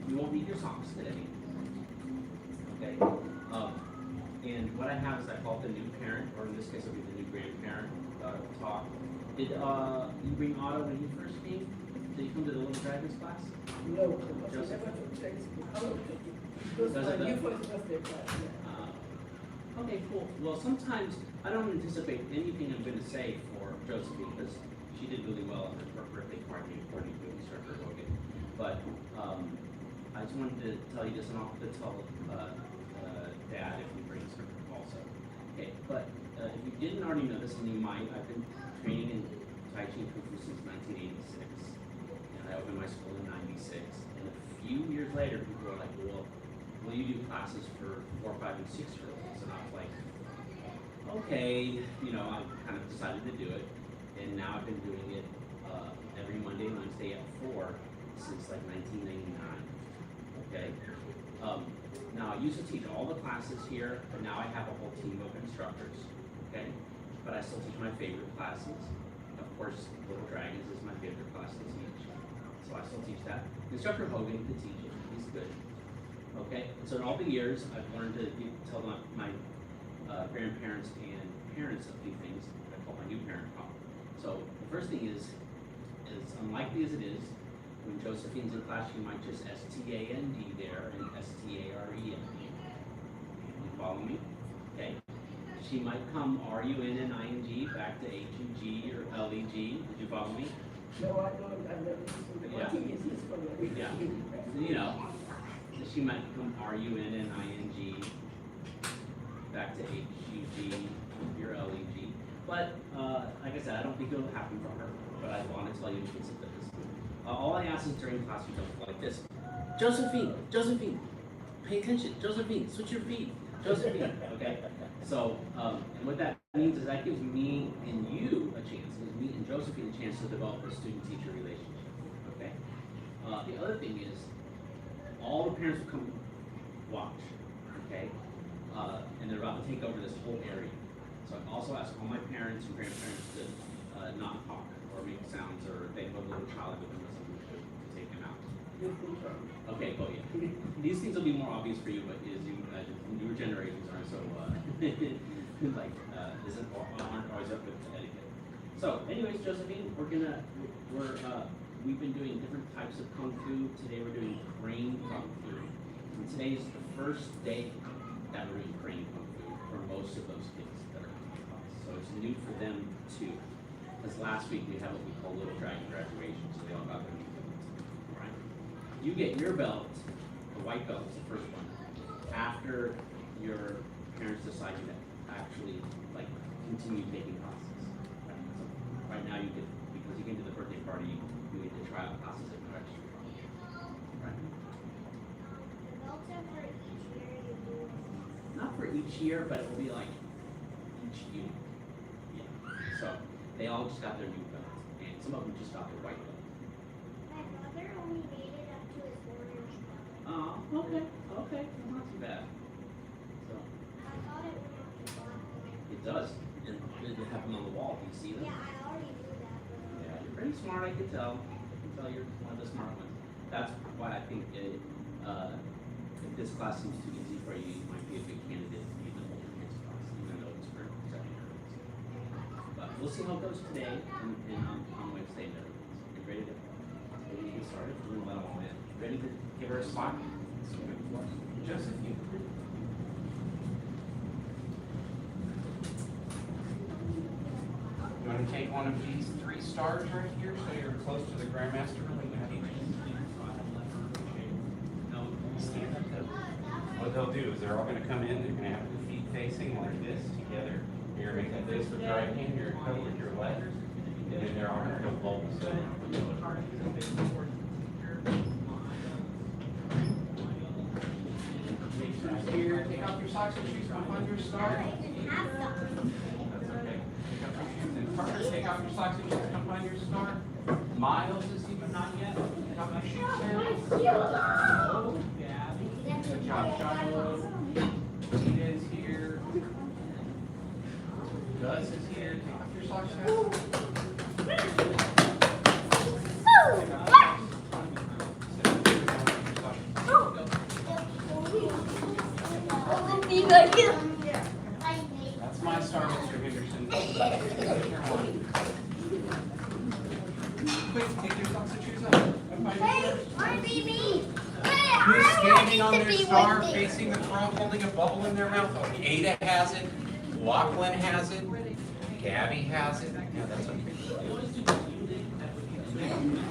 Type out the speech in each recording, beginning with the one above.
you won't need your socks today. Okay. And what I have is I call it the new parent, or in this case it'll be the new grandparent talk. Did you bring Otto when you first came? Did you come to the Little Dragons class? No. Joseph? Okay, cool. Well, sometimes I don't anticipate anything I'm going to say for Josephine because she did really well at her birthday party according to Instructor Hogan. But I just wanted to tell you this, and I'll have to tell Dad if he brings her also. Okay, but if you didn't already know this, and you might, I've been training in Tai Chi and Kung Fu since 1986. And I opened my school in 96. And a few years later, people were like, well, will you do classes for 4, 5, and 6-year-olds? And I was like, okay, you know, I kind of decided to do it. And now I've been doing it every Monday and Wednesday at 4 since like 1999. Okay. Now I used to teach all the classes here, but now I have a whole team of instructors. Okay. But I still teach my favorite classes. Of course, Little Dragons is my favorite class to teach, so I still teach that. Instructor Hogan can teach it; he's good. Okay. So in all the years, I've learned to tell my grandparents and parents a few things. I call my new parent talk. So the first thing is, as unlikely as it is, when Josephine's in class, you might just S-T-A-N-D there and S-T-A-R-E-N-D. You follow me? Okay. She might come R-U-N-N-I-N-G back to H-U-G or L-E-G. Did you follow me? No, I don't. I've never seen Yeah. Yeah. So, you know, she might become R-U-N-N-I-N-G back to H-U-G or L-E-G. But, like I said, I don't think it'll happen for her, but I want to tell you in case it does. All I ask is during class you don't go like this. Josephine, Josephine, pay attention. Josephine, switch your feet. Josephine, okay? So, and what that means is that gives me and you a chance, gives me and Josephine a chance to develop a student-teacher relationship, okay? The other thing is, all the parents will come watch, okay? And they're about to take over this whole area. So I also ask all my parents and grandparents to not talk or make sounds, or if they have a little child with them or something, to take them out. Okay, oh yeah. These things will be more obvious for you, but as you newer generations aren't so like aren't always up with etiquette. So, anyways, Josephine, we've been doing different types of kung fu. Today we're doing crane kung fu, and today is the first day that we're doing crane kung fu for most of those kids that are coming to class. So it's new for them too. Because last week we had what we call Little Dragon graduation, so they all got their new belts. Right? You get your belt, the white belt is the first one, after your parents decide to actually like continue taking classes. Right? So right now you get, because you came to the birthday party, you get to try out classes at no extra cost. Right? The belts are for each year you do. Not for each year, but it will be like each unit. Yeah. So they all just got their new belts, and some of them just got their white belt. My brother only made it up to his orange belt. Oh, okay, okay, well, not too bad. So I thought it would have to black. it does, and it have them on the wall. Do you see them? Yeah, I already knew that. Yeah, you're pretty smart. I can tell. I can tell you're one of the smart ones. That's why I think if this class seems too easy for you, you might be a good candidate to be in the older kids class, even though it's for second-year. But we'll see how it goes today and on Wednesday. You ready to get started? We're gonna let them all in. Ready to give her a spot? Joseph, you. You want to take one of these 3 stars right here so you're close to the Grandmaster when you teach? Stand up though. What they'll do is they're all going to come in, they're going to have their feet facing like this together. You're going to make this with your right hand, you're going to come with your left, and then they're all going to go bulbous. Here, take off your socks and shoes, come find your star. I didn't have some. That's okay. Take off your shoes and Carter, take off your socks and shoes, come find your star. Miles is even not yet. Take off your shoes now. Oh, yeah. Good job, Shiloh. Tina is here. Gus is here. Take off your socks now. That's my star, Mr. Henderson. Quick, take your socks and shoes off. Who's standing on their star, facing the front, holding a bubble in their mouth? Oh, Ada has it. Lachlan has it. Gabby has it. Yeah, that's okay.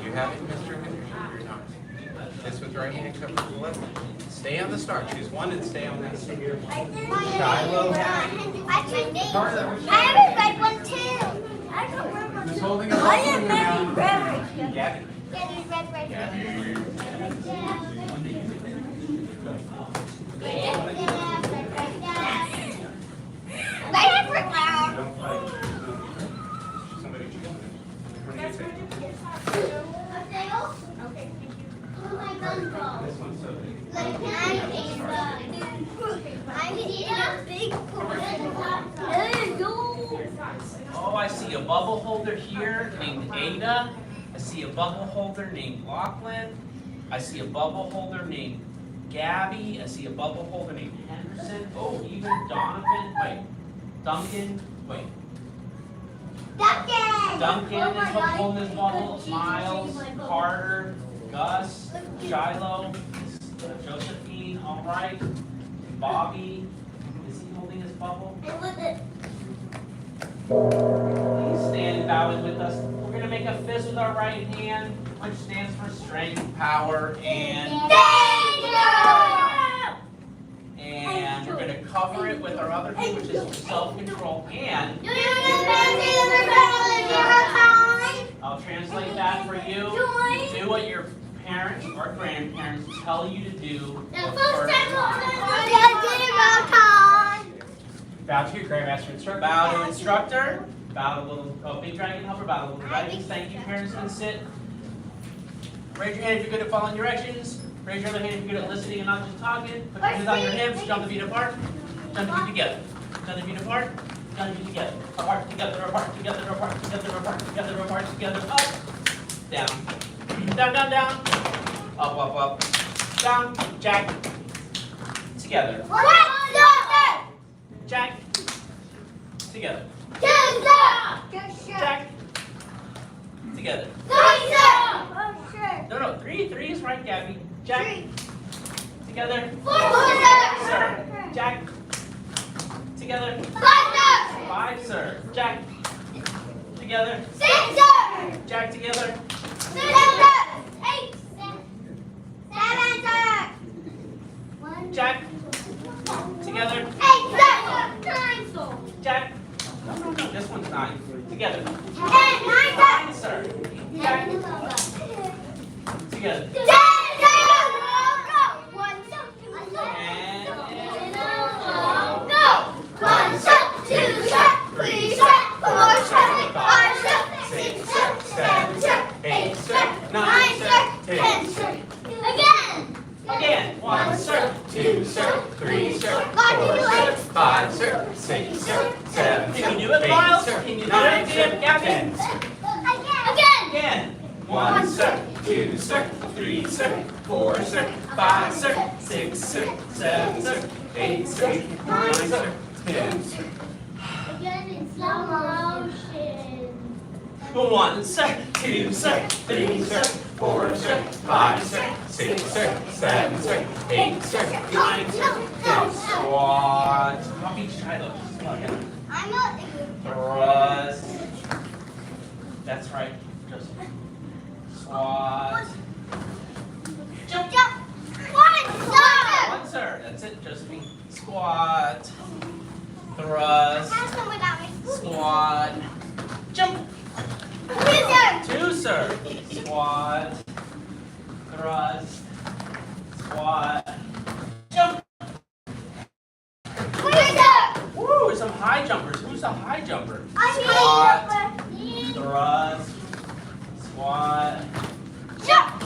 You have it, Mr. Henderson? You're not. This with right hand, cover with the left. Stay on the star. Choose one and stay on that star. Shiloh has it. I have a red one too. I don't remember. Who's holding a bubble in their mouth? Gabby. Yeah, there's red. Gabby. I have red now. Don't fight. Somebody choose one. What do you say? Okay, thank you. Oh my God, This one's so big. like I'm eating a big Oh, I see a bubble holder here named Ada. I see a bubble holder named Lachlan. I see a bubble holder named Gabby. I see a bubble holder named Henderson. Oh, even Duncan. Wait. Duncan is holding his bubble. Miles, Carter, Gus, Shiloh, Josephine, all right. Bobby, is he holding his bubble? Please stand and bow in with us. We're going to make a fist with our right hand, which stands for strength, power, and we're going to cover it with our other hand, which is for self-control. And I'll translate that for you. Do what your parents or grandparents tell you to do. Bow to your Grandmaster Instructor. Bow to instructor. Bow to little big dragon helper. Bow to little dragons. Thank you, parents. And sit. Raise your hand if you're good at following directions. Raise your other hand if you're good at listening and not just talking. Put your hands on your hips. Jump the feet apart. Jump the feet together. Jump the feet apart. Jump the feet together. Apart, together, apart, together, apart, together, apart, together, apart, together, up. Down. Down, down, down. Up, up, up. Down. Jack. Together. Jack. Together. Jack. Together. No, three. Three is right, Gabby. Jack. Together. Sir. Jack. Together. 5, sir. Jack. Together. Jack together. Jack. Together. Jack. No. This one's 9. Together. 9, sir. Jack. Together. Again. 1, sir. 2, sir. 3, sir. 4, sir. 5, sir. 6, sir. 7, sir. Can you do it, Miles? Can you do it, Gabby? Again. 1, sir. 2, sir. 3, sir. 4, sir. 5, sir. 6, sir. 7, sir. 8, sir. 9, sir. 10, sir. Again in slow motion. 1, sir. 2, sir. 3, sir. 4, sir. 5, sir. 6, sir. 7, sir. 8, sir. 9, sir. 10. Squat. Copy Shiloh. I'm not. Thrust. That's right, Joseph. Squat. Jump. 1, Sir. That's it, Josephine. Squat. Thrust. Squat. Jump. 2, sir. Squat. Thrust. Squat. Jump. Woo, there's some high jumpers. Who's a high jumper? Squat. Thrust. Squat. Jump.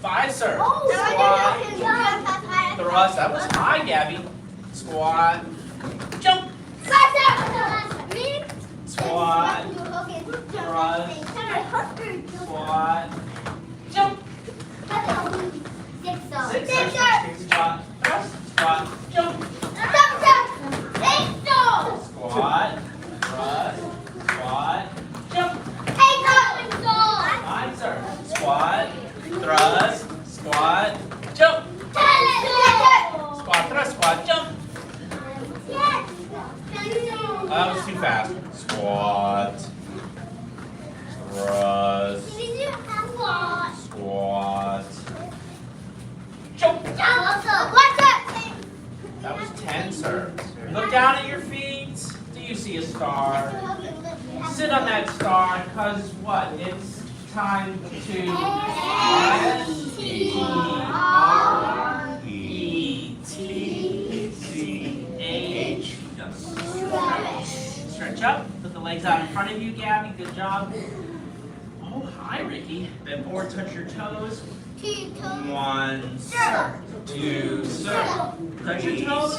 5, sir. Squat. Thrust. That was high, Gabby. Squat. Jump. Squat. Thrust. Squat. Jump. 6, sir. Squat. Thrust. Squat. Squat, thrust, squat, jump. Squat, thrust, squat, jump. That was too fast. Squat, thrust, squat, jump. That was 10 serves. Look down at your feet. Do you see a star? Sit on that star, because what? It's time to S-T-R-E-T-C-H. Stretch up. Put the legs out in front of you, Gabby. Good job. Oh, hi, Ricky. Bend forward, touch your toes. 1 serve, 2 serve, touch your toes,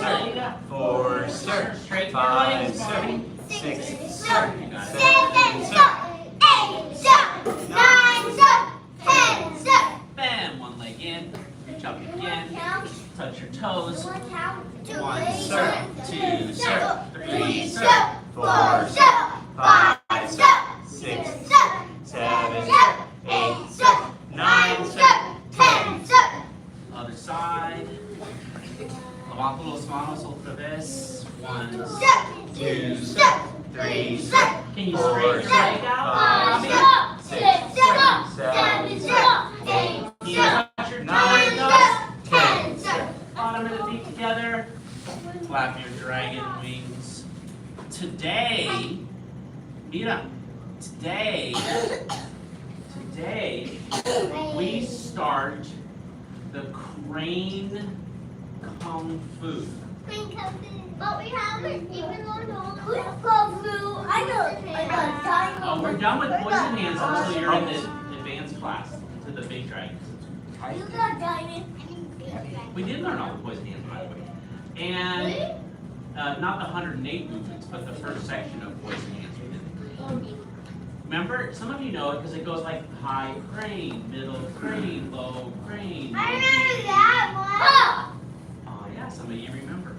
4 serve, straighten your legs, 6 serve, you got it. 7 serve, bam, 1 leg in, jump again, touch your toes, 1 serve, 2 serve, 3 serve, 4 serve, 5 serve, 6 serve, 7 serve, 8 serve, 9 serve, 10 serve. Other side. Levanta los manos otra vez. 1 serve, 2 serve, 3 serve. Can you straighten your leg out? 5 serve, 6 serve, 7 serve, 8 serve, 9 serve, 10 serve. Bottom of the feet together. Flap your dragon wings. Today, mira, today, we start the crane kung fu. But we haven't even learned all the kung fu. I know. Oh, we're done with poison hands until you're in the advanced class, to the big dragons. You got diamond. We did learn all the poison hands, by the way. And not the 108 movements, but the first section of poison hands we did. Remember, some of you know it because it goes like high crane, middle crane, low crane. I remember that one. Oh yeah, some of you remember.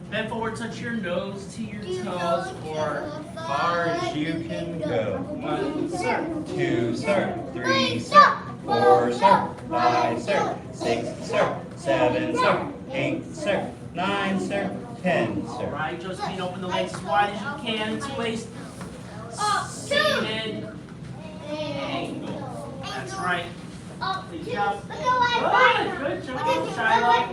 Bend forward, touch your nose to your toes for Far as you can go. 1 serve. 2 serve, 3 serve, 4 serve, 5 serve, 6 serve, 7 serve, 8 serve, 9 serve, 10 All serve. right, Josephine, open the legs as wide as you can to waist. Seated angle. That's right. Good job. Good job, Shiloh.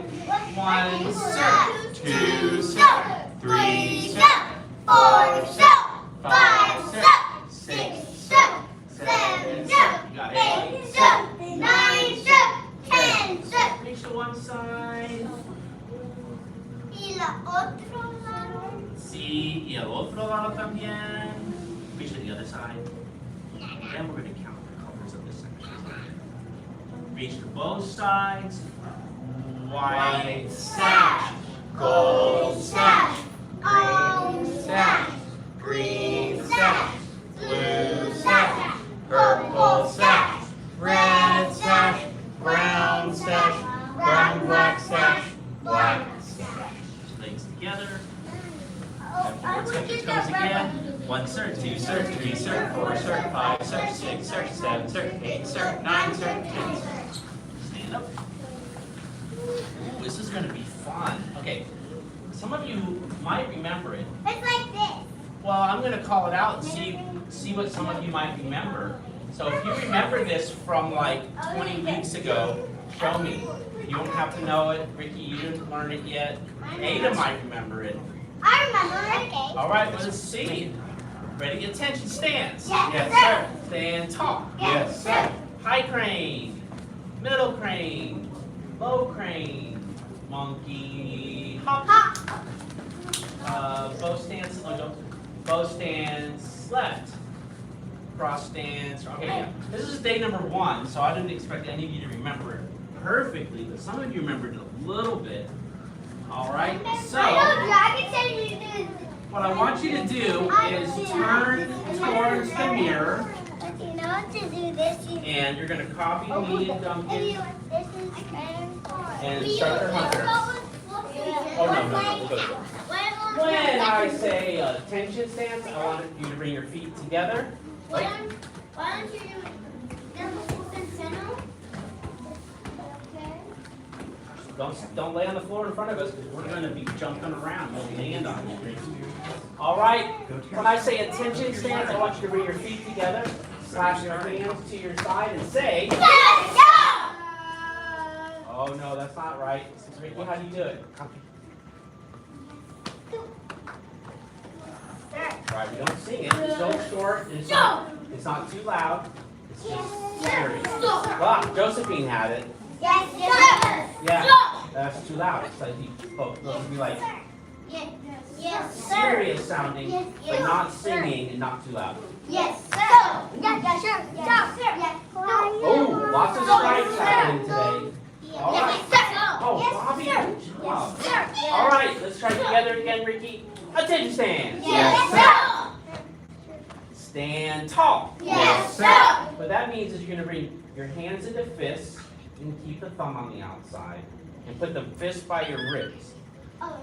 1 serve, 2 serve, 3 serve, 4 serve, 5 serve, 6 serve, 7 serve, you got 8 serve, 9 serve, 10 serve. Reach to one side. Sí, y el otro lado también. Reach to the other side. Then we're going to count the colors of this section. Reach to both sides. White sash, gold sash, green sash, green sash, blue sash, purple sash, red sash, brown sash, brown black sash, black sash. Legs together. Touch your toes again. 1 serve, 2 serve, 3 serve, 4 serve, 5 serve, 6 serve, 7 serve, 8 serve, 9 serve, 10 serve. Stand up. Ooh, this is going to be fun. Okay, some of you might remember it. It's like this. Well, I'm going to call it out and see what some of you might remember. So if you remember this from like 20 weeks ago, show me. You don't have to know it. Ricky, you didn't learn it yet. Ada might remember it. I remember it. All right, let's see. Ready? Attention, stance. Yes, sir. Stand tall. Yes, sir. High crane, middle crane, low crane, monkey hop. Bow stance, bow stance left, cross stance. Okay, yeah. This is day number 1, so I didn't expect any of you to remember it perfectly, but some of you remembered it a little bit. All right, so what I want you to do is turn towards the mirror. And you're going to copy me and Duncan and start your hunter. Oh, no. When I say attention stance, I want you to bring your feet together. Why don't you Don't lay on the floor in front of us because we're going to be jumping around. We'll land on you. All right. When I say attention stance, I want you to bring your feet together, slash your hands to your side, and say. Oh no, that's not right. Ricky, how do you do it? Right, we don't sing it. It's so short. It's not too loud. It's just serious. Wow, Josephine had it. Yes, sir. Yeah, that's too loud. It's like those would be like Yes, sir. serious sounding, but not singing and not too loud. Yes, sir. Yes, sir. Yes, sir. Yes, Oh, lots of stripes happening today. All right. Yes, sir. Oh, Bobby. Wow. Yes, sir. All right, let's try together again, Ricky. Attention stand. Yes, sir. Stand tall. Yes, sir. What that means is you're going to bring your hands into fists and keep the thumb on the outside and put the fist by your ribs.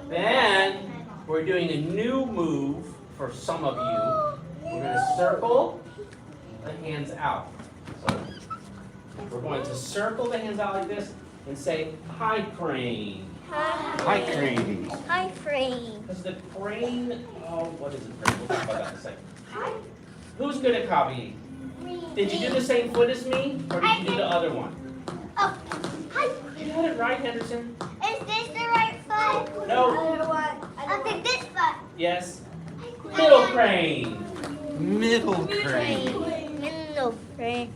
Then we're doing a new move for some of you. We're going to circle the hands out. So we're going to circle the hands out like this and say high crane. Hi, Crane. Hi, Frame. Because the crane, oh, what is it? We'll talk about that in a second. Who's good at copying? Did you do the same foot as me, or did you do the other one? Oh, hi. You had it right, Henderson. Is this the right foot? No. I'll take this foot. Yes. Middle crane. Middle Crane. Middle frame.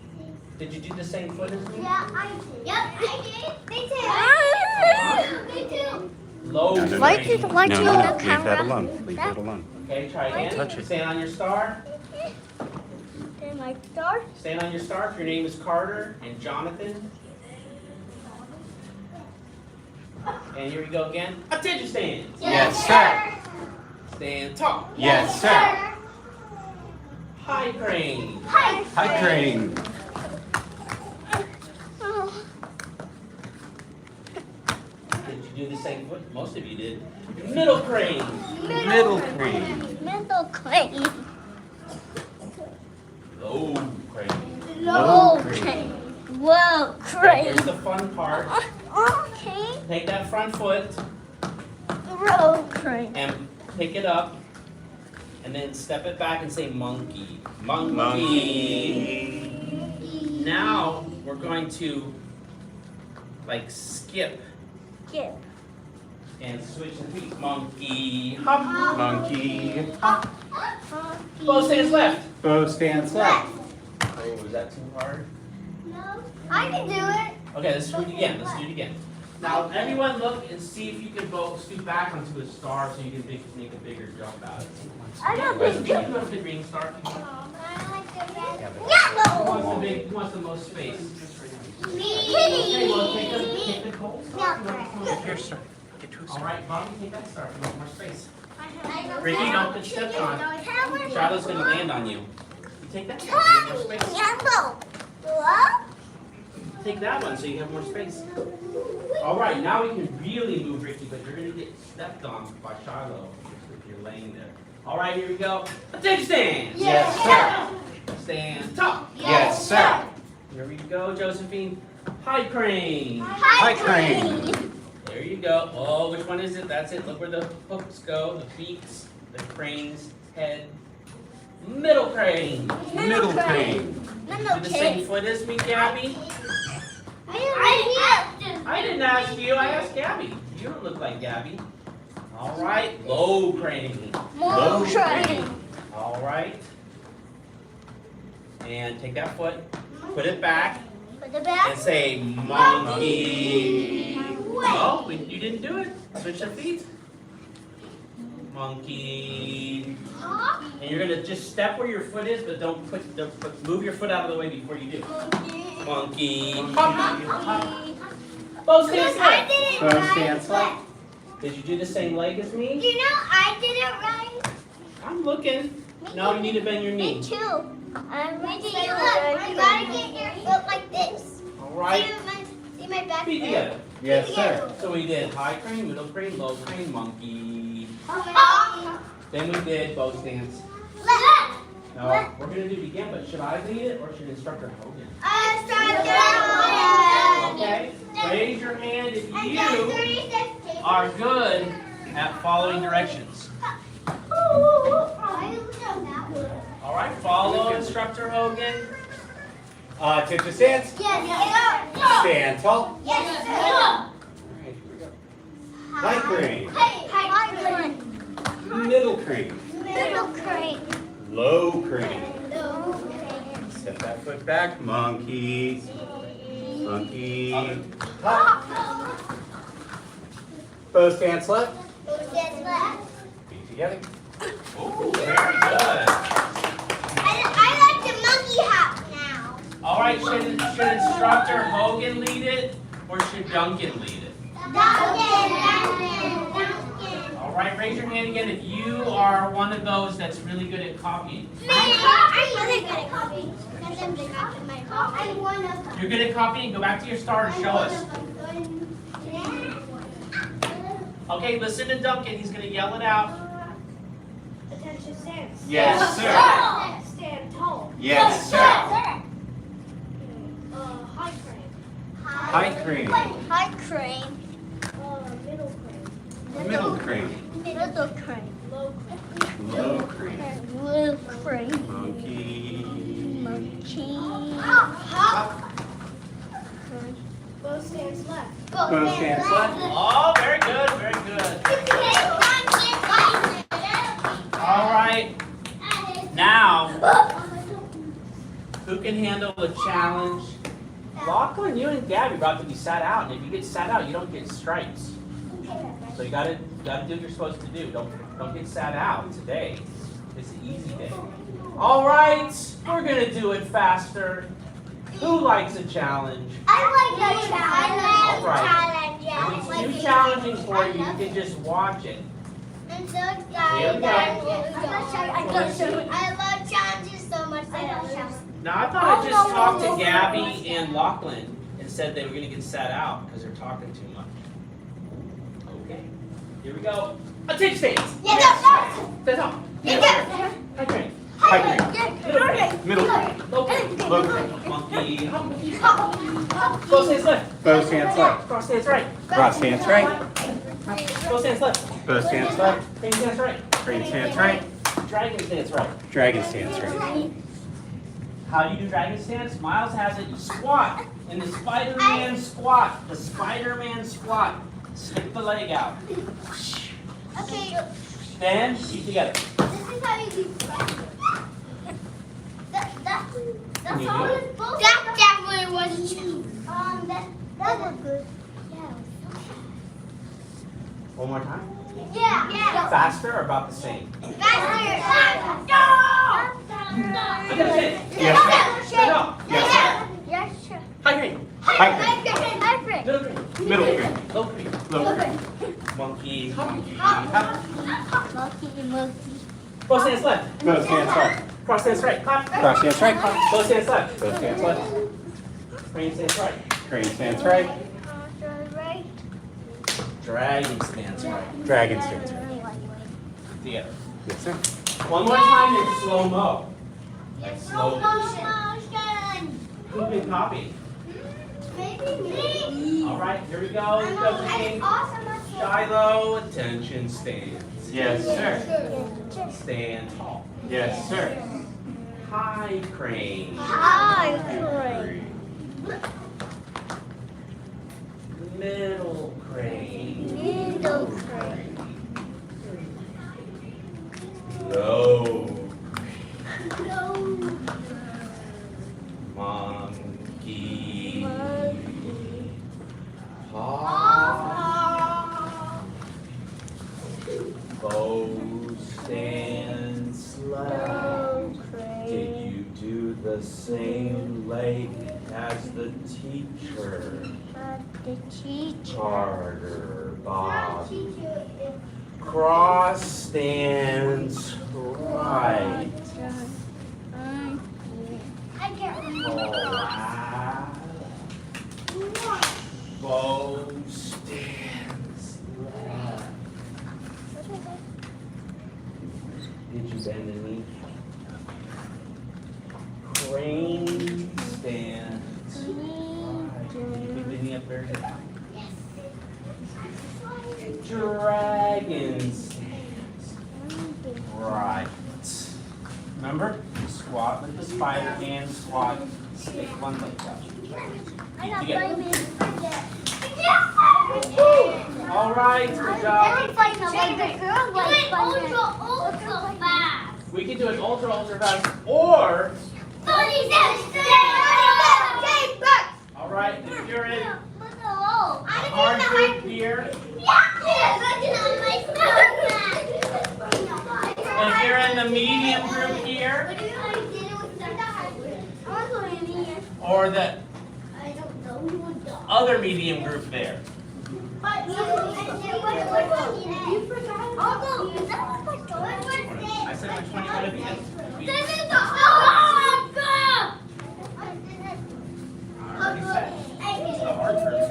Did you do the same foot as me? Yeah, I did. Yep, I did. Me too. Me too. Low No, no, no. crane. Why No, do you no, on leave the camera? that alone. Leave that alone. Okay, try again. Touch it. Stand on your star. Then my star. Stand on your star. If your name is Carter and Jonathan. And here we go again. Attention stands. Yes, sir. Stand tall. Yes, sir. High crane. Hi. Hi, Crane. Oh. Did you do the same foot? Most of you did. Middle crane. Middle Crane. Middle crane. Low crane. Low crane. crane. Whoa, crane. Here's the fun part. Okay. Take that front foot Low crane. and pick it up, and then step it back and say monkey. Monkey. Monkey. Now we're going to like skip Skip. and switch the feet. Monkey. Hop. Monkey. Both stands left. Bow stands left. Oh, was that too hard? No. I can do it. Okay, let's do it again. Let's do it again. Now, everyone look and see if you can both scoot back onto a star so you can make a bigger jump out of it. I know You this. have the green star. Who Yellow. wants the most space? Me. Okay, well, take the gold star. Here, sir. Get to a All star. right, Bobby, take that star. You want more space. Ricky, Ricky, don't get stepped on. Charlotte's gonna land on you. You take that one so you have more space. Yellow. What? Take that one so you have more space. All right, now we can really move Ricky, but you're gonna get stepped on by Shiloh if you're laying there. All right, here we go. Attention stand. Yes, sir. Stand tall. Yes, sir. Here we go, Josephine. High crane. Hi, Crane. There you go. Oh, which one is it? That's it. Look where the hooks go, the beaks, the crane's head. Middle crane. Middle Crane. Do the same foot as me, Gabby. I didn't ask you. I asked Gabby. You don't look like Gabby. All right. Low crane. Low crane. All right. And take that foot, put it back, Put the back. and say monkey. Oh, you didn't do it. Switch your feet. Monkey. And you're gonna just step where your foot is, but don't move your foot out of the way before you do. Monkey. Hop. Both stands I left. did it Both right. stands left. Did you do the same leg as me? You know I did it right. I'm looking. No, you need to bend your Me knee. too. I'm ready to do it. You gotta get your foot like this. All right. See my back? Feet together. Yes, sir. So we did high crane, middle crane, low crane, monkey. Oh. Then we did bow stance. Left. No, we're gonna do it again, but should I lead it or should instructor Hogan? I started. Okay. Raise your hand if And you then 360. are good at following directions. I know that one. All right, follow Instructor Hogan. Attention stance. Yes, yes. Stand tall. Yes, sir. Alright, here we go. High crane. High crane. Middle crane. Middle crane. Low crane. Low crane. Step that foot back. Monkey. Monkey. Hop. Bow stance left. Yes, left. Feet together. Ooh, very good. I like the monkey hop now. All right, should Instructor Hogan lead it or should Duncan lead it? Duncan. All right, raise your hand again if you are one of those that's really good at copying. I'm really good at copying. I'm one of them. You're good at copying? Go back to your star and show us. Okay, listen to Duncan. He's going to yell it out. Attention stance. Yes, sir. Stand tall. Yes, sir. High crane. High crane. High crane. Middle crane. Middle crane. Middle crane. Low crane. Low crane. Low crane. Monkey. Monkey. Hop. Bow stance left. Bow stance left. Oh, very good, very good. All right, now, who can handle a challenge? Lachlan, you and Gabby are about to be sat out, and if you get sat out, you don't get stripes. So you gotta do what you're supposed to do. Don't get sat out today. It's an easy day. All right, we're gonna do it faster. Who likes a challenge? I like the challenge. All right. Challenge. Yeah, If I it's like too it. challenging for you, you can just watch it. I'm so Here excited. we go. I love challenges so much that I love. Now, I thought I just talked to Gabby and Lachlan and said they were going to get sat out because they're talking too much. Okay, here we go. Attention stance. Yes. Stand up. Yes. High crane. High crane. Middle crane. Low crane. Low crane. Monkey. Bow stance left. Bow stance left. Cross stance right. Cross stance right. Bow stance left. Bow stance left. Crane stance right. Crane stance right. Dragon stance right. Dragon stance right. How do you do dragon stance? Miles has it. You squat. In the Spider-Man squat. The Spider-Man squat. Stick the leg out. Okay. Then, feet together. This is how you do that's You all do it's supposed to. That definitely was cheap. That was good. One more time. Yeah. Faster or about the same? Faster. Yes, Stand up. Yes, sir. High crane. High crane. Middle crane. Middle crane. Low crane. Low crane. Monkey. Monkey. Monkey. Bow stance left. Bow stance left. Cross stance right. Clap. Cross stance right. Bow stance left. Bow stance left. Crane stance right. Crane stance right. Right. Dragon stance right. Dragon stance right. Together. Yes, sir. One more time in slow-mo. Like Slow slow. motion. Who can copy? Maybe me. All right, here we go. I know, and Coaching. it's awesome. That's what- Shiloh, attention stance. Yes, sir. Stand tall. Yes, sir. High crane. High crane. Middle crane. Middle crane. Low. No. Monkey. Monkey. Hop. Bow stance left. Did you do the same leg as the teacher? The teacher. Carter, Bob. Cross stance right. I can't remember. Bow stance left. Did you bend the knee? Crane stance right. Did you pick the knee up very good? squat like the spider and squat. Stick one leg out. All right, good job. We can do it ultra fast or. All right, if you're in hard group here, if you're in the medium group here, or the other medium group there. I said which one you want to be in. I already said. It's the hard group.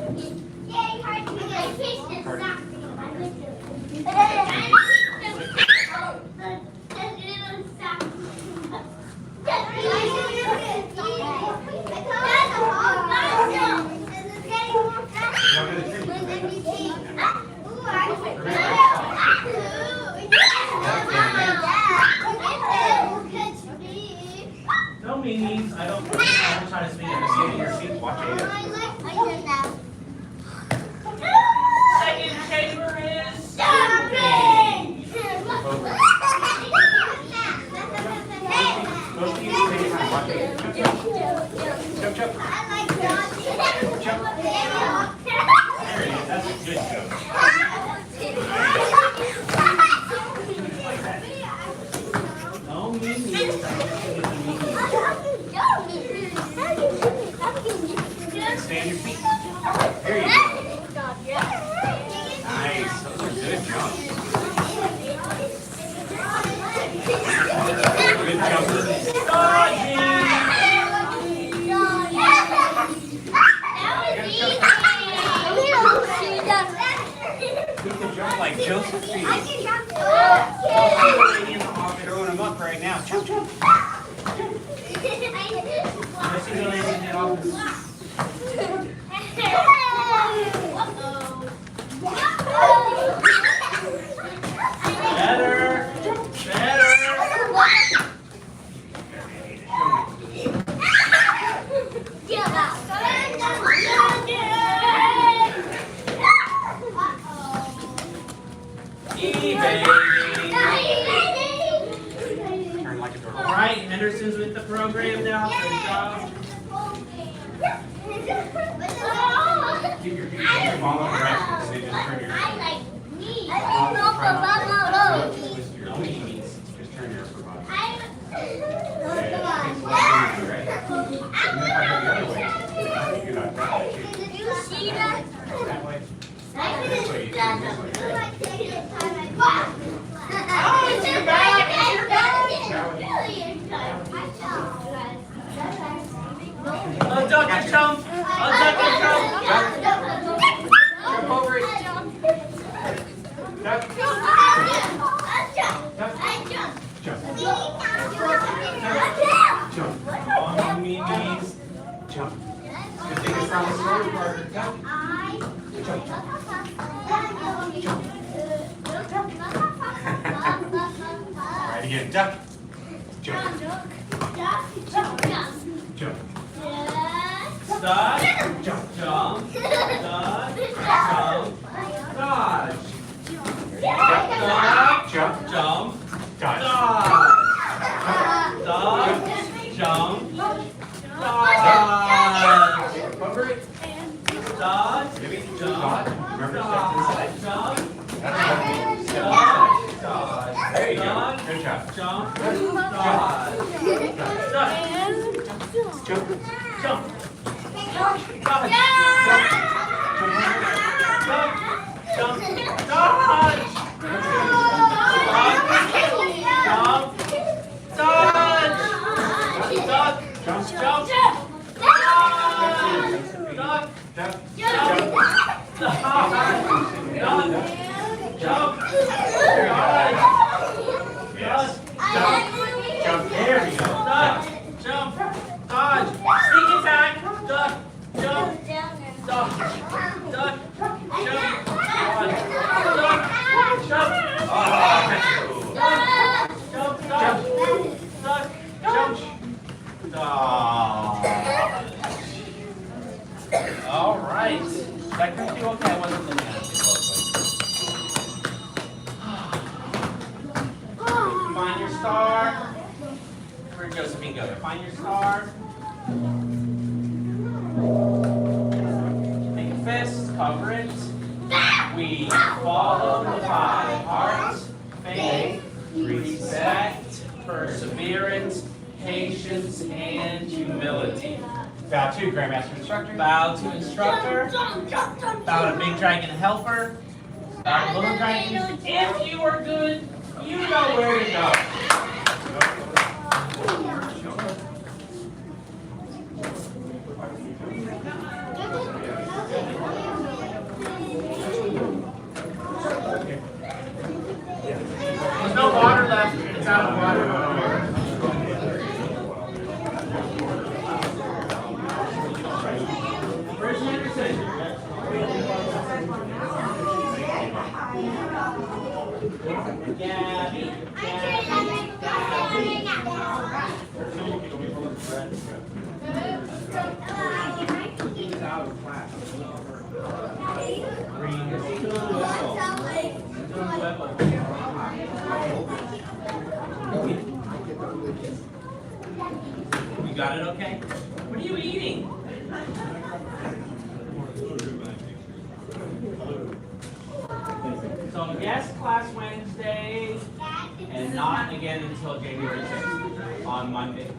No meanies. I don't try to speak in the seat in your seat. Watch it. Second chamber is jumping. Those things take time. Watch it. Jump, jump. Jump. There it is. That's a good jump. No meanies. Stay on your feet. There you go. Nice. Those are good jumps. Good jumpers. You can jump like Josephine. Throwing them up right now. Jump, jump. Let's see the ladies in the office. Better. Better. Turn like a door. All right, Henderson's with the program now. Good job. Keep your feet in your ball direction, so you just turn your twist your knees. Just turn your upper body. You're not that way. This way you turn this way. Duck and jump. Duck and jump. Jump over it. Duck. Duck. Jump. Jump. On your knees. Jump. You take us down the slow part. Duck. Jump. Jump. Right again. Duck. Jump. Jump. Dodge. Jump. Jump. Dodge. Jump. Dodge. Jump. Jump. Dodge. Dodge. Jump. Dodge. Over it. Dodge. Dodge. Remember, step inside. Jump. Dodge. Dodge. There you go. Good job. Jump. Dodge. Dodge. Jump. Jump. Dodge. Dodge. Jump. Dodge. All right. That could be okay. I wasn't looking at it too closely. Find your star. Where did Josephine go? Find your star. Take a fist, cover it. We follow the 5 hearts: faith, respect, perseverance, patience, and humility. Bow to Grandmaster Instructor. Bow to Instructor. Bow to Big Dragon Helper. Bow to Little Dragon. If you are good, you know where to go. There's no water left. It's out of water. Where's Henderson? Gabby. He's out of class. Green. You got it okay? What are you eating? So yes, class Wednesday, and not again until January 6th on Monday.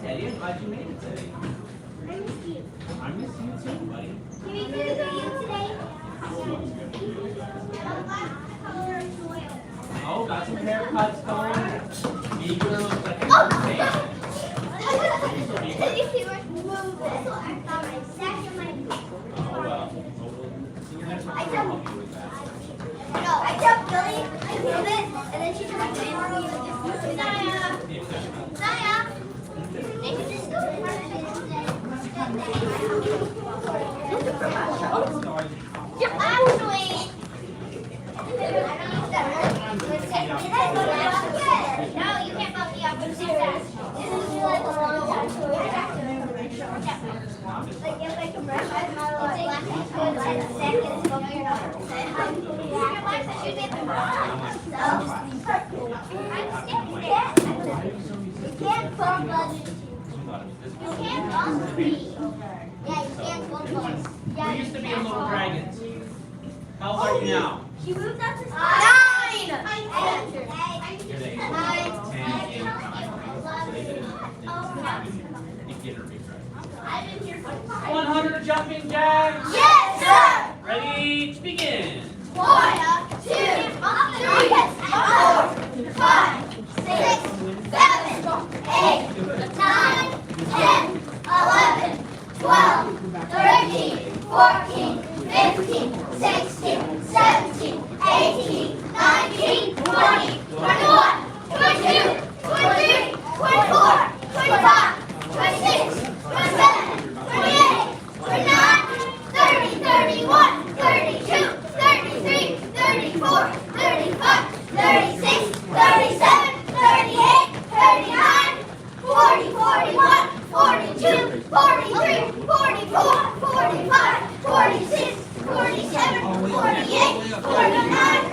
Teddy, I'm glad you made it today. I miss you. I miss you too, buddy. Can we do you today? Oh, got some haircuts going. Eager looks like a Oh well. See, your next one will help you with that. No, I tell Billy, I move it, and then she took my name and we just Naya! Naya! They can just go to yeah, actually, I don't know if that works. No, you can't bump me up. This is like a long time. Like if I can brush my black and good like a second, it's going to be another. I'm scared. You can't bump us. You can't bump me. Yeah, you can't bump us. We used to be in Little Dragons. How old are you now? She moved up to 9. You're the age of 10, 8, 9. So they did it. You get her big dragon. I've been here for 5. 100 jumping jacks. Yes, sir! Ready to begin. 1, 2, 3, 4, 5, 6, 7, 8, 9, 10, 11, 12, 13, 14, 15, 16, 17, 18, 19, 20, 21, 22, 23, 24, 25, 26, 27, 28, 29, 30, 31, 32, 33, 34, 35, 36, 37, 38, 39, 40, 41, 42, 43, 44, 45, 46, 47, 48, 49,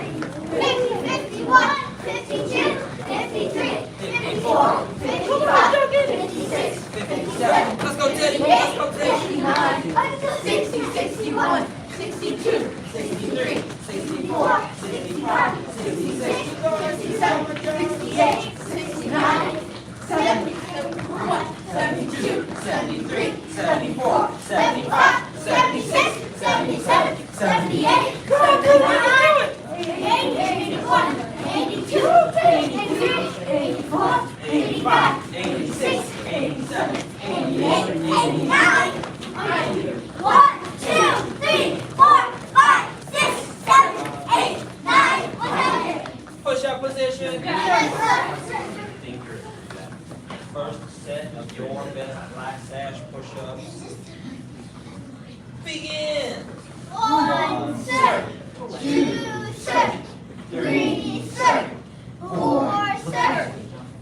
50, 51, 52, 53, 54, 55, 56, 57, Let's go, Teddy. Let's go, Teddy. 59, 60, 61, 62, 63, 64, 65, 66, 67, 68, 69, 70, 71, 72, 73, 74, 75, 76, 77, 78, 79, 80, 81, 82, 83, 84, 85, 86, 87, 88, 89, 90, 1, 2, 3, 4, 5, 6, 7, 8, 9, 100. Push up position. Yes, sir. Think you're that. First set of your best black sash push-ups. Begin. 1, sir. 2, sir. 3, sir. 4, sir.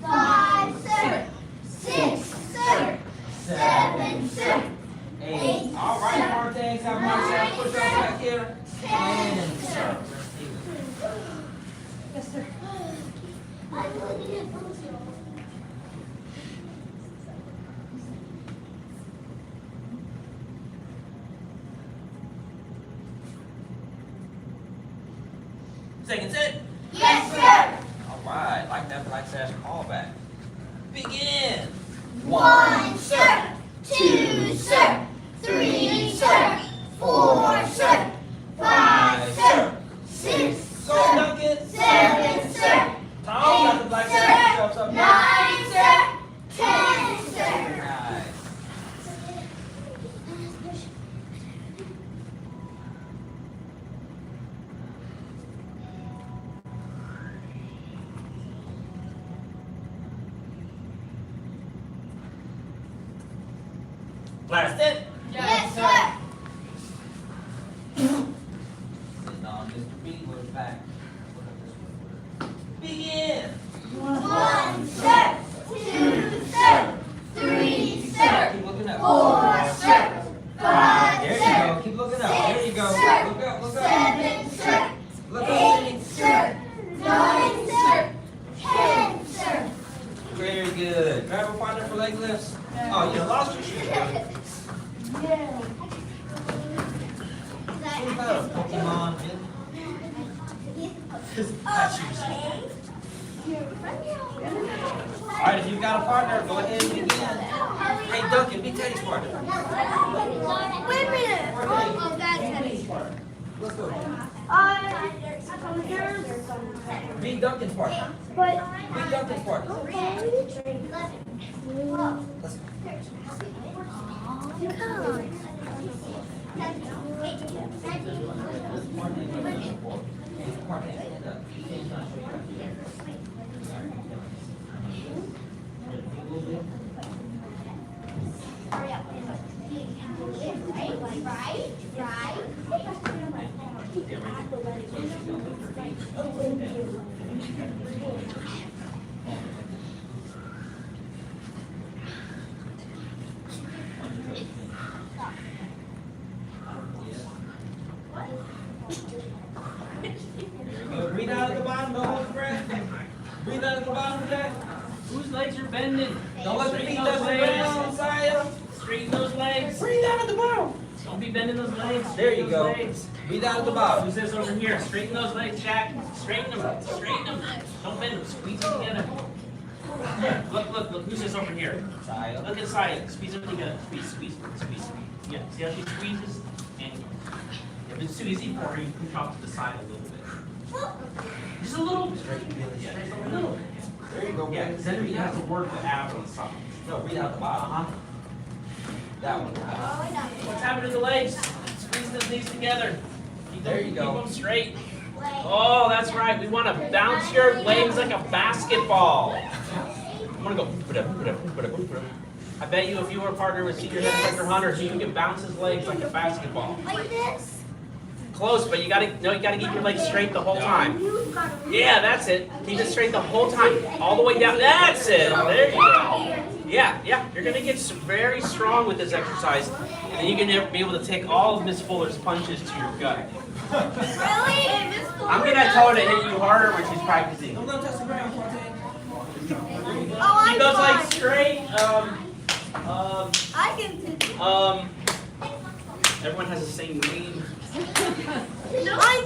5, sir. 6, sir. 7, sir. 8, All right, Take out Marcel, push up back here. And sir. Yes, sir. Second set. Yes, sir. All right, like that black sash callback. Begin. 1, sir. 2, sir. 3, sir. 4, sir. 5, sir. 6, Go, Duncan. 7, sir. Tom, got the black sash yourselves up here. 9, sir. 10, sir. Nice. Last hit. Yes, sir. Sitting on Mr. B, we're back. Begin. 1, sir. 2, sir. 3, sir. Keep looking up. 4, sir. 5, There you sir. go. Keep looking up. There you go. Sir. Look up. Look up. 7, sir. Look up. 8, sir. 9, sir. 10, sir. Very good. Grab a partner for leg lifts. Oh, you lost your shoe. What about a Pokemon? That's yours. All right, if you've got a partner, go ahead and begin. Hey, Duncan, be Teddy's partner. Wait a minute. Oh, that's heavy. Let's go. There's Be Duncan's partner. but Be Duncan's partner. Let's breathe out at the bottom, don't hold your breath. Breathe out at the bottom of that. Whose legs are bending? Don't let your feet Straighten touch those the ground, legs. Saya. Straighten those legs. Breathe out at the bottom. Don't be bending those legs. There you Straighten go. those legs. Breathe out at the bottom. Who's this over here? Straighten those legs, Jack. Straighten them. Straighten them. Don't bend them. Squeeze them together. Look. Who's this over here? Saya. Look inside. Squeeze them together. Squeeze. Yeah. See how she squeezes? And if it's too easy for her, you can drop to the side a little bit. Just a little bit. Yeah, just a little bit. There you go. Yeah, because then he has to work the abs on the side. No, breathe out the bottom. That one. What's happening to the legs? Squeeze those knees together. There you go. Keep them straight. Oh, that's right. We want to bounce your legs like a basketball. I'm gonna go. Put up. I bet you if you were a partner with Senior Head Instructor Hunter, you can bounce his legs like a basketball. like this. Close, but you gotta keep your legs straight the whole time. Yeah, that's it. Keep it straight the whole time, all the way down. That's it. There you go. Yeah. You're gonna get very strong with this exercise, and you can be able to take all of Miss Fuller's punches to your gut. Really? I'm gonna tell her to hit you harder when she's practicing. Don't let him touch the ground, Forte. Oh, Keep those legs straight. I can. Everyone has the same name. I'm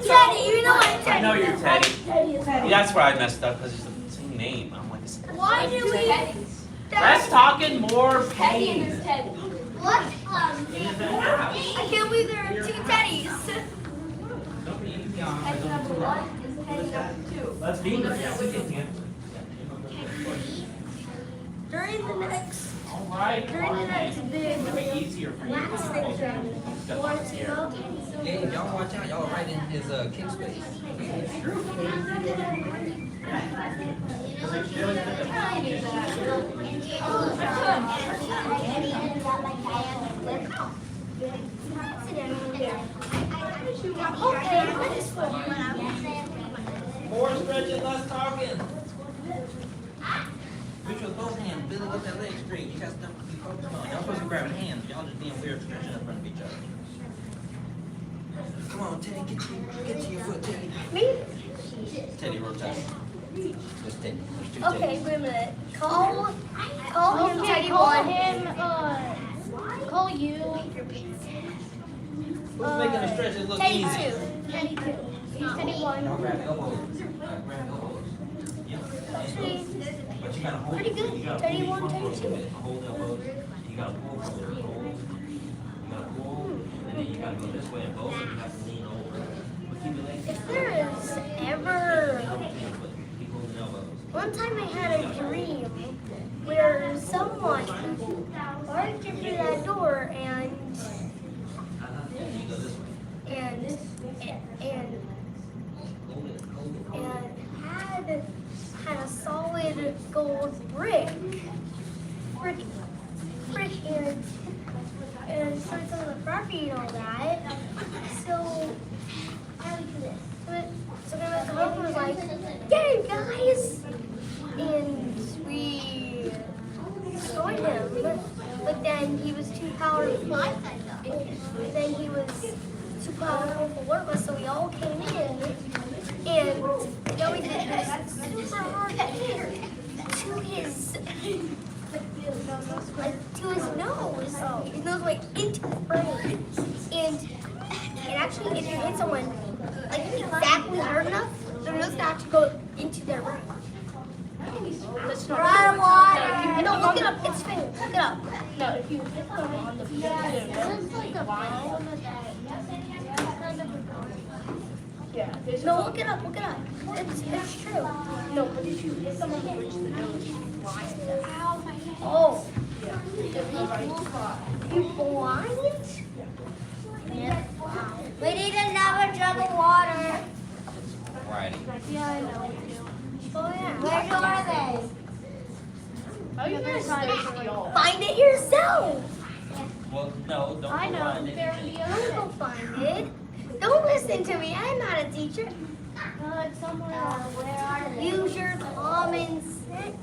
Teddy. You know I'm Teddy. I know you're Teddy. Teddy is Teddy. That's where I messed up because it's the same name. I'm like, Why do we? let's talk in more pain. What? I can't believe there are 2 Teddys. Don't be easy on Teddy them. number 1 is Teddy number 2. Let's be there. Yeah, we can. During the next All right. big It'll be easier for you. last section, Step want up to here. go? Yeah, y'all watch out. Y'all are right in his kick space. More stretching, less talking. Reach with both hands. Billy, get that leg straight. You got stuff to be focused on. Y'all supposed to be grabbing hands. Y'all just being weird stretching in front of each other. on, Teddy. Get to your foot, Teddy. Me? Teddy, rotate. Just Teddy. There's two Okay, Teddys. wait a minute. Call him Okay, Teddy call 1. him, call you. Who's making the stretches look Teddy easy? 2. Teddy 2. Teddy 1. Now grab elbows. Grab elbows. Yep. But you gotta hold. Pretty good. You gotta Teddy pull one, each Teddy for a two. minute. Hold elbows. You gotta pull for it. Hold. You gotta pull, and then you gotta go this way and both, and you have to lean over. But keep your legs. If there is ever... Keep holding elbows. One time I had a dream where someone barged into that door and You go this way. and Hold it. Hold it. and had a solid gold brick and started some of the property and all that. So so the developer was like, "Yay, guys!" And we destroyed him. But then he was too powerful. And then he was too powerful for work, so we all came in. And then we did this super hard hit to his nose. His nose went into his brain. And actually, if you hit someone like exactly hard enough, their nose can actually go into their brain. That's not Water. No, look it up. It's fake. Look it up. No, if you hit them on the yeah, there's No, look it up. Look it up. It's true. no, but if you hit someone who reaches the nose, you blind them. Oh, Yeah. you blind? Yeah. We need another jug of water. Righty. Yeah, I know. Oh yeah. Where are they? Oh, you guys thirsty all. Find it yourself. Well, no, don't I go know. find They're in anything. the Don't go other. find it. Don't listen to me. I'm not a teacher. It's somewhere. Where are they? Use your common sense.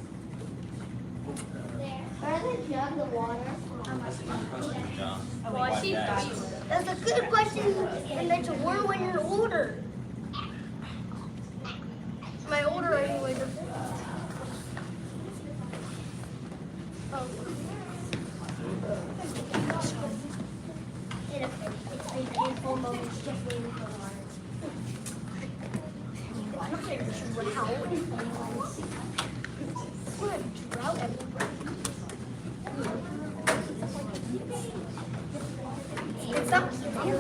Where's the jug of water? That's a good question, John. Well, I see Like that. dice. That's a good question, and that you learn when you're older. My older anyway. It's a painful moment just waiting for water. I don't think it's what a drought everywhere. It's up to you.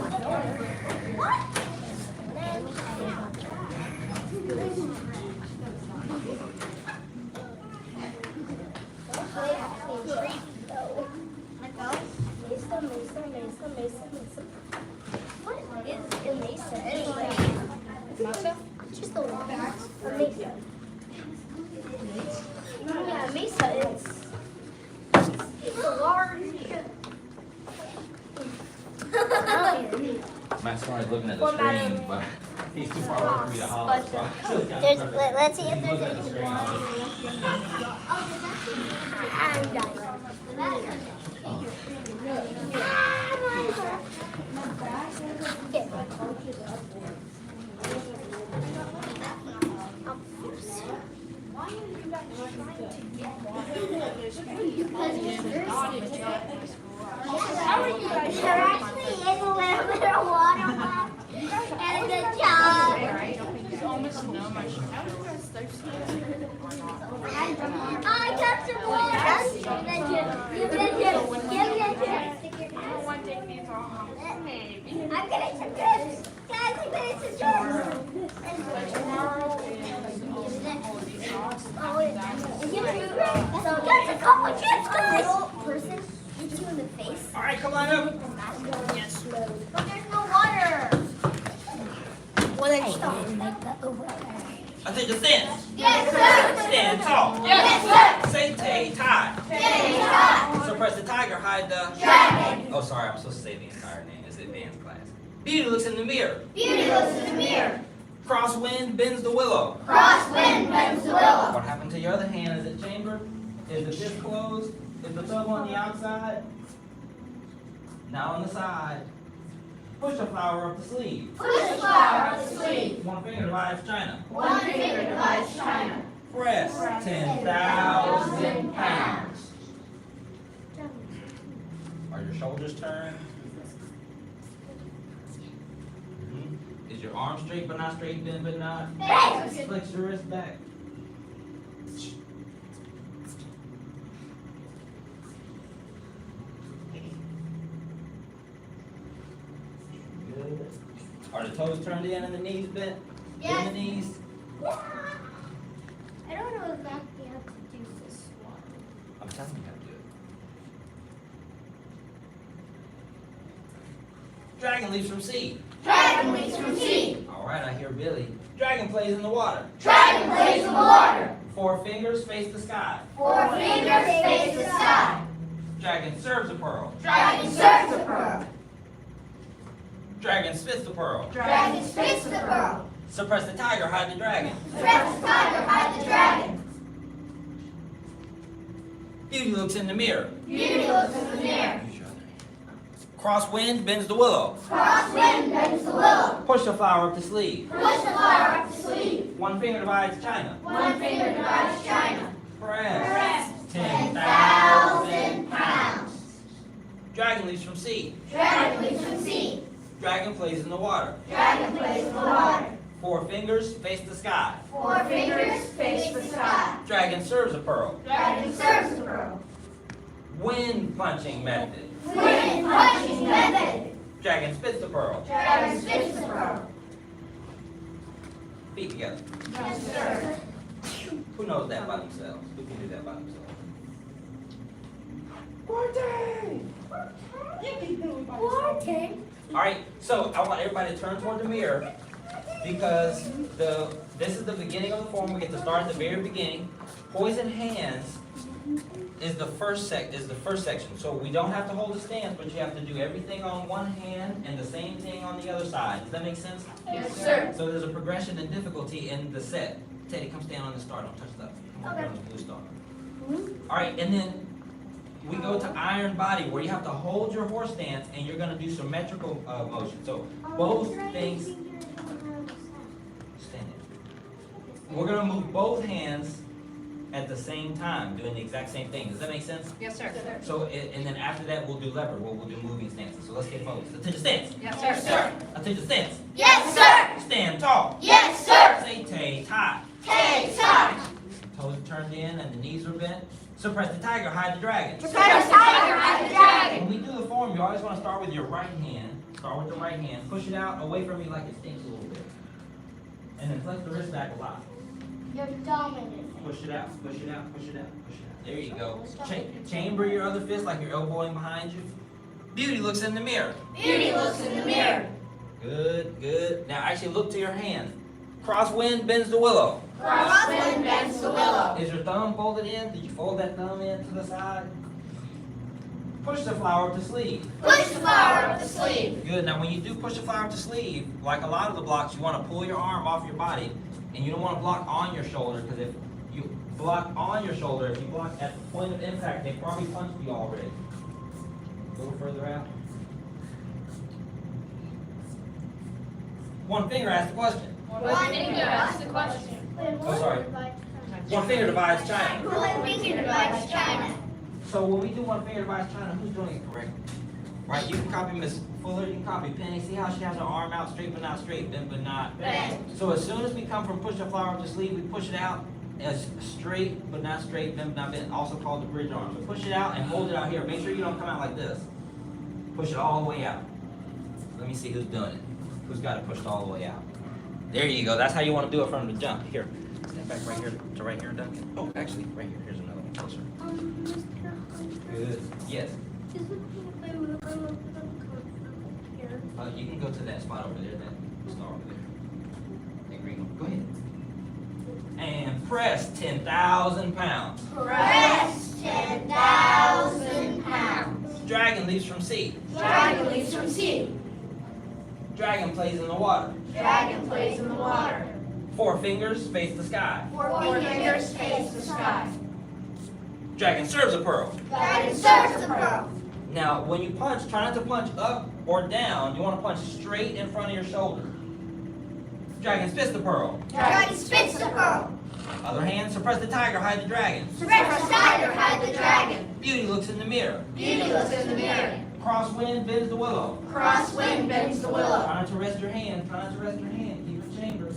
What is a mesa anyway? Mesa? Just a mesa. Yeah, mesa is it's a large Matt Smarty's looking at the What about screen, it? but he's too far away for me to holler. So I still got There's, perfect. let's see if He's there's looking at the any screen, I'm done. There actually is a little bit of water left and a jug. I got some water. Give me a chip. I'm getting some chips. Guys, I'm getting some chips. Oh, so that's a couple chips, guys. Person hits you in the face. All right, come on up. But there's no water. Well, then stop. I think you stand. Yes, sir. Stand tall. Yes, sir. Say tay tie. Say hi. So press the tiger, hide the Dragon. Oh, sorry, I'm supposed to say the entire name. It's advanced class. Beauty looks in the mirror. Beauty looks in the mirror. Crosswind bends the willow. Crosswind bends the willow. What happened to your other hand? Is it chambered? Is the fist closed? Is the thumb on the outside? Now on the side. Push the flower up the sleeve. Push the flower up the sleeve. One finger divides China. One finger divides China. Press 10,000 pounds. Are your shoulders turned? Mhm. Is your arm straight but not straight, bent but not? Thanks. Flex your wrist back. Good. Are the toes turned in and the knees bent? Yes. Bend the knees. I don't know exactly how to do this one. I'm telling you how to do it. Dragon leaps from sea. Dragon leaps from sea. All right, I hear Billy. Dragon plays in the water. Dragon plays in the water. 4 fingers face the sky. 4 fingers face the sky. Dragon serves a pearl. Dragon serves the pearl. Dragon spits the pearl. Dragon spits the pearl. Suppress the tiger, hide the dragon. Suppress the tiger, hide the dragon. Beauty looks in the mirror. Beauty looks in the mirror. Cross wind bends the willow. Cross wind bends the willow. Push the flower up the sleeve. Push the flower up the sleeve. One finger divides China. One finger divides China. Press. 10,000 pounds. Dragon leaps from sea. Dragon leaps from sea. Dragon plays in the water. Dragon plays in the water. 4 fingers face the sky. 4 fingers face the sky. Dragon serves a pearl. Dragon serves the pearl. Wind punching method. Wind punching method. Dragon spits the pearl. Dragon spits the pearl. Feet together. Yes, sir. Who knows that by themselves? Who can do that by themselves? All right, so I want everybody to turn toward the mirror because this is the beginning of the form. We get to start at the very beginning. Poised hands is the first section. So we don't have to hold the stance, but you have to do everything on one hand and the same thing on the other side. Does that make sense? Yes, sir. So there's a progression in difficulty in the set. Teddy, come stand on the star. Don't touch that. Come on, on the blue star. All right, and then we go to iron body where you have to hold your horse stance and you're going to do symmetrical motion. So both things. Stand there. We're going to move both hands at the same time, doing the exact same thing. Does that make sense? Yes, sir. So, and then after that, we'll do leopard. We'll do moving stances. So let's get focused. Attention stance. Yes, sir. Attention stance. Yes, sir. Stand tall. Yes, sir. Say tay tie. Take time. Toes are turned in and the knees are bent. Suppress the tiger, hide the dragon. Suppress the tiger, hide the dragon. When we do the form, you always want to start with your right hand. Start with the right hand. Push it out away from you like it stinks a little bit. And then flex the wrist back a lot. You're dominant. Push it out, push it out, push it out, push it out. There you go. Chamber your other fist like you're elbowing behind you. Beauty looks in the mirror. Beauty looks in the mirror. Good, good. Now actually look to your hand. Crosswind bends the willow. Crosswind bends the willow. Is your thumb folded in? Did you fold that thumb in to the side? Push the flower up the sleeve. Push the flower up the sleeve. Good. Now when you do push the flower up the sleeve, like a lot of the blocks, you want to pull your arm off your body, and you don't want to block on your shoulder, because if you block on your shoulder, if you block at the point of impact, they probably punched you already. A little further out. One finger asks the question. One finger asks the question. Oh, sorry. One finger divides China. One finger divides China. So when we do one finger divides China, who's doing it correctly? Right, you can copy Miss Fuller, you can copy Penny. See how she has her arm out straight but not straight, bent but not. Bent. So as soon as we come from push the flower up the sleeve, we push it out as straight but not straight, bent but not bent, also called the bridge arm. So push it out and hold it out here. Make sure you don't come out like this. Push it all the way out. Let me see who's doing it. Who's got it pushed all the way out? There you go. That's how you want to do it from the jump. Here, step back right here to right here, Duncan. Oh, actually, right here. Here's another one closer. Good. Yes. You can go to that spot over there, that star over there. That green one. Go ahead. And press 10,000 pounds. Press 10,000 pounds. Dragon leaps from sea. Dragon leaps from sea. Dragon plays in the water. Dragon plays in the water. 4 fingers face the sky. 4 fingers face the sky. Dragon serves a pearl. Dragon serves the pearl. Now, when you punch, try not to punch up or down, you want to punch straight in front of your shoulder. Dragon spits the pearl. Dragon spits the pearl. Other hand, suppress the tiger, hide the dragon. Suppress the tiger, hide the dragon. Beauty looks in the mirror. Beauty looks in the mirror. Crosswind bends the willow. Crosswind bends the willow. Try not to rest your hand. Try not to rest your hand. Keep it chambered.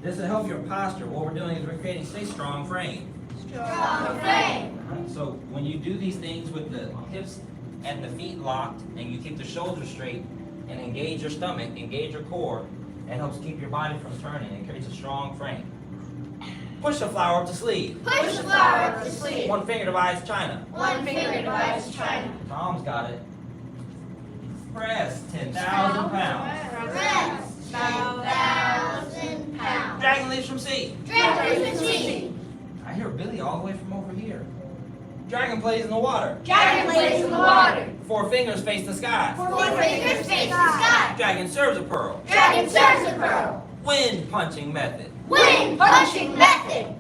This will help your posture. What we're doing is we're creating a strong frame. Strong frame. So when you do these things with the hips and the feet locked, and you keep the shoulders straight, and engage your stomach, engage your core, it helps keep your body from turning. It creates a strong frame. Push the flower up the sleeve. Push the flower up the sleeve. One finger divides China. One finger divides China. Tom's got it. Press 10,000 pounds. Press 10,000 pounds. Dragon leaps from sea. Dragon leaps from sea. I hear Billy all the way from over here. Dragon plays in the water. Dragon plays in the water. 4 fingers face the sky. 4 fingers face the sky. Dragon serves a pearl. Dragon serves a pearl. Wind punching method. Wind punching method.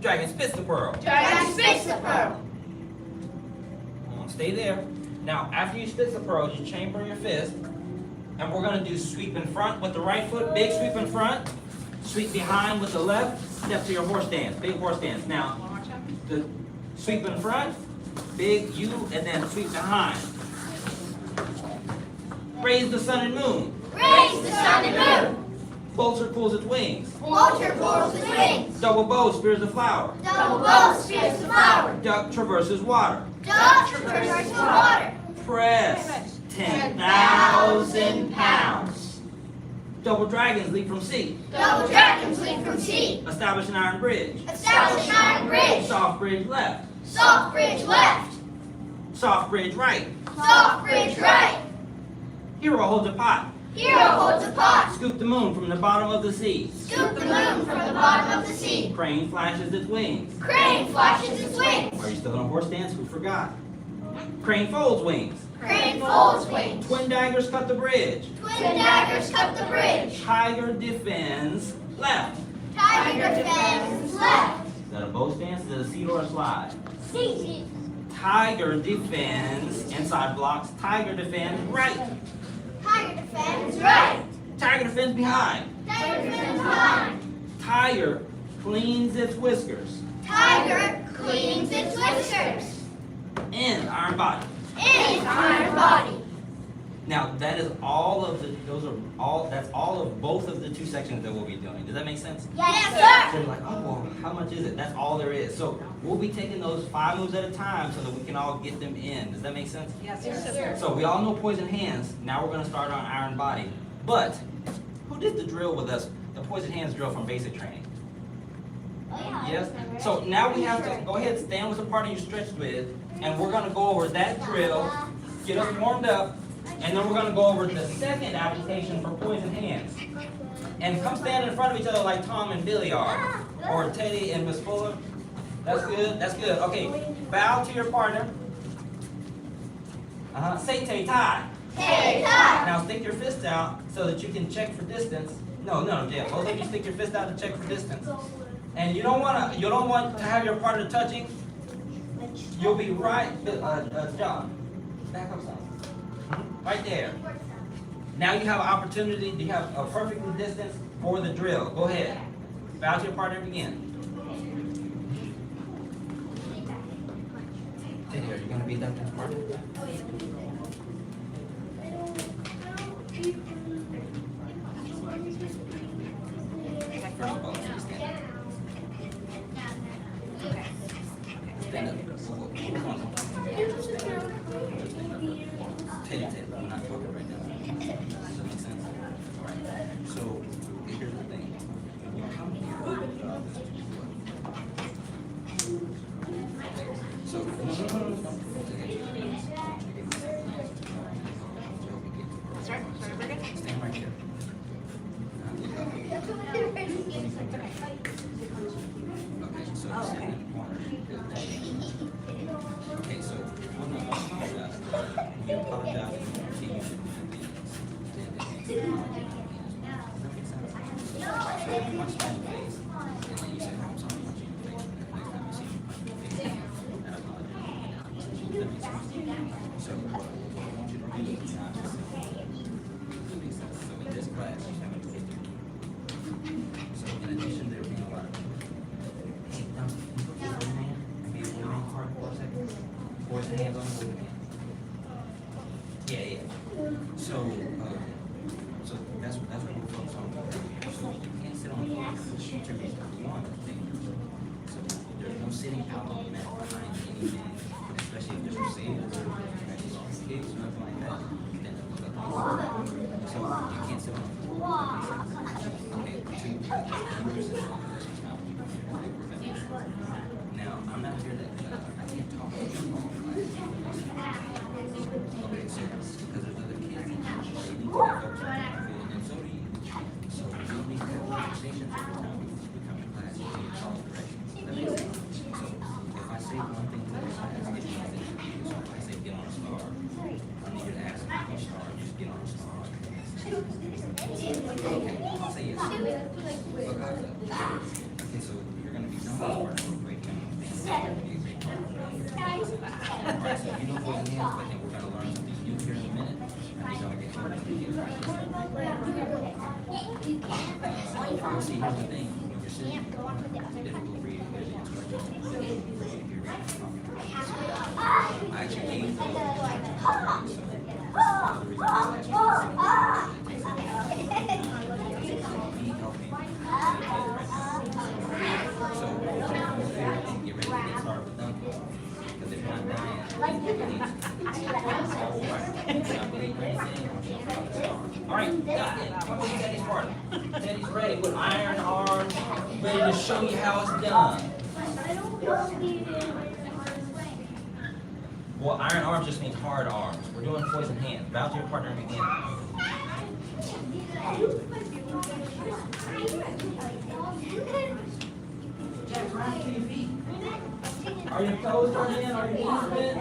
Dragon spits the pearl. Dragon spits the pearl. Stay there. Now, after you spit the pearl, you chamber your fist, and we're going to do sweep in front with the right foot, big sweep in front, sweep behind with the left, step to your horse dance, big horse dance. Now, the sweep in front, big U, and then sweep behind. Raise the sun and moon. Raise the sun and moon. Vulture pulls its wings. Vulture pulls its wings. Double bow spears the flower. Double bow spears the flower. Duck traverses water. Duck traverses the water. Press 10,000 pounds. Double dragons leap from sea. Double dragons leap from sea. Establish an iron bridge. Establish an iron bridge. Soft bridge left. Soft bridge left. Soft bridge right. Soft bridge right. Hero holds a pot. Hero holds a pot. Scoop the moon from the bottom of the sea. Scoop the moon from the bottom of the sea. Crane flashes its wings. Crane flashes its wings. Are you still in a horse dance? Who forgot? Crane folds wings. Crane folds wings. Twin daggers cut the bridge. Twin daggers cut the bridge. Tiger defends left. Tiger defends left. Is that a bow stance? Is it a seat or a slide? See. Tiger defends inside blocks. Tiger defends right. Tiger defends right. Tiger defends behind. Tiger defends behind. Tiger cleans its whiskers. Tiger cleans its whiskers. In iron body. In iron body. Now that is all of the. That's all of both of the 2 sections that we'll be doing. Does that make sense? Yes, So sir. you're like, oh, well, how much is it? That's all there is. So we'll be taking those 5 moves at a time so that we can all get them in. Does that make sense? Yes, sir. So we all know poison hands. Now we're going to start on iron body. But who did the drill with us? The poison hands drill from basic training. Yes? So now we have to go ahead, stand with the partner you stretched with, and we're going to go over that drill, get us warmed up, and then we're going to go over the second application for poison hands. And come stand in front of each other like Tom and Billy are, or Teddy and Miss Fuller. That's good, that's good. Okay, bow to your partner. Say tay tie. Tay tie. Now stick your fist out so that you can check for distance. No, yeah, both of you stick your fist out to check for distance. And you don't want to have your partner touching. You'll be right, John. Back up some. Right there. Now you have an opportunity. You have a perfect distance for the drill. Go ahead. Bow to your partner again. Teddy, are you going to be that partner? First of all, stand up. Stand up. Teddy, I'm not talking right now. Does that make sense? All right. So here's the thing. When you come here, so stand right here. Okay, so stand in the corner. Okay, so when you apologize, you see you should be so you punch me in the face, and then you say, I'm sorry, punch you in the face, and then next time you see me punch me in the face, and I apologize. That makes sense. So what I want you to do is not So that's what we're focused on. So you can't sit on the floor. One, that's dangerous. So there's no sitting out on the mat behind anything, especially if there's procedures or kicks or nothing like that. Then so you can't sit on the floor. Okay, two, now, I'm not here to, I can't talk to you. Okay, so, because there's other kids in here, so you need to have those and so do you. So we don't need to have conversations every time we come to class, we need to follow directions. That makes sense? So, if I say one thing to the class, get one thing to you. So if I say get on a star, I need you to ask me which star, just get on a star. Okay, I'll say yes. Look, okay, so you're gonna be known for a great thing. Alright, so you know what it is, but then we're gonna learn something new here in a minute. And we're gonna get to it. See, here's the thing, when you're sitting, it's difficult for you to hear the instructions. I actually gave them so get ready to get started with them. Because if you're not dying, alright, got it. Come on, Teddy's part. Teddy's ready with iron arms, ready to show you how it's done. Well, iron arms just means hard arms. We're doing poison hands. Bow to your partner and begin. Jack, right to your feet. Are your toes turned in? Are your knees bent?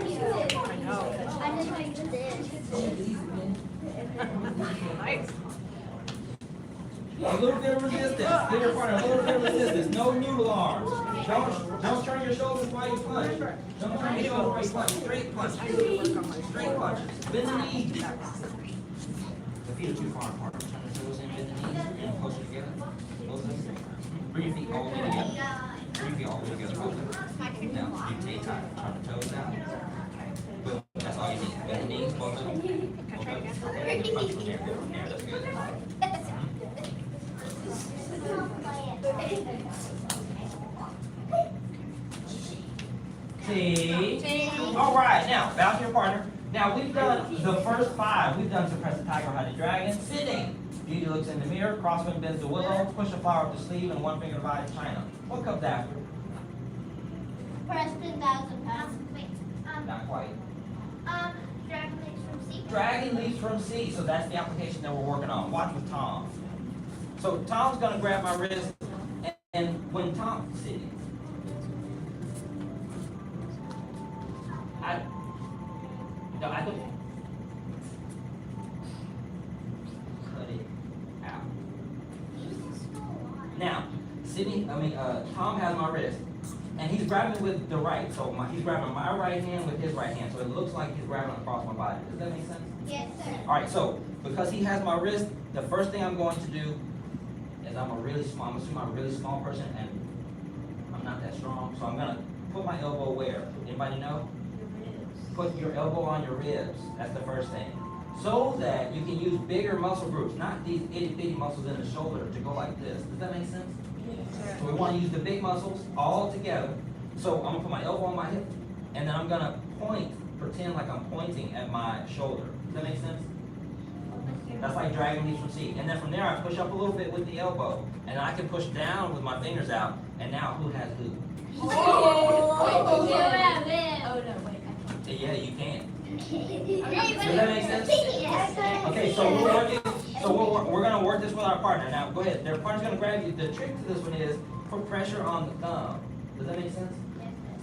I just like this. A little bit of resistance. Give your partner a little bit of resistance. No noodle arms. Don't turn your shoulders while you punch. Don't turn your shoulders while you punch. Straight punches. Straight punches. Bend the knees. The feet are too far apart. Turn the toes in, bend the knees, and closer together. Both of them. Bring your feet all the way together. Bring your feet all the way together. Both of them. Now, you take time. Turn the toes down. Boom. That's all you need. Bend the knees, both of them. Both of them. Okay, punch from there. From there. That's good. See? All right, now, bow to your partner. Now, we've done the first 5. We've done suppress the tiger, hide the dragon. Sitting. Beauty looks in the mirror. Crosswind bends the willow. Push a flower up the sleeve, and one finger divides China. What comes after? Preston 1,000 pounds. Wait. Not quite. Dragon leaves from sea. Dragon leaves from sea. So that's the application that we're working on. Watch with Tom. So Tom's going to grab my wrist, and when Tom's sitting, I don't cut it out. Now, Tom has my wrist, and he's grabbing with the right. So he's grabbing my right hand with his right hand. So it looks like he's grabbing across my body. Does that make sense? Yes, sir. All right. So because he has my wrist, the first thing I'm going to do is I'm a really small person, and I'm not that strong. So I'm gonna put my elbow where? Anybody know? Put your elbow on your ribs. That's the first thing. So that you can use bigger muscle groups, not these itty bitty muscles in the shoulder to go like this. Does that make sense? Yes. So we want to use the big muscles all together. So I'm gonna put my elbow on my hip, and then I'm gonna pretend like I'm pointing at my shoulder. Does that make sense? That's like dragging these from sea. And then from there I push up a little bit with the elbow, and I can push down with my fingers out, and now who has who? Oh, you have it. Oh no, wait. Yeah, you can. Does that make sense? Okay, so we're working. So we're gonna work this with our partner. Now go ahead. Their partner's gonna grab you. The trick to this one is put pressure on the thumb. Does that make sense?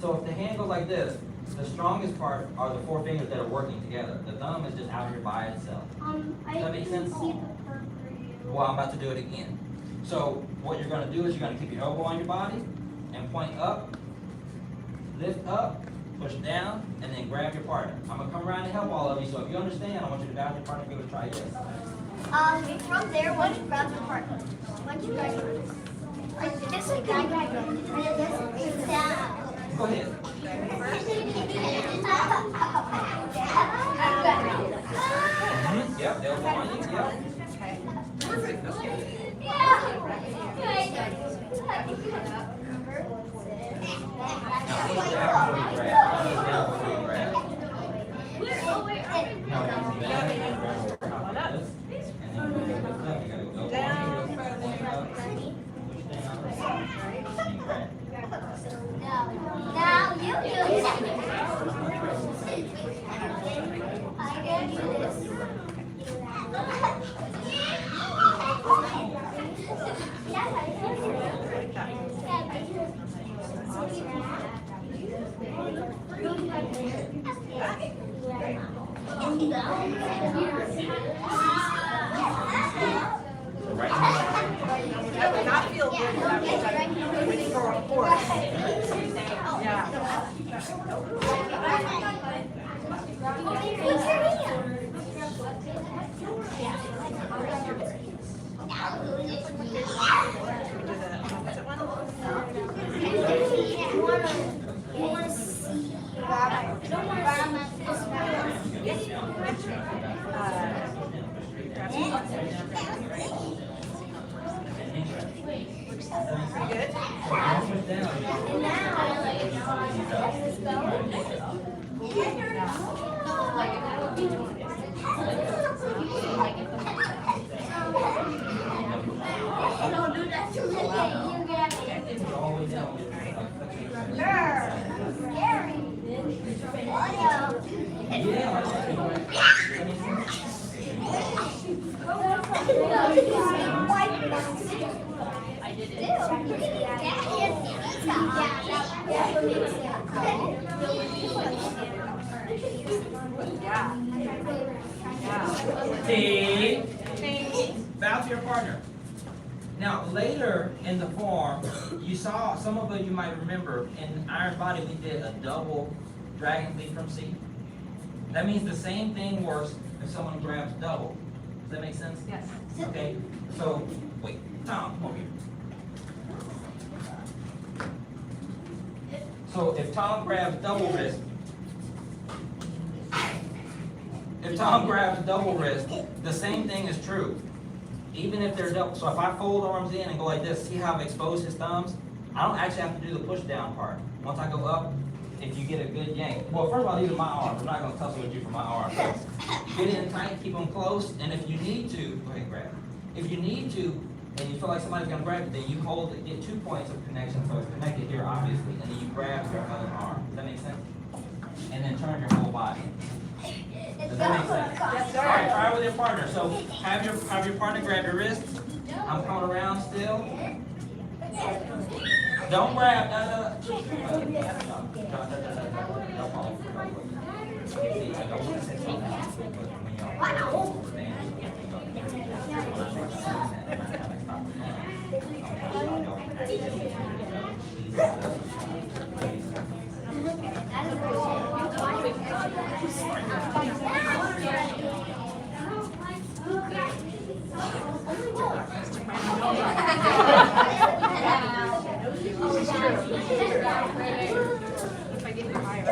So if the hand goes like this, the strongest part are the 4 fingers that are working together. The thumb is just out here by itself. Does that make sense? Well, I'm about to do it again. So what you're gonna do is you're gonna keep your elbow on your body and point up, lift up, push down, and then grab your partner. I'm gonna come around and help all of you. So if you understand, I want you to grab your partner and give it a try. Yes. From there, once you grab the partner, once you grab it, like this, like that. Go ahead. Yep, they'll go on you. Yep. push down before you grab. Push down before you grab. Now, once you grab, you grab over top of this. And then you gotta lift up. You gotta go up. Push down. And you grab. Now you do it. I can do this. That would not feel good. That was like waiting for a horse. Yeah. Good. T. Bow to your partner. Now, later in the form, you saw, some of you might remember, in Iron Body we did a double dragon leap from C. That means the same thing works if someone grabs double. Does that make sense? Yes. Okay, so, wait, Tom, over here. So if Tom grabs double wrist, the same thing is true. Even if they're double, so if I fold arms in and go like this, see how I've exposed his thumbs? I don't actually have to do the push down part. Once I go up, if you get a good yank. Well, first of all, these are my arms. I'm not gonna tussle with you for my arms. So get in tight, keep them close, and if you need to, go ahead and grab it. If you need to, and you feel like somebody's gonna grab it, then you hold it, get 2 points of connection, so it's connected here, obviously, and then you grab your other arm. Does that make sense? And then turn your whole body. Does that make sense? Yes, All right, sir. try it with your partner. So have your partner grab your wrist. I'm coming around still. Don't grab. Don't fall. See, I don't want to say something, but when you're If I get you higher.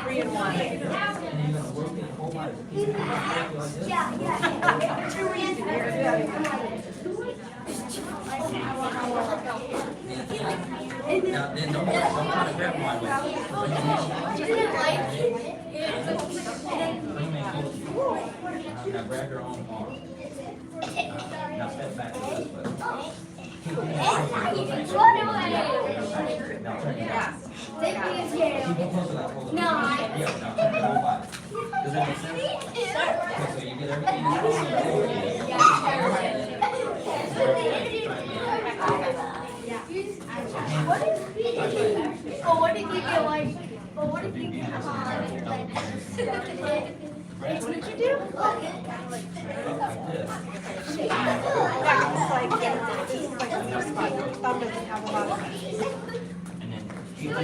Three and one. Now, then don't try to grab my way. Now grab your own arm. Now step back to this foot. Keep your hands close to the Run away. Now turn your back. Take me a chair. Keep them close to that whole. No. Yeah, now turn your whole body. Does that make sense? Okay, so you get everything in the But what if you get like? But what if you get What did you do? like this. Yeah, it's like, Keep it.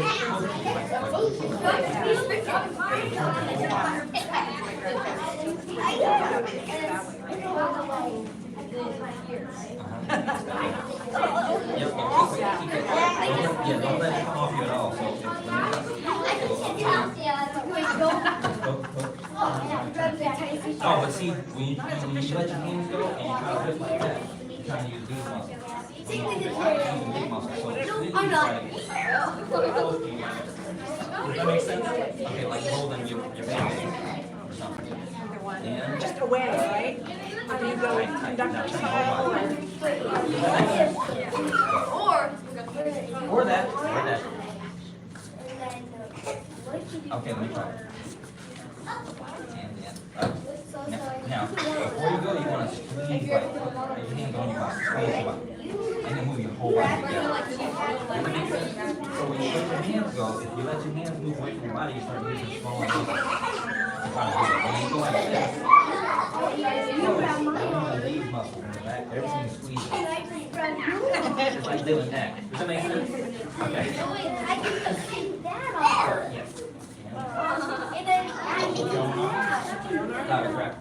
Yep, keep it. Yeah, don't let it come off you at all. Oh, but see, when you let your hands go and you try to lift like that, you're trying to use these muscles. Big muscles. So I'm not. Does that make sense? Okay, like holding your pants or something. And Just away, right? I mean, go conductor style or that. Okay, let me try. And then up. Now, before you go, you want to squeeze like your hands on your body, squeeze your body, and then move your whole body together. Does that make sense? So when you let your hands go, if you let your hands move away from your body, you start using smaller muscles. When you go like this, these muscles in the back, everything is squeezing. It's like doing that. Does that make sense? Okay. Yes.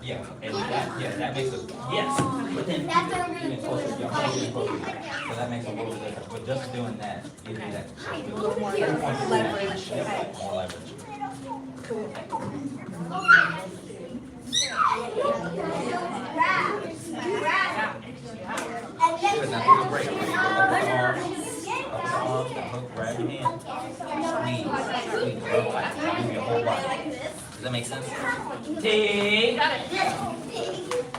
Yeah, and that makes us, yes, but then even closer, your hands even closer. So that makes a little bit difference, but just doing that, gives you that. more leverage. Yeah, more leverage. Good, now take a break. Up the arms, the hook, grab your hand, squeeze, real tight, move your whole body. Does that make sense? T.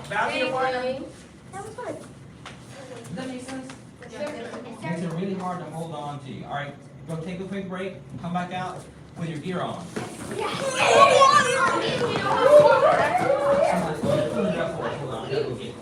Bow to your partner. That was fun. Does that make sense? Makes it really hard to hold on to you. All right, go take a quick break, come back out with your gear on. Hold on, I gotta go get it.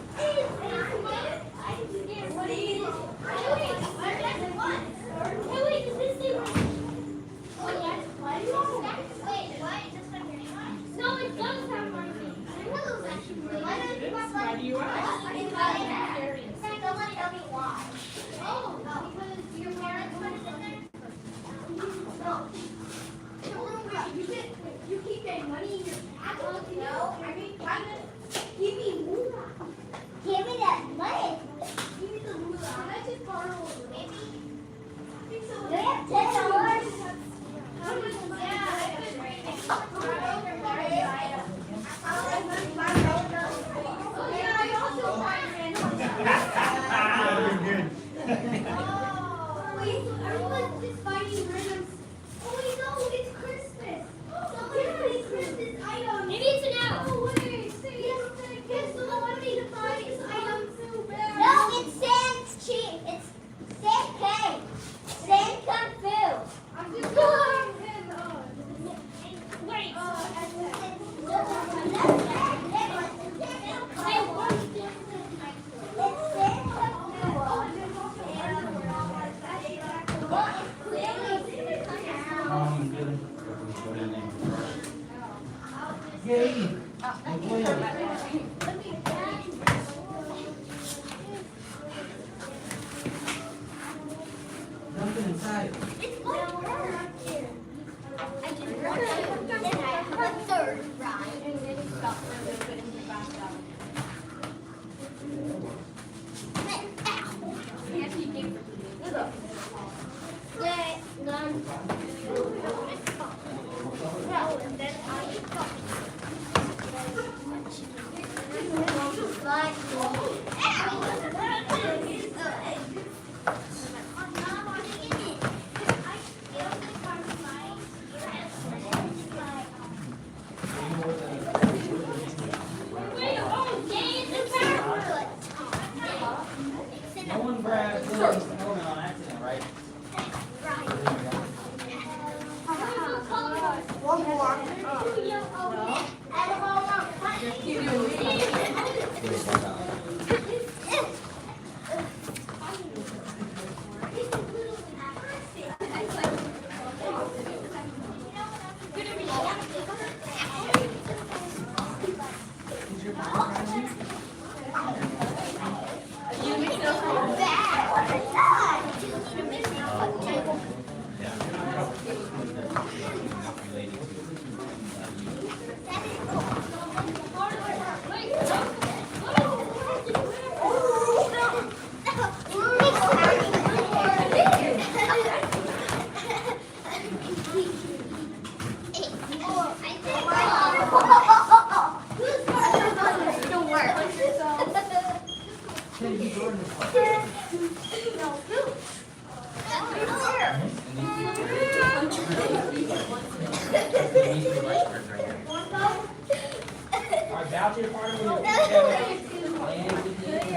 You keep getting money in your account, you know? I mean, why not give me moolah? Give me that money. Give me the moolah. Can I just borrow maybe? I think so. Do you have $10? Yeah, I could bring it. Oh, yeah, I also everyone's just finding rhythms. Oh, wait, no, it's Christmas. Somebody Christmas items. Maybe it's now. Oh, wait. Yes, somebody to find items. No, it's Sam's cheap. It's Sam K. Sam Kung Fu. I'm just going. Wait. Yay! Nothing inside. It's my turn. I did one, then I have a third ride. And then stop for a little bit and get back up. No one grabbed Lily's helmet on accident, right? One more. Bad. All right, bow to your partner when you're together. And begin.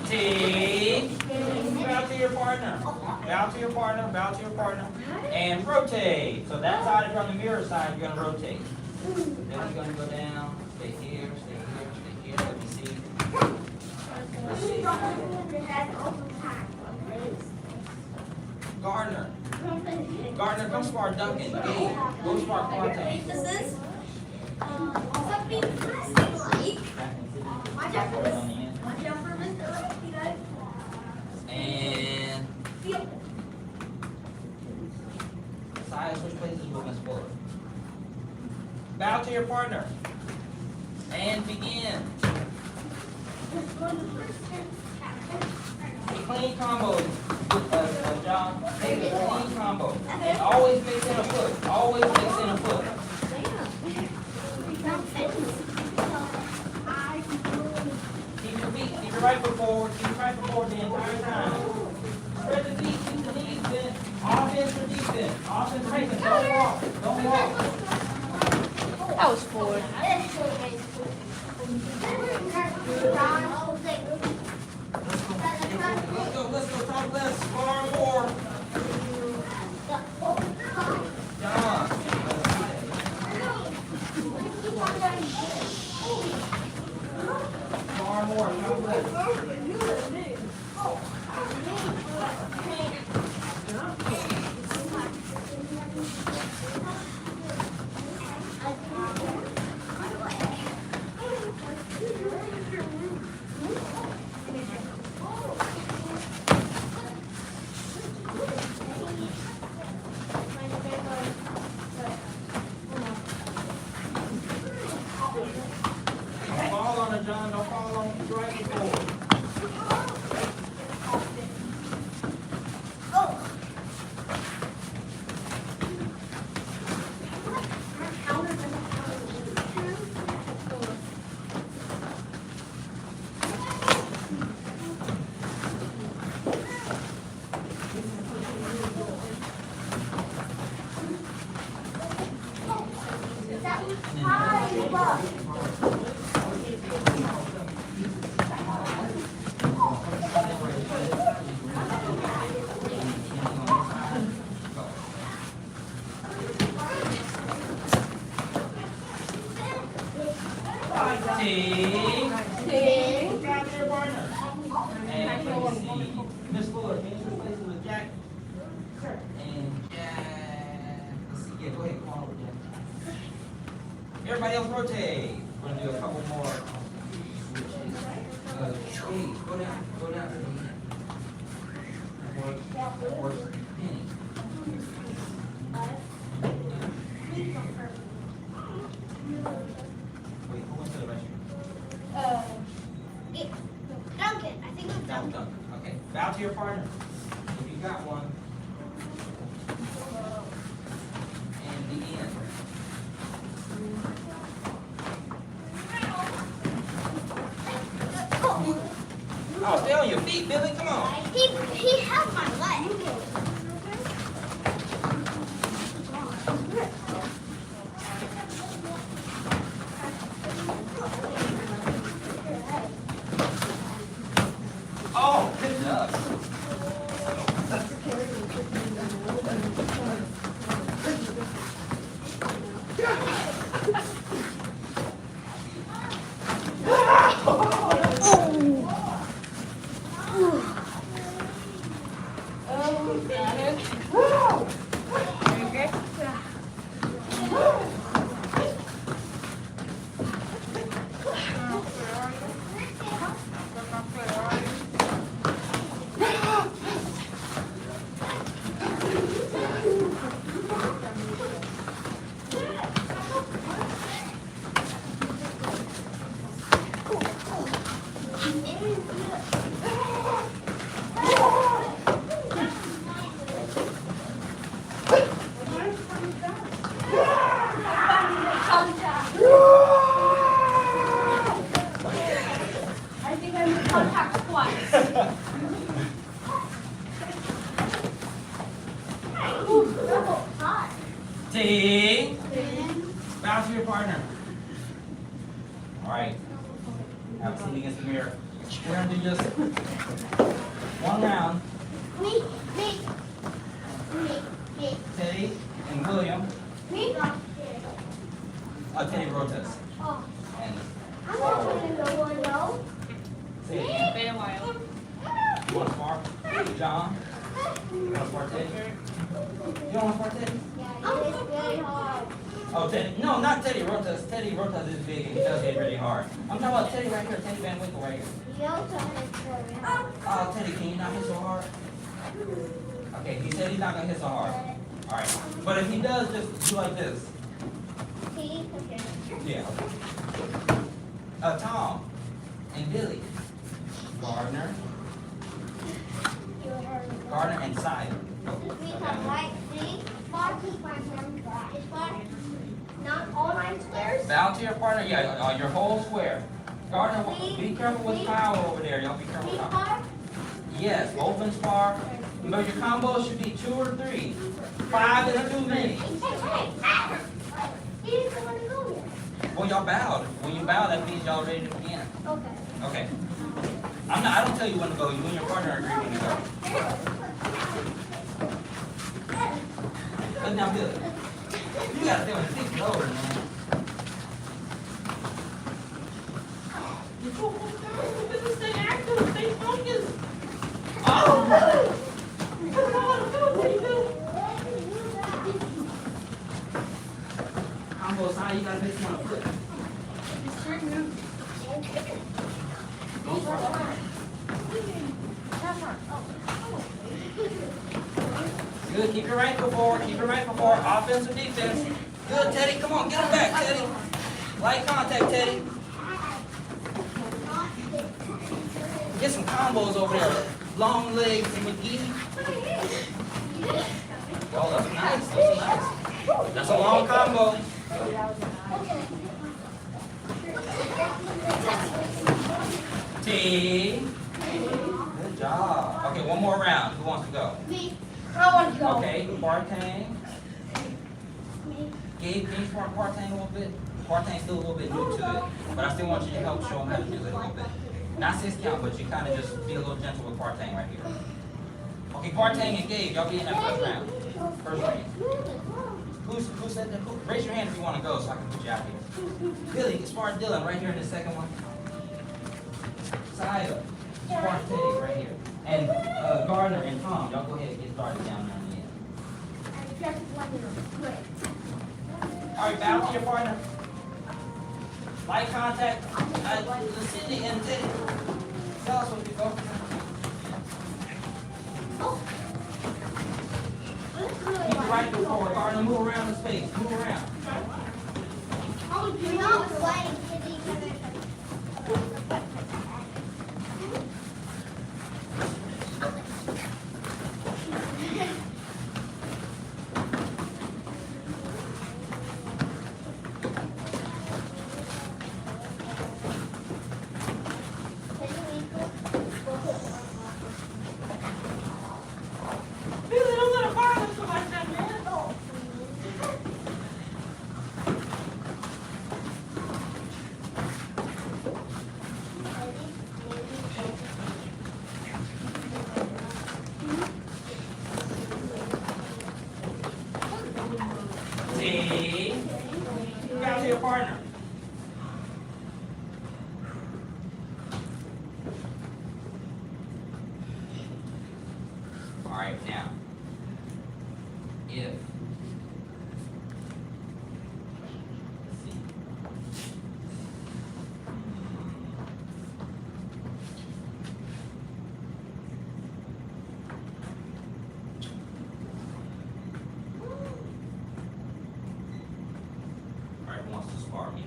Take. Bow to your partner. Bow to your partner. Bow to your partner. And rotate. So that side, if you're on the mirror side, you're gonna rotate. Then you're gonna go down. Stay here. Stay here. Stay here. Let me see. Let's see. Gardner. Gardner, come spar Duncan. Gabe, go spar Quante. This is something plastic-like. Watch out for this. Watch out for Mr. You guys. And Feel. Saya, switch places with Miss Fuller. Bow to your partner. And begin. Clean combo, John. Take a clean combo. And always mix in a foot. Always mix in a foot. Keep your right foot forward. Keep your right foot forward the entire time. Spread the feet. Keep the knees bent. Offense or defense. Offense, defense. Don't walk. Don't walk. That was forward. Let's go, talk less, far more. John. Far more, talk less. Don't fall on it, John, don't fall on it, right before. Take. Grab your partner. And let me see. Miss Fuller, can you switch places with Jack? And Jack. Let's see. Yeah, go ahead. Come on over, Jack. Everybody else rotate. We're gonna do a couple more. Hey, go down. Go down. Or Penny. Wait, who went to the restroom? Duncan. I think it's Down, Duncan. Duncan. Okay. Bow to your partner. If you got one. And begin. Oh, stay on your feet, Billy. Come on. He has my leg. T. Bounce to your partner. All right. Now sitting against the mirror. We're gonna do just one round. Teddy and William. Teddy Rotas. And say it again. Been a while. You want to spar? John? You want to spar Teddy? You don't want to spar Teddy? Oh, Teddy. No, not Teddy Rotas. Teddy Rotas is big and he does hit really hard. I'm talking about Teddy right here. Teddy Van Winkle right here. Oh, Teddy, can you not hit so hard? Okay, he said he's not going to hit so hard. All right. But if he does, just do like this. Yeah. Tom and Billy. Gardner and Side. Not all 9 squares? Bow to your partner, yeah, your whole square. Gardner, be careful with power over there. Y'all be careful with power. Yes, open spar. But your combo should be 2 or 3. 5 is too many. Well, y'all bowed. When you bow, that means y'all ready to begin. Okay. I don't tell you when to go. You and your partner agree when to go. But now, Billy, you gotta stay on the 6 lower, man. Stay active. Stay focused. Oh! Come on, combo side, you gotta make one a foot. Good, keep your ankle forward, keep your ankle forward. Offense or defense. Good, Teddy, come on, get him back, Teddy. Light contact, Teddy. Get some combos over there. Long legs and McGee. Oh, that's nice, that's nice. That's a long combo. T. Good job. Okay, one more round. Who wants to go? I want to go. Okay, Bartang. Gabe, can you spark Bartang a little bit? Bartang's still a little bit new to it, but I still want you to help show him how to do it a little bit. Not 6 count, but you kind of just be a little gentle with Bartang right here. Okay, Bartang and Gabe, y'all be in that first round. First round. Who said that? Raise your hand if you want to go so I can put you out here. Billy, spar Dylan right here in the second one. Saya, spar Teddy right here. And Gardner and Tom, y'all go ahead and get started down there on the end. All right, bow to your partner. Light contact. Cindy and Teddy. Tell us what you go. Keep your right foot forward, Gardner. Move around the space. Move around. You're not playing kitty. See? Bow to your partner. All right, now, if, let's see. All right, who wants to spar me?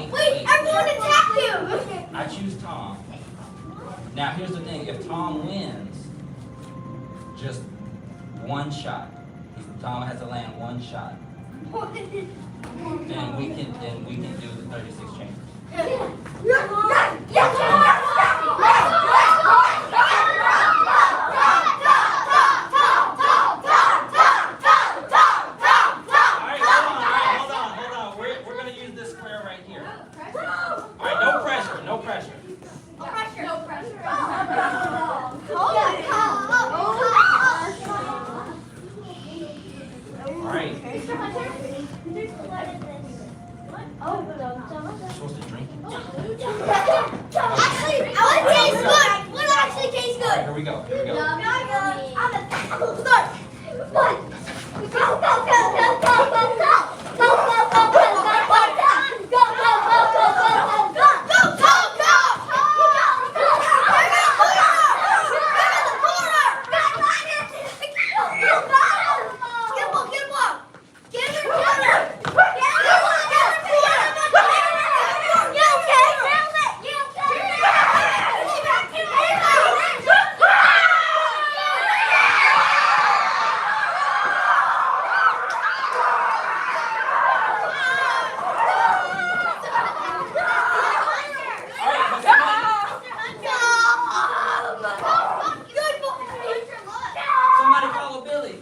Wait, everyone attack him! I choose Tom. Now, here's the thing. If Tom wins, just one shot. Tom has to land one shot. And we can do the 36 chambers. Hold on. We're gonna use this square right here. Alright, no pressure. No pressure. Alright. You're supposed to drink it. Actually, I want to taste good. What actually tastes good? Here we go. Somebody follow Billy.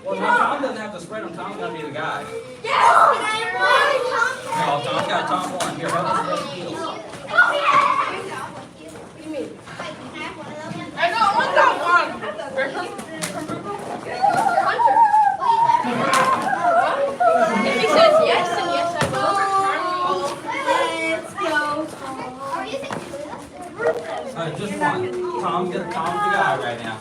Well, Tom doesn't have to spread them. Tom's gonna be the guy. No, Tom's got top one. Here, help us spread the heels. If he says yes, then yes, I will. Just one. Tom's the guy right now.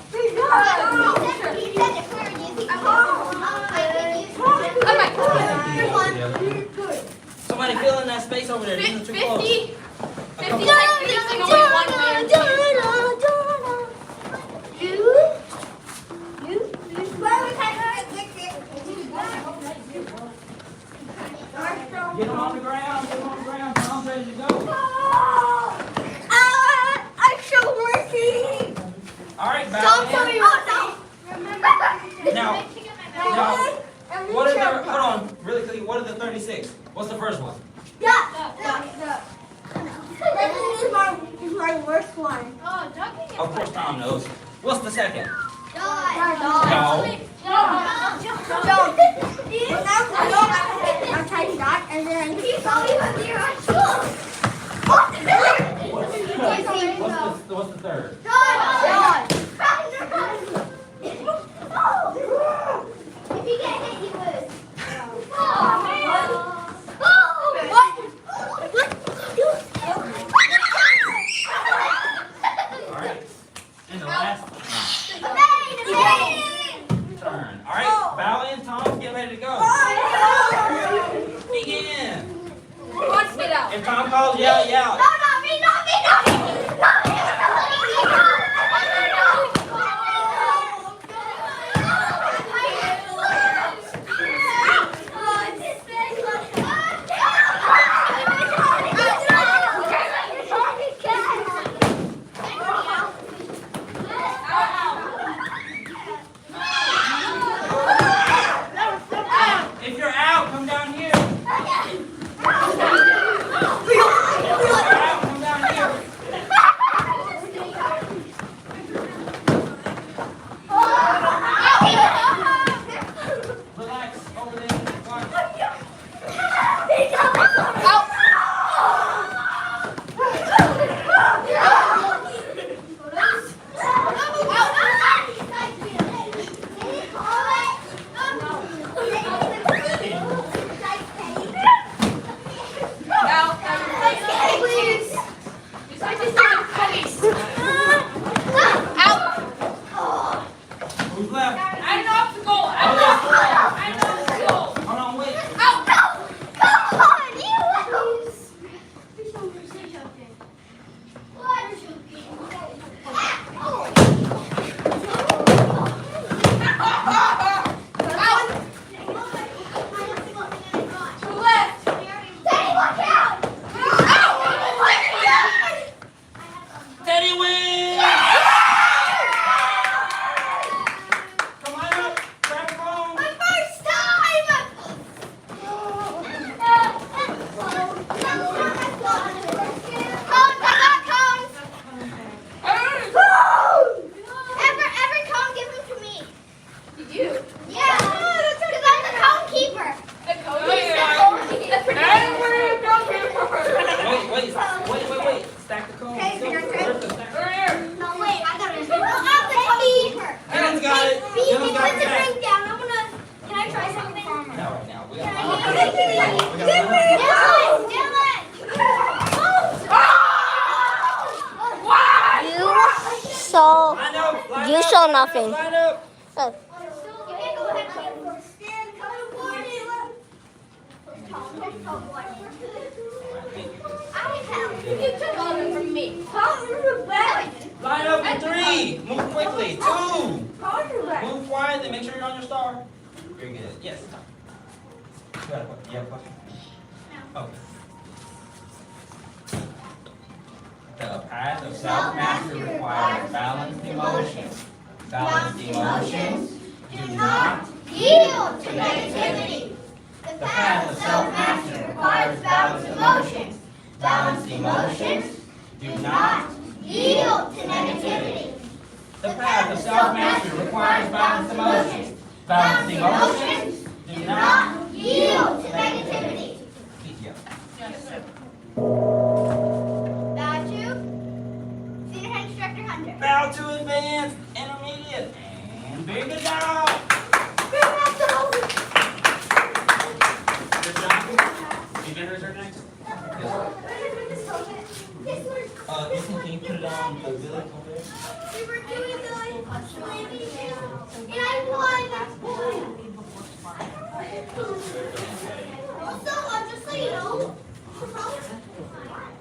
Somebody fill in that space over there. These are too close. 50 techniques and only one man. Get him on the ground. Tom's ready to go. All right, Valerie. Now, what are the, hold on, really quickly, what are the 36? What's the first one? My worst one. Of course Tom knows. What's the second? No. I'm trying that, and then What's the third? If you get hit, you lose. All right. And the last turn. All right, Valerie and Tom, get ready to go. Begin. Let's get out. If Tom calls, yell. No, not me. saw, Line up, line you up, saw line up, nothing. line up. Oh, Line up in 3. Move quickly. 2. Move quietly. Make sure you're on your star. Very good. Yes. You have a question? Okay. The path of self-mastery requires balanced emotions. Balanced emotions do not yield to negativity. The path of self-mastery requires balanced emotions. Balanced emotions do not Yield to negativity. The path of self-mastery requires balanced emotions. Balanced emotions do not Yield to negativity. Yeah. Bow to Senior Head Instructor Hunter. Bow to advanced, intermediate, and very good job. Good job. Beginners are next. Can you put it on the village over there? We were doing the landing and I won. Also, just so you know,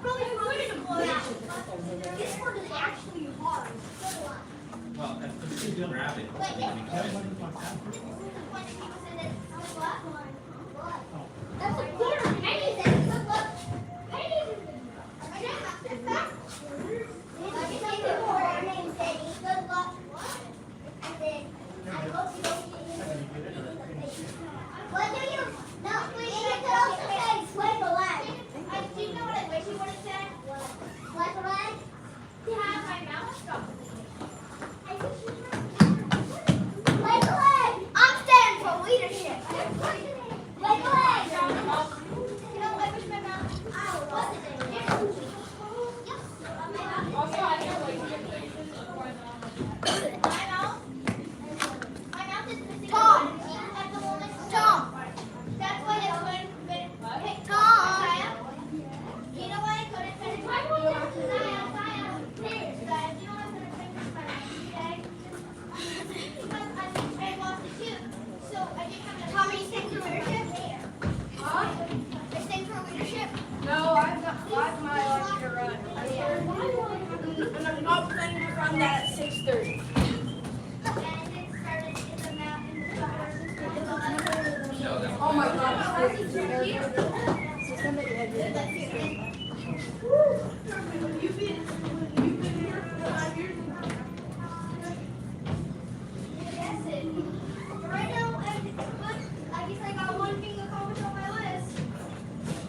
probably going to blow out. This one is actually hard. Well, if she's doing rapid. That's a quarter penny then. Good luck. Penny. I don't have to back. Good luck. And then I hope you don't get what do you? No, please. You could also say swipe a leg. Do you know what I wish you would have said? Swipe a leg? To have my mouth stop. I wish you would have. Swipe a leg. I'm standing for leadership. Swipe a leg. You know, I wish my mouth wasn't there. Yes. Also, I can't wait to get my mouth. My mouth is missing. Tom. At the moment. Tom. That's why I couldn't fit. Hey, Tom. You know why I couldn't fit? Why won't you? Here, Zaya. Do you know why I couldn't fit my mouth today? Because I lost a tooth. So I didn't have enough. Tom, are you staying for leadership? Huh? Are you staying for leadership? No, I've my life to run. And I'm not planning to run that at 6:30. Oh my God. Right now, I guess I got one thing accomplished on my list.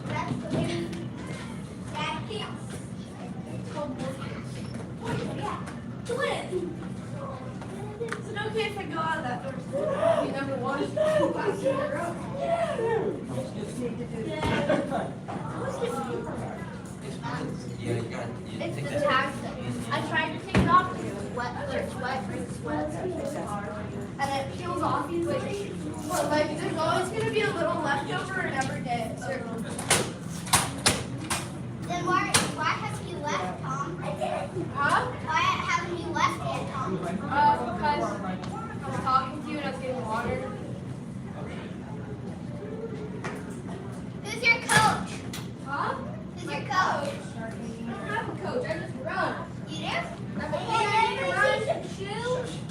That's the big that counts. It's called yeah. Twin. Is it okay if I go out of that door? Be number 1. Yeah, you got It's take the that. tag stuff. I tried to take it off, but it was wet. And it peels off. But like, there's always gonna be a little leftover in every day. Then why haven't you left, Tom? Huh? Why haven't you left yet, Tom? Because I was talking to you and I was getting water. Who's your coach? Huh? Who's your coach? I don't have a coach. I just run. You do? I'm a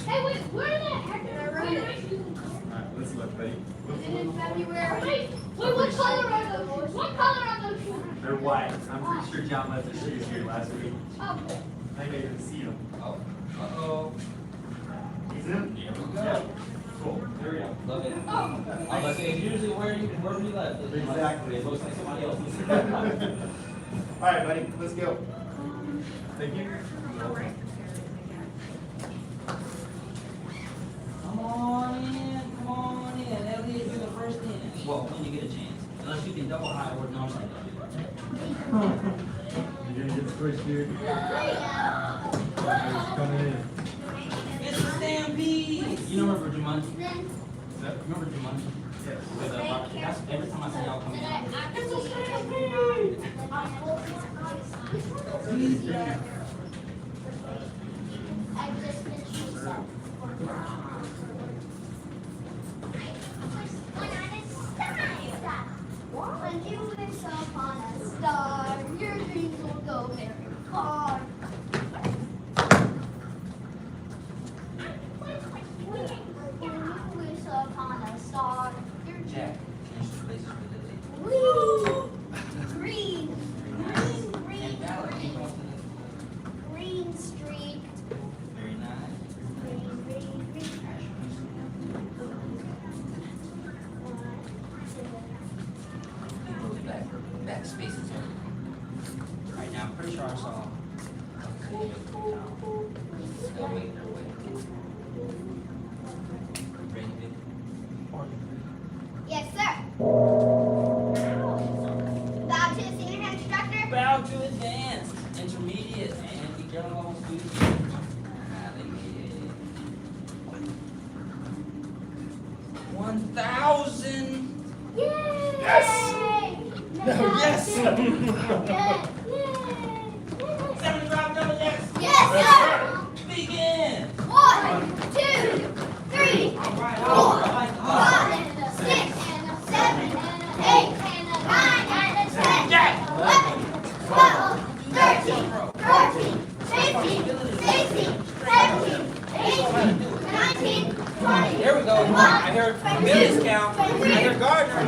Hey, wait, where the heck did I run your shoes? Let's look, buddy. in February. Wait, what color are those shoes? What color are those shoes? They're white. I'm pretty sure John left his shoes here last week. Oh, I think I can see them. Uh-oh. You see them? Here we go. Yeah. Cool. There we go. Love it. I was gonna say, it's usually where we left. Exactly. It looks like somebody else. All right, buddy. Let's go. Thank you. Come on in. Elliot, you're the first in. Well, when you get a chance. Unless you can double high or normally. You're gonna get the first here. Coming in. It's the Stampede. You know remember Jumanji? Yep. Remember Jumanji? Yes. With, that's every time I see y'all come in. spaces here. Right now, I'm pretty sure I saw. Still waiting, they're waiting. Ready, Vic? Yes, sir. Bow to the senior head instructor. Bow to advanced, intermediate, and beginner level students. Ah, they made it. 1,000. Yay! Yes! Yes! Yes! 7 drop double X. Yes, sir! Begin. 1, 2, 3, 4, 5, 6, 7, 8, 9, 10, 11, 12, 13, 14, 15, 16, 17, 18, 19, 20. Here we go. I heard Billy's count. I heard Gardner.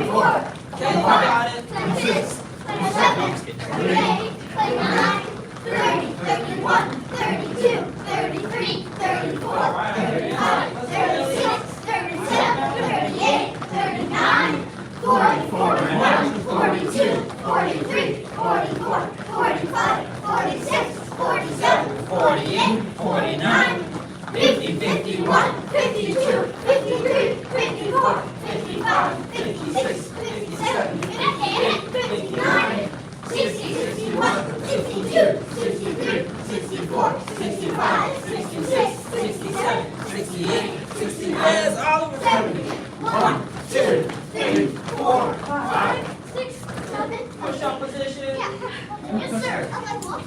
Okay, I got it. 26, 27, 28, 29, 30, 31, 32, 33, 34, 35, 36, 37, 38, 39, 40, 41, 42, 43, 44, 45, 46, 47, 48, 49, 50, 51, 52, 53, 54, 55, 56, 57, 58, 59, 60, 61, 62, 63, 64, 65, 66, 67, 68, 69, Yes, Oliver. 70, 1, 2, 3, 4, 5, 6, 7, Push up position. yeah. Yes, sir. I'm like, look.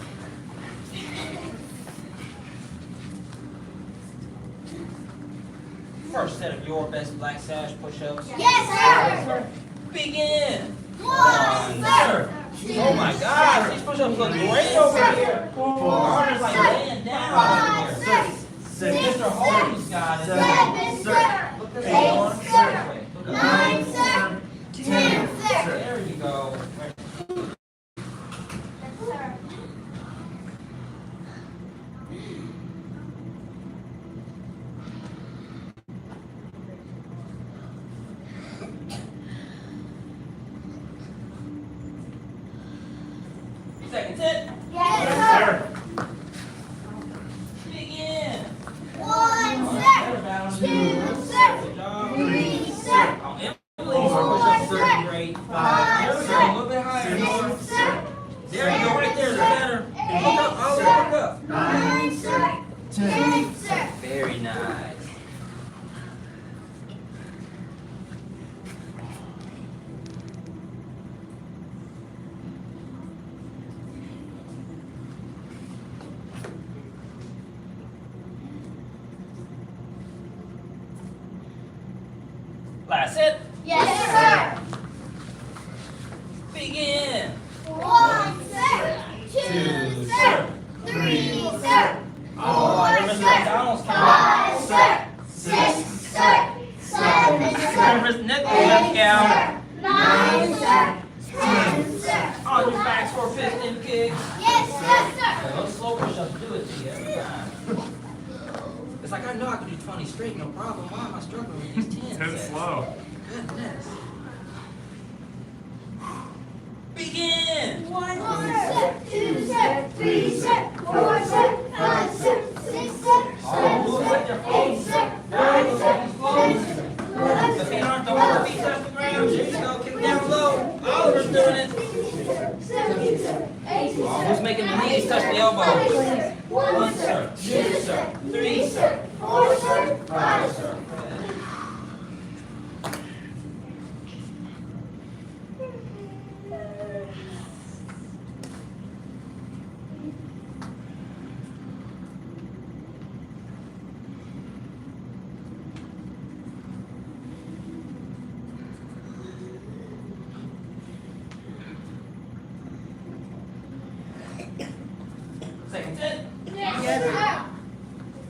First set of your best black sash push-ups. Yes, sir. Begin. 1, sir. Oh my gosh, these push-ups look great over here. Gardner's like laying down over here. Mr. Holmes got it. 7, sir. Look this 8, way. sir. Look 9, this way. sir. 10, sir. There you go. Second set. Yes, sir. Begin. 1, sir. 2, sir. Good job. 3, sir. Oh, Emily's push-ups are great. There we go. A little bit higher. 6, sir. There you go. Right there. Is better. Look up. Oliver, look up. 9, sir. 10, sir. Very nice. Last hit. Yes, sir. Begin. 1, sir. 2, sir. 3, sir. 4, Mr. sir. McDonald's 5, count. sir. 6, sir. 7, sir. Mr. Nichols count. 9, sir. 10, sir. On your backs for a piston kick. Yes, sir. Those slow push-ups do it to you every time. It's like I know I can do 20 straight, no problem. Why am I struggling with these 10 Too sets? slow. Goodness. Begin. 1, sir. 2, sir. 3, sir. 4, sir. 5, sir. 6, sir. 7, sir. 8, sir. 9, sir. 10, sir. 11, The sir. feet aren't the whole feet touch the ground. There you go. Kick down low. Oliver's doing it. 17, sir. 18, Oh, who's making the knees touch the elbows? 1, sir. 2, sir. 3, sir. 4, sir. 5, sir. Second set. Yes, sir.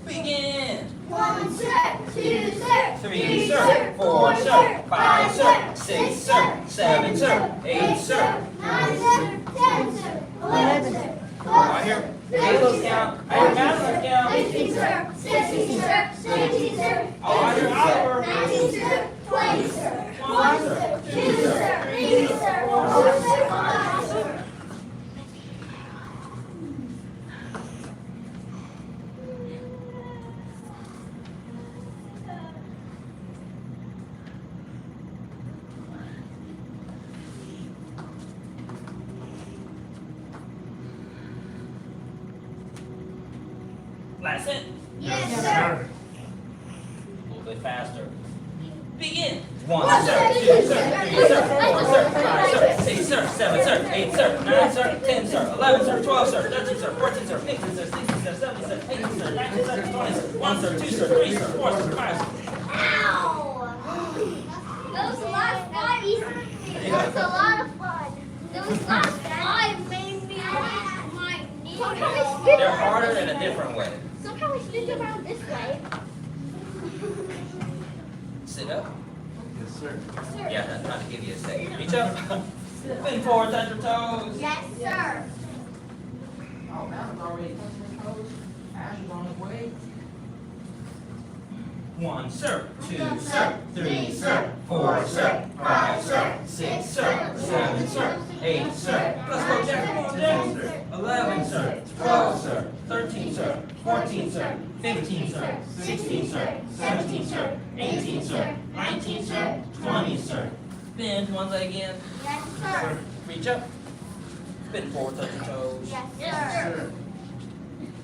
Begin. 1, sir. 2, sir. 3, sir. 4, sir. 5, sir. 6, sir. 7, sir. 8, sir. 9, sir. 10, sir. 11, sir. 12, I hear sir. Caleb's count. I hear Madeline's count. 18, sir. 16, sir. 17, sir. Oh, I hear Oliver. 19, sir. 20, sir. 1, 1, sir. 2, sir. 3, sir. 4, sir. 5, sir. Last set. Yes, sir. A little bit faster. Begin. 1, sir, 2, sir, 3, sir, 4, sir, 5, sir, 6, sir, 7, sir, 8, sir, 9, sir, 10, sir, 11, sir, 12, sir, 13, sir, 14, sir, 15, sir, 16, sir, 17, sir, 18, sir, 19, sir, 20, sir, 1, sir, 2, sir, 3, sir, 4, sir, 5, sir. Ow! That was a lot of fun. That was a lot of fun. Those last 5 made me hurt my knee. They're harder in a different way. Somehow I spin around this way. Sit up. Yes, sir. Yeah, I'm trying to give you a second. Reach up. Bend forward, touch your toes. Yes, sir. Oh, Matt's already touching her toes. Ash is on his way. 1, sir, 2, sir, 3, sir, 4, sir, 5, sir, 6, sir, 7, sir, 8, sir. Let's go, Jack. Come on, Jack. 11, sir, 12, sir, 13, sir, 14, sir, 15, sir, 16, sir, 17, sir, 18, sir, 19, sir, 20, sir. Bend one leg in. Yes, sir. Reach up. Bend forward, touch your toes. Yes, sir.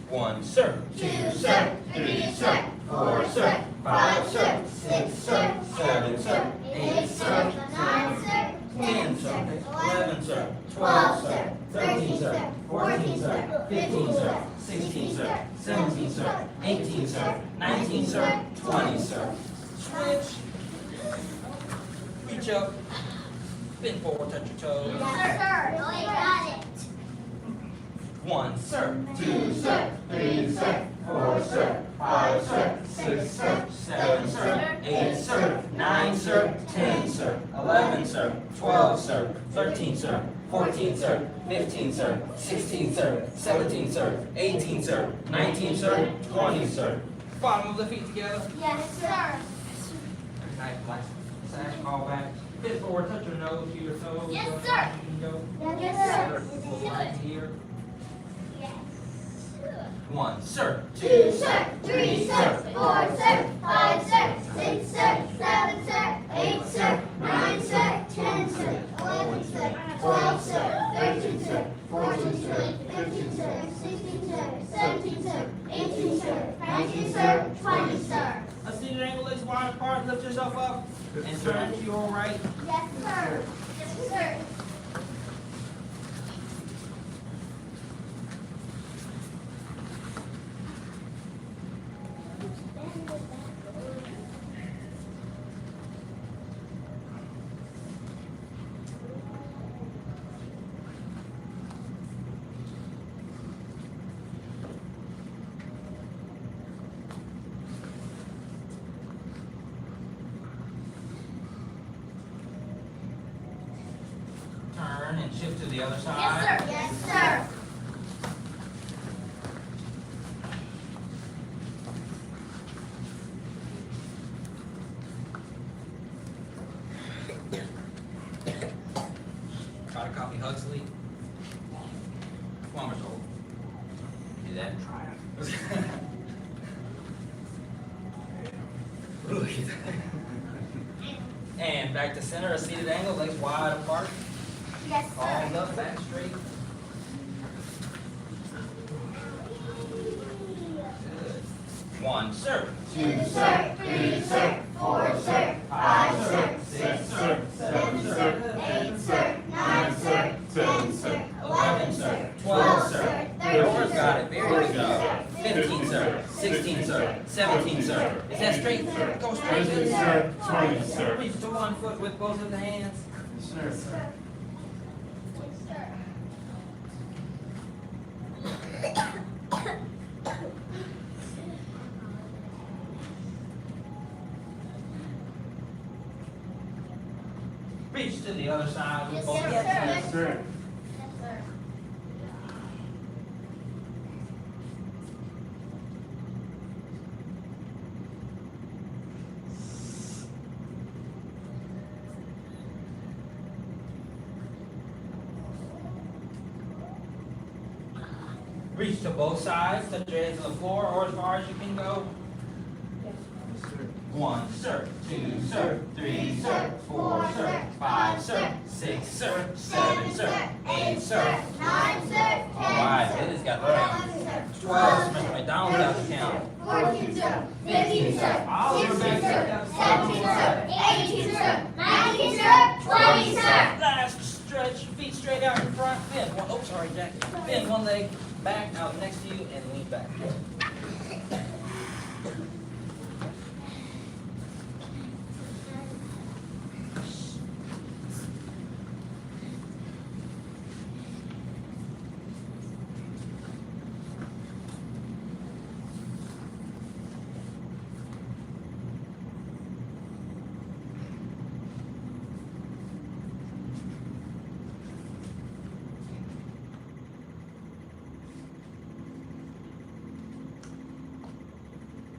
1, sir, 2, sir, 3, sir, 4, sir, 5, sir, 6, sir, 7, sir, 8, sir, 9, sir. 10, sir, 11, sir, 12, sir, 13, sir, 14, sir, 15, sir, 16, sir, 17, sir, 18, sir, 19, sir, 20, sir. Switch. Reach up. Bend forward, touch your toes. Yes, sir. Oh, you got it. 1, sir, 2, sir, 3, sir, 4, sir, 5, sir, 6, sir, 7, sir, 8, sir, 9, sir, 10, sir, 11, sir, 12, sir, 13, sir, 14, sir, 15, sir, 16, sir, 17, sir, 18, sir, 19, sir, 20, sir. Bottom of the feet together. Yes, sir. Nice, nice. Sash, call back. Bend forward, touch your nose to your toes. Yes, Go sir. ahead, you can go. Yes, sir. Little line here. Yes. 1, sir, 2, sir, 3, sir, 4, sir, 5, sir, 6, sir, 7, sir, 8, sir, 9, sir, 10, sir, 11, sir, 12, sir, 13, sir, 14, sir, 15, sir, 16, sir, 17, sir, 18, sir, 19, sir, 20, sir. let's see your ankle legs wide apart. Lift yourself up and turn to your right. Yes, sir. Yes, sir. Turn and shift to the other side. Yes, sir. Yes, sir. Try to copy Huxley. One more old. Do that. Try it. And back to center, a seated angle, legs wide apart. Yes, Palms sir. up, back straight. Good. 1, sir. 2, sir, 3, sir, 4, sir, 5, sir, 6, sir, 7, sir, 8, sir, 9, sir, 10, sir, 11, sir, 12, sir, 13, Got it. Very good job. 15, sir. 16, sir. 17, sir. Is that straight? Go straight. 20, sir. 20, sir. Reach to one foot with both of the hands. Yes, sir. Reach to the other side with Yes, both sir. hands. Yes, sir. Yes, sir. Reach to both sides. Touch your hands on the floor or as far as you can go. Yes, sir. 1, sir. 2, sir. 3, sir. 4, sir. 5, sir. 6, sir. 7, sir. 8, sir. 9, sir, 10, All right, sir, Lily's got the 11, sir, 12, Mr. McDonald's got to count. 14, sir. 15, sir. Oliver 16, back sir. there. 17, sir. 18, sir. 19, sir. 20, sir. Last stretch, feet straight out in front. Bend one, oh, sorry, Jack. Bend one leg back out next to you and lean back.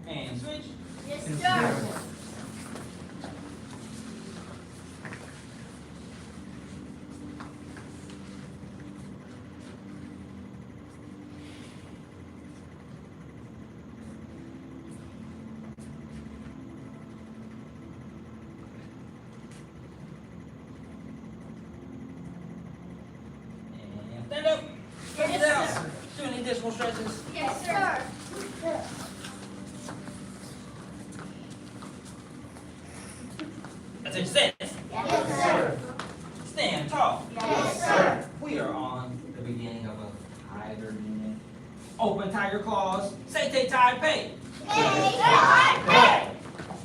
And switch. Yes, sir. And stand up. Stretch it out. Do any additional stretches? Yes, sir. That's it. Sit. Yes, sir. Stand tall. Yes, sir. We are on the beginning of a tiger unit. Open tiger claws. Say take tie pay.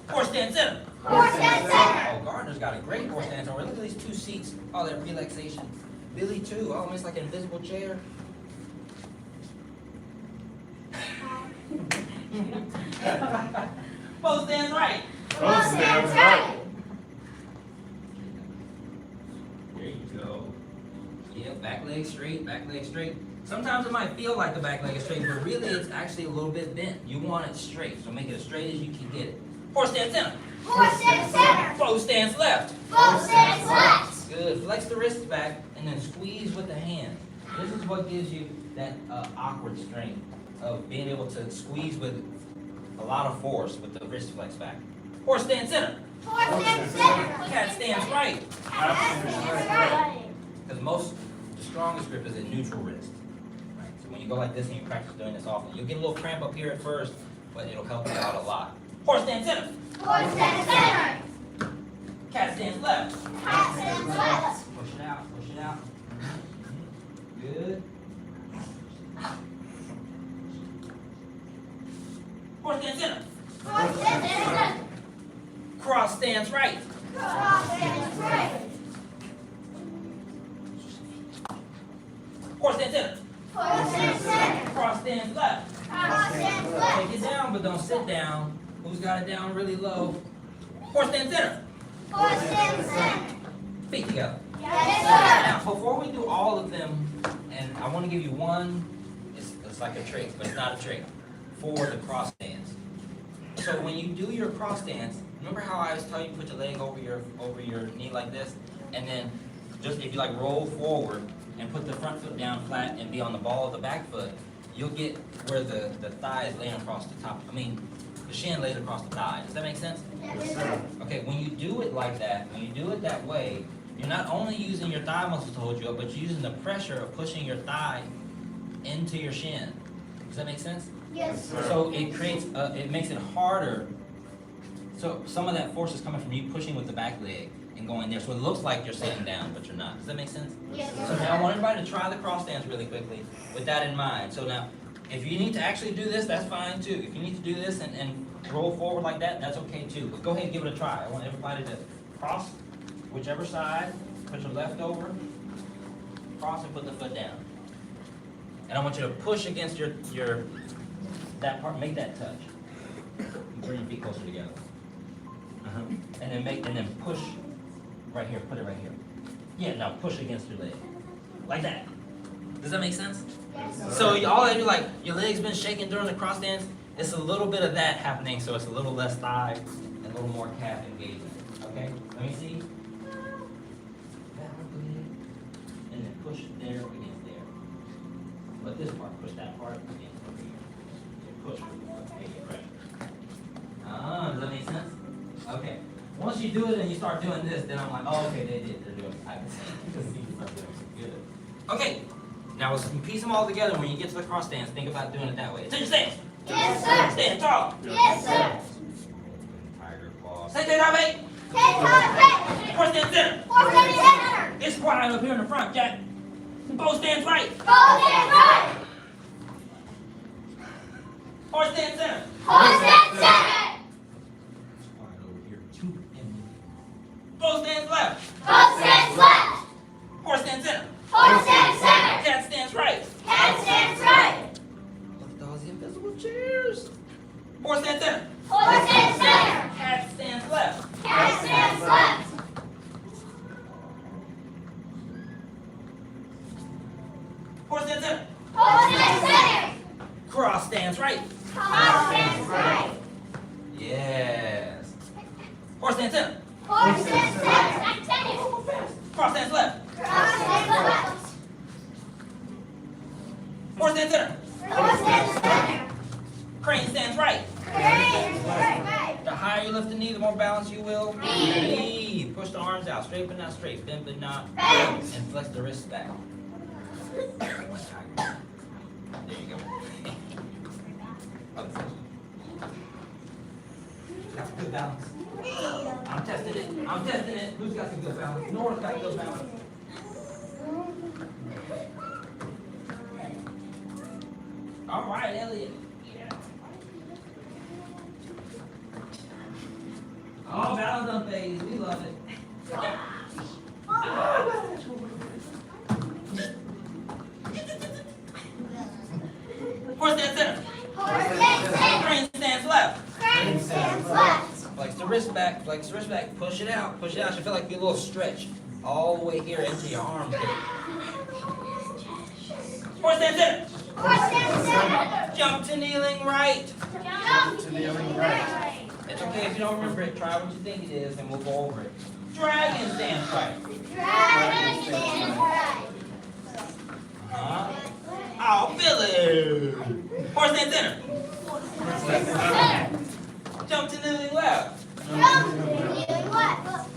Horse stand center. Horse stand center. Oh, Gardner's got a great horse stand over. Look at these two seats. Oh, they're relaxation. Billy too. Oh, it's like an invisible chair. Both stands right. Both stands right. There you go. Yeah, back leg straight, back leg straight. Sometimes it might feel like the back leg is straight, but really it's actually a little bit bent. You want it straight, so make it as straight as you can get it. Horse stand center. Horse stand center. Both stands left. Both stands left. Good. Flex the wrists back and then squeeze with the hand. This is what gives you that awkward strength of being able to squeeze with a lot of force with the wrist flex back. Horse stand center. Horse stand center. Cat stands right. Cat stands right. Because the strongest grip is a neutral wrist. Right? So when you go like this and you practice doing this often, you'll get a little cramp up here at first, but it'll help you out a lot. Horse stand center. Horse stand center. Cat stands left. Cat stands left. Push it out, push it out. Good. Horse stands center. Horse stands center. Cross stands right. Cross stands right. Horse stands center. Horse stands center. Cross stands left. Cross stands left. Take it down, but don't sit down. Who's got it down really low? Horse stands center. Horse stands center. Feet together. Yes, sir. Now, before we do all of them, and I want to give you one, it's like a trick, but it's not a trick, for the cross stance. So when you do your cross stance, remember how I was telling you put your leg over your knee like this, and then just if you like roll forward and put the front foot down flat and be on the ball of the back foot, you'll get where the thigh is laying across the top. The shin lays across the thigh. Does that make sense? Yes, sir. Okay, when you do it like that, when you do it that way, you're not only using your thigh muscles to hold you up, but you're using the pressure of pushing your thigh into your shin. Does that make sense? Yes, sir. So it it makes it harder. So some of that force is coming from you pushing with the back leg and going there. So it looks like you're sitting down, but you're not. Does that make sense? Yes, So sir. now I want everybody to try the cross stance really quickly with that in mind. So now, if you need to actually do this, that's fine too. If you need to do this and roll forward like that, that's okay too. But go ahead and give it a try. I want everybody to cross whichever side, put your left over, cross and put the foot down. And I want you to push against that part, make that touch. Bring your feet closer together. And then push right here, put it right here. Yeah, now push against your leg. Like that. Does that make sense? Yes, sir. So all that, like your leg's been shaking during the cross dance, it's a little bit of that happening, so it's a little less thigh and a little more calf engagement. Okay? Let me see. That one, go ahead. And then push there against there. But this part, push that part against over here. Yeah, push with the foot, make it pressure. Does that make sense? Okay. Once you do it and you start doing this, then I'm like, oh, okay, they did. They're doing it. I can see you start doing it. Good. Okay. Now let's piece them all together. When you get to the cross stance, think about doing it that way. Attention stance. Yes, sir. Stand tall. Yes, sir. Tiger claw. Say that, mate. Horse stance center. Horse stance center. It's quiet up here in the front, Jack. Bow stance right. Bow stance right. Horse stance center. Horse stance center. Quiet over here too. Bow stance left. Bow stance left. Horse stance center. Horse stance center. Cat stance right. Cat stance right. Look at those invisible chairs. Horse stance center. Horse stance center. Cat stance left. Cat stance left. Horse stance center. Horse stance center. Cross stance right. Cross stance right. Yes. Horse stance center. Horse stance center. Cross stance left. Cross stance left. Horse stance center. Horse stance center. Crane stance right. Crane right. The higher you lift the knee, the more balance you will Need. need. Push the arms out, straight but not straight, bend but not Bend. and flex the wrists back. There you go. That's good balance. I'm testing it. I'm testing it. Who's got some good balance? Nora's got good balance. All right, Elliot. Yeah. Oh, balance on phase. We love it. Horse stance center. Horse stance center. Crane stance left. Crane stance left. Flex the wrist back. Flex the wrist back. Push it out. Push it out. You feel like you a little stretch all the way here into your arms. Horse stance center. Horse stance center. Jump to kneeling right. Jump to kneeling right. It's okay if you don't remember it. Try what you think it is, and we'll go over it. Dragon stance right. Dragon stance right. Huh? Oh, Billy. Horse stance center. Horse stance center. Jump to kneeling left. Jump to kneeling left.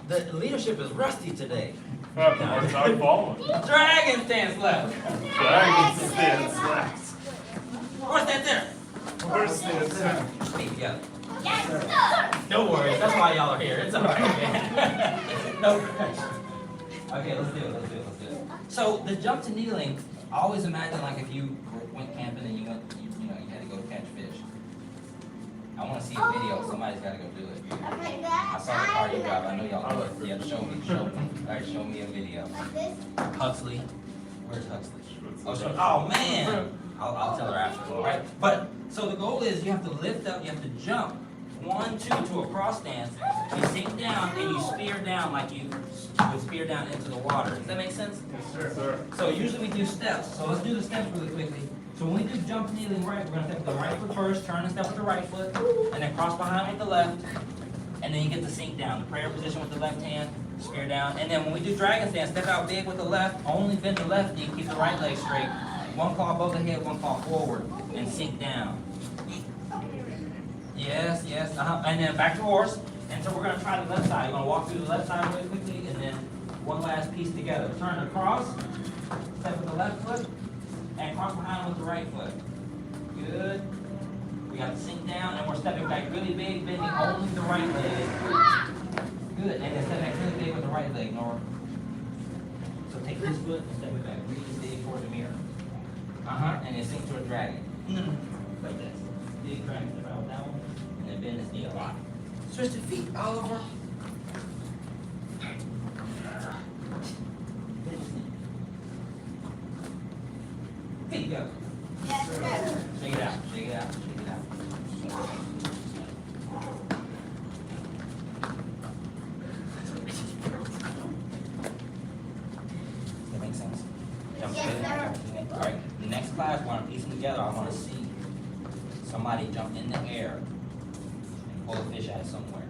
The leadership is rusty today. I'm following. Dragon stance left. Dragon stance left. Horse stance center. Horse stance center. Feet together. Yes, sir. No worries. That's why y'all are here. It's all right, man. No pressure. Okay, let's do it. Let's do it. Let's do it. So the jump to kneeling, I always imagine like if you went camping and you had to go catch fish. I want to see a video. Somebody's got to go do it. Like I that. saw the car you drive. I know y'all do it. Yeah, show me. Show me. All right, show me a video. Like this. Huxley. Where's Huxley? Oh man. I'll tell her after. All right. But so the goal is you have to lift up. You have to jump 1, 2 to a cross stance. You sink down and you spear down like you would spear down into the water. Does that make sense? Yes, sir. So usually we do steps. So let's do the steps really quickly. So when we do jump kneeling right, we're gonna step with the right foot first, turn and step with the right foot, and then cross behind with the left, and then you get to sink down. The prayer position with the left hand, spear down, and then when we do dragon stance, step out big with the left, only bend the left knee, keep the right leg straight. One claw above the head, one claw forward, and sink down. Yes, yes, and then back to horse. And so we're gonna try the left side. You're gonna walk through the left side really quickly, and then one last piece together. Turn across, step with the left foot, and cross behind with the right foot. Good. We got to sink down, and we're stepping back really big, bending only the right leg. Good, and then step back really big with the right leg, Nora. So take this foot and step it back really big toward the mirror. And then sink to a dragon. Like this. Big dragon, step out with that one, and then bend this knee a lot. Switch the feet, Oliver. Feet go. Yes, sir. Shake it out, shake it out, shake it out. That makes sense? Jump Yes, together, sir. jump together. All right, the next class, we're gonna piece them together. I wanna see somebody jump in the air and pull a fish out somewhere.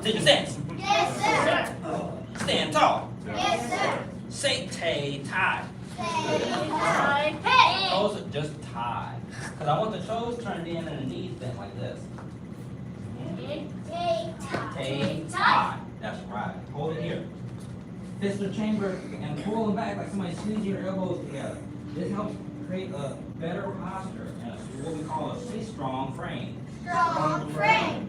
Take your stance. Yes, sir. Stand tall. Yes, sir. Say tay tie. Hey. Toes are just tie. Because I want the toes turned in and the knees bent like this. Tay tie. That's right. Hold it here. fistula chamber and pull them back like somebody squeezing your elbows together. This helps create a better posture and what we call a strong frame. Strong frame.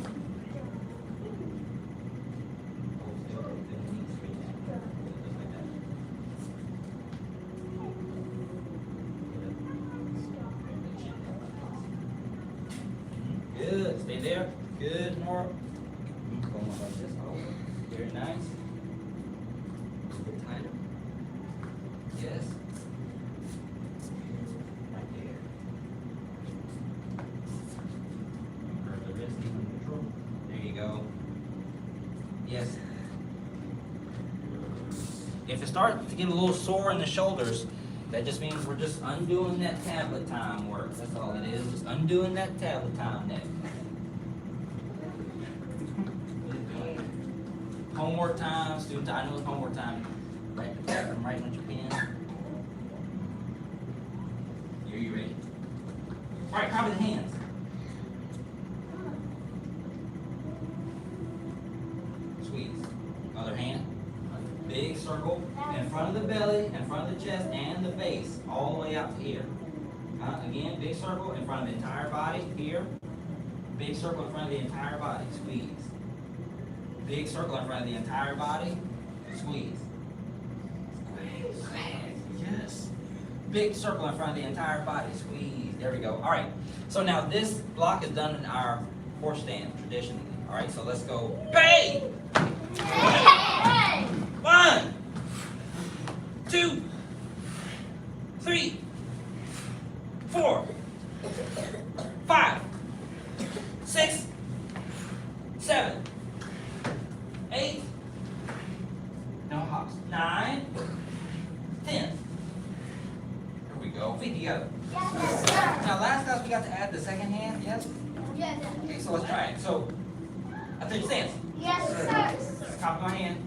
Good, stay there. Good, more. Going like this over. Very nice. A little bit tighter. Yes. Right there. Curve the wrist, even control. There you go. Yes. If it starts to get a little sore in the shoulders, that just means we're just undoing that tablet time work. That's all it is. Just undoing that tablet time neck. Homework time, students. I know it's homework time. I'm writing with your pen. Are you ready? All right, copy the hands. Squeeze. Other hand. Big circle in front of the belly, in front of the chest, and the face, all the way out to here. Again, big circle in front of the entire body, here. Big circle in front of the entire body, squeeze. Big circle in front of the entire body, squeeze. Yes. Big circle in front of the entire body, squeeze. There we go. All right, so now this block is done in our horse stand, traditionally. All right, so let's go. Bang! 1, 2, 3, 4, 5, 6, 7, 8, no hops, 9, 10. Here we go. Feet together. Yes, sir. Now last class we got to add the second hand, yes? Yes, Okay, so let's try it. So, I take your stance. yes, sir. Top of my hand.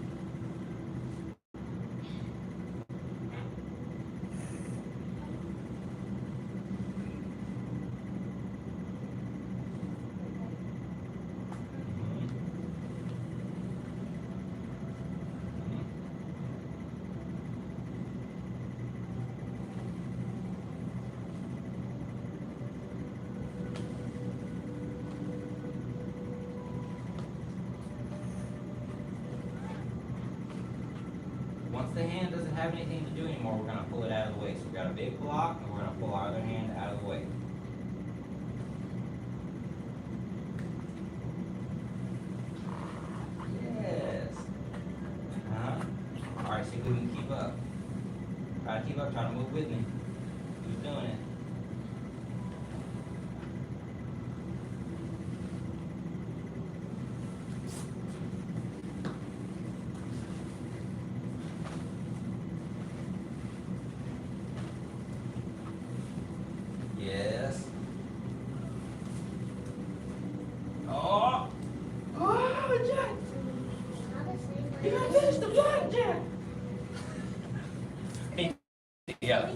Once the hand doesn't have anything to do anymore, we're going to pull it out of the way. So we've got a big block, and we're going to pull our other hand out of the way. Yes. All right, see if we can keep up. Try to keep up, try to move with me. Who's doing it? Yes. Oh! Oh, Jack! You gotta finish the block, Jack! Feet together.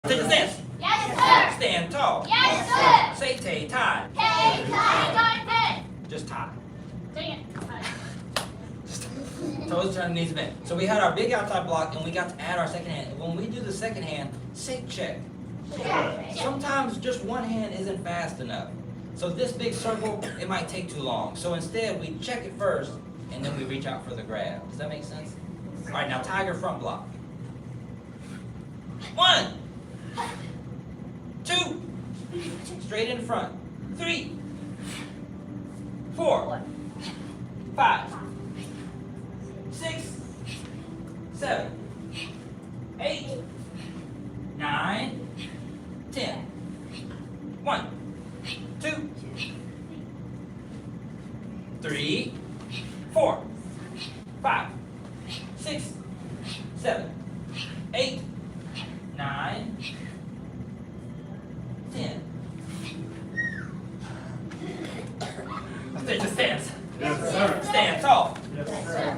Take a stance. Yes, sir. Stand tall. Yes, sir. Say tay tie. Hey, tie. Just tie. Dang it. Toes turn, knees bent. So we had our big outside block, and we got to add our second hand. When we do the second hand, say check. Sometimes just one hand isn't fast enough. So this big circle, it might take too long. So instead, we check it first, and then we reach out for the grab. Does that make sense? All right, now tiger front block. 1, 2, straight in front. 3, 4, 5, 6, 7, 8, 9, 10. 1, 2, 3, 4, 5, 6, 7, 8, 9, 10. Let's take the stance. Yes, sir. Stand tall. Yes, sir.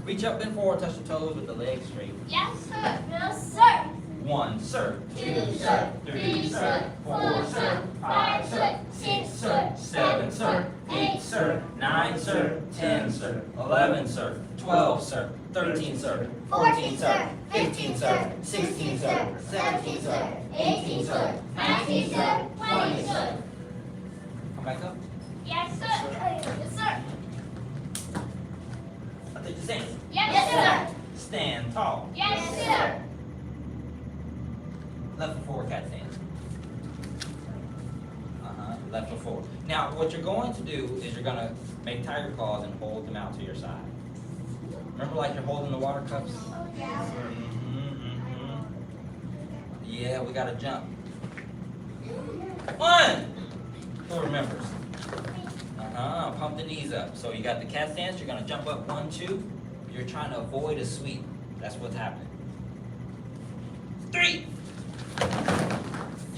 Reach up, bend forward, touch the toes with the legs straight. Yes, sir. Yes, sir. 1, sir. 2, sir. 3, sir. 4, sir. 5, sir. 6, sir. 7, sir. 8, sir. 9, sir. 10, sir. 11, sir. 12, sir. 13, sir. 17, sir. 18, sir. 19, sir. 20, sir. Come back up. Yes, sir. Yes, sir. I'll take the stance. Yes, sir. Stand tall. Yes, sir. Left foot forward, cat stance. Left foot forward. Now, what you're going to do is you're going to make tiger claws and hold them out to your side. Remember like you're holding the water cups? Yeah, we got to jump. 1! Who remembers? Pump the knees up. So you got the cat stance, you're going to jump up 1, 2. You're trying to avoid a sweep. That's what's happening. 3! You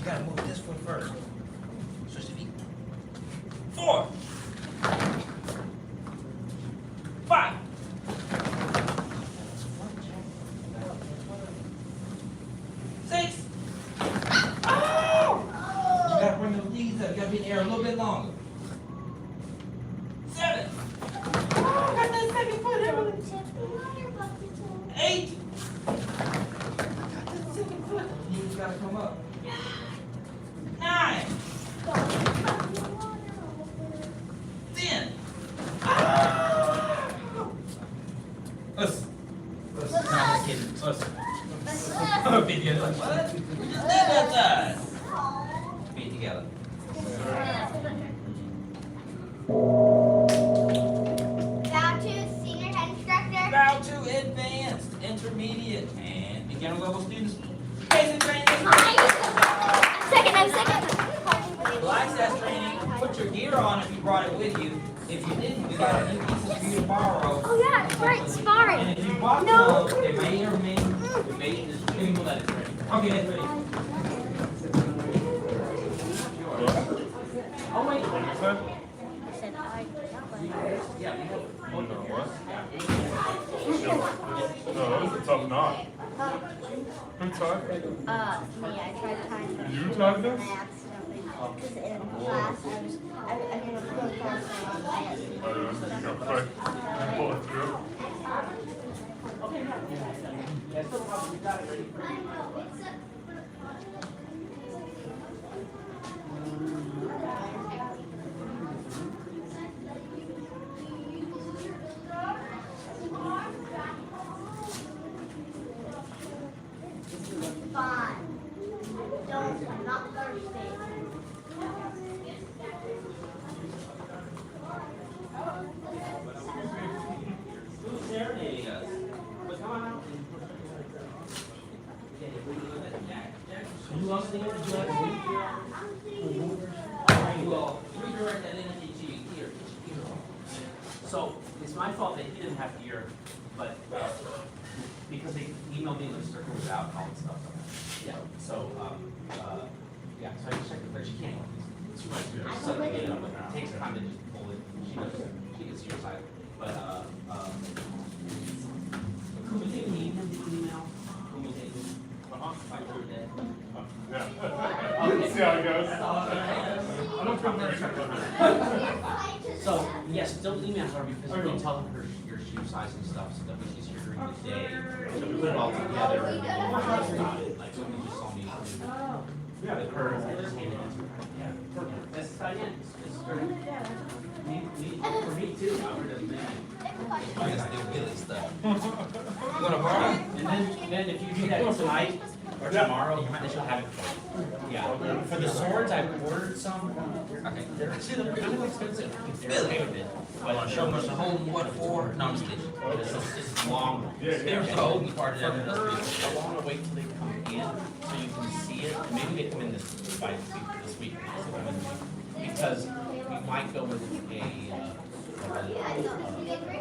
got to move this foot first. Switch the feet. 4! 5! 6! Oh! You gotta bring those knees up. You gotta be in the air a little bit longer. 7! Oh, got that second foot, Emily. 8! Got that second foot. Knees gotta come up. 9! 10! Us. No, I'm just kidding. Us. Feet together. Like, what? We just did that side. Feet together. Bow to senior head instructor. Bow to advanced, intermediate, and beginner level students. Basic training. I'm second. Black test training. Put your gear on if you brought it with you. If you didn't, we got a new pieces for you to borrow. Oh yeah, it's right, sparring. And if you bought No. some, it may or may People that it's ready. Okay, that's ready. Oh, wait. No, that's a tough knot. Who tied it? Me, I tried tying it. You tied this? I accidentally, because in class, I did a full class and I had to. Oh, yeah. You got quick. You pull it through. Fine. Don't, I'm not thirsty. Who's serenading us? But come on out. Who else did you like? Well, redirect that energy to your ear. So it's my fault that he didn't have gear, but because they emailed me the circle was out and all that stuff. Yeah. So yeah. So I just checked it, but she can't. It's too much. So it takes time to just pull it. She can see her side, but Kuma didn't email. Kuma didn't. Like her dad. Yeah. You can see how it goes. I don't come very quick. So yes, don't email her because we can tell her your shoe size and stuff, so that when she's here during the day, so we put it all together and we don't worry about it. Like when you just saw me with her, I just handed it to her. Yeah, perfect. That's it's for me too. Albert doesn't make it. I guess do Billy stuff. You gonna borrow it? And then if you do that tonight or tomorrow, then she'll have it for you. Yeah. For the swords, I've ordered some. Okay. They're kind of expensive. They're okay with it. I want to show us the whole what for? No, I'm just kidding. It's long. There's the holding part of For that. her, I want to wait till they come in so you can see it. And maybe they come in this week. Because we might go with a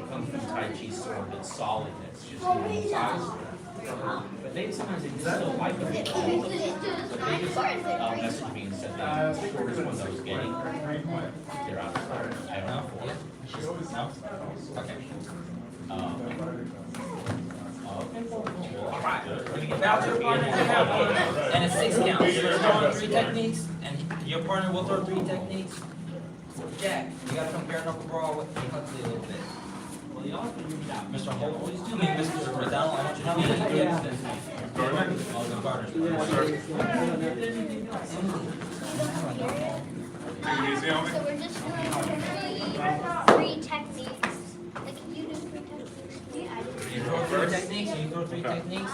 Kung Fu Tai Chi sword that's solid, that's just normal size. But they sometimes they just don't like it. But they just messaged me and said the shortest one that was getting, they're out of stock. I don't know for it. No? Okay. Alright, we're gonna get back to your partner and it's 6 counts. So you're throwing 3 techniques, and your partner will throw 3 techniques. Jack, you gotta come bare knuckle brawl with me, hopefully a little bit. Well, you all have to move it out. Mr. Holt, please do me. Mr. McDonald, I want you to do me. Gohring? Oh, the gardeners. Take it easy on me. So we're just doing three techniques. Like you do three techniques. You throw three techniques, you throw three techniques,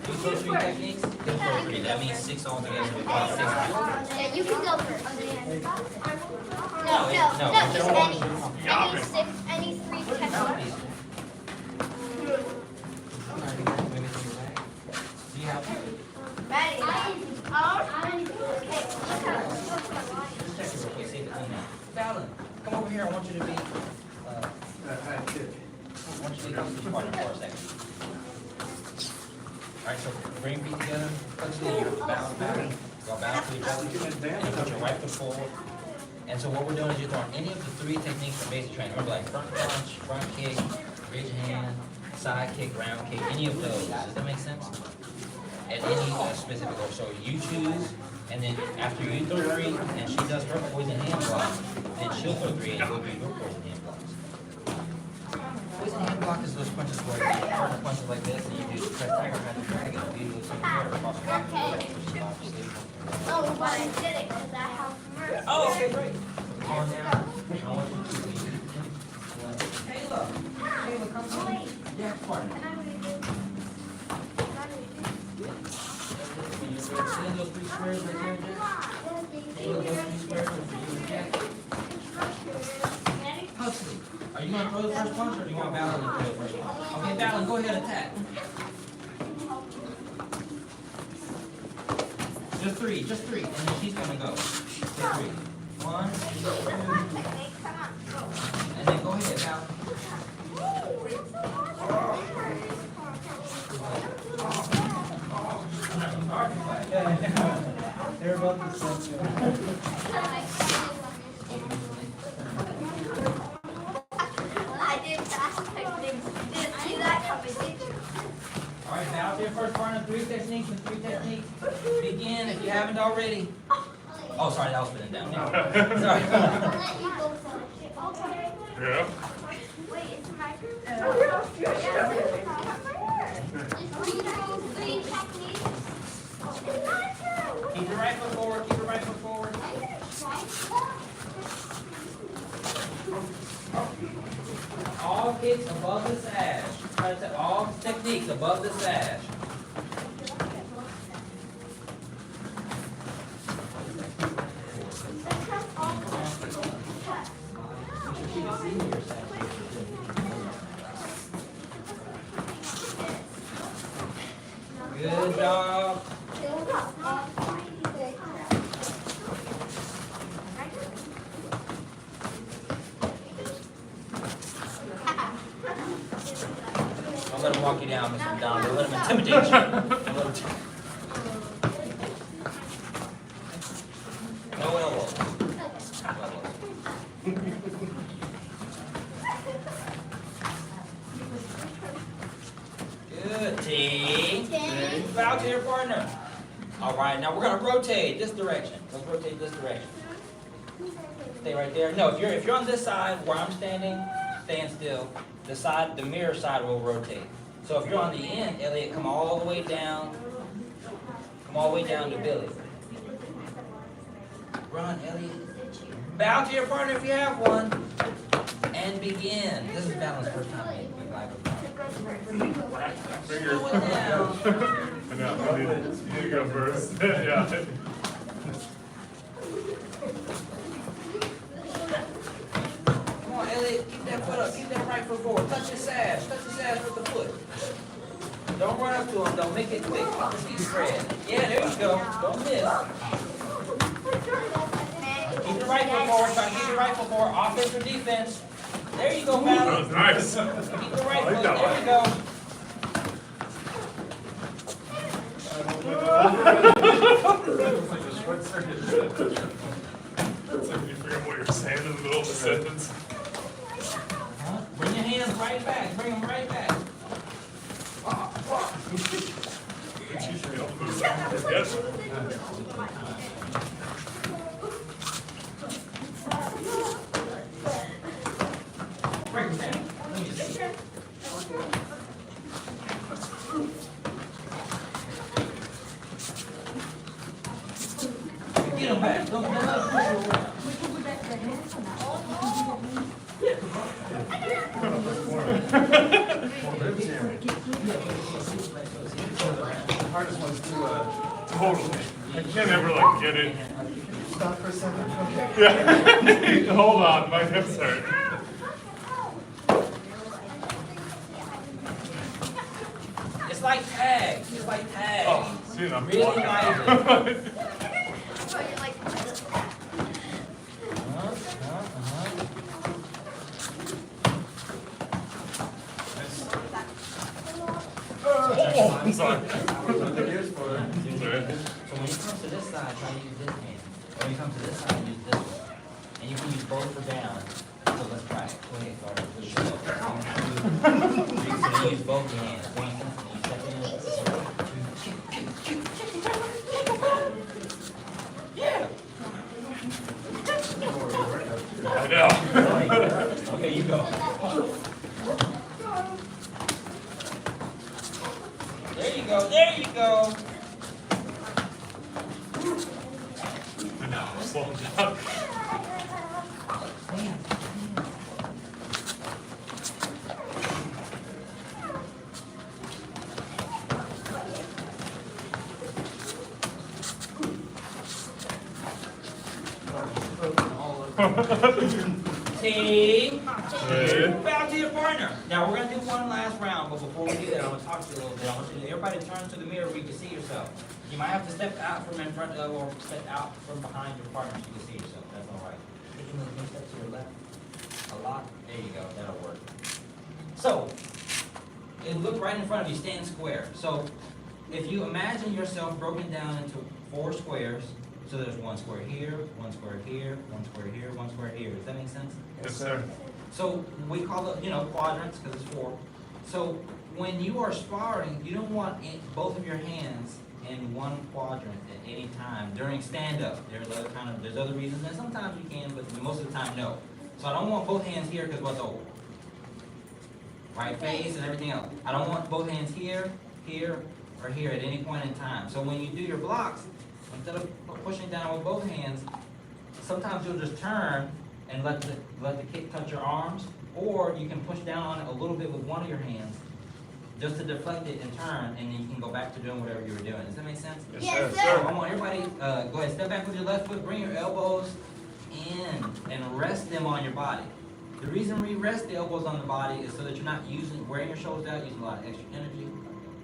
you throw three techniques, he'll throw three. That means 6 altogether. Yeah, you can go first. No, No, no, just any six, any three techniques. Do you have one? Ready? Just check it real quick, see if it's in there. Fallon, come over here, I want you to be, I want you to be the partner for a second. Alright, so bring your feet together, touch the ear, bow, go bow to each other, and put your right foot forward. And so what we're doing is you're throwing any of the three techniques from basic training. Remember, like front punch, front kick, ridge hand, side kick, round kick, any of those. Does that make sense? At any specific order. So you choose, and then after you throw three, and she does her poison hand block, then she'll throw three, and you'll do your poison hand blocks. Poison hand block is those punches where you turn the punches like this, and you do press tiger, press dragon, and you do something there across the body. Oh, but I did it because I have mercy. Oh, okay, great. On now. I want you to be. Kayla, come on. Yeah, partner. When you're seeing those three squares right there, Jack? See those three squares for you and Jack? Huxley, are you gonna throw the first punch or do you want Valen to throw the first punch? Okay, Valen, go ahead and attack. Just three, and then she's gonna go. Just three. 1, 2, and then go ahead, Val. They're about the same. I did fast techniques. Didn't see that coming, did you? All right, Val, to your first partner, three techniques and three techniques. Begin if you haven't already. Oh, sorry, that was spinning down. Sorry. I'll let you go first. Yeah. Wait, it's my turn. Three techniques. It's my turn. Keep your right foot forward, keep your right foot forward. All kicks above the sash. Try to say all techniques above the sash. Good job. Don't let him walk you down, Mr. McDonald. Don't let him intimidate you. Don't let him no elbows. Good. T. Bow to your partner. All right, now we're going to rotate this direction. Let's rotate this direction. Stay right there. No, if you're on this side where I'm standing, stand still. The side, the mirror side will rotate. So if you're on the end, Elliot, come all the way down. Come all the way down to Billy. Run, Elliot. Bow to your partner if you have one. And begin. This is Valen's first time being live with Bring Slow it down. I know, you need to go first. Yeah. Come on, Elliot, keep that foot up, keep that right foot forward. Touch your sash with the foot. Don't run up to him, don't make it quick. Let the feet spread. Yeah, there you go. Don't miss. Keep your right foot forward, try to keep your right foot forward. Offense or defense. There you go, That Valen. was nice. Keep the right I like foot, that there one. you go. It's like you forget what you're saying in the middle of the sentence. Bring your hands right back, bring them right back. You should be able to move that. Yes. Bring them down. Let me see. Get him back. Don't push you around. The hardest one's to hold. I can't ever like get it. Stop for a second. Okay. Yeah. Hold on, my hips hurt. It's like tag. It's like tag. Oh, see, I'm Really walking. lively. I'm sorry. So when you come to this side, try to use this hand. When you come to this side, use this one. And you can use both for down. So let's try it. Go ahead, Carter. So you use both hands. For instance, you step in. Yeah. I know. Okay, you go. There you go. There you go. No, slow down. Team. Hey. Bow to your partner. Now we're gonna do one last round, but before we do that, I'm gonna talk to you a little bit. I want you to everybody turn to the mirror where you can see yourself. You might have to step out from in front of, or step out from behind your partner so you can see yourself. That's all right. You can step to your left a lot. There you go. That'll work. So, and look right in front of you. Stand square. So, if you imagine yourself broken down into 4 squares. So there's 1 square here, 1 square here, 1 square here, 1 square here. Does that make sense? Yes, sir. So we call it, quadrants because it's 4. So when you are sparring, you don't want both of your hands in one quadrant at any time during stand-up. There's other reasons, and sometimes you can, but most of the time, no. So I don't want both hands here because what's over? Right face and everything else. I don't want both hands here, here, or here at any point in time. So when you do your blocks, instead of pushing down with both hands, sometimes you'll just turn and let the kick touch your arms, or you can push down on it a little bit with one of your hands, just to deflect it and turn, and then you can go back to doing whatever you were doing. Does that make sense? Yes, So sir. I want everybody, go ahead, step back with your left foot, bring your elbows in, and rest them on your body. The reason we rest the elbows on the body is so that you're not wearing your shoulders out, using a lot of extra energy.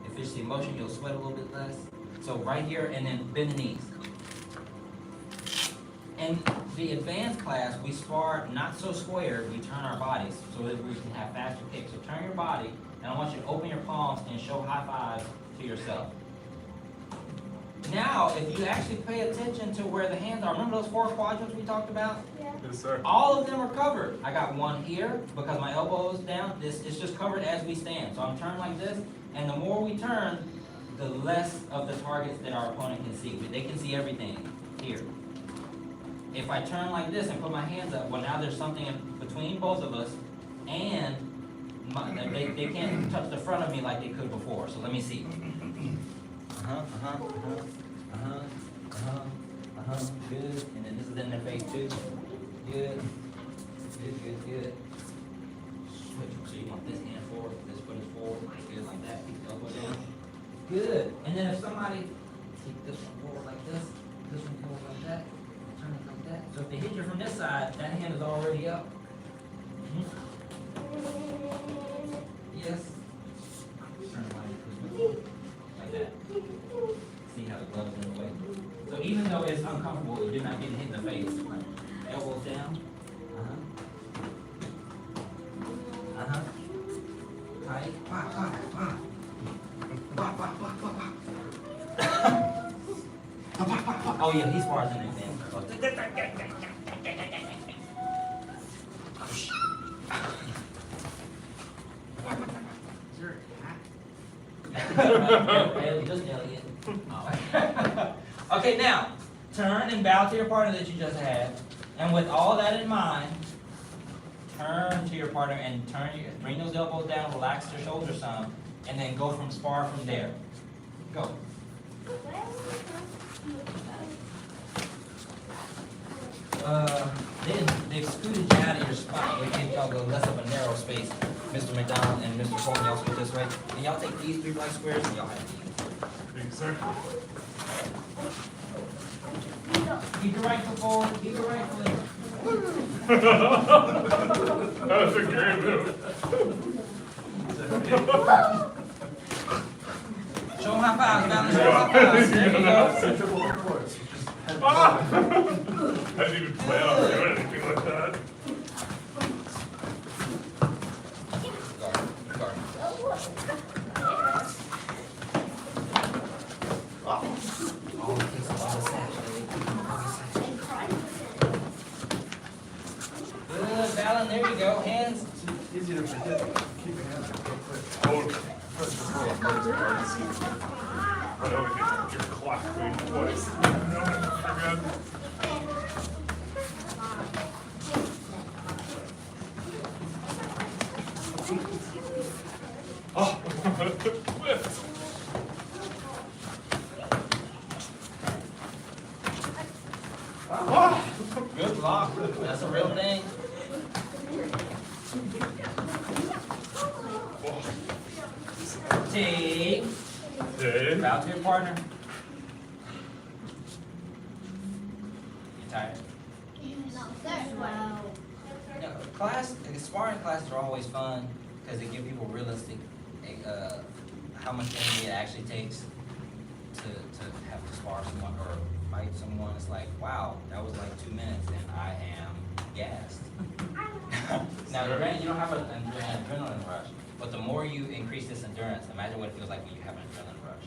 If it's the emotion, you'll sweat a little bit less. So right here, and then bend the knees. In the advanced class, we spar not so square, we turn our bodies so that we can have faster kicks. So turn your body, and I want you to open your palms and show high fives to yourself. Now, if you actually pay attention to where the hands are, remember those 4 quadrants we talked about? Yes, sir. All of them are covered. I got one here because my elbow is down. It's just covered as we stand. So I'm turned like this, and the more we turn, the less of the targets that our opponent can see. They can see everything here. If I turn like this and put my hands up, well, now there's something in between both of us, and they can't touch the front of me like they could before. So let me see. Good. And then this is in their face too. Good. Good. Switch. So you want this hand forward, this foot is forward. Good, like that. Keep the elbow down. Good. And then if somebody take this one forward like this one forward like that. Turn it like that. So if they hit you from this side, that hand is already up. Yes. Turn the body this way. Like that. See how the gloves are in the way. So even though it's uncomfortable, you're not getting hit in the face. Elbows down. Tight. Oh yeah, he's far as an example. Just Elliot. Okay, now turn and bow to your partner that you just had, and with all that in mind, turn to your partner and bring those elbows down, relax your shoulders some, and then go from spar from there. Go. they've scooted you out of your spot. We gave y'all a little less of a narrow space. Mr. McDonald and Mr. Coleman, y'all scoot this way. And y'all take these 3 black squares and y'all have these. Big circle. Keep your right foot forward, keep your right foot. That was a great move. Show them high fives, balance, show them high fives. There you go. Ah! I didn't even plan on doing anything like that. Guard, guard. Oh, it takes a lot of sash, Good, balance, there you go, hands. Easy to forget. Keep your hands up real quick. Totally. Press the floor. It's hard to see. I know we get your clock going twice. No, I forgot. Oh, whipped. Good block, that's a real thing. Take, Okay. bow to your partner. You tired? No, class, sparring classes are always fun because they give people realistic, how much energy it actually takes to have to spar someone or fight someone. It's like, wow, that was like 2 minutes and I am gassed. Now, granted, you don't have an adrenaline rush, but the more you increase this endurance, imagine what it feels like when you have an adrenaline rush.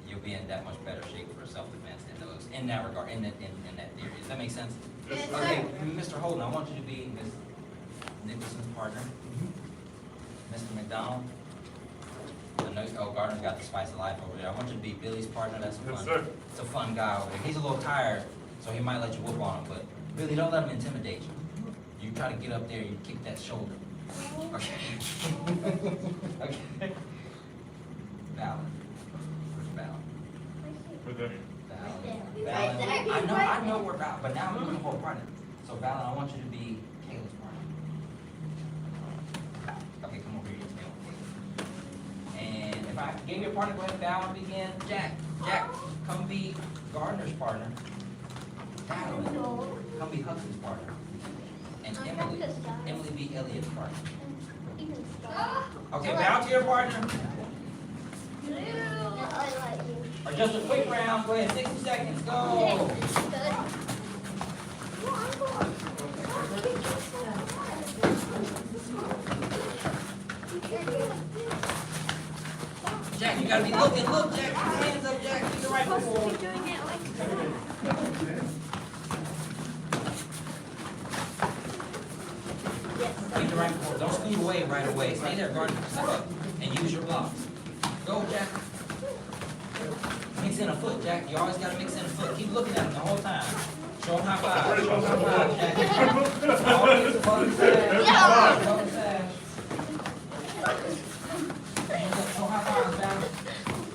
You'll be in that much better shape for self-defense in that regard, in that theory. Does that make sense? Yes, sir. Okay, Mr. Holden, I want you to be Ms. Nicholson's partner. Mr. McDonald. I know, oh, Gardner's got the spice of life over there. I want you to be Billy's partner. That's Yes, fun. sir. It's a fun guy over there. He's a little tired, so he might let you whoop on him, but Billy, don't let him intimidate you. You try to get up there, you kick that shoulder. Okay. Okay. Valid. Where's Valid? But then, Valid. I know we're Valid, but now I'm looking for a partner. So Valid, I want you to be Kayla's partner. Okay, come over here, Kayla. And if I gave you a partner, go ahead, Valid begin. Jack, come be Gardner's partner. Valid, come be Hudson's partner. And Emily be Elliot's partner. Okay, bow to your partner. Or just a quick round, go ahead, 60 seconds, go. Jack, you gotta be looking, look, Jack, keep your hands up, Jack, keep your right foot forward. Keep your right foot forward, don't scoot away right away, stay there, guard, step up, and use your blocks. Go, Jack. Mix in a foot, Jack. You always gotta mix in a foot. Keep looking at him the whole time. Show him high five. Show him high five, Jack. Always above the sash. Above the sash. Hands up, show high five, Jack.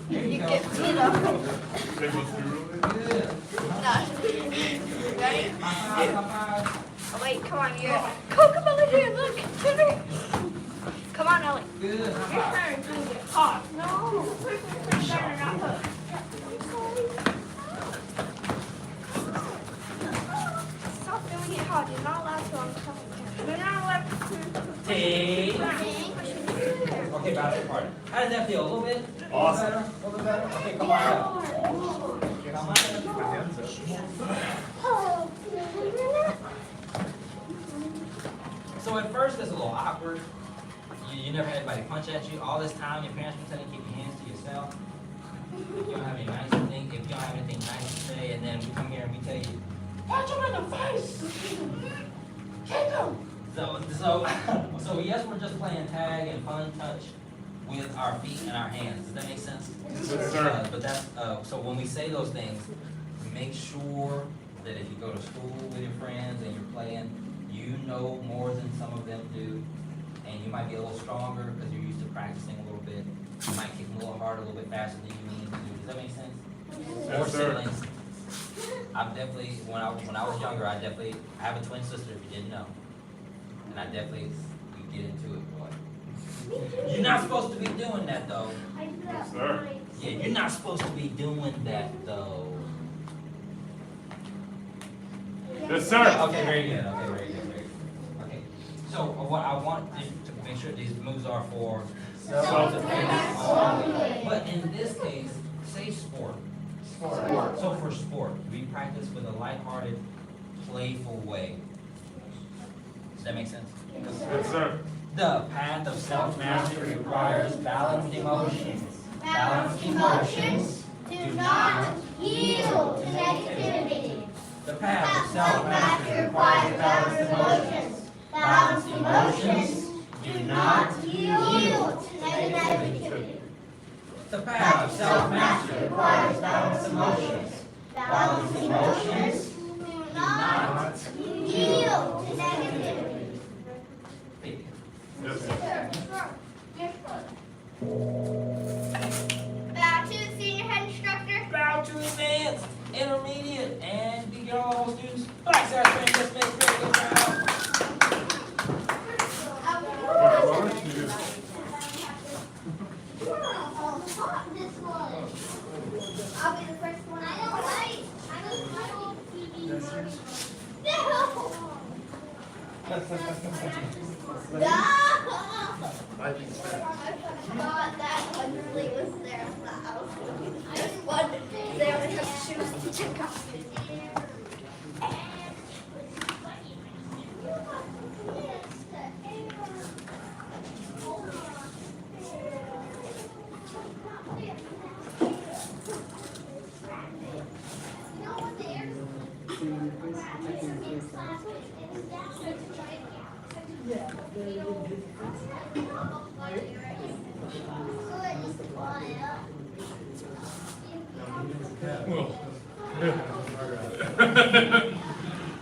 There you go. they go through it. Good. Ready? High five. Oh, wait, come on, you. Come over here, look. Come here. Come on, Ellie. Good. Your High five. turn to get hot. No. Push better not hook. Stop doing it hard. You're not allowed to on the top of the camera. You're not allowed to. Take. Okay, bow to your partner. How does that feel? A little bit? Awesome. A little bit better? Okay, come on up. Come on up. My hands up. So at first it's a little awkward. You never had anybody punch at you. All this time your parents were telling you to keep your hands to yourself. If you don't have any nice thing, if you don't have anything nice to say, and then we come here and we tell you, punch him in the face! Kick him! So yes, we're just playing tag and fun touch with our feet and our hands. Does that make sense? Yes, sir. But that's, so when we say those things, make sure that if you go to school with your friends and you're playing, you know more than some of them do. And you might be a little stronger because you're used to practicing a little bit. You might kick them a little harder, a little bit faster than you need to do. Does that make sense? Yes, Or sir. siblings. I've definitely, when I was younger, I have a twin sister, if you didn't know. And I definitely, you get into it, boy. You're not supposed to be doing that, though. Yes, sir. Yeah, you're not supposed to be doing that, though. Yes, sir. Okay, very good, okay, very good, very good. Okay, so what I want to make sure these moves are for self-defense. But in this case, say sport. So for sport, we practice with a lighthearted, playful way. Does that make sense? Yes, sir. The path of self-mastery requires balanced emotions. Balanced emotions Do not yield to negativity. The path of self-mastery requires balanced emotions. Balanced emotions do not yield to negativity. The path of self-mastery requires balanced emotions. Balanced emotions do not yield to negativity. Yes, sir. Bow to the senior head instructor. Bow to advanced, intermediate, and beginner level students. Black Star Training Dismissed. Very good job. Why don't you just I'll be the first one. I don't like. I don't. No. I think so. I forgot that one really was there. I just wanted they only have shoes to check off.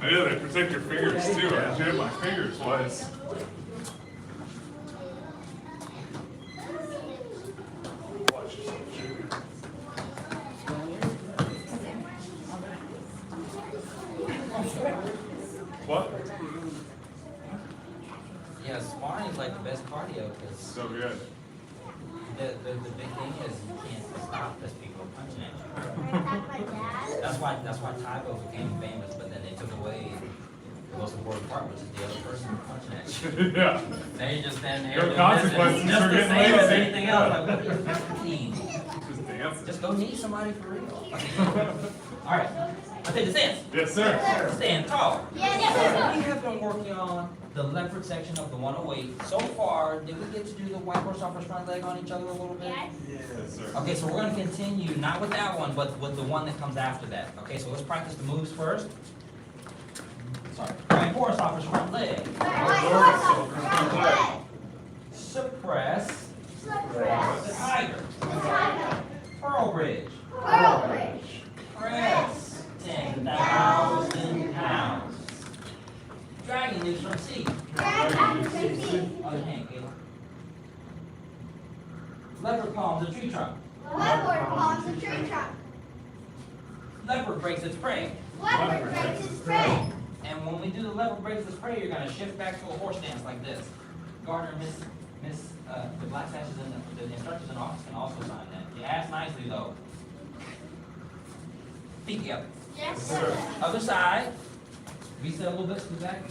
Yeah, they protect your fingers too. I jammed my fingers once. Watch yourself, sugar. What? Yeah, sparring is like the best cardio because So good. the big thing is you can't stop because people are punching at you. That's why Taco became famous, but then they took away the most important part, which is the other person punching at you. Yeah. Now you're just standing there. There are doing consequences this, just for the getting same as lazy. anything else. Like, what is happening? Just dancing. Just go knee somebody for real. All right, I take the stance. Yes, sir. Stand tall. Yes, We have been working on the leopard section of the 108. So far, did we get to do the white horse off our front leg on each other a little bit? Yes, sir. Okay, so we're gonna continue, not with that one, but with the one that comes after that. Okay, so let's practice the moves first. Sorry. White horse off his front leg. Suppress the tiger. Pearl bridge. Press 10,000 pounds. Dragon leaps from sea. Other hand, Caleb. Leopard palms a tree trunk. Leopard breaks its prey. And when we do the leopard breaks its prey, you're gonna shift back to a horse stance like this. Gardner, the black sashes and the instructors in office can also sign that. You ask nicely though. Feet together. Yes, sir. Other side. Reset a little bit, scoot back.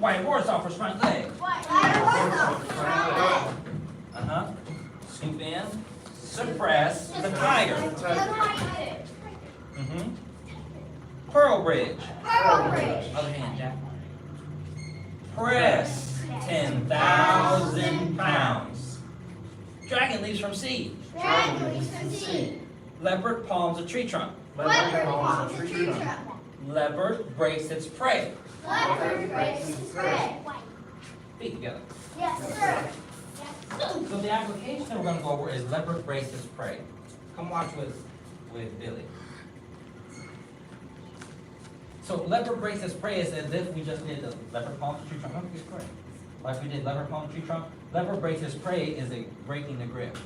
White horse off his front leg. Uh-huh. Scoop in. Suppress the tiger. Mm-hmm. Pearl bridge. Other hand, Jack. Press 10,000 pounds. Dragon leaps from sea. Leopard palms a tree trunk. Leopard breaks its prey. Feet together. Yes, sir. So the application that we're going to go over is leopard breaks its prey. Come watch with Billy. So leopard breaks its prey is as if we just did the leopard palms a tree trunk. Look at prey. Like we did leopard palms a tree trunk. Leopard breaks its prey is a breaking the grip.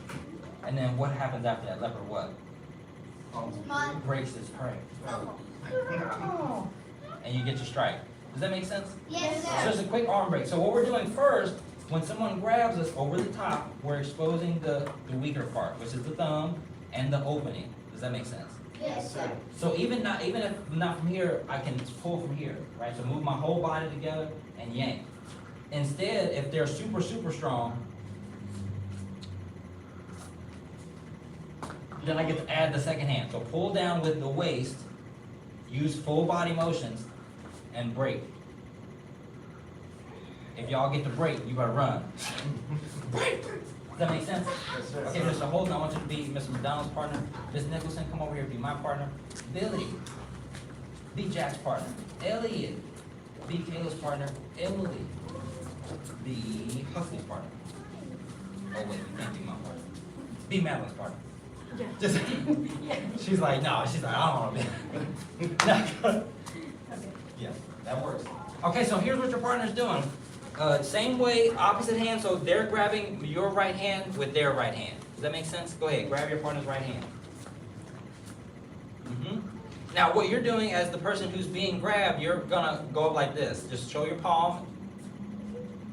And then what happens after that? Leopard what? breaks its prey. And you get your strike. Does that make sense? Yes, So sir. just a quick arm break. So what we're doing first, when someone grabs us over the top, we're exposing the weaker part, which is the thumb and the opening. Does that make sense? Yes, sir. So even if not from here, I can pull from here, right? So move my whole body together and yank. Instead, if they're super, super strong, then I get to add the second hand. So pull down with the waist, use full body motions, and break. If y'all get to break, you gotta run. Break! Does that make sense? Yes, sir. Okay, Mr. Holden, I want you to be Mr. McDonald's partner. Ms. Nicholson, come over here, be my partner. Billy, be Jack's partner. Elliot, be Kayla's partner. Emily, be Huxley's partner. Oh wait, you can't be my partner. Be Madeline's partner. Just, she's like, no, she's like, I don't want to be. Yeah, that works. Okay, so here's what your partner's doing. Same way, opposite hand, so they're grabbing your right hand with their right hand. Does that make sense? Go ahead, grab your partner's right hand. Now, what you're doing as the person who's being grabbed, you're gonna go up like this. Just show your palm,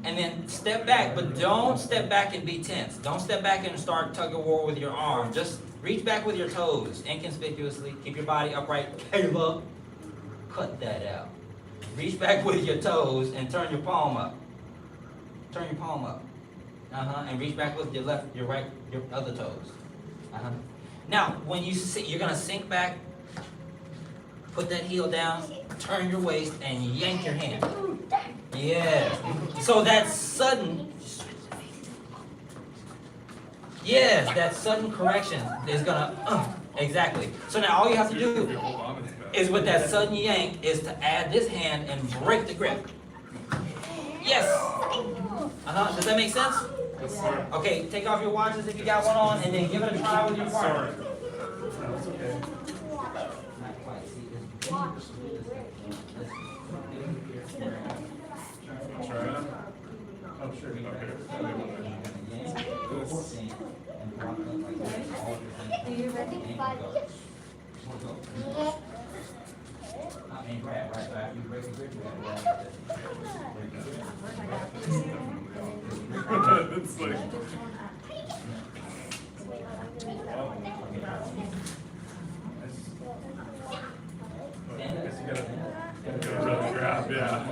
and then step back, but don't step back and be tense. Don't step back and start tug of war with your arm. Just reach back with your toes, inconspicuously. Keep your body upright. Caleb, cut that out. Reach back with your toes and turn your palm up. Turn your palm up. And reach back with your left, your right, your other toes. Now, when you sit, you're gonna sink back, put that heel down, turn your waist, and yank your hand. Yes. So that sudden, yes, that sudden correction is gonna, exactly. So now all you have to do is with that sudden yank is to add this hand and break the grip. Yes. Does that make sense? Yes, sir. Okay, take off your watches if you got one on, and then give it a try with your partner. No, it's okay. Not quite. See, it's- Try it. Oh, sure. I mean, grab, right, after you break the grip, you gotta grab like this. It's like, I guess you gotta really grab, yeah.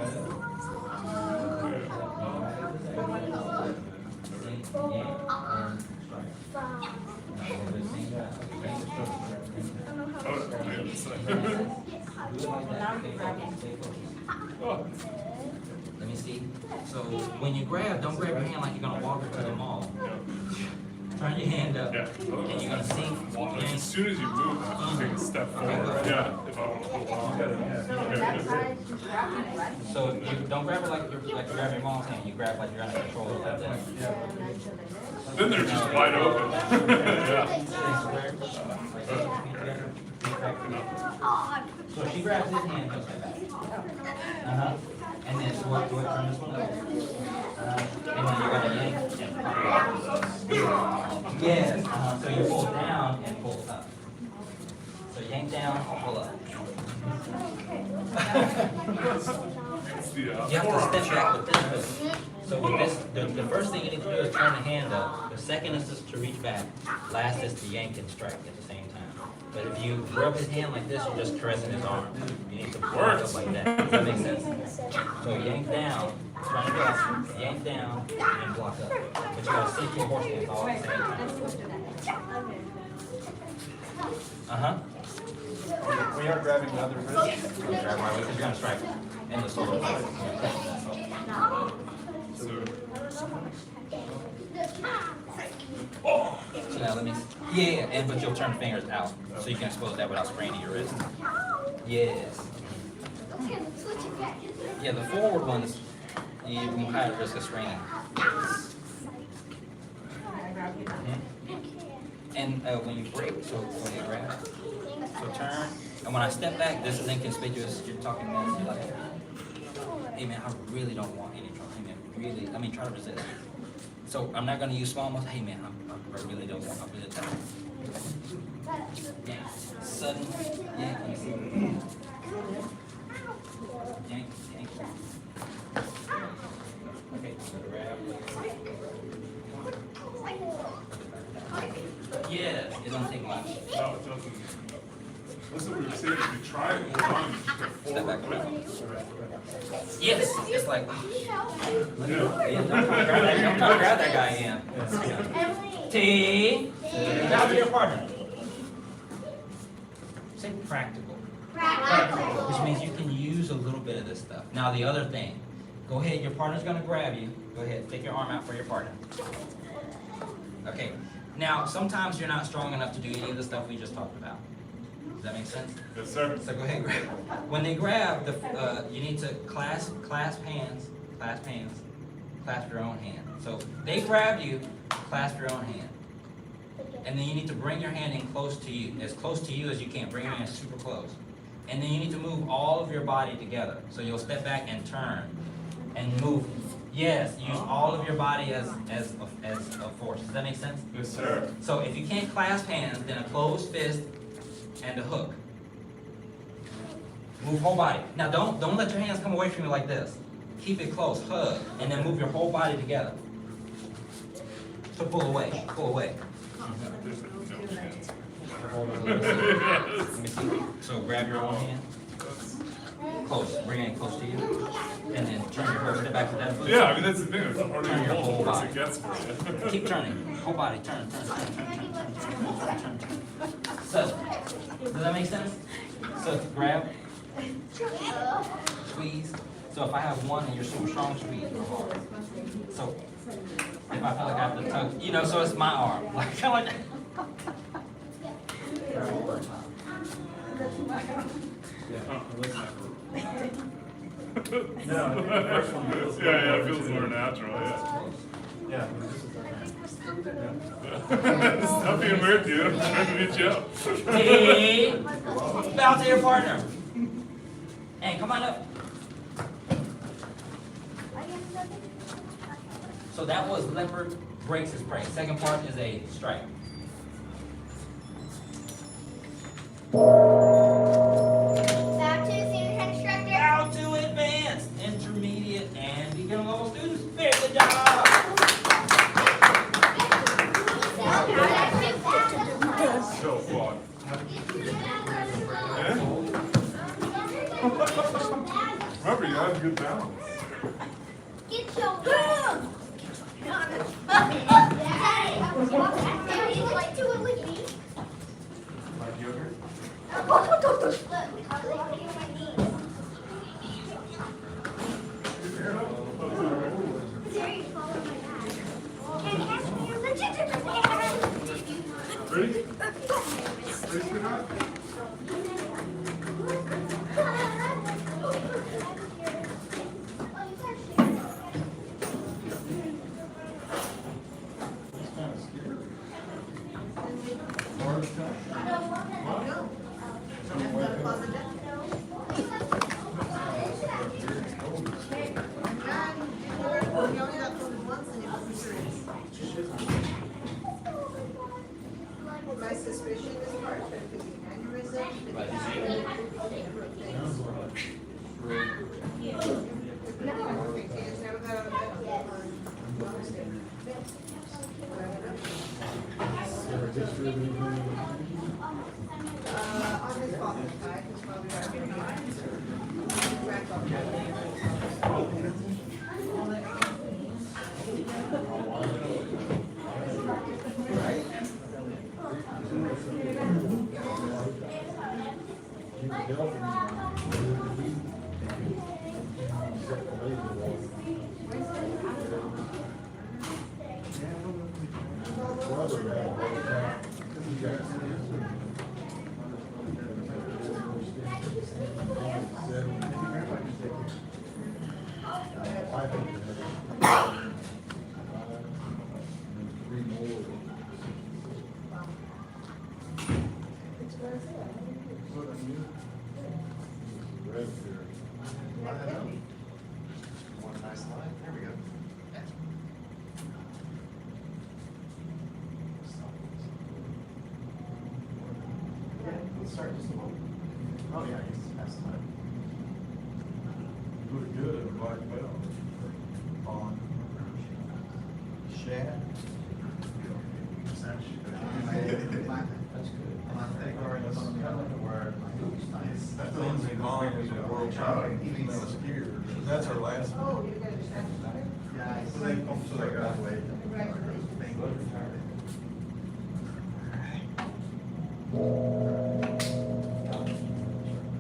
Let me see. So when you grab, don't grab your hand like you're gonna walk her to the mall. Turn your hand up, Yeah. and you're gonna sink. As soon as you move, take a step forward. Yeah, if I want to hold on. Okay. So you don't grab it like you grab your mom's hand. You grab like you're gonna control it like this. Then they're just wide open. Yeah. So she grabs his hand, goes back. And then so what? Turn this one over. And then you're gonna yank and pull. Yes. So you pull down and pull up. So yank down, pull up. It's the You have to forearm step back shot. with this. So with this, the first thing you need to do is turn the hand up. The second is just to reach back. Last is to yank and strike at the same time. But if you rub his hand like this, you're just caressing his arm. You need to pull it up like that. Does that make sense? So yank down, turn it up, yank down, and block up. But you gotta sink your horse hands all at the same time. We are grabbing the other wrist. Grab my way, because you're gonna strike in the solo. So now let me, and but you'll turn fingers out, so you can expose that without spraining your wrist. Yes. Yeah, the forward ones, you have higher risk of spraining. And when you break, so when you grab, so turn, and when I step back, this is inconspicuous, you're talking mess, you're like, hey man, I really don't want any trouble, hey man, try to resist. So I'm not gonna use small muscles, hey man, I really don't want, I'm really tired. Yeah, sudden yank. You see? Yank, yank. Okay, so grab. Yes, it don't take much. No, it doesn't. That's what we were saying, if you try it, hold on before. Step back around. Yes, it's like. Yeah. Yeah, I'm trying to grab that guy again. T. Now to your partner. Say practical. Which means you can use a little bit of this stuff. Now the other thing, go ahead, your partner's gonna grab you. Go ahead, take your arm out for your partner. Okay, now sometimes you're not strong enough to do any of the stuff we just talked about. Does that make sense? Yes, sir. So go ahead and grab. When they grab, you need to clasp hands, clasp your own hand. So they grab you, clasp your own hand. And then you need to bring your hand in close to you as you can. Bring your hand super close. And then you need to move all of your body together. So you'll step back and turn and move. Yes, use all of your body as a force. Does that make sense? Yes, sir. So if you can't clasp hands, then a closed fist and a hook. Move whole body. Now don't let your hands come away from you like this. Keep it close, hug, and then move your whole body together. So pull away, pull away. Let me see. So grab your own hand. Close, bring it close to you. And then turn your whole step back to that foot. Yeah, I mean, that's the thing, it's harder Turn to your hold whole the force body. it gets for you. Keep turning. Whole body, turn. So, does that make sense? So grab, squeeze. So if I have one and you're super strong, squeeze real hard. So if I feel like I have to tug, so it's my arm. Like kind of like Yeah, it feels more natural, yeah. Yeah. Stop being weird, dude, I'm trying to beat you up. Hey, bow to your partner. And come on up. So that was leopard breaks his prey. Second part is a strike. Back to senior instructor. Out to advanced, intermediate, and beginner level students. Very good job. So fun. Remember, you have good balance. Get your boom! Daddy, let's do it with me. Like yogurt? Look, I'm walking on my knees. Jerry, follow my back. Can you ask me a legitimate Ready? Ready for that? My suspicion is heart, but it could be aneurysm, it could be It's never got out of bed. On his father's side, his father died when he was One nice line, there we go. Let's start just a moment. Oh, yeah, it's past time. You look good in a black belt. On Shad. That's good. That Lindsay Vaughn is a world champion female skier. That's our last one. Oh, you got a second letter? So they graduate. Congratulations.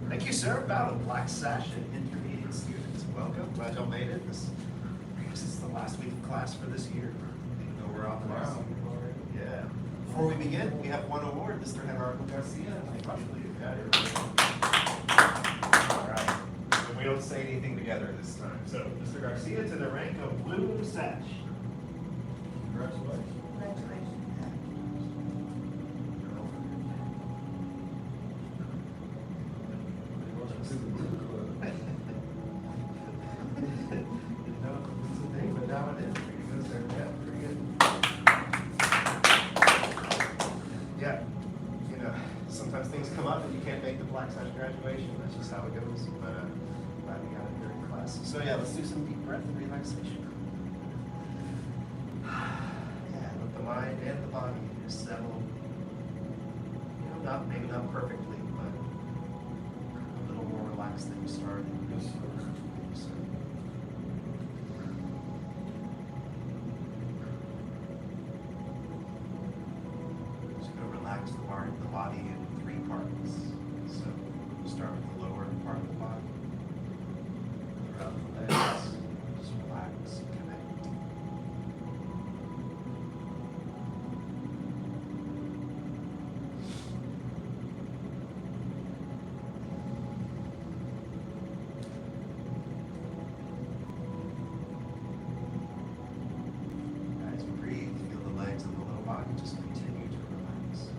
Thank you, sir. Bout of Black Sash and intermediate students. Welcome. Glad y'all made it. This is the last week of class for this year. Even though we're off the last week already. Yeah. Before we begin, we have one award, Mr. Gerardo Garcia. All right. And we don't say anything together this time. So, Mr. Garcia to the rank of Blue Sash. Congratulations. Congratulations. Yeah, you know, sometimes things come up and you can't make the Black Sash graduation. That's just how it goes. But glad we got it during class. So yeah, let's do some deep breath and relaxation. Yeah, let the mind and the body just settle. You know, maybe not perfectly, but a little more relaxed than you started. Yes, sir. Yes, sir. Just gonna relax the body in 3 parts. So we'll start with the lower part of the body. Throughout the legs, just relax, connect. As you breathe, feel the legs and the lower body just continue to relax.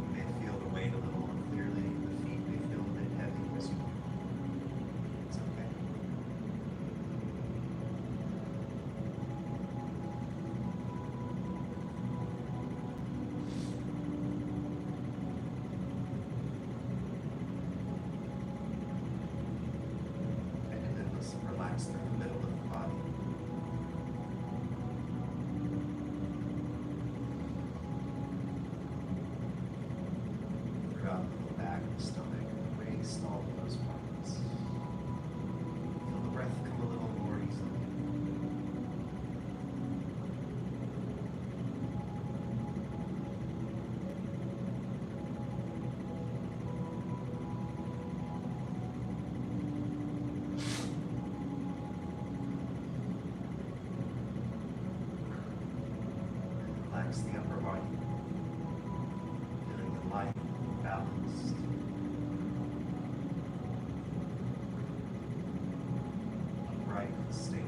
You may feel the weight a little more clearly. The feet may feel a bit heavy as you move. It's okay. And then let's relax through the middle of the body. Throughout the back of the stomach, the waist, all of those parts. Feel the breath come a little more easily. Relax the upper body. Feeling the light, balanced. Upright and stable.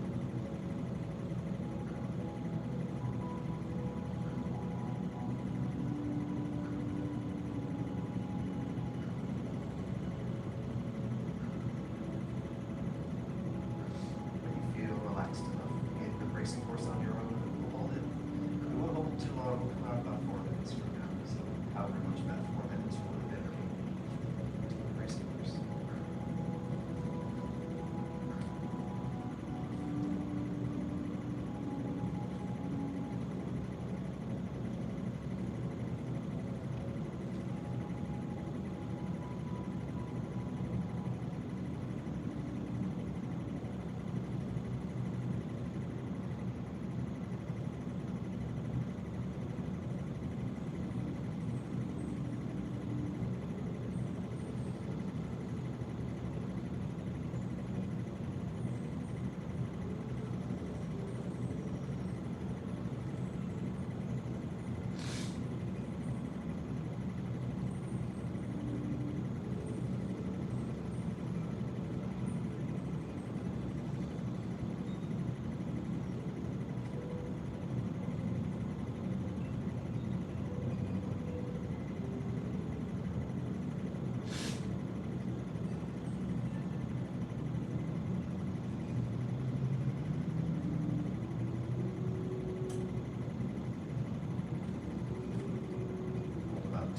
When you feel relaxed enough, begin the bracing course on your own. We'll hold it. We won't hold it too long. We'll come out about 4 minutes from now. So, however much that 4 minutes will dedicate to the bracing course.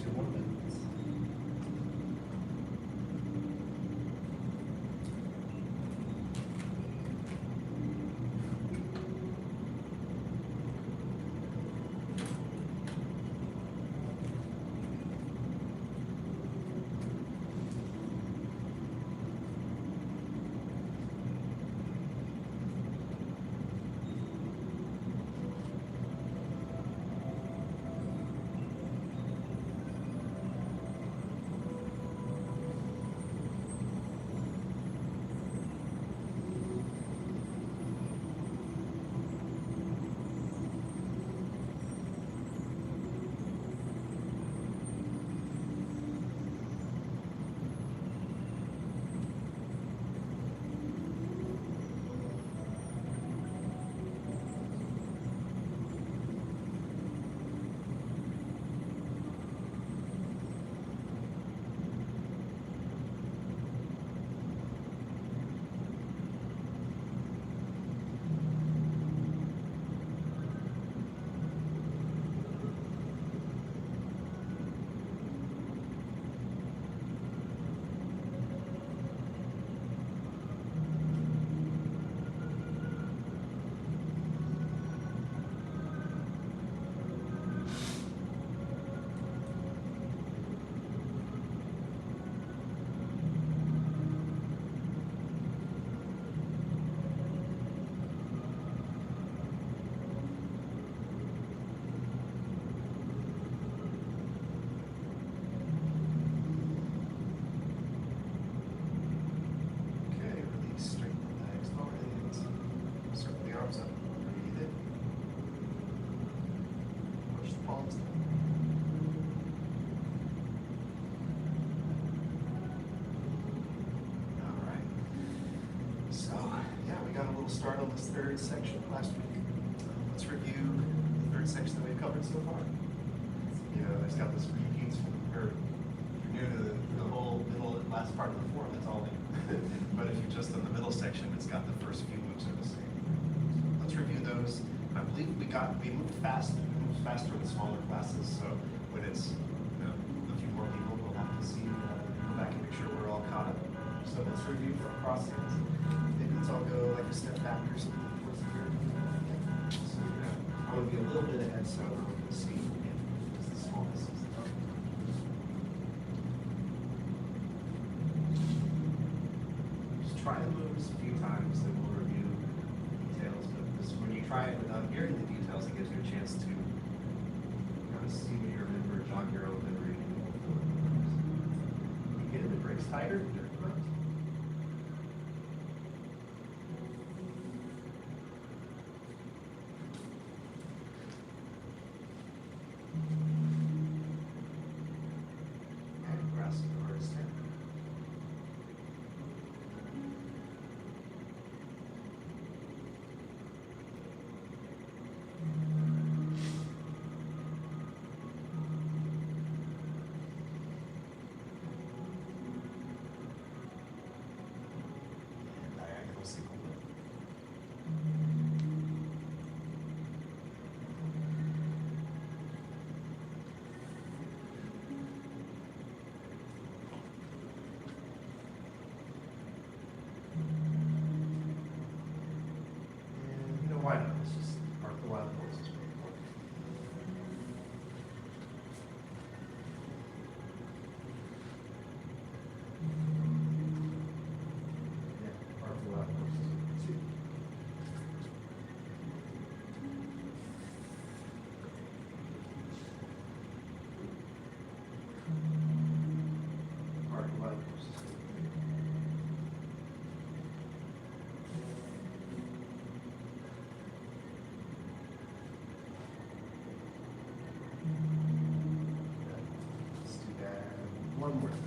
2 more minutes. Okay, release, straighten the legs, lower the hands, circle the arms up, breathe in. Push the palms down. All right. So, yeah, we got a little start on this third section last week. Let's review the third section that we've covered so far. You know, it's got this repeats from, or if you're new to the whole middle, last part of the form, that's all new. But if you're just in the middle section, it's got the first few moves are the same. Let's review those. I believe we moved faster in the smaller classes, so when it's a few more people, we'll have to see, go back and make sure we're all caught up. So let's review from crossings. Maybe let's all go like a step back or something towards the rear. So I want to be a little bit ahead so we can see the smallest. Just try the moves a few times, then we'll review details. But when you try it without hearing the details, it gives you a chance to kind of see what you remember, jog your own memory. You get the brakes tighter, you're correct. And grasp the hardest hand. And diagonal single whip. And why not? Let's just mark the wild horses. Yeah, mark the wild horses. Two. Mark the wild horses. Let's do that one more time.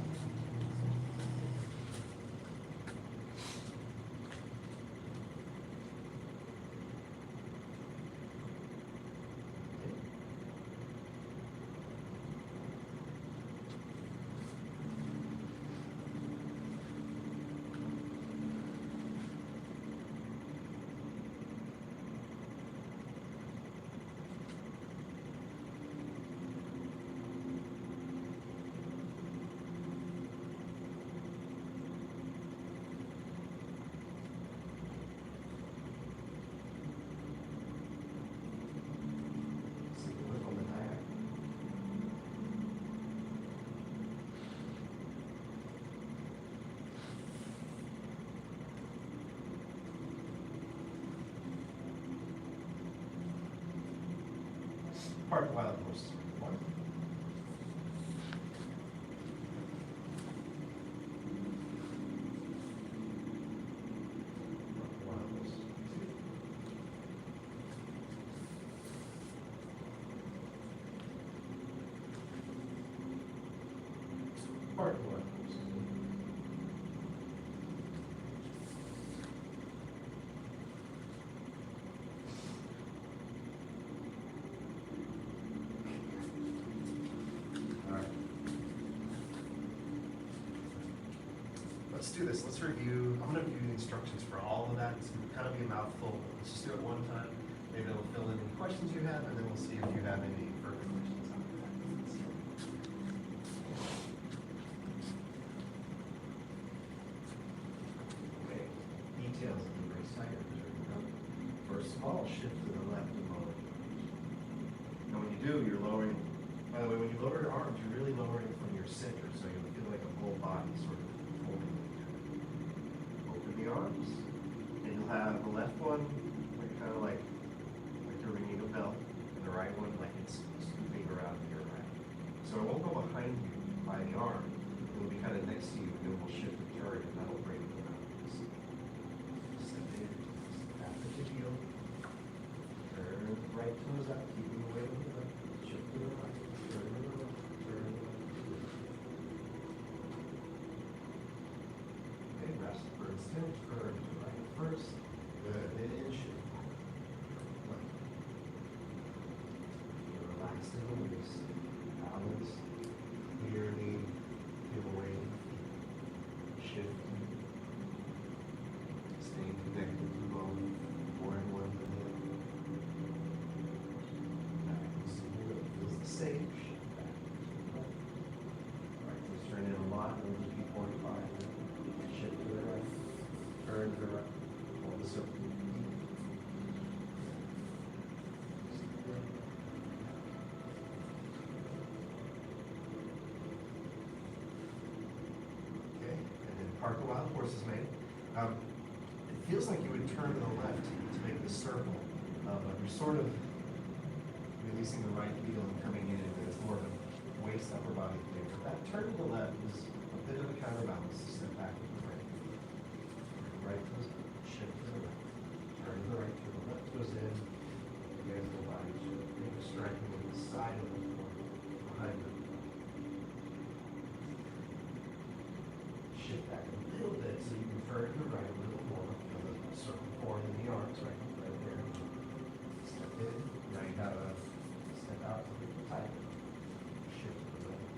Park wild horses. One. Wild horses. Two. Park wild horses. All right. Let's do this. Let's review. I'm going to give you the instructions for all of that. It's going to kind of be a mouthful. Let's just do it one time. Maybe it'll fill in any questions you have, and then we'll see if you have any further questions after that. Okay. Details of the race tire. First of all, shift to the left and lower. And when you do, you're lowering. By the way, when you lower your arms, you're really lowering it from your center, so you'll feel like a whole body sort of holding it. Open the arms, and you'll have the left one like kind of like you're ringing a bell, and the right one like it's scooping around to your right. So it won't go behind you by the arm. It will be kind of next to you, and then we'll shift the turret, and that'll bring it around. Step in, tap at your heel, turn the right toes up, keeping the weight on the left, shift to the right, turn to the left, turn to the left. Okay, rest for instance, turn to the right first, good, then shift. Relax in the waist, balance, clearly feel away, shift, staying connected to the bone, more and more than the other. Back to center, feels the same, shift back. Right, let's turn in a lot, over to P45, shift to the right, turn to the right, hold the circle. Okay, and then park a wild horse is made. It feels like you would turn to the left to make this circle. You're sort of releasing the right heel and coming in, and it's more of a waist upper body thing. But that turn to the left is a bit of a counterbalance to step back with the right. Right goes up, shift to the right. Turn to the right, to the left goes in. Again, the body shift. Maybe striking with the side of the floor behind it. Shift back a little bit so you can turn to the right a little more. Feel the circle form in the arms right there. Step in. Now you have a step out to the tight. Shift to the left.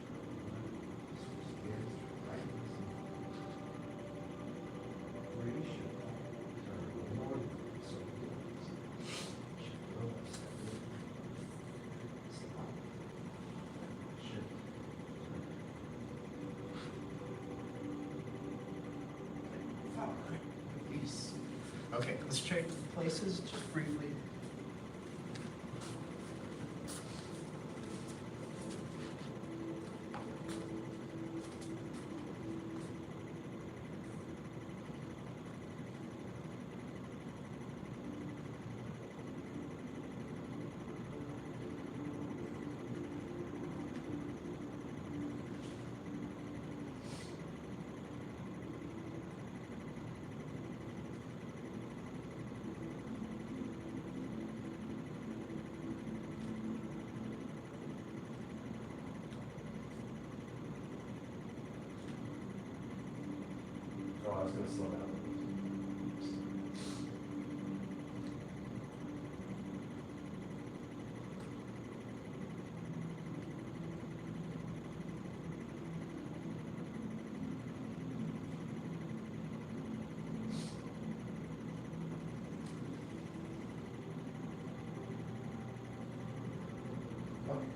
Switch gears. Right. Really shift back. Turn a little more. Circle gears. Shift to the left. Step in. Step out. Shift. Release. Okay, let's check places just briefly. Oh, I was going to slow down. Okay.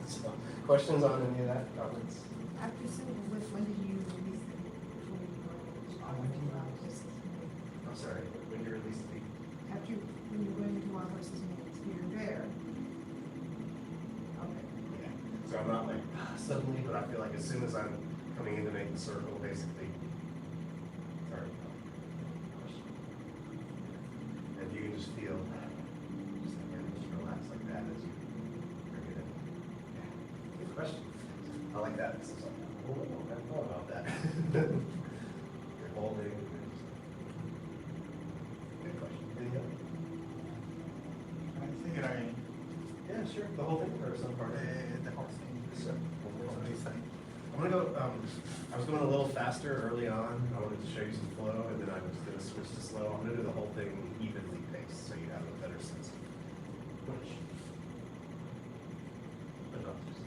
So, questions on any of that? Comments? After school, when did you release them? I'm sorry, when you release the After, when you're going into Wild Horses Meetings, you're there. Okay. yeah. So I'm not like suddenly, but I feel like as soon as I'm coming in to make the circle, basically. Sorry. And you can just feel, just again, just relax like that as you question. I like that. It's like, oh, I haven't thought about that. You're holding. Good question. Any other? I think I, Yeah, sure. The whole thing or some part? the whole thing. So, I'm gonna go, I was going a little faster early on. I wanted to show you some flow, and then I was gonna switch to slow. I'm gonna do the whole thing evenly paced, so you have a better sense of which. But not just.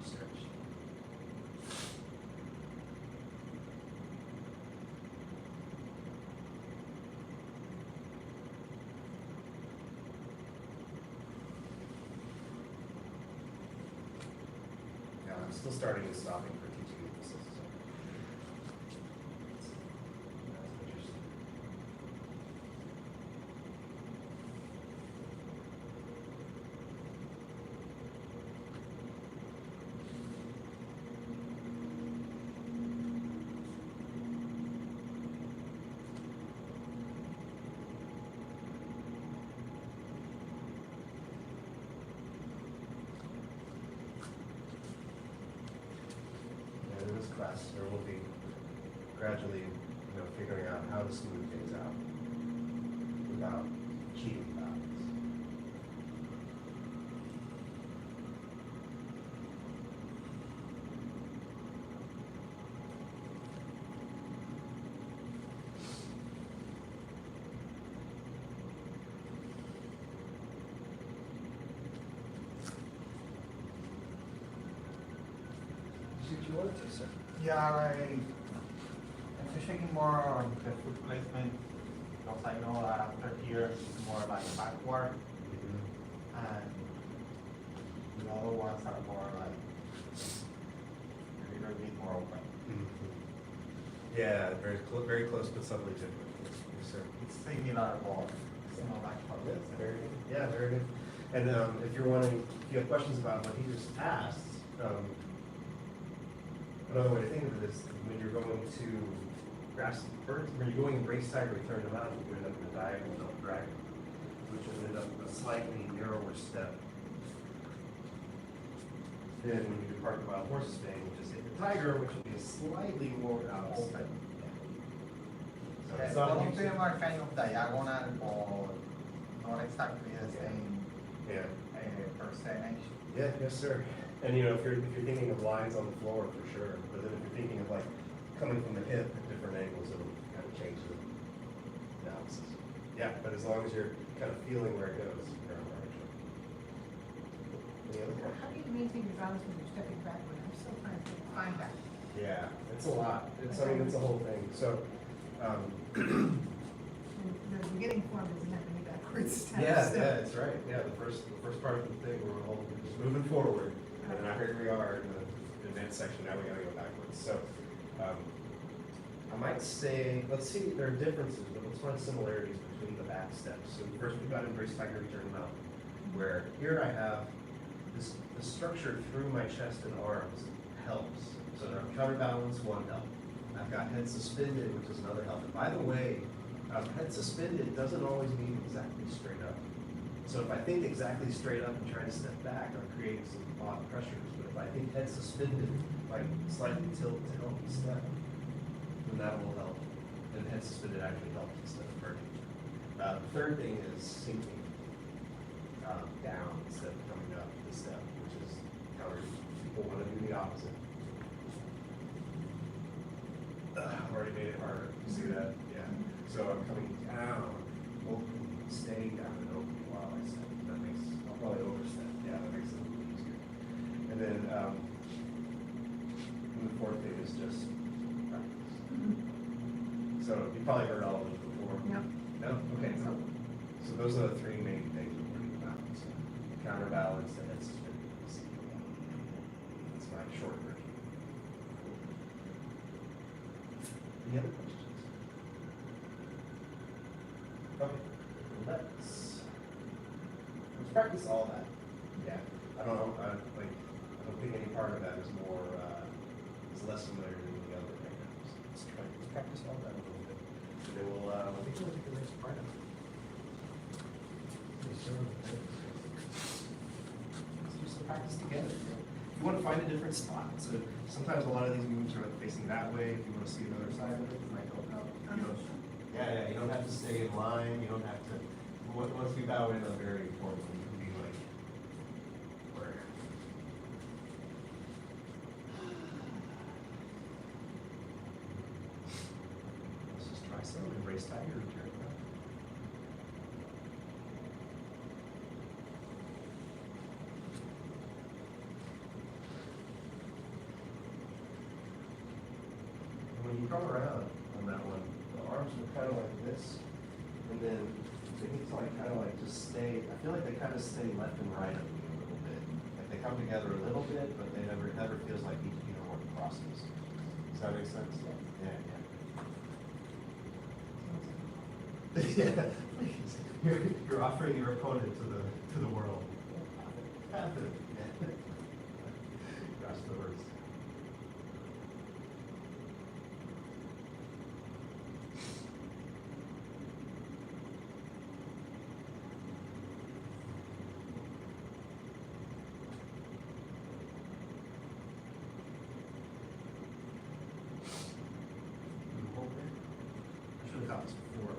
Stretch. Yeah, I'm still starting and stopping for teaching emphasis. So. That's interesting. And in this class, there will be gradually, figuring out how to smooth things out without cheating balance. Did you want to, sir? Yeah, I'm thinking more on the foot placement, because I know that after here, it's more like backward, and the other ones are more like a little bit more open. Yeah, very close, but subtly different. Yes, sir. It's similar, but it's not like Yes, very good. Yeah, very good. And if you're wondering, if you have questions about what he just asked, another way to think of it is when you're going to grasp birds, when you're going in race tiger return to mountain, you end up in a diagonal double dragon, which will end up a slightly narrower step than when you depart the wild horses thing, which is hit the tiger, which will be a slightly more open. So it's All not of them are kind of diagonal, or not exactly the same yeah. percentage. Yeah, yes, sir. And if you're thinking of lines on the floor, for sure. But then if you're thinking of like coming from the hip at different angles, it'll kind of change the analysis. Yeah, but as long as you're kind of feeling where it goes, you're on the right track. Any other questions? How do you maintain your balance when you're stepping backward? I'm still trying to find that. Yeah, it's a lot. It's a whole thing. So, And the beginning form doesn't have any backwards steps. yeah, that's right. Yeah, the first part of the thing, we're all just moving forward, and now here we are in the advanced section. Now we gotta go backwards. So, I might say, let's see, there are differences, but let's find similarities between the back steps. So first we've got embrace tiger return mount, where here I have this the structure through my chest and arms helps. So I'm counterbalance, one help. I've got head suspended, which is another help. And by the way, head suspended doesn't always mean exactly straight up. So if I think exactly straight up and try to step back, I'm creating some odd pressures. But if I think head suspended, like slightly tilt to help me step, then that will help. And head suspended actually helps instead of burning. The third thing is sinking down instead of coming up the step, which is counter. People want to do the opposite. I've already made it harder. You see that? Yeah. So I'm coming down, opening, staying down and opening while I step. That makes, I'll probably overstep. Yeah, that makes it a little easier. And then the fourth thing is just practice. So you probably heard all of those before. No. No? Okay. So those are the three main things we're learning about. So counterbalance and head suspended. That's my short version. Any other questions? Okay, let's practice all that. Yeah, I don't know, I don't think any part of that is more, is less familiar than the other diagrams. Let's practice all that a little bit. And then we'll take a look at the next part of it. practice together. If you want to find a different spot, so sometimes a lot of these moves are like facing that way. If you want to see another side of it, it might help out. Yeah, you don't have to stay in line. You don't have to. Once you bow in, that's very important. You can be like, where? Let's just try some. Embrace tiger return. When you come around on that one, the arms are kind of like this, and then they need to like kind of like just stay. I feel like they kind of stay left and right of you a little bit. Like they come together a little bit, but they never feels like either one crosses. Does that make sense? Yeah. Yeah. You're offering your opponent to the world. Yeah. Gosh, the words. I should have got this before.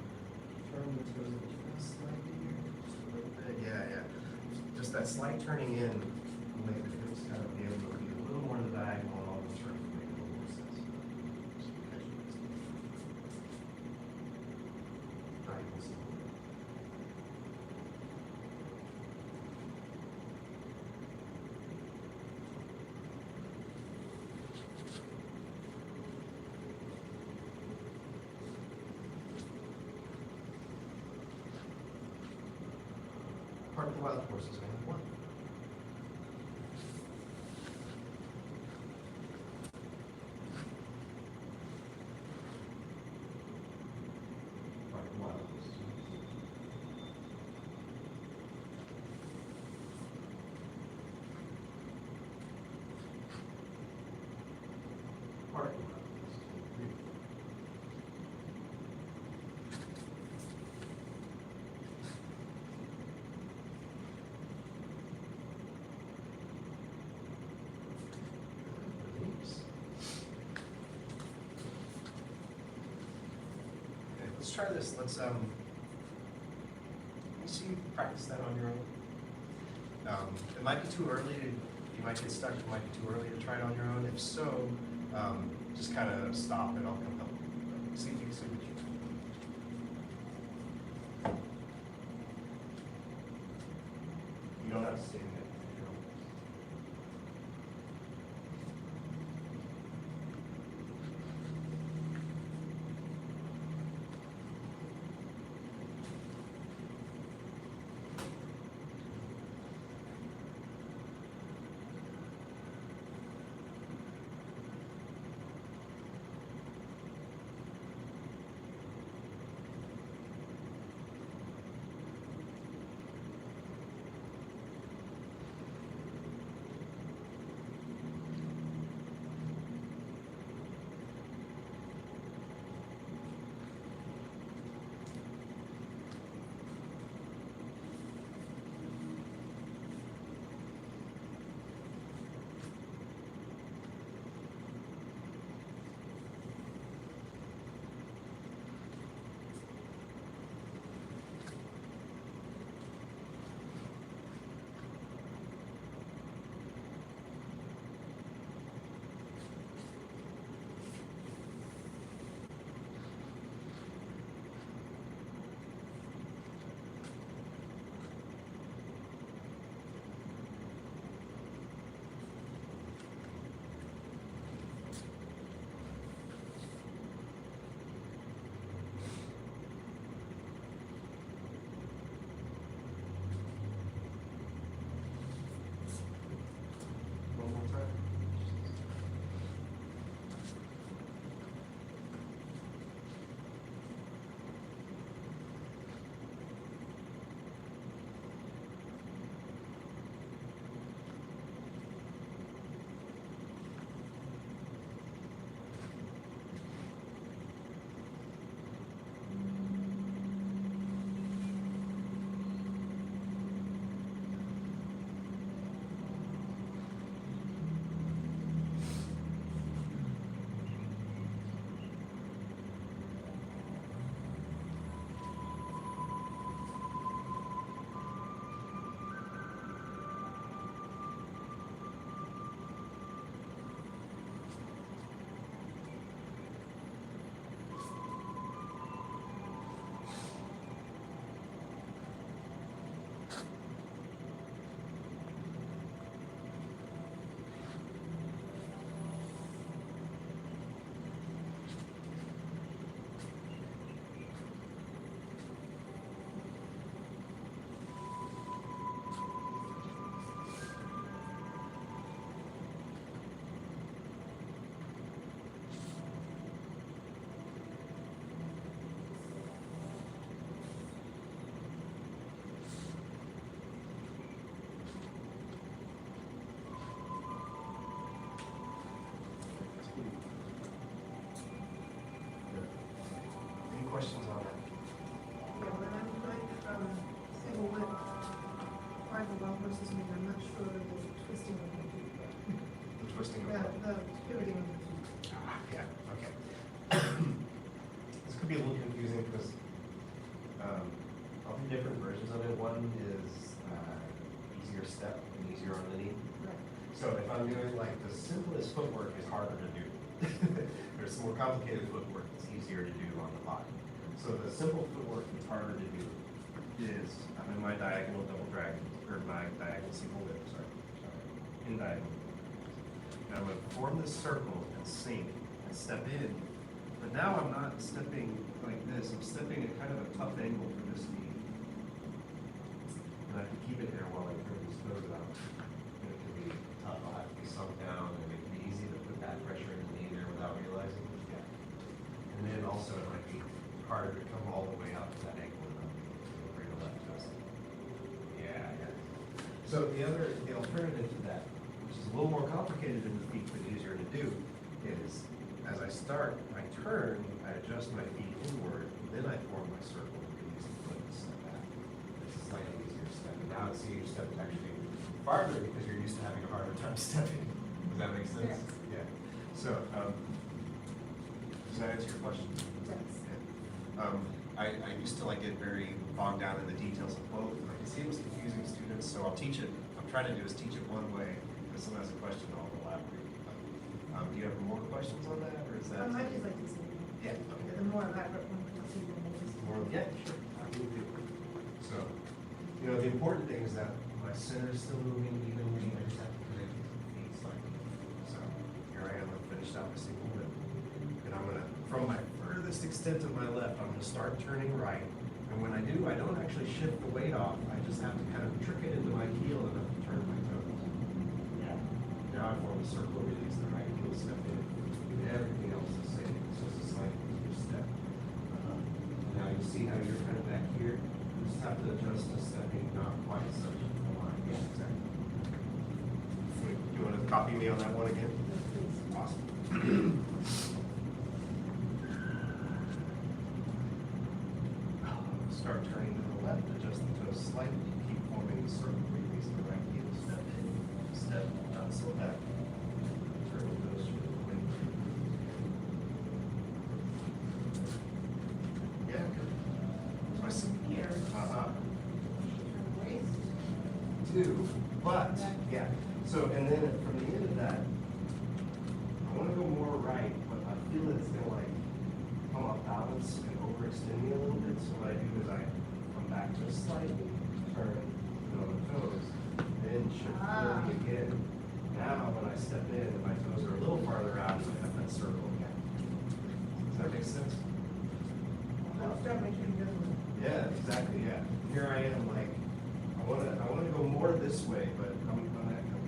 Turn the toes just slightly here, just a little bit. Yeah. Just that slight turning in will make the hips kind of be able to be a little more to the diagonal and all the turns will make a little more sense. Just catch it. Diagonal support. Part of the wild horses, man. One. Part of the wild horses. Part of the wild horses. Okay, let's try this. Let's see you practice that on your own. It might be too early to, you might get stuck, it might be too early to try it on your own. If so, just kind of stop and I'll come help you. See if you can see what you can. You don't have to stay in there. bounces me, I'm not sure the twisting of the feet, but The twisting of what? the pivoting of the feet. Ah, yeah, okay. This could be a little confusing because I'll do different versions of it. One is easier step and easier on the knee. Right. So if I'm doing like the simplest footwork is harder to do. There's some more complicated footwork that's easier to do on the body. So the simple footwork that's harder to do is I'm in my diagonal double dragon, or my diagonal single whip, sorry, in diagonal. And I'm going to form this circle and sink and step in. But now I'm not stepping like this, I'm stepping at kind of a tough angle for this knee. And I can keep it there while I turn these toes out. And it can be tough, I'll have to be sunk down, and it can be easy to put that pressure in the knee there without realizing it. Yeah. And then also it might be harder to come all the way up to that ankle and bring the left twist. Yeah, yeah. So the alternative to that, which is a little more complicated in the feet but easier to do, is as I start my turn, I adjust my feet inward, then I form my circle and release the foot and step back. It's a slightly easier step. And now it's your step is actually farther because you're used to having a harder time stepping. Does that make sense? Yes. Yeah. So, does that answer your question? Yes. I used to like get very bogged down in the details of both, and I can see it was confusing to students, so I'll teach it, I'm trying to do is teach it one way, if someone has a question, I'll elaborate. Do you have more questions on that, or is that? I just like to see. Yeah, okay. The more elaborate one, I'll see the more. More, yeah, sure, I will do. So, the important thing is that my center is still moving evenly, I just have to connect the feet slightly. So, here I am, I've finished out my single whip, and I'm gonna, from my furthest extent of my left, I'm gonna start turning right, and when I do, I don't actually shift the weight off, I just have to kind of trick it into my heel enough to turn my toes. Yeah. Now I form a circle, release the right heel, step in, and everything else is the same, it's just a slight easier step. Now you see how you're kind of back here, you just have to adjust to stepping not quite such a line. Yeah, exactly. You want to copy me on that one again? Awesome. Start turning to the left, adjust the toes slightly, keep forming the circle, release the right heel, step in, step, not so back. Turn the toes to the wind. Yeah, good. So I see here, two, but, yeah. So, and then from the end of that, I want to go more right, but I feel it's going to like come off balance and overextend me a little bit. So what I do is I come back to a slightly turn on the toes, then shift fully again. Now when I step in, my toes are a little farther out, and I have that circle again. Does that make sense? I'll start making this one. Yeah, exactly, yeah. Here I am, like, I wanna go more this way, but I'm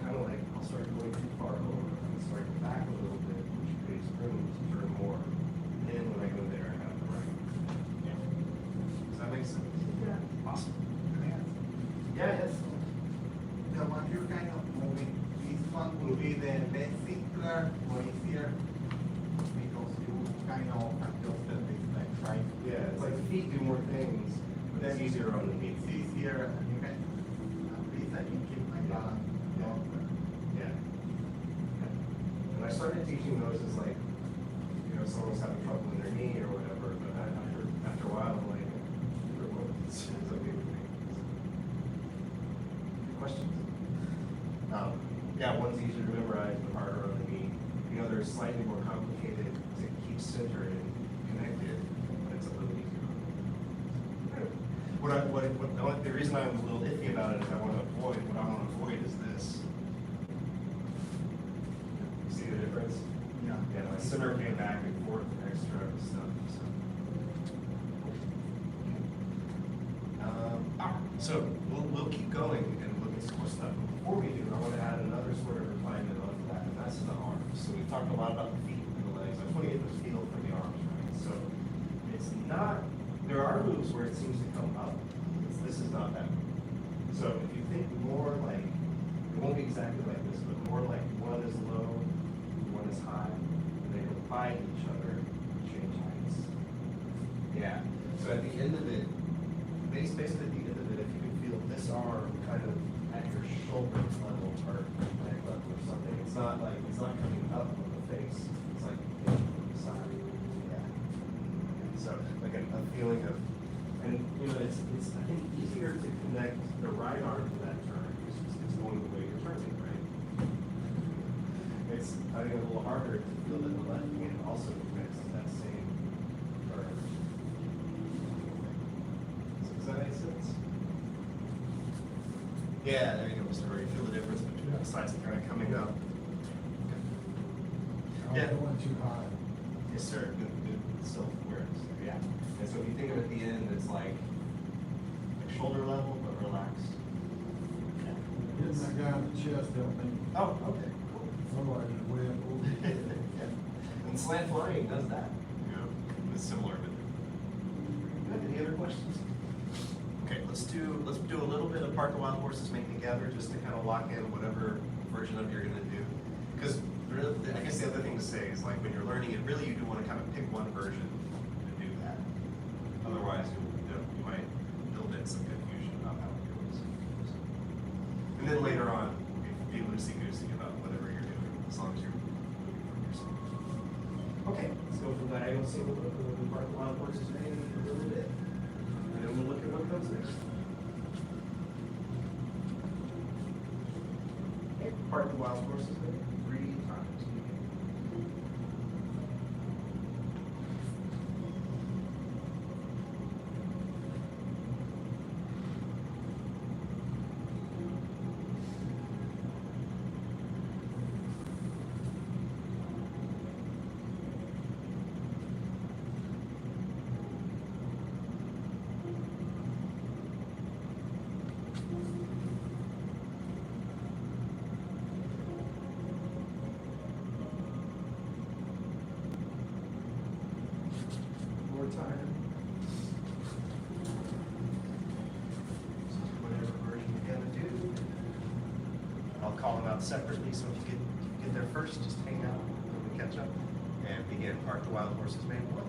kind of like, I'll start going too far over. I'm starting back a little bit, which creates room to turn more. Then when I go there, I have the right. Yeah. Does that make sense? Yeah. Awesome. Yeah, yes. The one you're kind of moving, this one will be the best simpler or easier because you kind of adjusted this like right. Yeah, it's like the feet do more things, but it's easier on the feet. It's easier and you can, at least I can keep my balance longer. Yeah. And I started teaching those as like, someone's having trouble in their knee or whatever, but after a while, I'm like, it's a big thing. Questions? Yeah, one's easier to memorize, but harder on the knee. The other is slightly more complicated to keep centered and connected, but it's a little easier. The reason I'm a little iffy about it is what I want to avoid is this. You see the difference? Yeah. Yeah, my center came back and forth extra stuff. So we'll keep going and look at some more stuff. But before we do, I want to add another sort of refinement onto that, and that's the arms. So we've talked a lot about the feet and the legs. I just want to get the feel for the arms, right? So it's not, there are moves where it seems to come up. This is not that. So if you think more like, it won't be exactly like this, but more like one is low, one is high, and they reply to each other, change heights. Yeah. So at the end of it, basically at the end of it, if you can feel this arm kind of at your it's not coming up on the face, it's like on the side. Yeah. So, like a feeling of, and you know, it's I think easier to connect the right arm to that turn. It's going the way you're turning, right? It's I think a little harder to feel that the left hand also connects to that same turn. Does that make sense? Yeah, there you go, Mr. Hurry. Feel the difference between the sides kind of coming up. Yeah. Going too high. Yes, sir. Good self-awareness. Yeah. And so if you think of it at the end, it's like shoulder level but relaxed. Hitting that guy in the chest, don't think. Oh, okay. Cool. Otherwise, it's way up over. Yeah. And slant flying does that. You know, it's similar, but good. Any other questions? Okay, let's do a little bit of Park the Wild Horses Made Together just to kind of lock in whatever version of you're gonna do. Because I guess the other thing to say is like when you're learning it, really you do want to kind of pick one version and do that. Otherwise, you might build in some confusion about how it goes. And then later on, be loosey-goosey about whatever you're doing, as long as you're moving from yourself. Okay, let's go from diagonal single to Park the Wild Horses Made a little bit. And then we'll look at what comes next. Okay, Park the Wild Horses Made 3 times. More time. So whatever version you're gonna do. I'll call them out separately, so if you get there first, just hang out when we catch up. And begin Park the Wild Horses Made 1.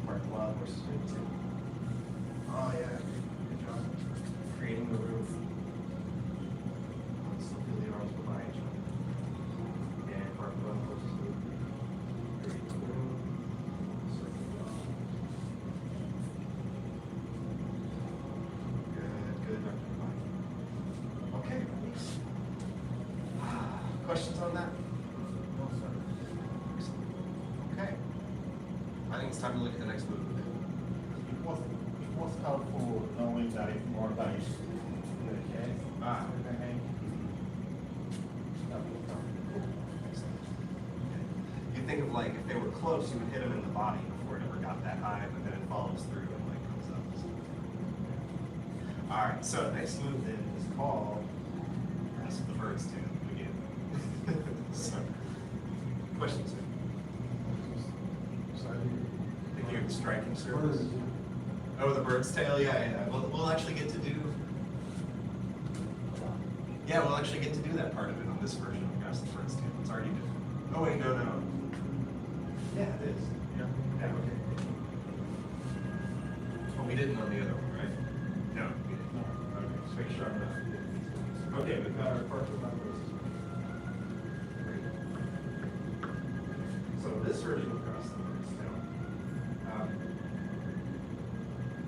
Park the Wild Horses Made 2. Oh yeah, good job. Creating the room. Still feel the arms behind you. And Park the Wild Horses Made 3. Create the room. Circle it off. Good, Dr. Devine. Okay, release. Questions on that? No, sir. Excellent. Okay. I think it's time to look at the next move. It was helpful knowing that it's more like in the chest. Ah. with the hand. That was helpful. Excellent. Okay. You think of like if they were close, you would hit them in the body before it ever got that high, but then it follows through and like comes up. All right. So next move then is called Ask the Birds to begin. So, questions? So I do. Think you're striking What surface? is it? Oh, the bird's tail. Yeah. We'll actually get to do. Yeah, we'll actually get to do that part of it on this version of Ask the Bird's Tail. It's already different. Oh wait, no. Yeah, it is. Yeah. Yeah, okay. Well, we didn't on the other one, right? No, we didn't. Okay, just make sure I'm not. Okay, we've got our Park the Wild Horses. Great. So this version of Across the Bird's Tail.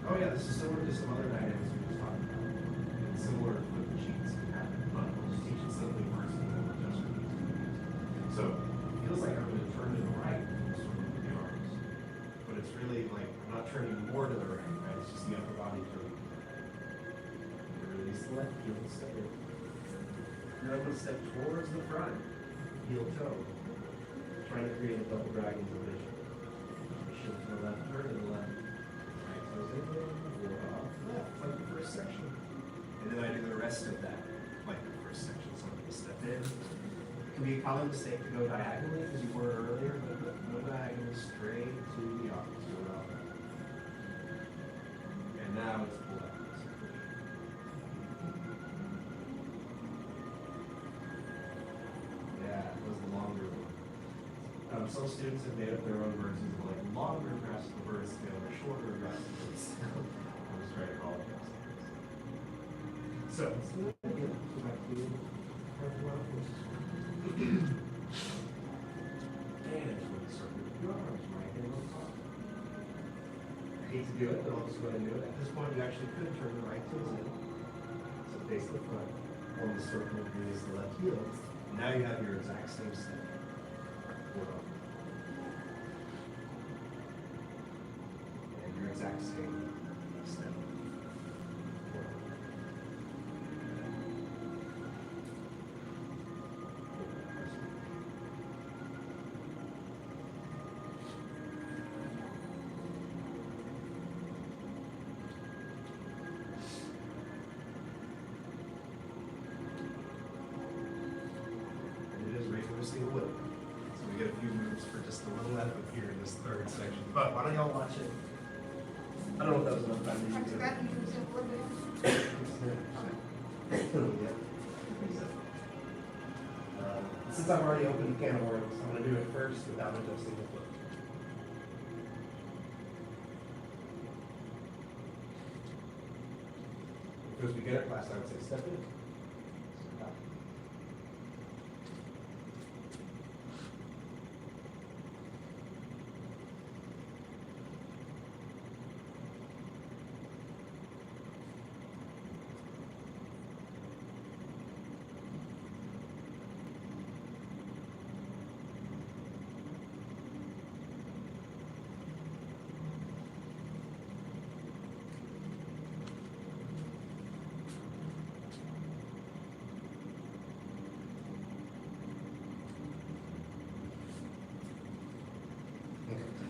Oh yeah, this is similar to some other dynamics we just talked about. And similar with the sheets we have, but we'll just teach it simply first and then we'll adjust for these. So it feels like I'm going to turn to the right, sort of with the arms. But it's really like, I'm not turning more to the right, right? It's just the upper body turning. Release the left heel, step in. Then I'm going to step towards the front, heel toe. Trying to create a double dragon position. Shift to the left, turn to the left. Right toes in, roll off left, like the first section. And then I do the rest of that, like the first section. So I'm going to step in. It can be a common mistake to go diagonally, as you were earlier, but no diagonal, straight to the opposite route. And now it's pull out. Yeah, it was the longer one. Some students have made up their own versions of like longer grasp the bird's tail or shorter grasp the bird's tail. I'll just try to call it grasp the bird's tail. So, let's do it again. Go back to part one. And for the circle of your arms, right hand on top. I hate to do it, but I'll just go ahead and do it. At this point, you actually could turn the right toes in. So face the front. On the circle, raise the left heel. Now you have your exact same step. And your exact same step. See the whip. So we get a few moves for just a little effort here in this third section. But why don't y'all watch it? I don't know if that was enough time to use it. Since I've already opened the can of worms, I'm going to do it first without adjusting the foot. First beginner class, I would say step in. Step out.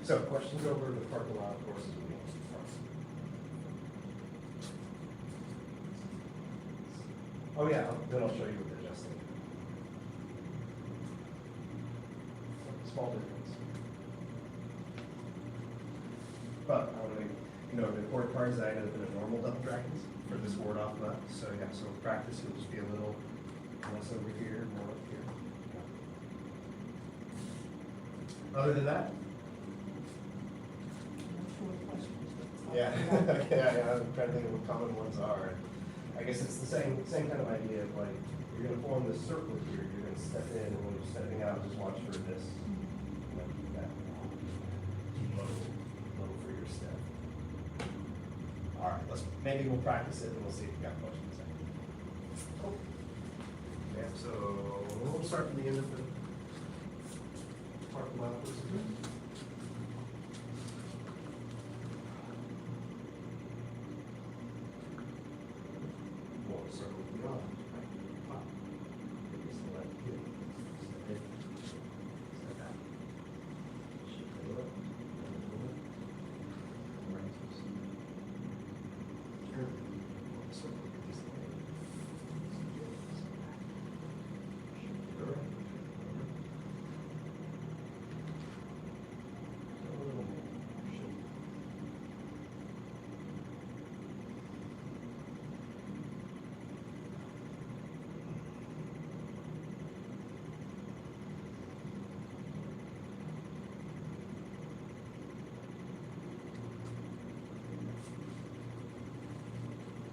So, questions over the parking lot courses we want to start. Oh yeah, then I'll show you what they're adjusting. Small difference. But I want to, the report cards that I ended up in a normal double dragons for this ward off left. So yeah, so practice will just be a little less over here, more up here. Other than that. Yeah, yeah, I'm trying to think of what common ones are. I guess it's the same kind of idea of like, you're gonna form this circle here, you're gonna step in, and when you're stepping out, just watch for this. Keep that low for your step. All right, maybe we'll practice it and we'll see if we got questions. Cool. Yeah, so we'll start from the end of the parking lot. Circle beyond. Pop. Release the left heel. Step in. Step out. Shift the left. Right twist. Turn. Circle. Release the left. Shift to the right. A little more. Shift.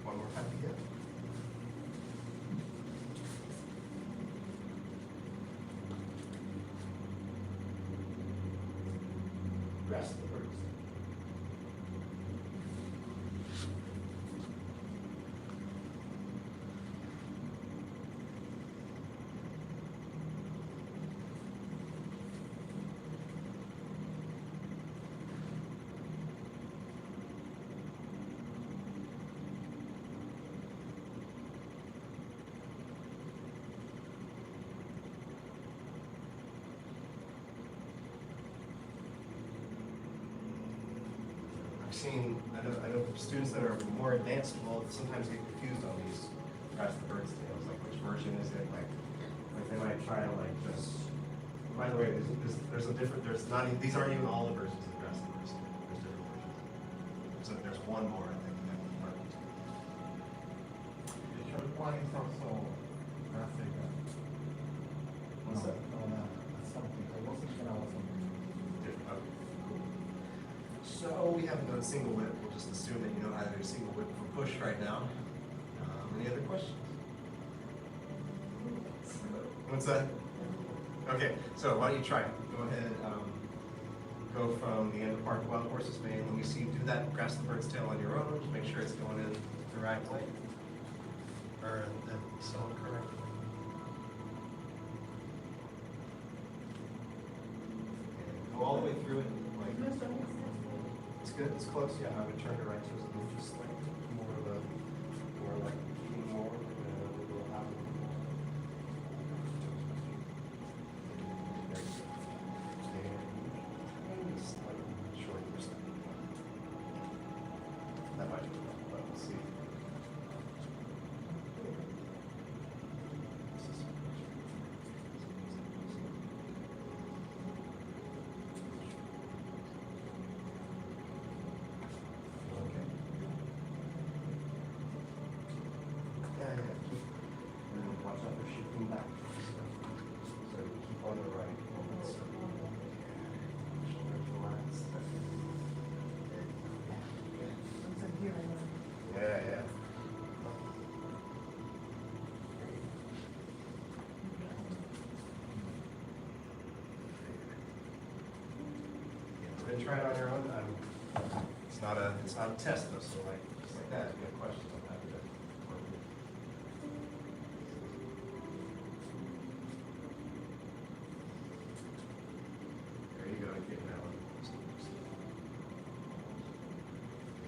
One more time together. Rest the birds. I know students that are more advanced will sometimes get confused on these grasp the bird's tails, like which version is it, like they might try to like just, by the way, there's a different, these aren't even all the versions of grasp the bird's tail, there's different versions. So there's one more, I think, that we've learned. The third one is also graphic. What's that? No, that's something. I wasn't sure I was on. So we haven't done single whip. We'll just assume that you know how to do single whip for push right now. Any other questions? What's that? Okay, so why don't you try it? Go ahead, go from the end of Park Wild Horses Main. Let me see you do that. Grasp the bird's tail on your own. Just make sure it's going in the right way. Or the song correct. And go all the way through it. Like, it's good, it's close. Yeah, I would turn it right so it's just like more like keeping more. That might be enough, but we'll see. Okay. Yeah. And watch out for shifting back. So keep on the right. Shoulders relaxed. Yeah. Go ahead and try it on your own. It's not a test though, so like just like that, if you have questions, I'm happy to work with you. There you go, you're getting that one.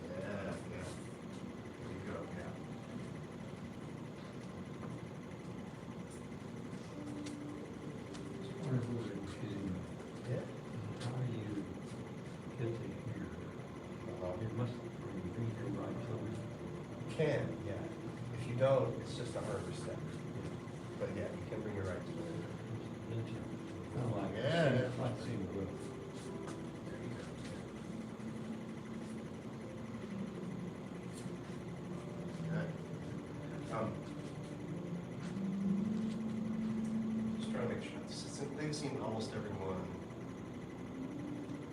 Yeah. There you go, yeah. Yeah. How do you get to here? It must be your right shoulder. Can, yeah. If you don't, it's just a harder step. But yeah, you can bring your right to it. Kind of like, Yeah. like seeing the There you go. Alright. Just trying to make sure. They've seen almost everyone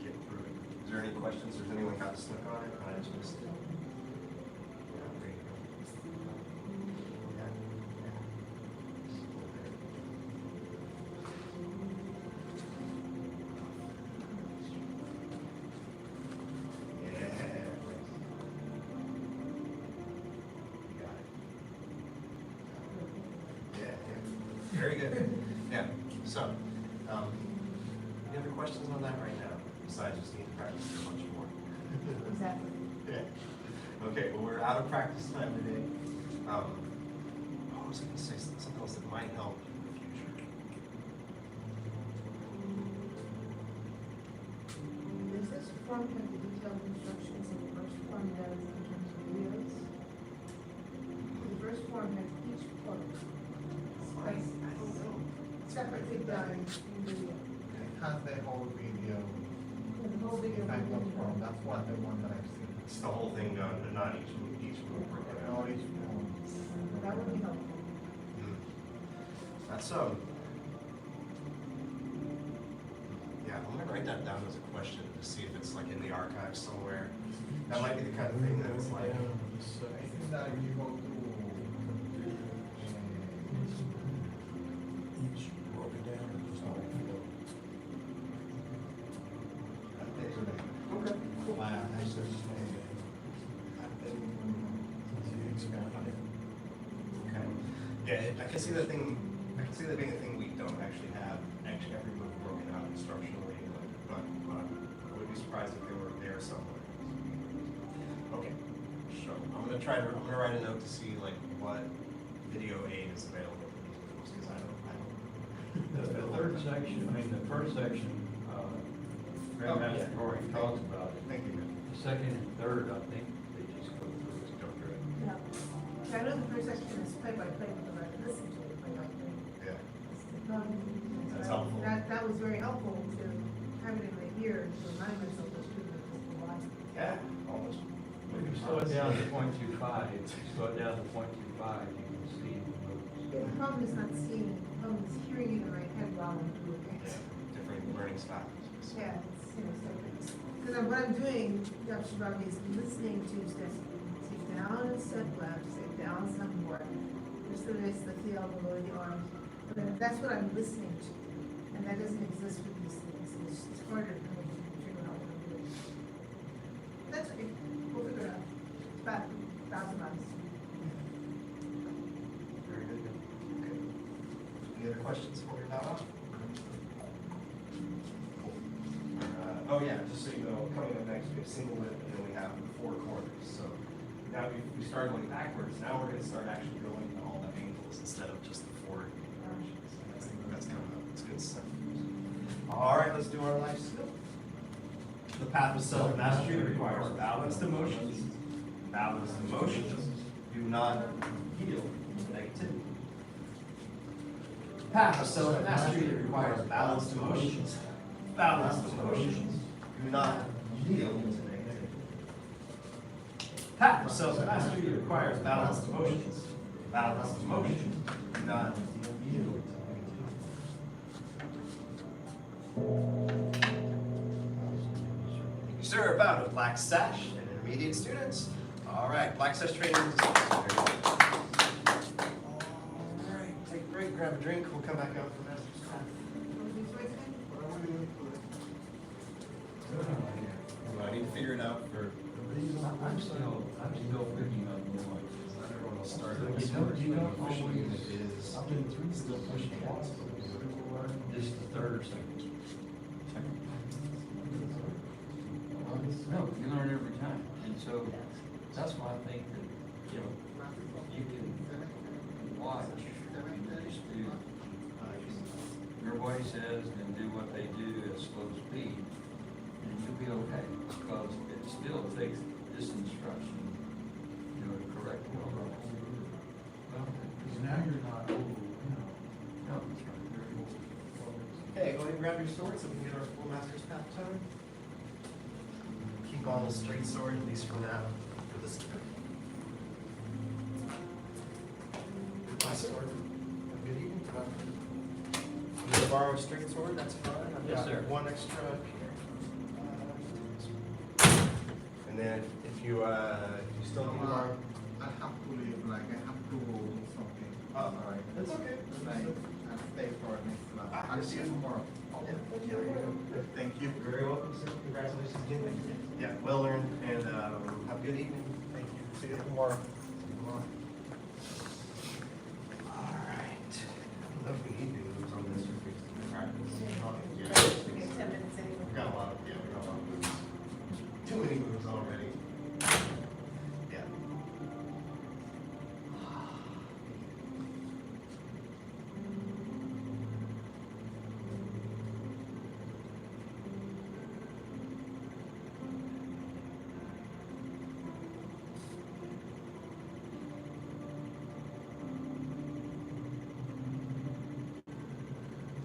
get through it. Is there any questions? Does anyone got stuck on it? I just missed it. Yeah, there you go. Very good. Yeah. So, any other questions on that right now? Besides, just need to practice a bunch more. Exactly. Yeah. Okay. Well, we're out of practice time today. I was going to say something else that might help in the future. Does this form have the detailed instructions that the first form does in terms of videos? The first form has each book. I don't know. Separately done in video. It has the whole video. The whole video. Kind of from, that's what the one that I've seen. It's the whole thing done, but not each move broken out. All each one. That would be helpful. That's yeah, I'm gonna write that down as a question to see if it's like in the archives somewhere. That might be the kind of thing that it's like. So I think that if you go to each broken down or just all Okay, cool. I searched Okay. Yeah, I can see that thing. I can see that being a thing we don't actually have every move broken out instructionally, but I would be surprised if they were there somewhere. Okay, so I'm gonna write a note to see like what video aid is available for these moves because I don't. The third section, the first section, Grandmaster Gohring talks about it. Thank you. The second and third, I think they just go through it. Yeah. So I know the first section is play by play because I listened to it play by play. Yeah. That's helpful. That was very helpful to have it in my ear to remind myself of the line. Yeah, almost. If you slow it down to .25, you can see the moves. The problem is not seeing it, the problem is hearing it in my head while I'm doing it. Yeah, different learning styles. Yeah, it's, so it's Because what I'm doing, Dr. Shibaki, is listening to step down and step left, step down, step more. Just the wrist, the heel, below the arms. But that's what I'm listening to. And that doesn't exist with these things. It's harder to kind of figure out what I'm doing. That's okay. We'll figure it out. It's about months. Very good. Okay. Any other questions before we bow out? Oh yeah, just so you know, coming up next, we have single lip and then we have four corners. So now we started going backwards. Now we're going to start actually going to all the angles instead of just the four directions. That's coming up. It's good stuff. All right, let's do our life skill. The path of self-mastery requires balanced emotions. Balanced emotions do not yield to negativity. Path of self-mastery requires balanced emotions. Balanced emotions do not yield to negativity. Path of self-mastery requires balanced emotions. Balanced emotions do not yield to negativity. Thank you, sir. About a black sash and intermediate students. All right, black sash training. All right, take a break, grab a drink. We'll come back out for master's class. I need to figure it out for. I'm still picking up more. Everyone will start. Pushing is still pushing it. This is the third or second? No, you learn every time, and so that's why I think that, you know, you can watch these do your body says and do what they do at slow speed, and you'll be okay, because it still takes this instruction, you know, to correct it. Because now you're not old, you know. No, it's not very old. Okay, go ahead and grab your sword so we can get our full master's path tone. Keep on the straight sword, at least for now, for this turn. My sword. Have a good evening. I'm going to borrow a straight sword, that's fine. I've Yes, got sir. one extra up here. And then if you still need more. I have to leave, like I have to do something. Oh, Sorry. that's okay. Like, I'll stay for next class. Ah, I'll see you tomorrow. Yeah, there you go. Thank you. You're very welcome, sir. Congratulations again. Thank you. Yeah, well earned, and have a good evening. Thank you. See you tomorrow. All right. Love we need to move on this. All right. We get 10 minutes anyway. We got a lot of moves. Too many moves already. Yeah.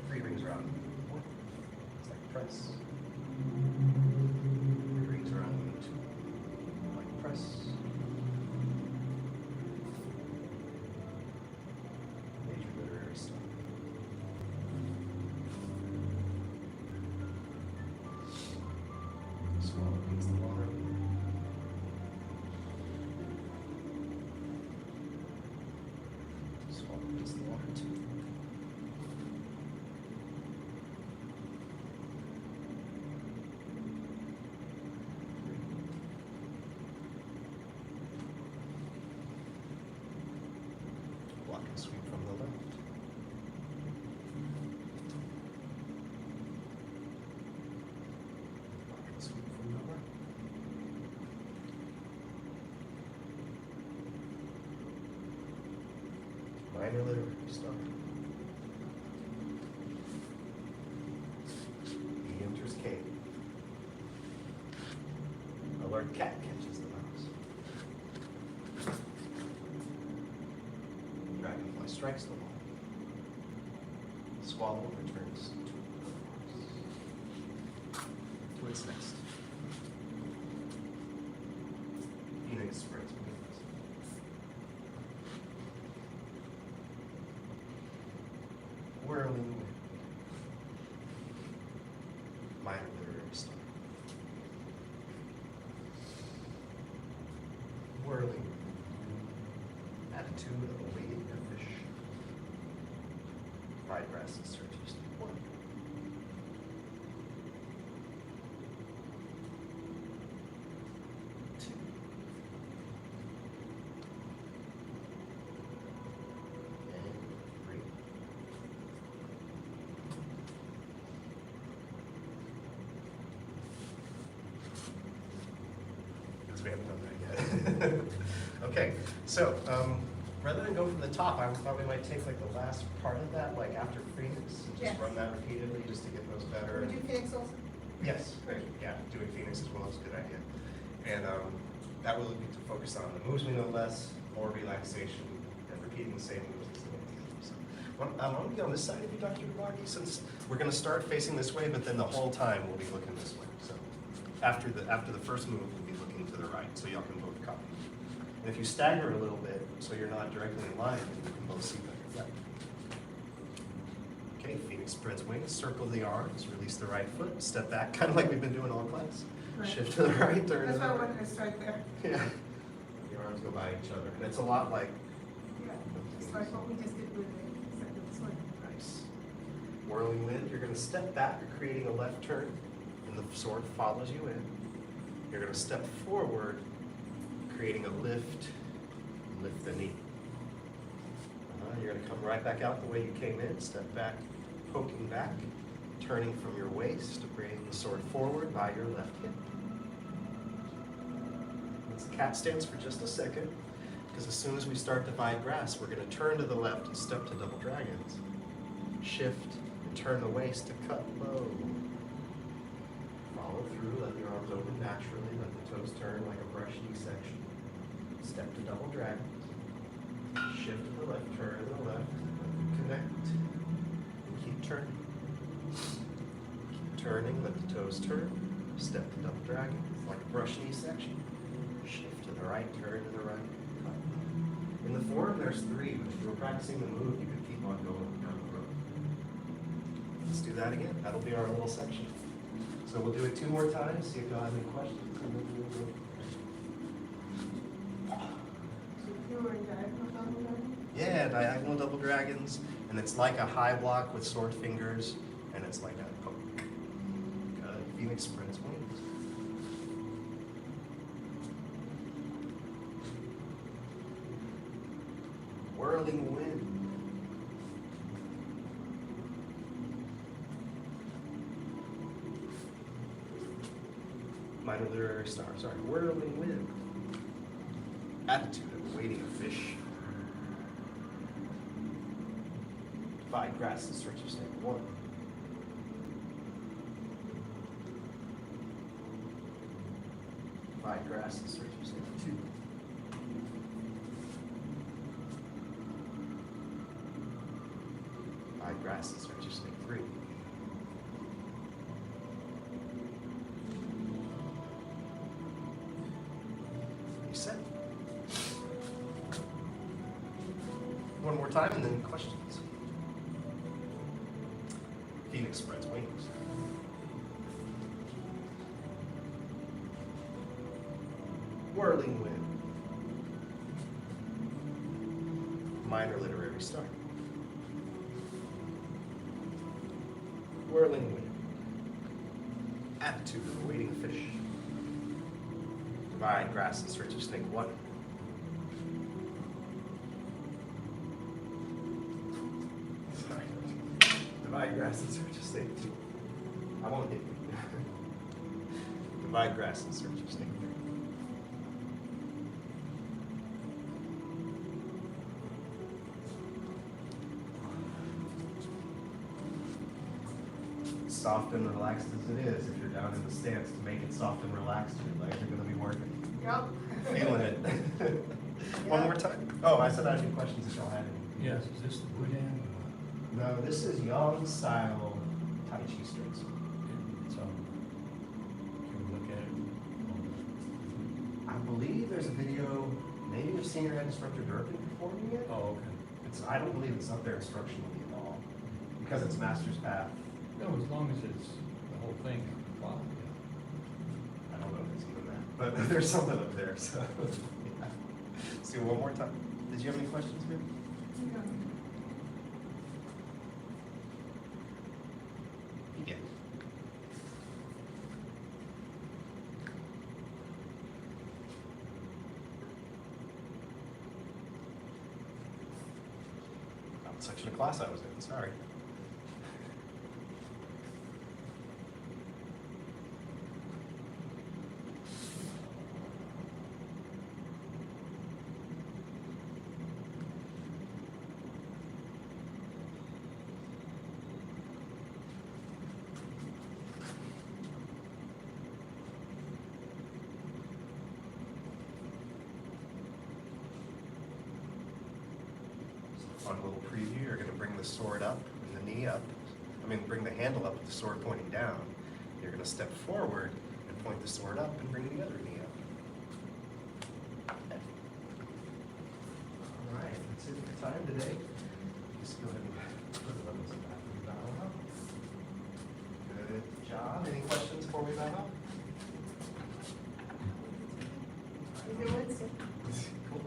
Three rings around. It's like press. Three rings around. Like press. Major literary stuff. Swallow means the water. Swallow means the water too. Block and sweep from the left. Block and sweep from the right. Minor literary stuff. He enters cave. Alert cat catches the mouse. Dragonfly strikes the wall. Swallow returns to its nest. Phoenix spreads wings. Whirling wind. Minor literary stuff. Divide grass and search your snake. 1. Because we haven't done that yet. Okay, so rather than go from the top, I thought we might take like the last part of that, like after Phoenix, and just Yes. run that repeatedly just to get those better. Would you Phoenix also? Yes, great. Yeah, doing Phoenix as well is a good idea. And that will be to focus on the moves we know less, more relaxation, and repeating the same moves. As the so, I want to be on this side of you, Dr. Dubaki, since we're going to start facing this way, but then the whole time we'll be looking this way. So after the first move, we'll be looking to the right, so y'all can both copy. And if you stagger a little bit, so you're not directly in line, then you can both see better. Right. Okay, Phoenix spreads wings, circle the arms, release the right foot, step back, kind of like we've been doing all class. Right. Shift to the right, turn to That's the why I right. wanted to start there. Yeah. The arms go by each other. And it's a lot like, Yeah, just like what we just did with the second swing. nice. Whirling wind, you're going to step back, creating a left turn, and the sword follows you in. You're going to step forward, creating a lift the knee. You're going to come right back out the way you came in, step back, poking back, turning from your waist, bringing the sword forward by your left hip. Let's cat stance for just a second, because as soon as we start divide grass, we're going to turn to the left and step to double dragons. Shift and turn the waist to cut low. Follow through, let your arms open naturally, let the toes turn like a brush knee section. Step to double dragons. Shift to the left, turn to the left, connect, and keep turning. Keep turning, let the toes turn. Step to double dragons, like a brush knee section. Shift to the right, turn to the right. Cut. In the form, there's 3, but if you were practicing the move, you could keep on going down the road. Let's do that again. That'll be our little section. So we'll do it 2 more times, see if y'all have any questions. And then we'll go. Yeah, diagonal double dragons, and it's like a high block with sword fingers, and it's like a poke. Good. Phoenix spreads wings. Whirling wind. Minor literary star, sorry. Whirling wind. Attitude of waiting a fish. Divide grass and search your snake. 1. Divide grass and search your snake. 2. Divide grass and search your snake. 3. Reset. One more time and then questions. Phoenix spreads wings. Whirling wind. Minor literary star. Whirling wind. Attitude of a waiting fish. Divide grass and search of snake. 1. Divide grass and search of snake. 2. I won't hit you. Divide grass and search of snake. 3. Soft and relaxed as it is, if you're down in the stance, to make it soft and relaxed, your legs are going to be working. Yep. Feeling it. One more time. Oh, I said I had any questions if y'all had any. Yes, is this the wood end? No, this is Yang style Tai Chi straights. So, can we look at it? I believe there's a video, maybe of senior head instructor Durkin performing it. Oh, okay. I don't believe it's up there instructionally at all, because it's master's path. No, as long as it's the whole thing. Wow. I don't know if it's even that, but there's something up there, so. Yeah. Let's do it one more time. Did you have any questions, man? section of class I was in, sorry. Fun little preview, you're gonna bring the sword up and the knee up. Bring the handle up with the sword pointing down. You're gonna step forward and point the sword up and bring the other knee up. All right, that's it for time today. Just go ahead and put the buttons back and bow up. Good job. Any questions before we bow up?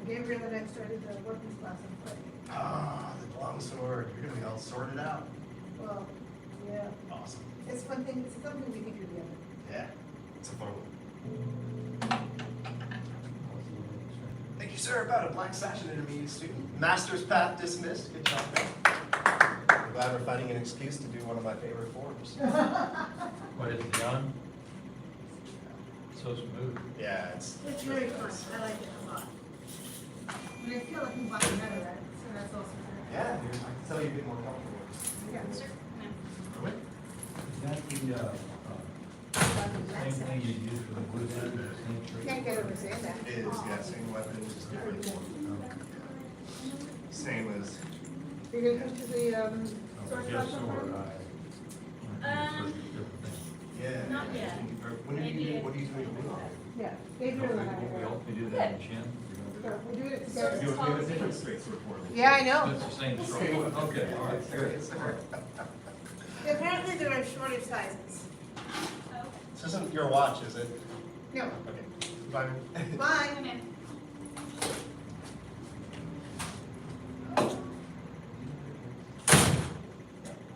Gabriel and I started the weapons class on Friday. Ah, the long sword. You're gonna be all sorted out. Well, yeah, Awesome. it's fun thing, it's something we can do together. Yeah, it's a fun one. Thank you, sir. About a Black Sash, an intermediate student. Master's path dismissed. Good job, man. I'm glad we're finding an excuse to do one of my favorite forms. What is it, John? So smooth. Yeah, it's It's very fun, I like it a lot. And I feel like I'm getting better at it, so that's also good. yeah, dude, I can tell you're getting more comfortable. Yeah. Really? Is that the same thing you use for the wood end, the same trick? Can't get over saying that. It is, yeah, same weapon, just different. Same as, You're gonna come to the, sword class Just on sword, Friday? yeah. Not yet. When are you doing, what are you doing tomorrow? Yeah, We Gabriel and I. all do that in chin. So we're doing it together. We have a different straight sword for them. Yeah, I know. It's the same stroke. Okay, all right, good. Apparently there are shorter sizes. This isn't your watch, is it? No, Okay. Bye. bye.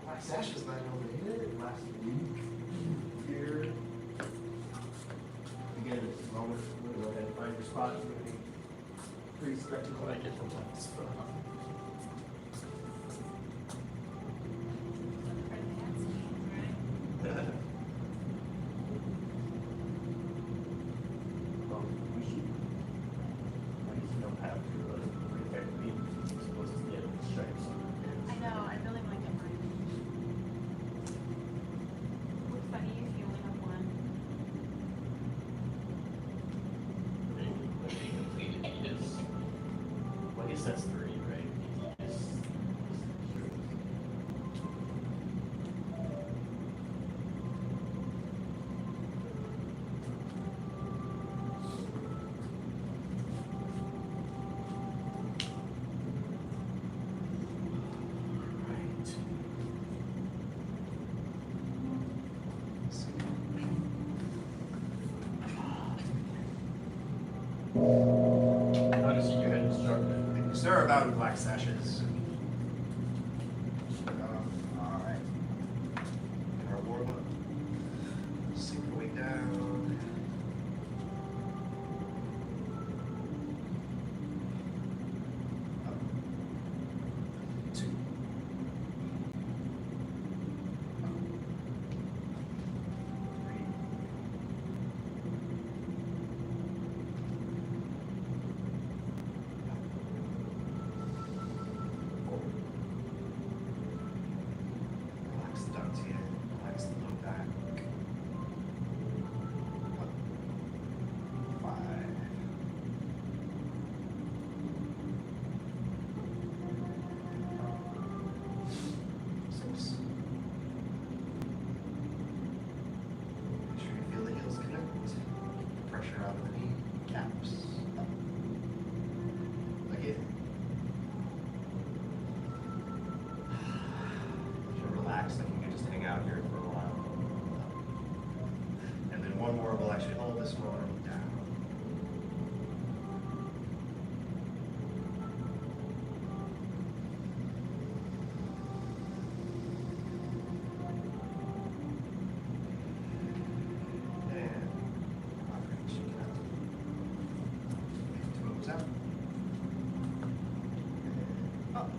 Black Sash is not nominated last week. Here. Again, it's a moment, we're gonna go ahead and find your spot. It's gonna be pretty spectacular. I get sometimes. Well, we should, I guess you don't have to, protect me, you're supposed to get stripes on it. I know, I really want to get mine. Looks funny if you only have one. Well, I guess that's 3, right? Yes. How does your head instructor? Thank you, sir. About Black Sashes. All right. Our warm up. Sink your way down. Up. 2. Up. 3. Relax the ducts here, relax the low back. Up. 5. 6. Make sure you feel the heels connect. Pressure out of the knee, caps. Up. Again. Should relax, like you can just hang out here for a while. And then one more, we'll actually hold this one down. And shake it out. Toes out. And up.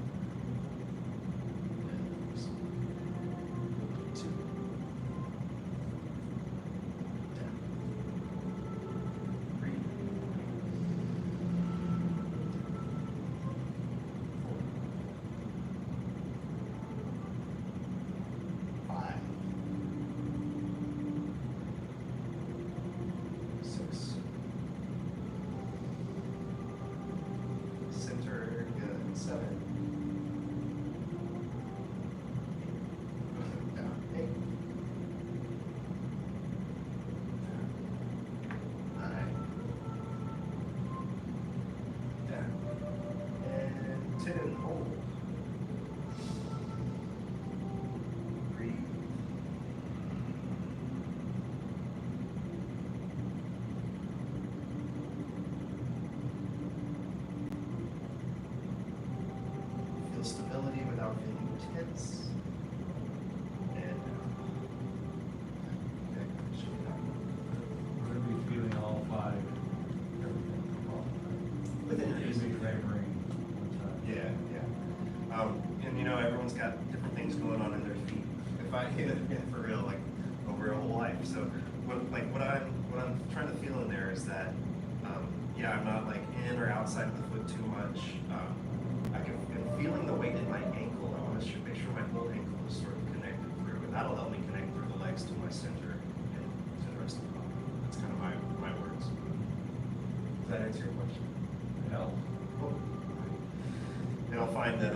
kids. And should be done. We're gonna be feeling all five, everything. Within reason. Favoring one time. Yeah, yeah. And you know, everyone's got different things going on in their feet. If I, yeah, for real, like over a whole life. So what I'm trying to feel in there is that, yeah, I'm not like in or outside of the foot too much. I'm feeling the weight in my ankle. I want to make sure my whole ankle is sort of connected through, and that'll help me connect through the legs to my center and to the rest of the body. That's kind of my words. Does that answer your question? Hell. Cool. And I'll find that,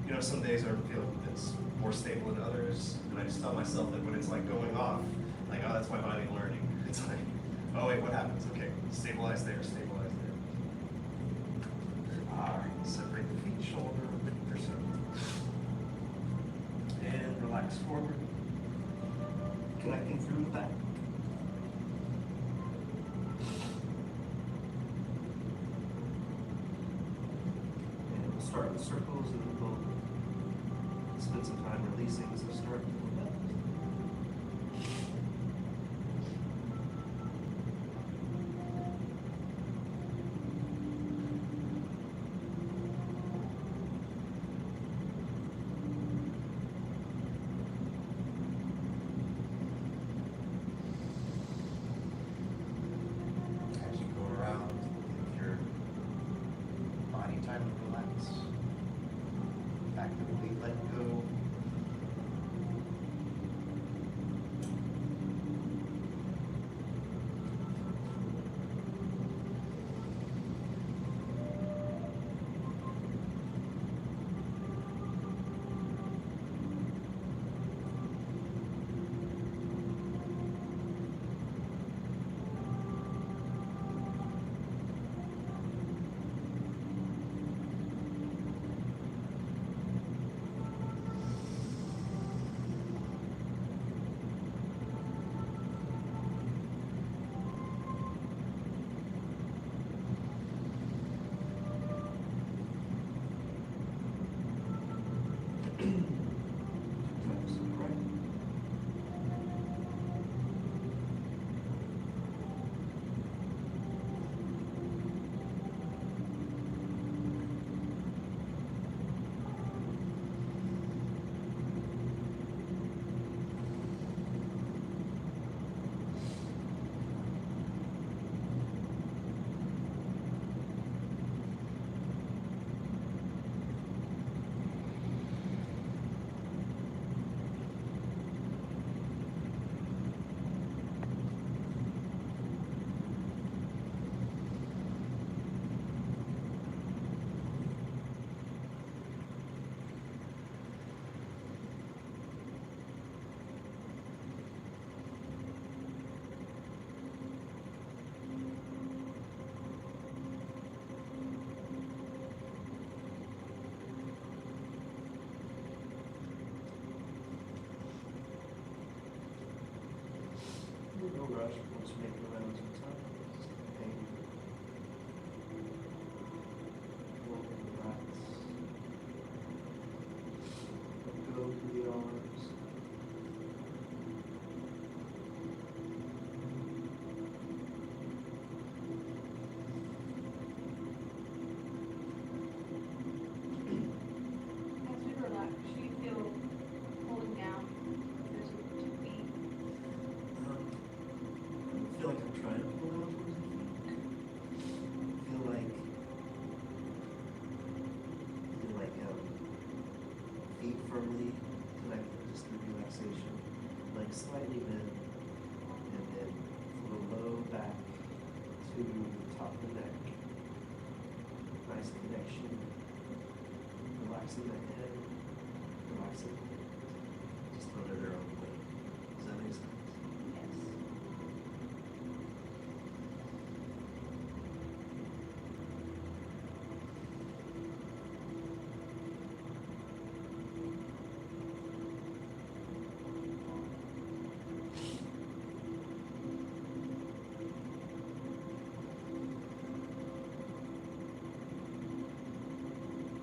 you know, some days I feel it's more stable than others, and I just tell myself that when it's like going off, like, oh, that's my body learning. It's like, oh wait, what happens? Okay, stabilize there, stabilize there. All right, separate the feet, shoulder, or so. And relax forward, connecting through the back. And we'll start with circles, and then we'll spend some time releasing as we start to move up. As you go around, give your body time to relax. Actively let go. No rush, we'll just make it around some time. Just hang. Roll and relax. Let go through the arms. As we relax, should you feel pulling down? There's 2 feet. I feel like I'm trying to pull out towards the feet. Feel like feet firmly connected just through relaxation. Legs slightly bent, and then flow low back to the top of the neck. Nice connection. Relaxing the head, relaxing the head. Just under their own weight. Does that make sense? Yes.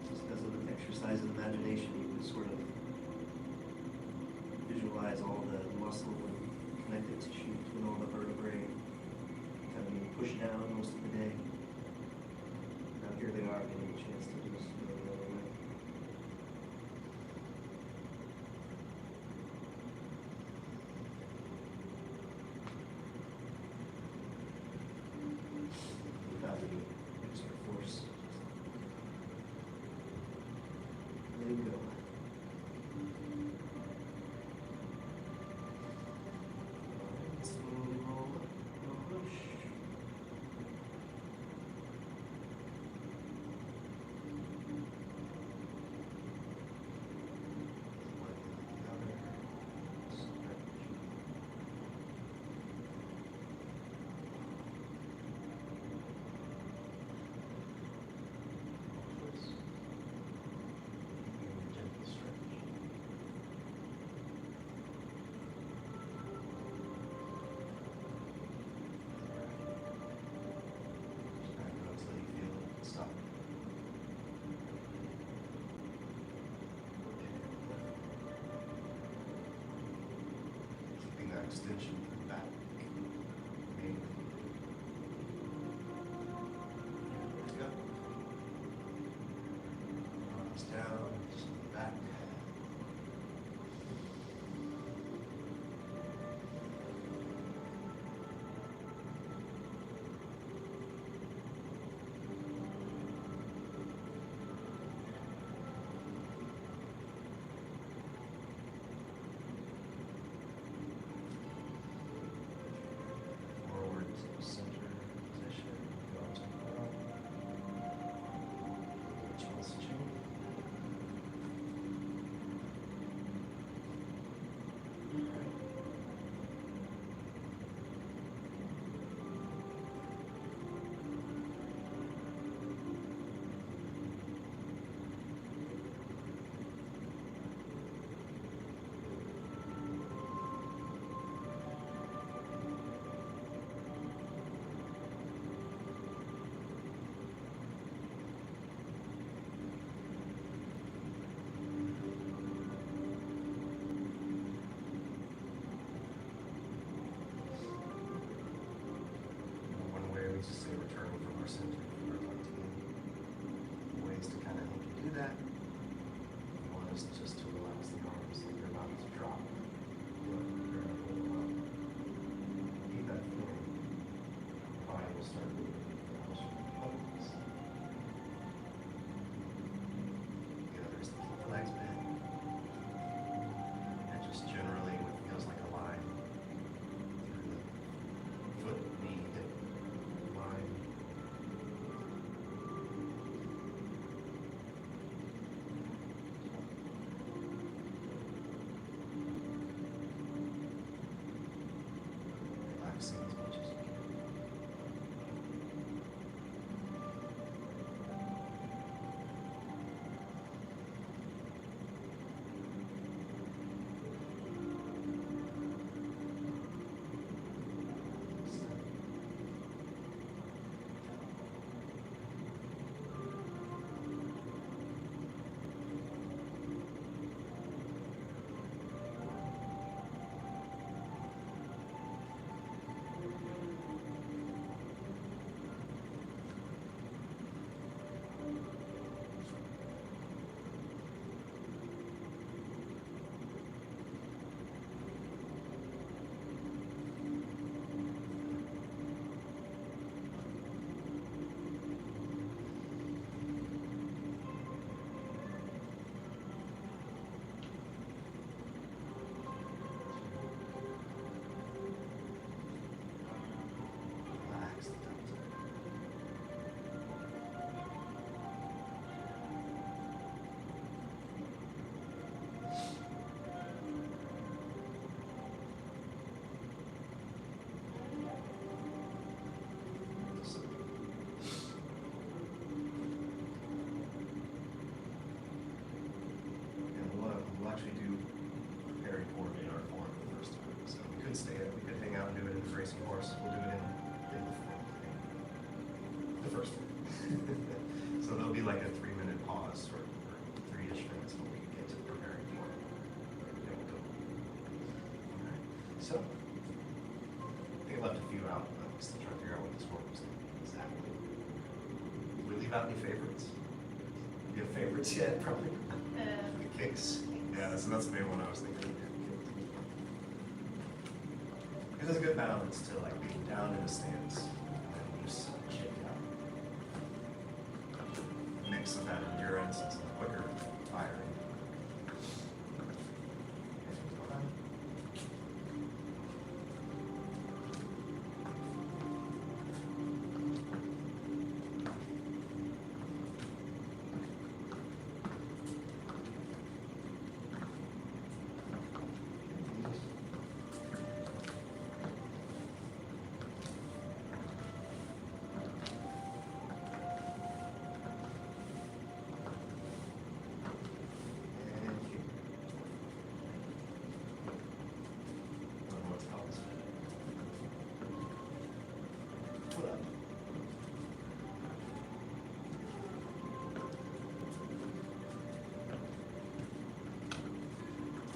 Just as an exercise in imagination, you can sort of muscle and connective tissue between all the vertebrae, kind of being pushed down most of the day. Now here they are getting a chance to do this the other way. Without any extra force. Let it go. Slowly roll up, push. The other stretch. Twist. And gentle stretch. Just back it up until you feel it stop. Keeping that extension in the back. Mainly. There we go. Arms down, just in the back. Forward to center position, go to the front. Chest change. Alright. One way we just say returning from our center, from our left hand. Ways to kind of help you do that. One is just to relax the arms, like they're about to drop. But you're gonna hold them up. Keep that feeling. Body will start moving. Focus. The other is to keep the legs bent. And just generally what feels like a line through the foot, knee, hip line. Relaxing as much as you can. Relax the delta. And we'll actually do preparing form in our form the first time. So we could we could hang out and do it in the racing horse. We'll do it in the form thing. The first one. So there'll be like a 3-minute pause or 3-ish minutes when we get to preparing form. Then we'll go. All right. So, they left a few out, but I'm still trying to figure out what this word was exactly. Did we leave out any favorites? You have favorites yet, probably? The kicks? Yeah, so that's the main one I was thinking. It is a good balance to like being down in a stance and then just shake it out. Mix of that endurance and some quicker firing.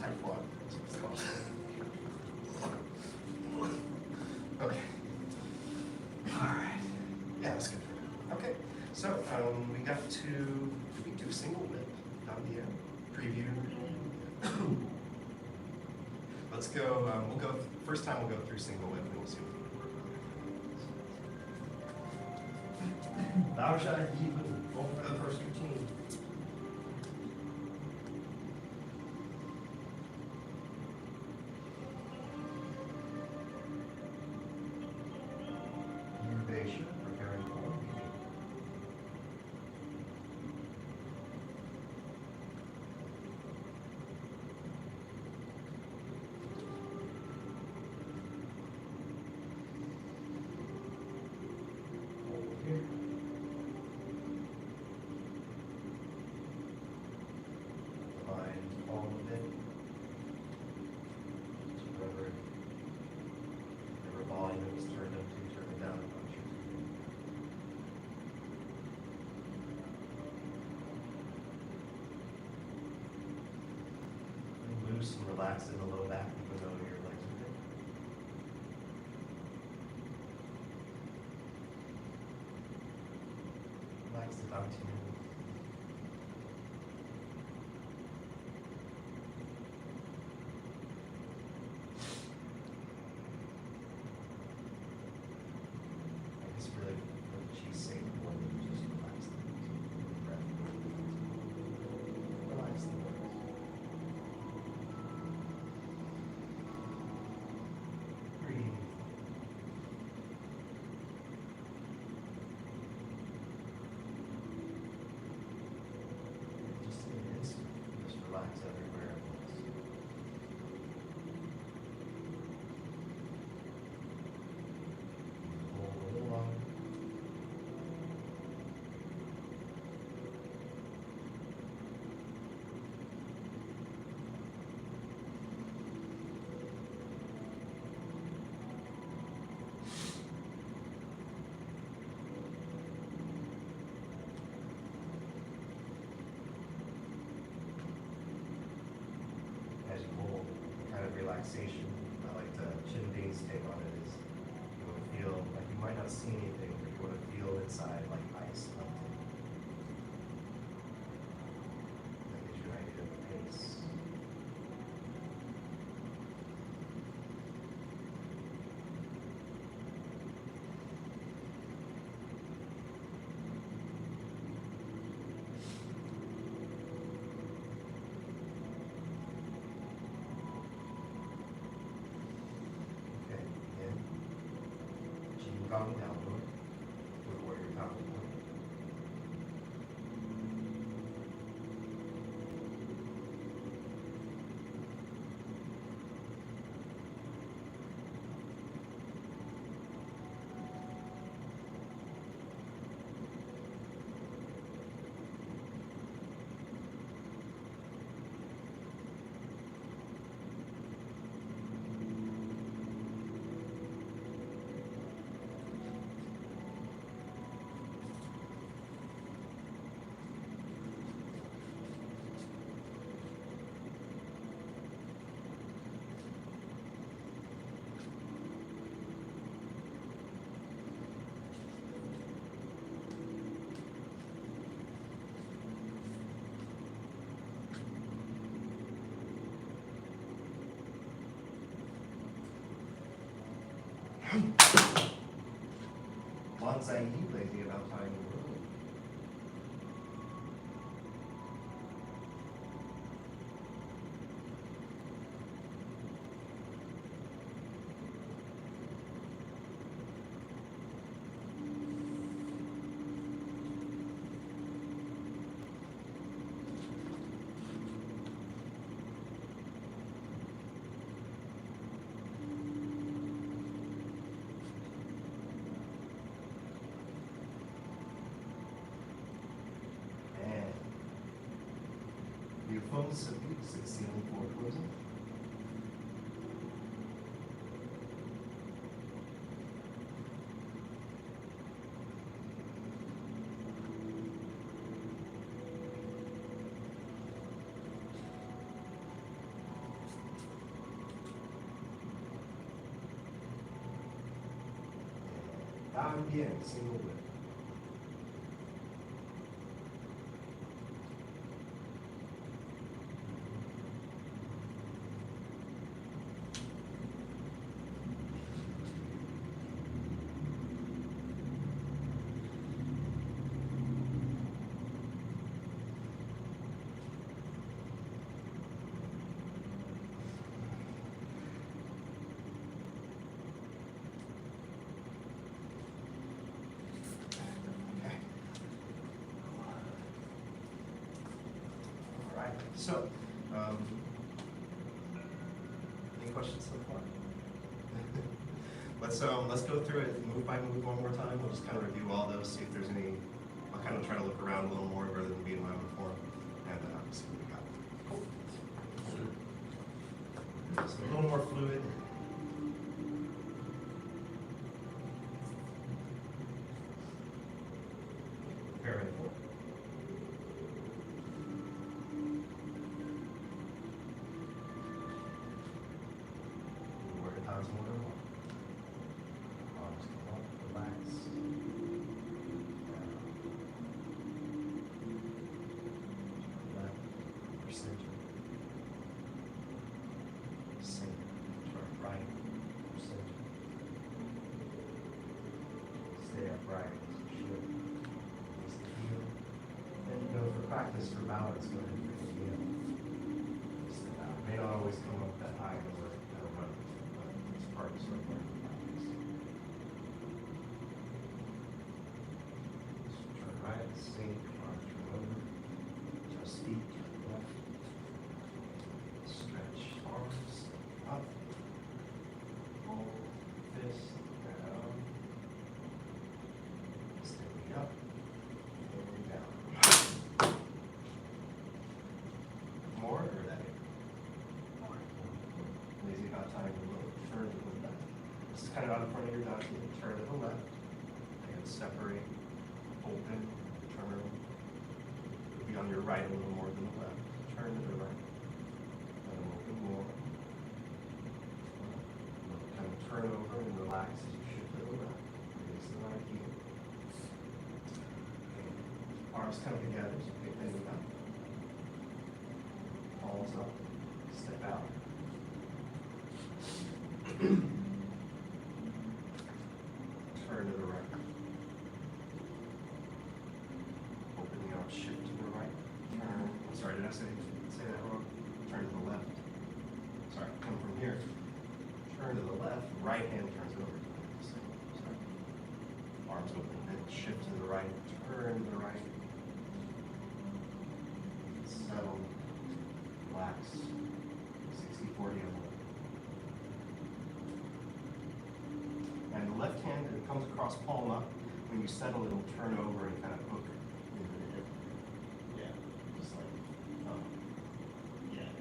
Type 1, that's what it's called. Okay. Alright. Yeah, that's good. Okay, so we got to, did we do single whip down the end? Preview. Let's go, we'll go, first time we'll go through single whip and we'll see what we can do. Thou shalt even go for the first routine. Innovation, preparing for meeting. Hold here. Find all of it. So whatever volume it was turned up to, turn it down a bunch. And loose and relax in the low back, even though your legs are big. Relax the dantian. I guess really what she's saying more than just relax the breath. Relax the breath. Breathe. Just in an instant, just relax everywhere at once. Hold a little longer. As you hold, kind of relaxation, I like to Chin Ding's take on it is you want to feel like you might not see anything, but you want to feel inside like ice melting. That gives you an idea of the pace. Okay, in. Qigong downward. With warrior downward. Bonsai lazy about tying the rope. And your phone succeeding for closing. También, single whip. Okay. All right. So, any questions so far? Let's go through it move by move one more time. We'll just kind of review all those, see if there's any. I'll kind of try to look around a little more rather than be in my own form, and see what we got. Cool. So a little more fluid. Very important. Work at times more than one. Arms come up, relax. Left, or center. Sink, turn right, or center. Stay upright, as you should. Release the heel. Then you go for practice for balance, go ahead and bring the heel. Step out. May not always come up that high over at a run, but it's part of sort of learning practice. So turn right, sink, arms turn over. Just feet, left. Stretch arms up. Hold, fist, down. Stepping up. And down. More or that? More. Lazy about time to look. Turn to the left. This is kind of out in front of your document. Turn to the left. And separate. Open. Turn. Be on your right a little more than the left. Turn to the right. Let them open more. Kind of turn over and relax as you shift to the left. Release the right heel. Arms come together, so pick them up. Palms up. Step out. Turn to the right. Open the arms, shift to the right. Turn. I'm sorry, did I say that wrong? Turn to the left. Sorry, come from here. Turn to the left. Right hand turns over. Sorry. Arms open. Then shift to the right. Turn to the right. Settle. Relax. 60-40 on the left. And the left hand, it comes across palm up. When you settle, it'll turn over and kind of hook into the hip. Yeah, just like, yeah.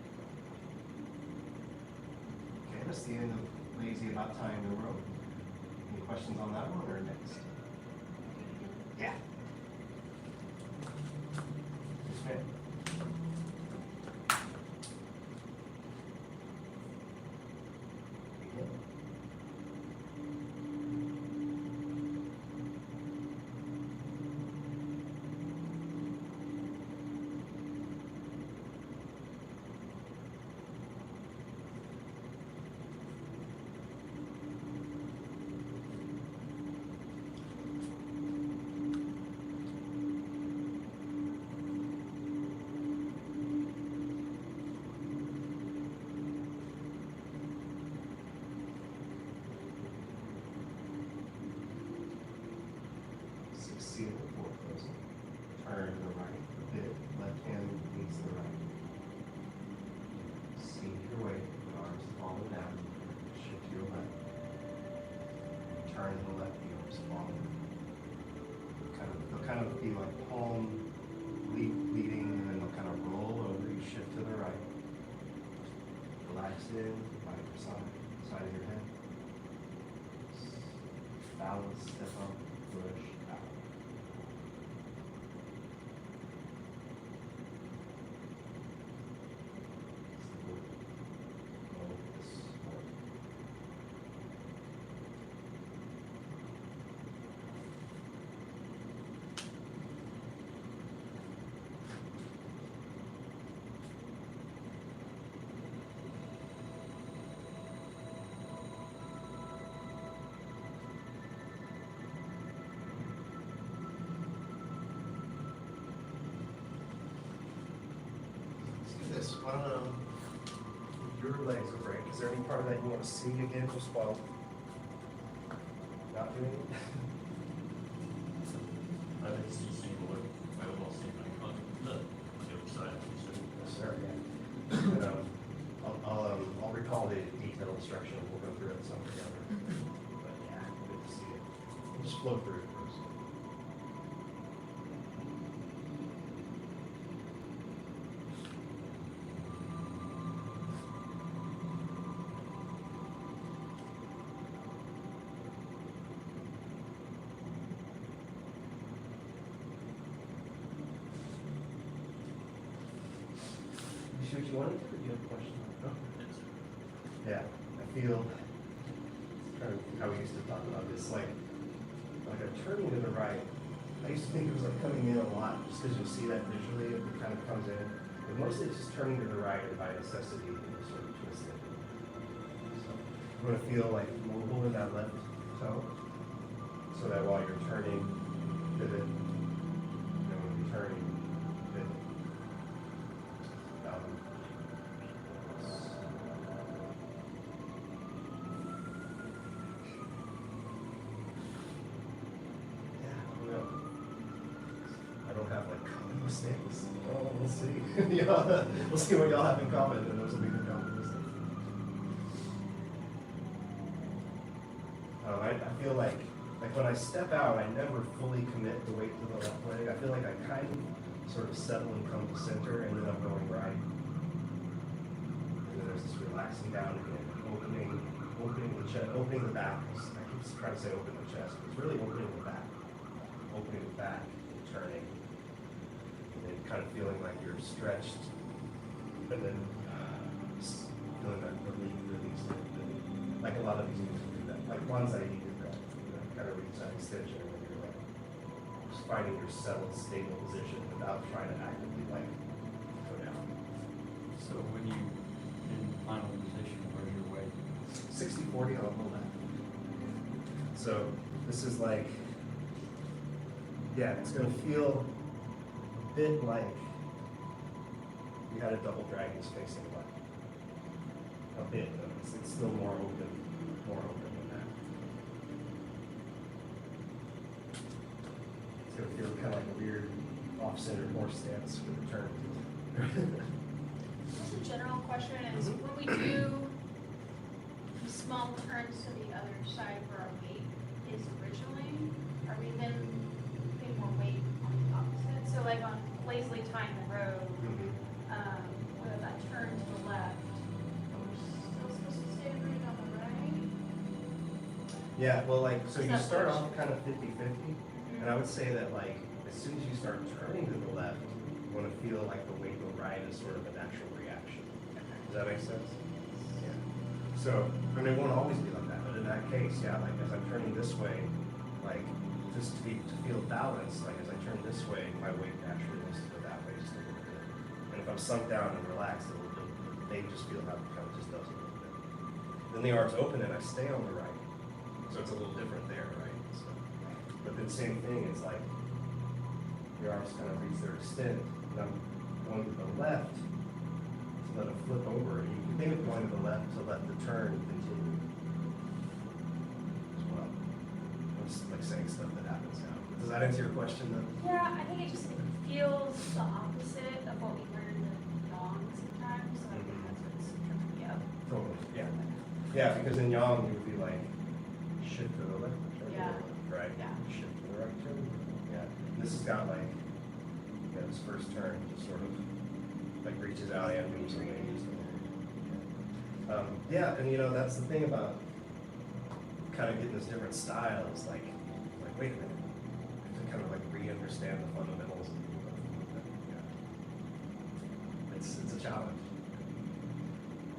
Okay, that's the end of lazy about tying the rope. Any questions on that one or next? Yeah. Yes, ma'am. turn to the left, the arms follow. They'll kind of be like palm leading, and then they'll kind of roll over. You shift to the right. Relax in, by your side of your head. Balance, step up, push, out. This. Why don't your legs are break. Is there any part of that you want to see again just while not doing it? I think it's just seeing what I will see on the other side. Yes, sir. Yeah. And, I'll recall the detailed instruction. We'll go through it some together. But yeah, good to see it. We'll just flow through it first. You see what you wanted to, or do you have a question? No? Yeah, I feel, kind of how we used to talk about this, like a turning to the right. I used to think it was like coming in a lot, just because you see that visually, it kind of comes in. But mostly it's just turning to the right, and by necessity, you sort of twist it. So I'm going to feel like mobile in that left toe, so that while you're turning, pivot, and when you're turning, pivot. I don't have like common mistakes. Oh, we'll see. Yeah, we'll see what y'all have in common, and those will be the common mistakes. I feel like when I step out, I never fully commit the weight to the left leg. I feel like I kind of sort of settle and come to center, and then I'm going right. And then there's this relaxing down again, opening the chest, opening the back. I keep trying to say open the chest, but it's really opening the back. Opening the back and turning. And then kind of feeling like you're stretched. And then just feeling that release. Like a lot of these moves do that. Like Bonsai, you did that. You know, kind of reach that extension when you're like just finding your settled, stable position without trying to actively like go down. So when you in final position, where's your weight? 60-40 on the left. So this is like, yeah, it's gonna feel a bit like you had a double dragon facing left. A bit, though. It's still more open than that. It's gonna feel kind of like a weird off-center horse stance with a turn. Just a general question is, when we do small turns to the other side for our weight, is originally, are we then putting more weight on the opposite? So like on lazily tying the road, whether that turn to the left, we're still supposed to stay rooted on the right? Yeah, well, like, so Is you that start push? off kind of 50-50, and I would say that, like, as soon as you start turning to the left, you want to feel like the weight go right is sort of a natural reaction. Does that make sense? Yeah. So, I mean, it won't always be like that, but in that case, yeah, like, as I'm turning this way, like, just to feel balanced, like, as I turn this way, my weight naturally wants to go that way just a little bit. And if I'm sunk down and relaxed a little bit, they just feel how it kind of just does a little bit. Then the arms open and I stay on the right. So it's a little different there, right? So, but then same thing, it's like your arms kind of reach their extent, and I'm going to the left to let them flip over. You can think of going to the left to let the turn continue as well. I'm just like saying stuff that happens now. Does that answer your question though? Yeah, I think it just feels the opposite of what we learned in Yang sometimes, so I think that's what's tripping me up. Totally, yeah. Yeah, because in Yang, you would be like, shift to the left, Yeah. right? Yeah. Shift to the right turn. Yeah. This has got like, yeah, this first turn just sort of like reaches out and moves away. Yeah, and you know, that's the thing about kind of getting this different style is like wait a minute, I have to kind of like re-understand the fundamentals of movement. Yeah. It's a challenge.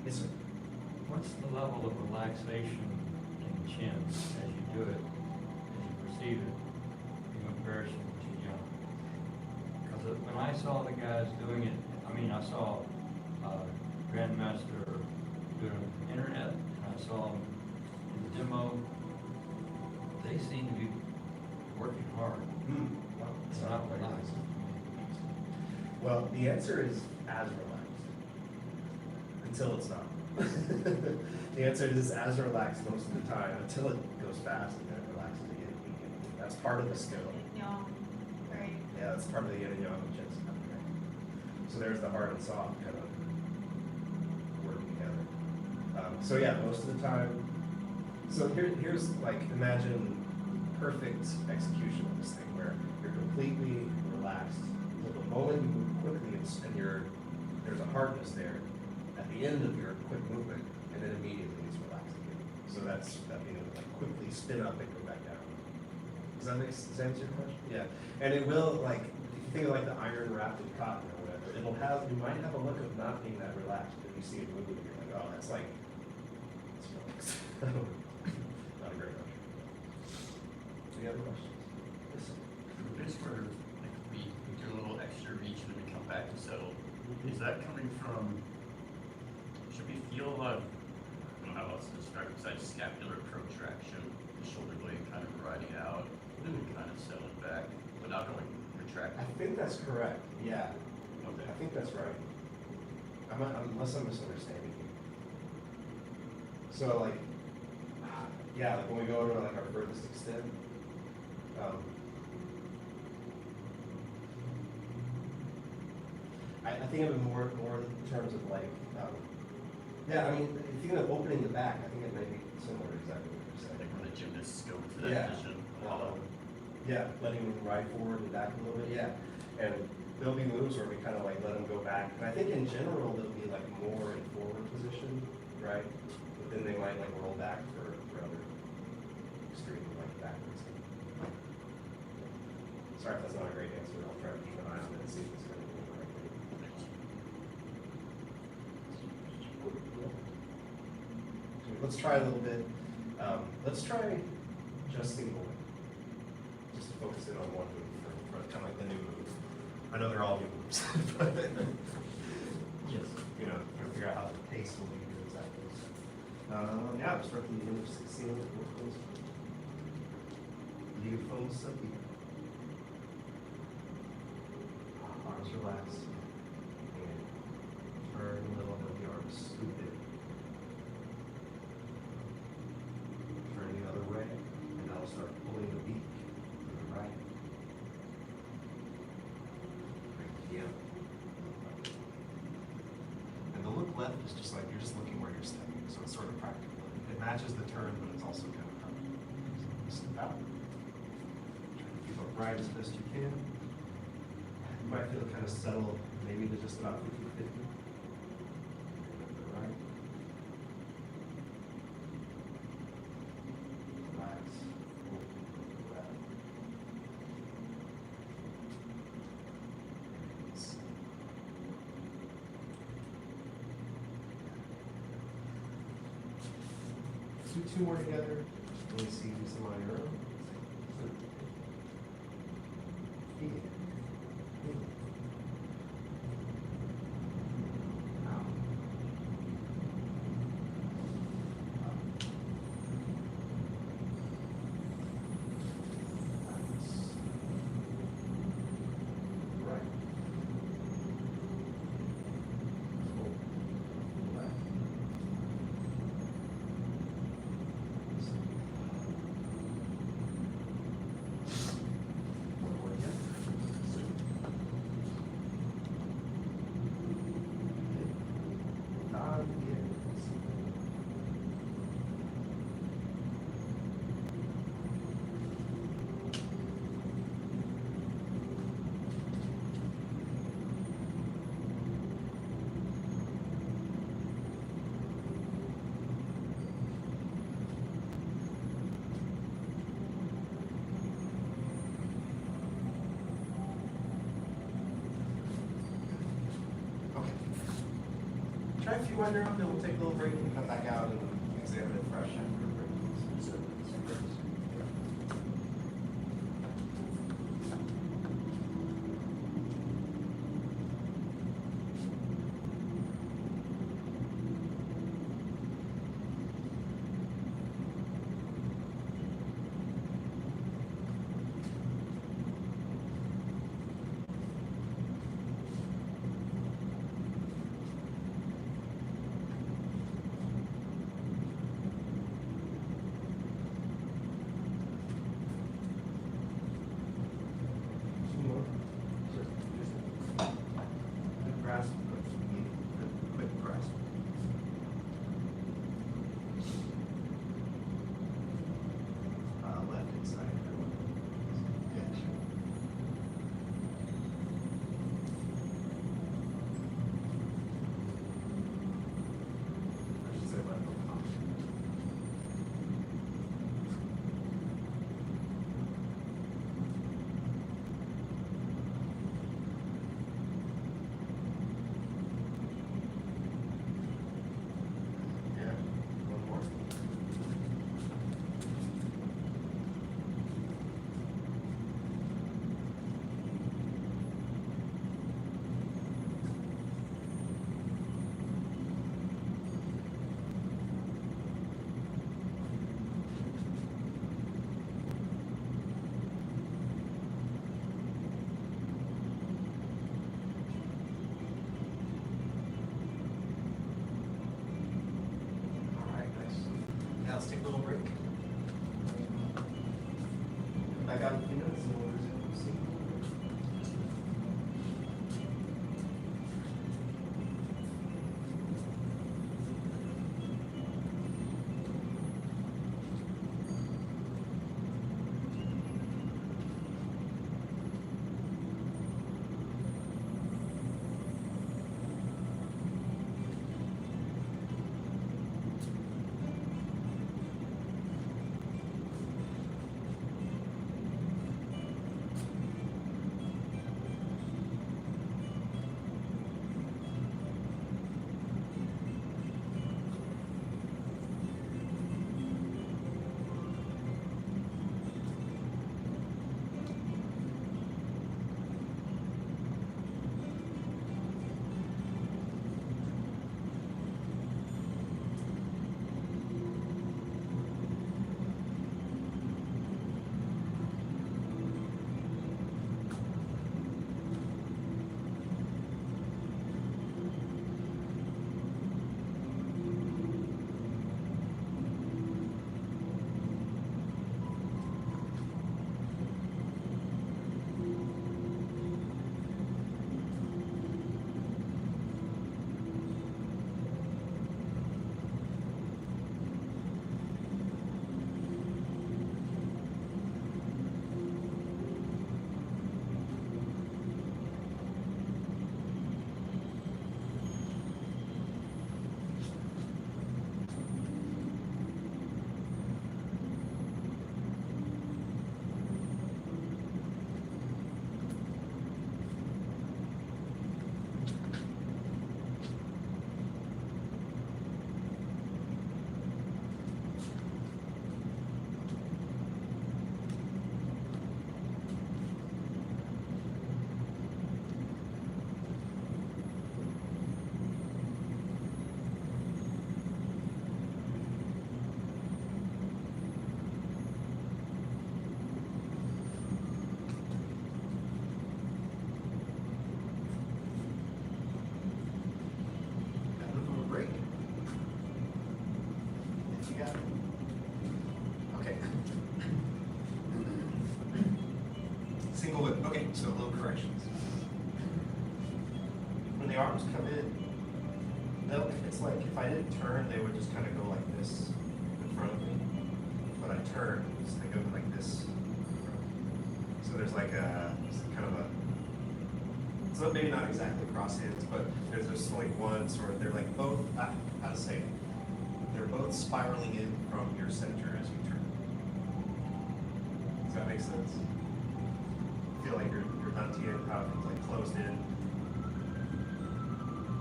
Yes, sir. What's the level of relaxation in the chin as you do it, as you perceive it, in comparison to young? Because when I saw the guys doing it, I mean, I saw Grandmaster do it on the internet, and I saw them in the demo. They seem to be working hard. Well, It's not relaxed. Well, the answer is as relaxed until it's not. The answer is as relaxed most of the time until it goes fast and then it relaxes again. That's part of the skill. No. Right. Yeah, that's part of the yin and yang of chess. So there's the hard and soft kind of working together. So yeah, most of the time. So here's like imagine perfect execution of this thing where you're completely relaxed. So the moment you move quickly and there's a hardness there at the end of your quick movement, and then immediately it's relaxed again. So that means like quickly spin up and go back down. Does that answer your question? Yeah. And it will, like, if you think of like the iron wrapped in cotton or whatever, you might have a look of not being that relaxed, but you see it moving and you're like, oh, that's like, it's relaxed. Not a great question. Any other questions? Yes, sir. It's where like we do a little extra reach and then we come back and settle. Is that coming from, should we feel I don't know how else to describe it besides scapular protraction, the shoulder blade kind of riding out, and then we kind of settling back without going retracting? I think that's correct, yeah. Okay. I think that's right. Unless I'm misunderstanding you. So like, yeah, like when we go to like our furthest extent, I think of it more in terms of like, yeah, I mean, if you're gonna opening the back, I think it may be similar to exactly what you're saying. Like when the gymnasts go to that Yeah. position. Yeah, letting them ride forward and back a little bit, yeah. And there'll be moves where we kind of like let them go back. And I think in general, they'll be like more in forward position, right? But then they might like roll back for other extreme like backwards. Sorry if that's not a great answer. I'll try to keep an eye on it and see if it's going to do the right thing. Let's try a little bit. Let's try just single. Just to focus in on one move for kind of like the new move. I know they're all new moves, but Yes. you know, trying to figure out how the pace will be here exactly. Yeah, we'll start from the end of 16. Beautiful subbeat. Arms relaxed. And turn a little with the arms scooped in. Turn the other way, and now start pulling the beak to the right. Yeah. And the look left is just like, you're just looking where you're stepping, so it's sort of practical. It matches the turn, but it's also kind of practical. So step out. Try to keep upright as best you can. You might feel it kind of settle, maybe to just about 50-50. Right. Relax. Breath. Release. Do two more together. Let me see, do some on your own. Yeah. Out. Right. Left. while you're up there, we'll take a little break and come back out and examine it fresh after a break. Grasp, quick grasp. Left inside. Good. I should say left. Yeah, one more. All right, nice. Now let's take a little break. Back out in a few minutes and we'll resume the scene. Single whip. Okay, so little corrections. When the arms come in, it's like if I didn't turn, they would just kind of go like this in front of me. When I turn, they go like this. So there's like a kind of a, so maybe not exactly cross hands, but there's just like one sort of, they're like both, how to say it? They're both spiraling in from your center as you turn. Does that make sense? Feel like your dantian how it's like closed in.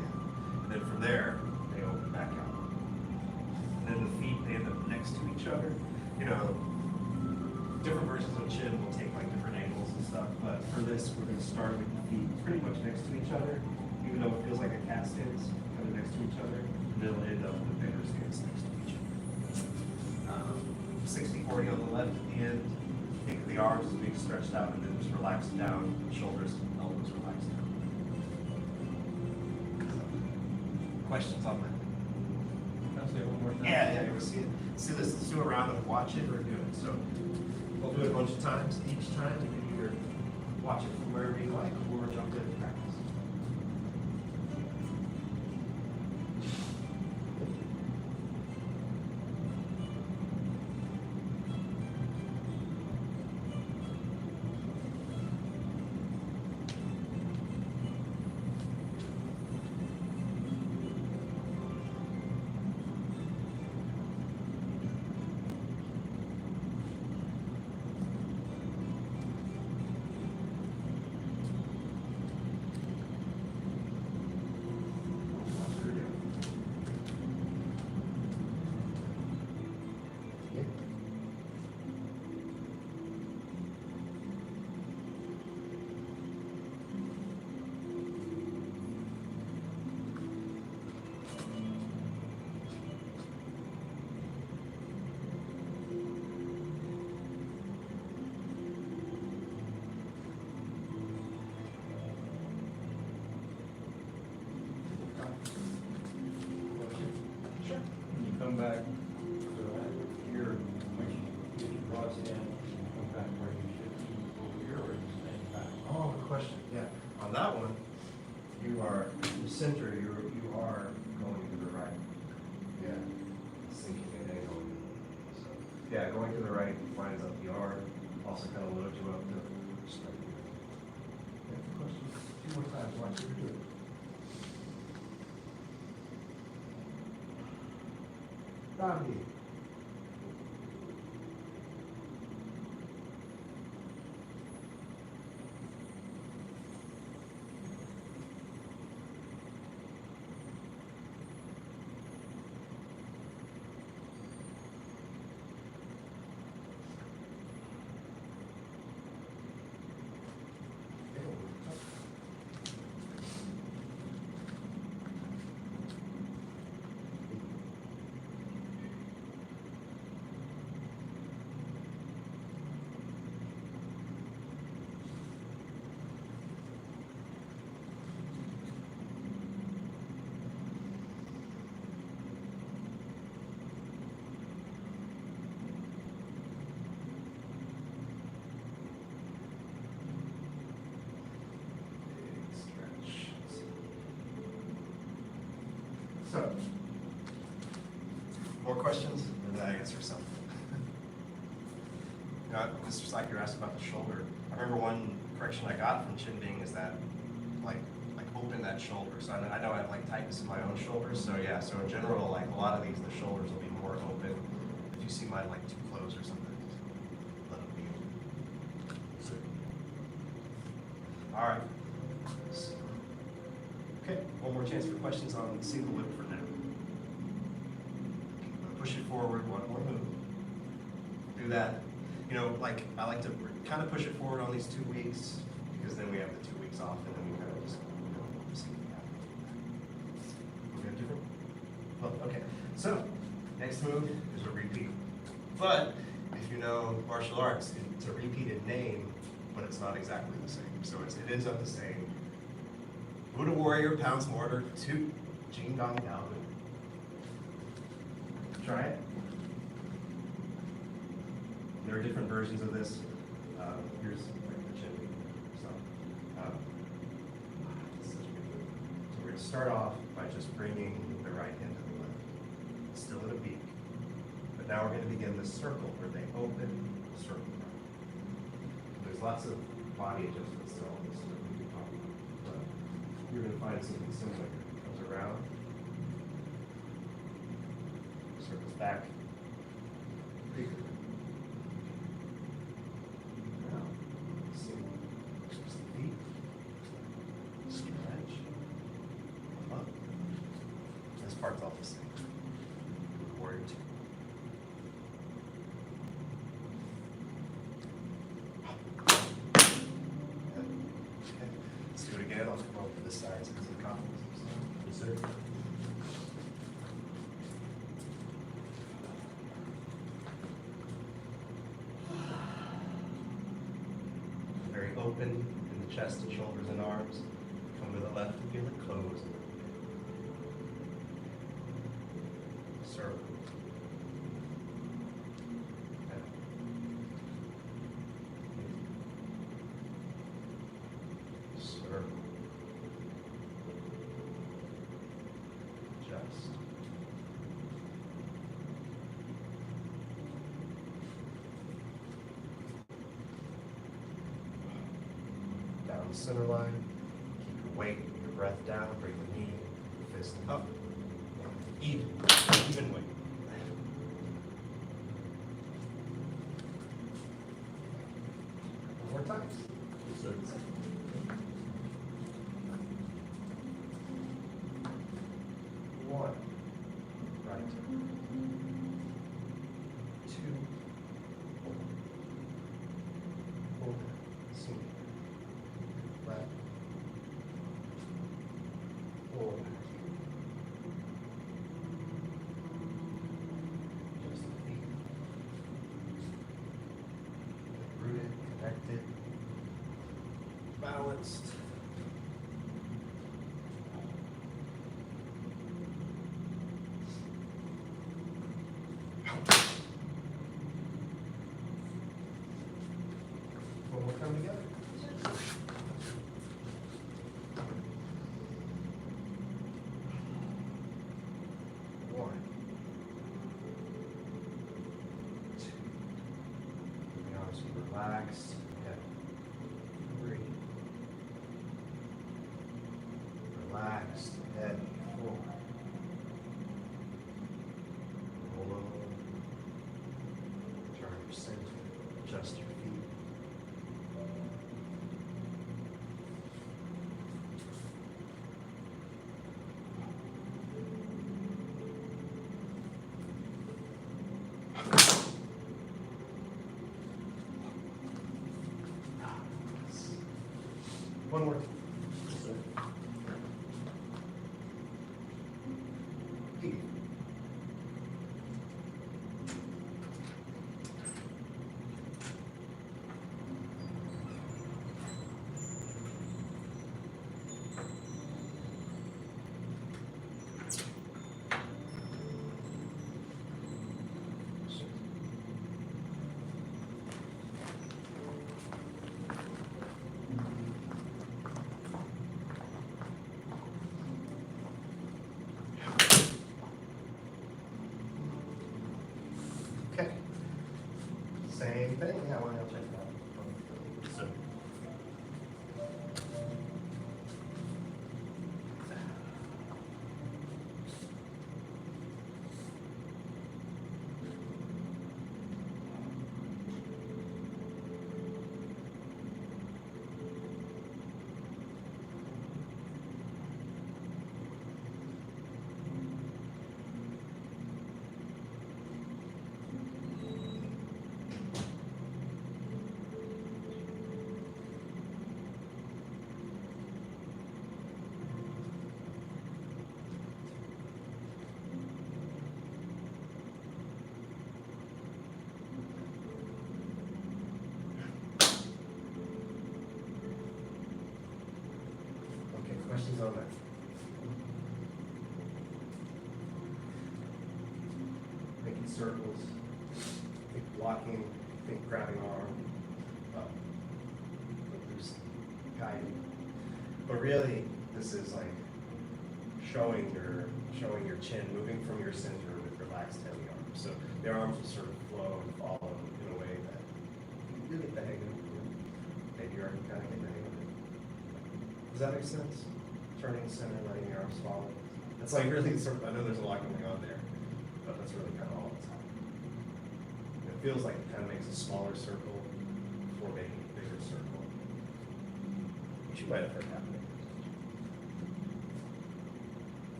Yeah. And then from there, they go each other. You know, different versions of chin will take like different angles and stuff, but for this, we're gonna start with the feet pretty much next to each other, even though it feels like a cat stance, kind of next to each other, and it'll end up with a bear stance next to each other. 60-40 on the left at the end. Think of the arms as being stretched out and then just relax down, shoulders, elbows relax down. Questions on that? Can I say one more time? Yeah, you want to see it? See this, let's do a round of watch it or do it. So we'll do it a bunch of times. Each time you can either watch it from wherever you like or jump in and practice. When you come back to here, when you get your broad stand, come back where you should be over here or you stay back? Oh, good question. Yeah. On that one, you are in the center. You are going to the right. Yeah. Sinking an angle. So yeah, going to the right lines up the arm. Also kind of loads you up to straight. Yeah, good question. Two more times. Watch you do it. Down. So, more questions, and then I answer something. You know, Mr. Slack, you asked about the shoulder. I remember one correction I got from Chin Bing is that, like open that shoulder. So I know I have like tightness in my own shoulders. So yeah, so in general, like a lot of these, the shoulders will be more open. If you see mine like too close or something, just let them be open. So, all right. Okay, one more chance for questions on single whip for now. Push it forward, one more move. Do that. You know, like I like to kind of push it forward on these 2 weeks because then we have the 2 weeks off and then we kind of just see what happens. We have different? Well, okay. So next move is a repeat. But if you know martial arts, it's a repeated name, but it's not exactly the same. So it ends up the same. Buddha Warrior, Pounds Mortar, 2, Jing Dong Galvin. Try it. There are different versions of this. Here's like the chin. So, it's such a good move. So we're going to start off by just bringing the right hand to the left. Still in a beak. But now we're going to begin this circle where they open, circle. There's lots of body adjustments to all this that we can talk about. But you're going to find something similar. Comes around, circles back. Pretty good. Now, see, just the feet, stretch, up. This part's all the same. Warrior 2. this side since the copies. Yes, sir. Very open in the chest and shoulders and arms. Come to the left and feel it close. Circle. Circle. Just. Down the center line. Keep your weight, your breath down. Bring the knee, fist up. Even weight. One more time. So, one. Right. Two. Hold. Sink. Left. Forward. Just the feet. Rooted, connected, balanced. One more time together. One. Two. The arms relaxed. Okay. 3. Relaxed. Head. 4. Roll over. Turn your center. Adjust your feet. One more. Deep. Okay. Same thing. Yeah, why not check it out? So. Okay, questions on that? Making circles, think blocking, think grabbing arm, loose, guiding. But really, this is like showing your chin, moving from your center with relaxed heavy arms. So the arms will sort of flow and follow in a way that you get the hang of it. Maybe you're already kind of getting the hang of it. Does that make sense? Turning center, letting your arms follow. It's like really sort of, I know there's a lot going on there, but that's really kind of all that's happening. It feels like it kind of makes a smaller circle before making a bigger circle, which you might have heard happening.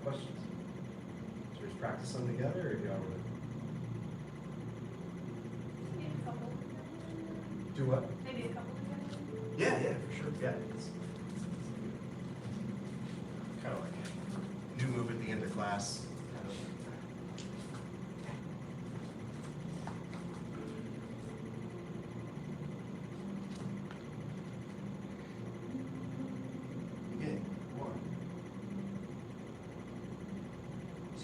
Questions? Should we just practice them together, or do y'all really? Maybe a couple. Do what? Maybe a couple together. Yeah, for sure. Yeah. class. Kind of. Begin. 1, 2,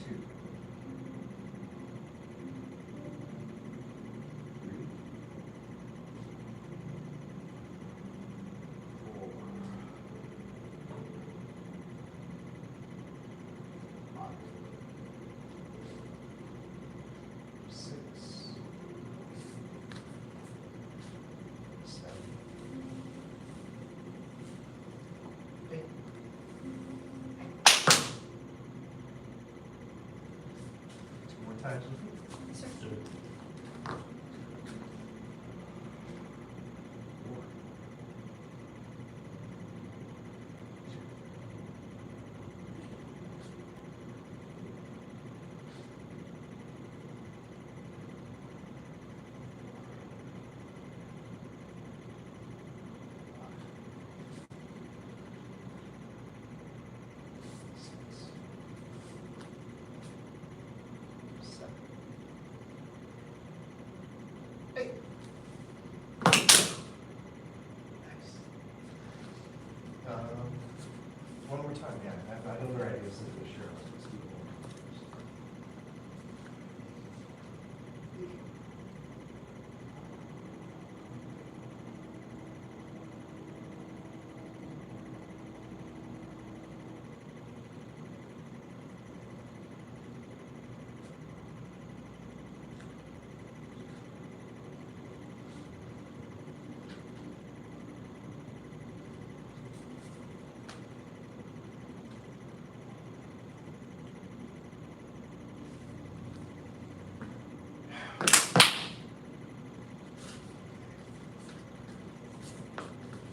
3, 4, 5, 6, 7, 8. Two more times with me. One more time, yeah. I know the right ideas for sure. Let's keep going.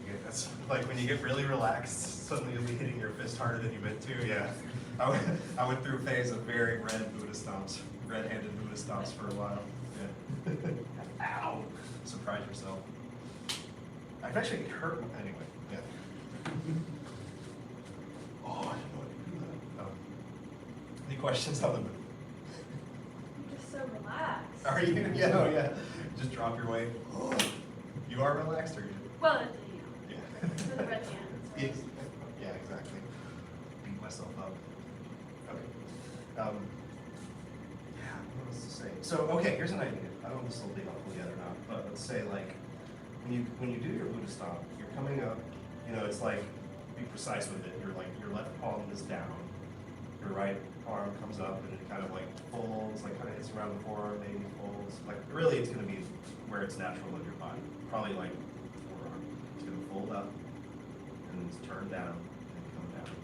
Yeah, that's like when you get really relaxed, suddenly you'll be hitting your fist harder than you meant to. Yeah, I went through a phase of very red Buddha stomps, red-handed Buddha stomps for a while. Yeah. Ow! Surprise yourself. I've actually hurt anyway. Yeah. Oh, I didn't know I could do that. Any questions on the move? I'm just so relaxed. Are you? Yeah, oh yeah. Just drop your weight. Oh. You are relaxed, or you? Well, Yeah. for the red hands. Right? Yeah, exactly. Beat myself up. Okay. Yeah, what else to say? So, okay, here's an idea. I don't know if this will be helpful yet or not, but let's say like when you do your Buddha stomp, you're coming up. You know, it's like be precise with it. You're like your left palm is down, your right arm comes up, and it kind of like folds, like kind of hits around the forearm, maybe folds. Like really, it's going to be where it's natural in your body. Probably like forearm. It's going to fold up and it's turned down and come down.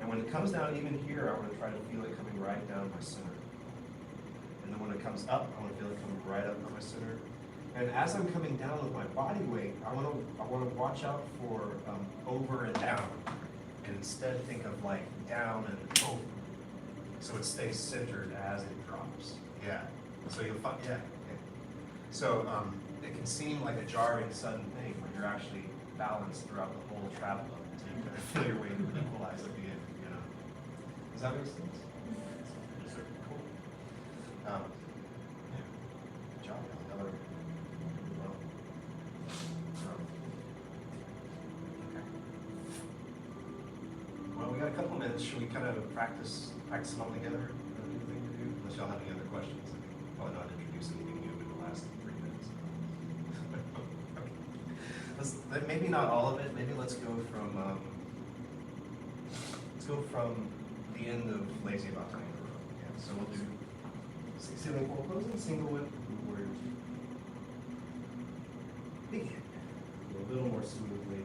And when it comes down, even here, I want to try to feel it coming right down my center. And then when it comes up, I want to feel it coming right up my center. And as I'm coming down with my body weight, I want to watch out for over and down, and instead think of like down and over, so it stays centered as it drops. Yeah. So you'll find, yeah. So it can seem like a jarring, sudden thing, but you're actually balanced throughout the whole travel of it. So you kind of feel your way to equalize at the end. You know. Does that make sense? Yes, sir. Cool. Yeah. Good job. Another. Well, we got a couple minutes. Should we kind of practice it all together? A good thing to do? Unless y'all have any other questions. Probably not introduce anything new in the last 3 minutes. Okay. Maybe not all of it. Maybe let's go from the end of lazy about time. Yeah. So we'll do ceiling pole closing, single whip, warrior. Begin. A little more smoothly.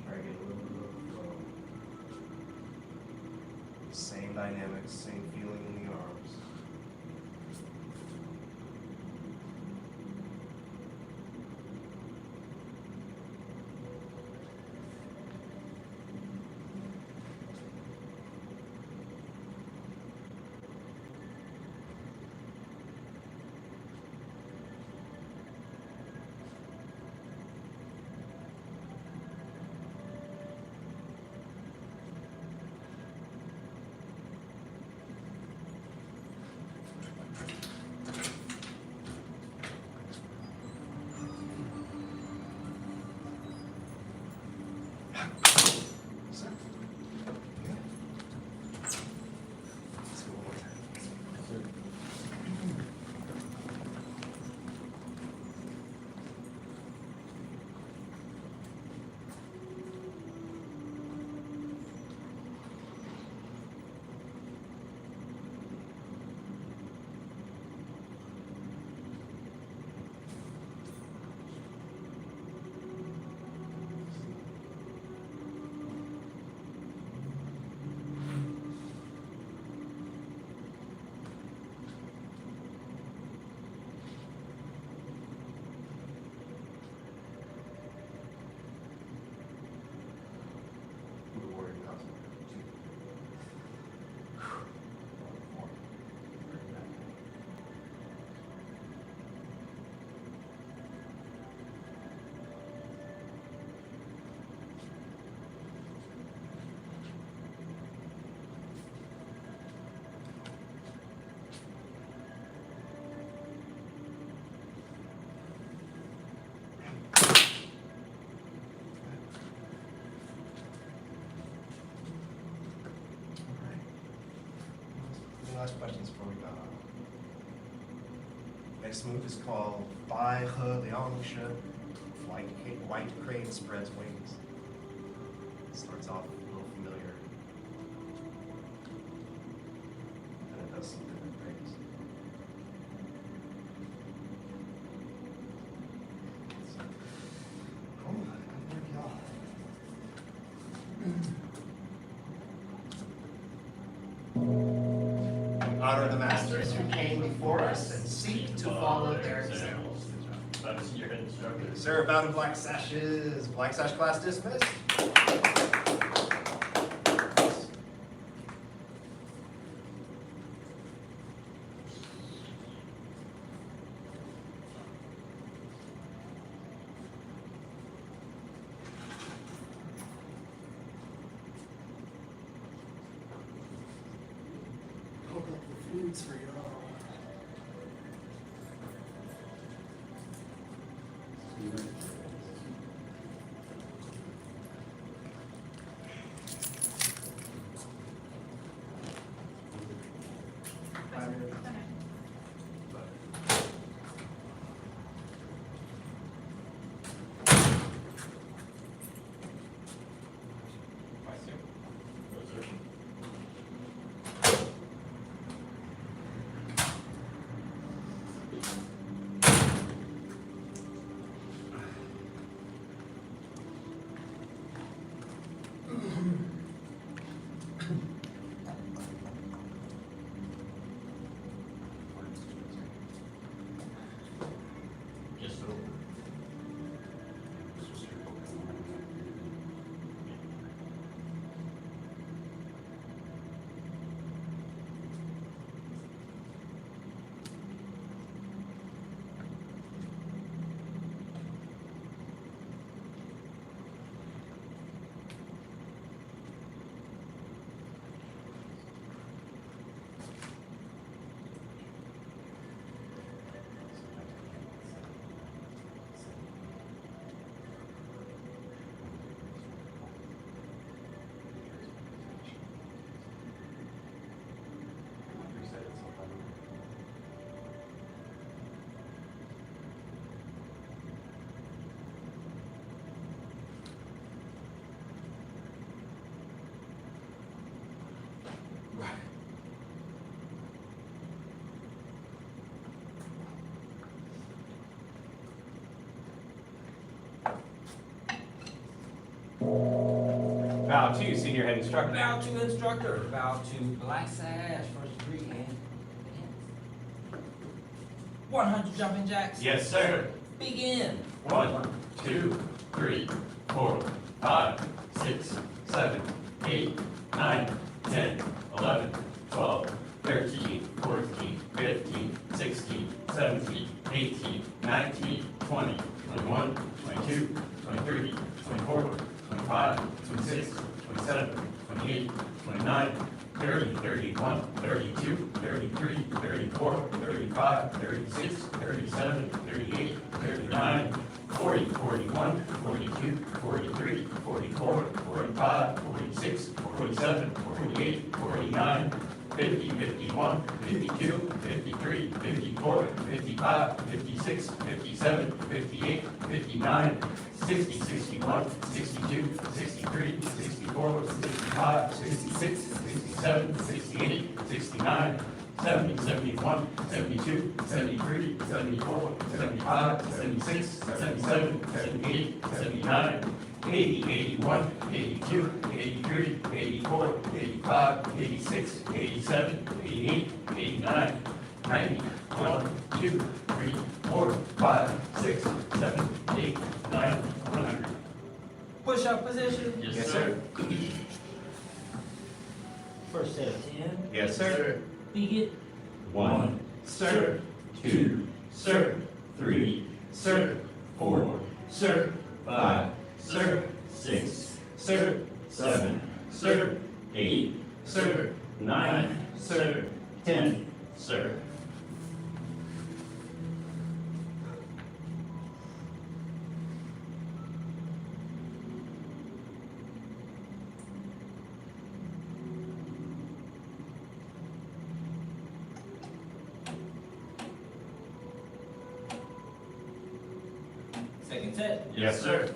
Try to get a little bit of flow. Same dynamics, same feeling in the arms. next move is called Bai He Liang Shi. White crane spreads wings. Starts off a little familiar. And it does some different things. Oh, good work, y'all. Honor the masters who came before us and seek to follow their examples. Your head instructor. Sir, bound in black sashes. Black sash class dismissed. Hold up the foods for y'all. Just so. Bow to senior head instructor. Bow to instructor. Bow to black sash. First degree and 100 jumping jacks. Yes, sir. Begin. 1, 2, 3, 4, 5, 6, 7, 8, 9, 10, 11, 12, 13, 14, 15, 16, 17, 18, 19, 20, 21, 22, 23, 24, 25, 26, 27, 28, 29, 30, 31, 32, 33, 34, 35, 36, 37, 38, 39, 40, 41, 42, 43, 44, 45, 46, 47, 48, 49, 50, 51, 52, 53, 54, 55, 56, 57, 58, 59, 60, 61, 62, 63, 64, 65, 66, 67, 68, 69, 70, 71, 72, 73, 74, 75, 76, 77, 78, 79, 80, 81, 82, 83, 84, 85, 86, 87, 88, 89, 90, 1, 2, 3, 4, 5, 6, 7, 8, 9, 100. Push up position. Yes, sir. First set of 10. Yes, sir. Begin. 1, sir. 2, sir. 3, sir. 4, sir. 5, sir. 6, sir. 7, sir. 8, sir. 9, sir. 10, sir. Get set. Yes, sir.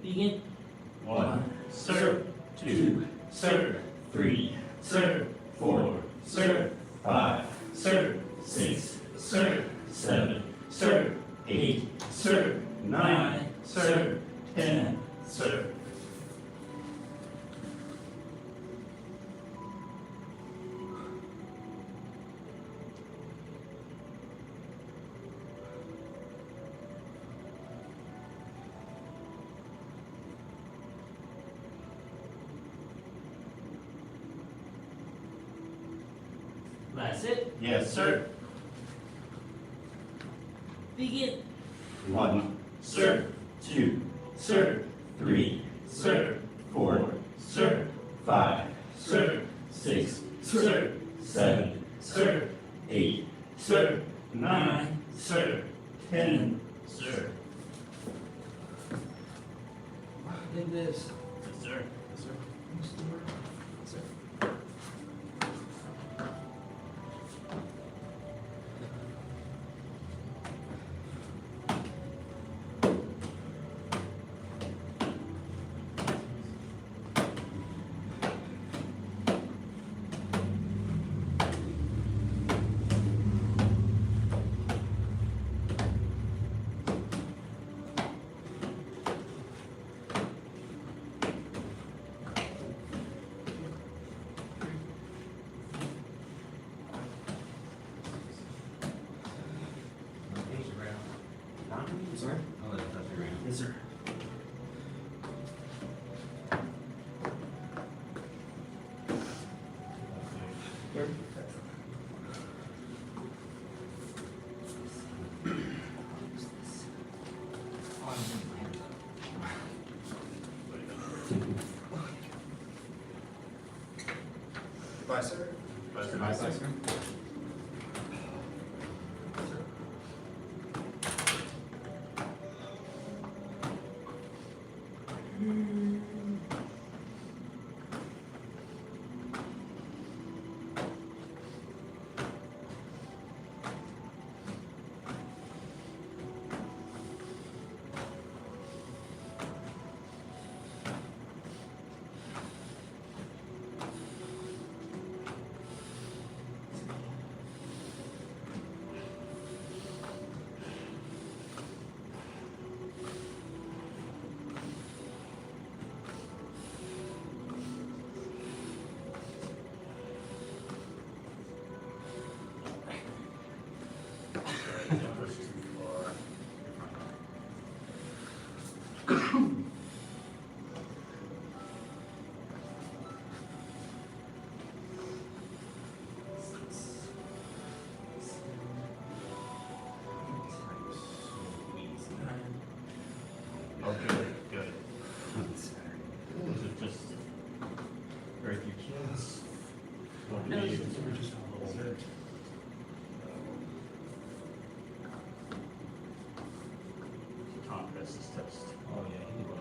Begin. 1, sir. 2, sir. 3, sir. 4, sir. 5, sir. 6, sir. 7, sir. 8, sir. 9, sir. 10, sir. That's it. Yes, sir. Begin. 1, sir. 2, sir. 3, sir. 4, sir. 5, sir. 6, sir. 7, sir. 8, sir. 9, sir. 10, sir. Did this. Yes, sir. Yes, sir. Sorry? I'll let it touch the ground. Yes, sir. Bye, sir. Bye, sir. Oh, good, good. Was it just very few kids? Or No, did you- it's- we're just a little bit. Tom, that's his test. Oh, yeah, he did well.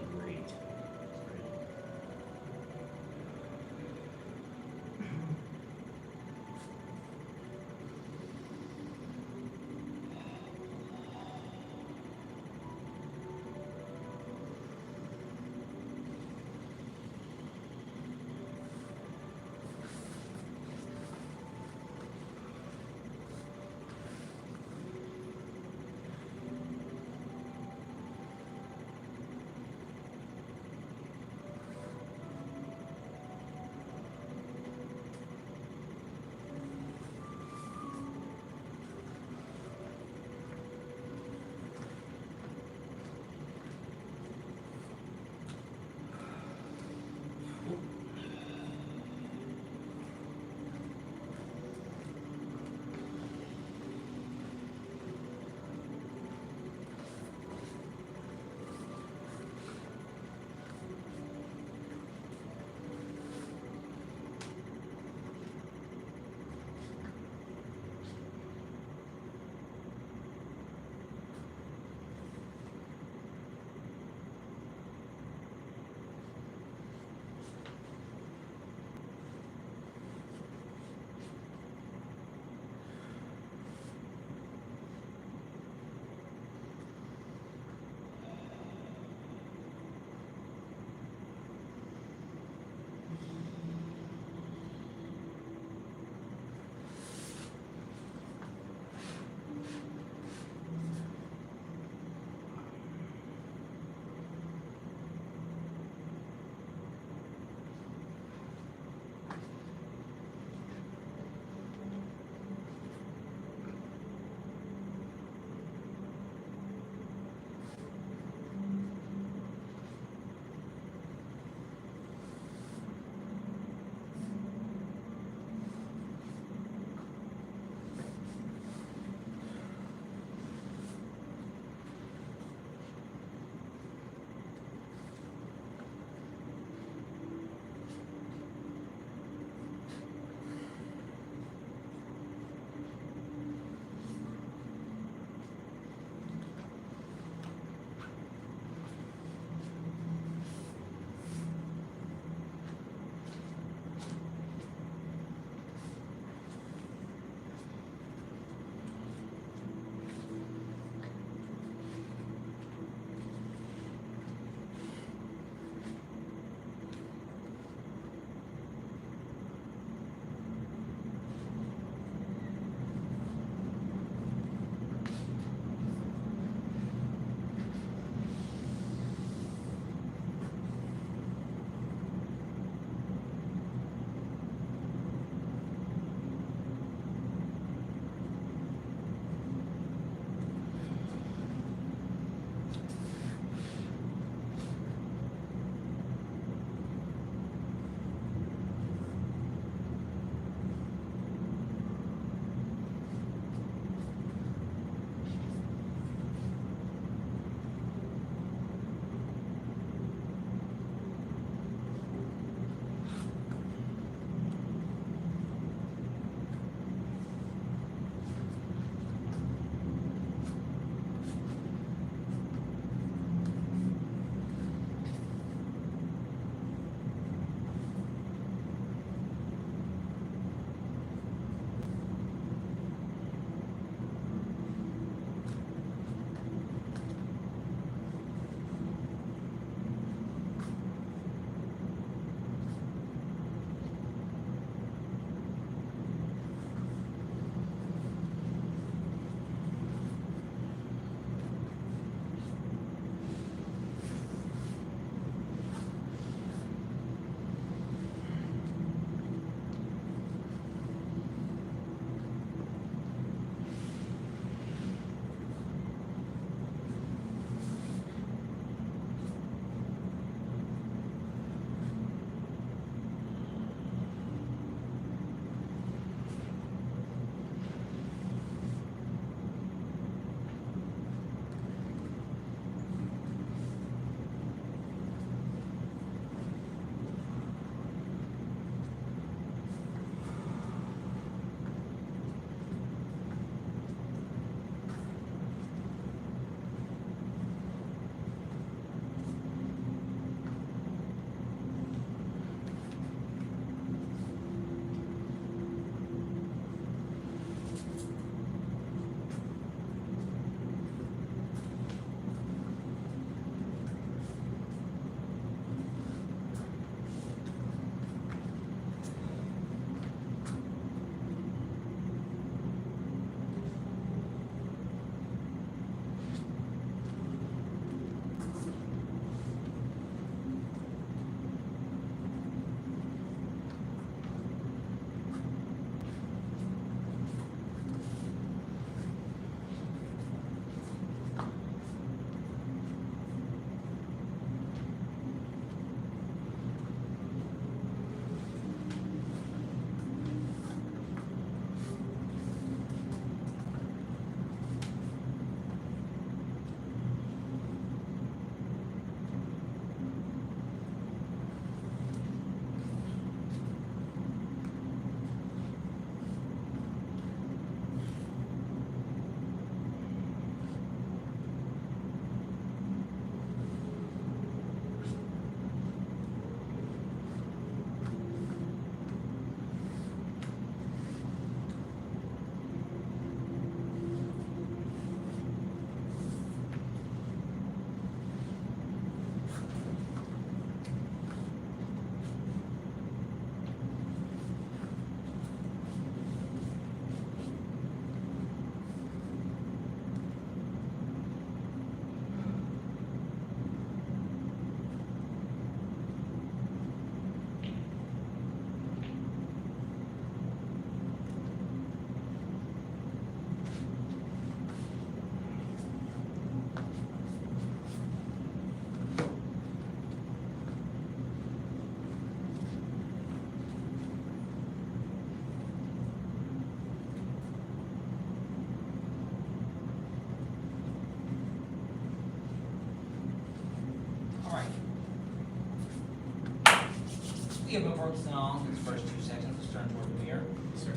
we have been focusing on these first 2 sections. Let's turn toward the mirror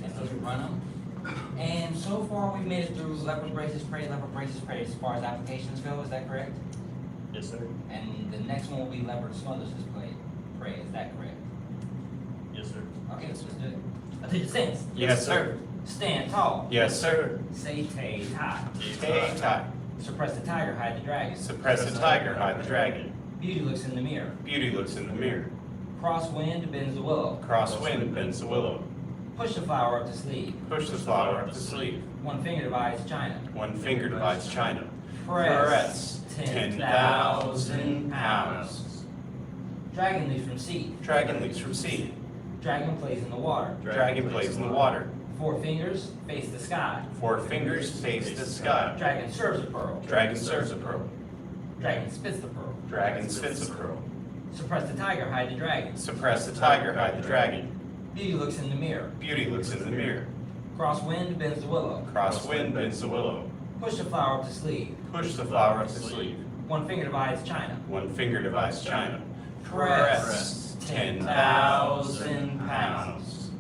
and let's run them. And so far, we've made it through leopard braces, prey, as far as applications go. Is that correct? Yes, sir. And the next one will be leopard smothers his prey. Is that correct? Yes, sir. Okay, let's just do it. Attention stance. Yes, sir. Stand tall. Yes, sir. Say tay tie. Tay tie. Suppress the tiger, hide the dragon. Suppress the tiger, hide the dragon. Beauty looks in the mirror. Beauty looks in the mirror. Cross wind bends the willow. Cross wind bends the willow. Push the flower up the sleeve. Push the flower up the sleeve. One finger divides China. One finger divides China. Press 10,000 pounds. Dragon leaps from sea. Dragon leaps from sea. Dragon plays in the water. Dragon plays in the water. 4 fingers face the sky. 4 fingers face the sky. Dragon serves a pearl. Dragon serves a pearl. Dragon spits the pearl. Dragon spits a pearl. Suppress the tiger, hide the dragon. Suppress the tiger, hide the dragon. Beauty looks in the mirror. Beauty looks in the mirror. Cross wind bends the willow. Cross wind bends the willow. Push the flower up the sleeve. Push the flower up the sleeve. One finger divides China. One finger divides China. Press 10,000 pounds.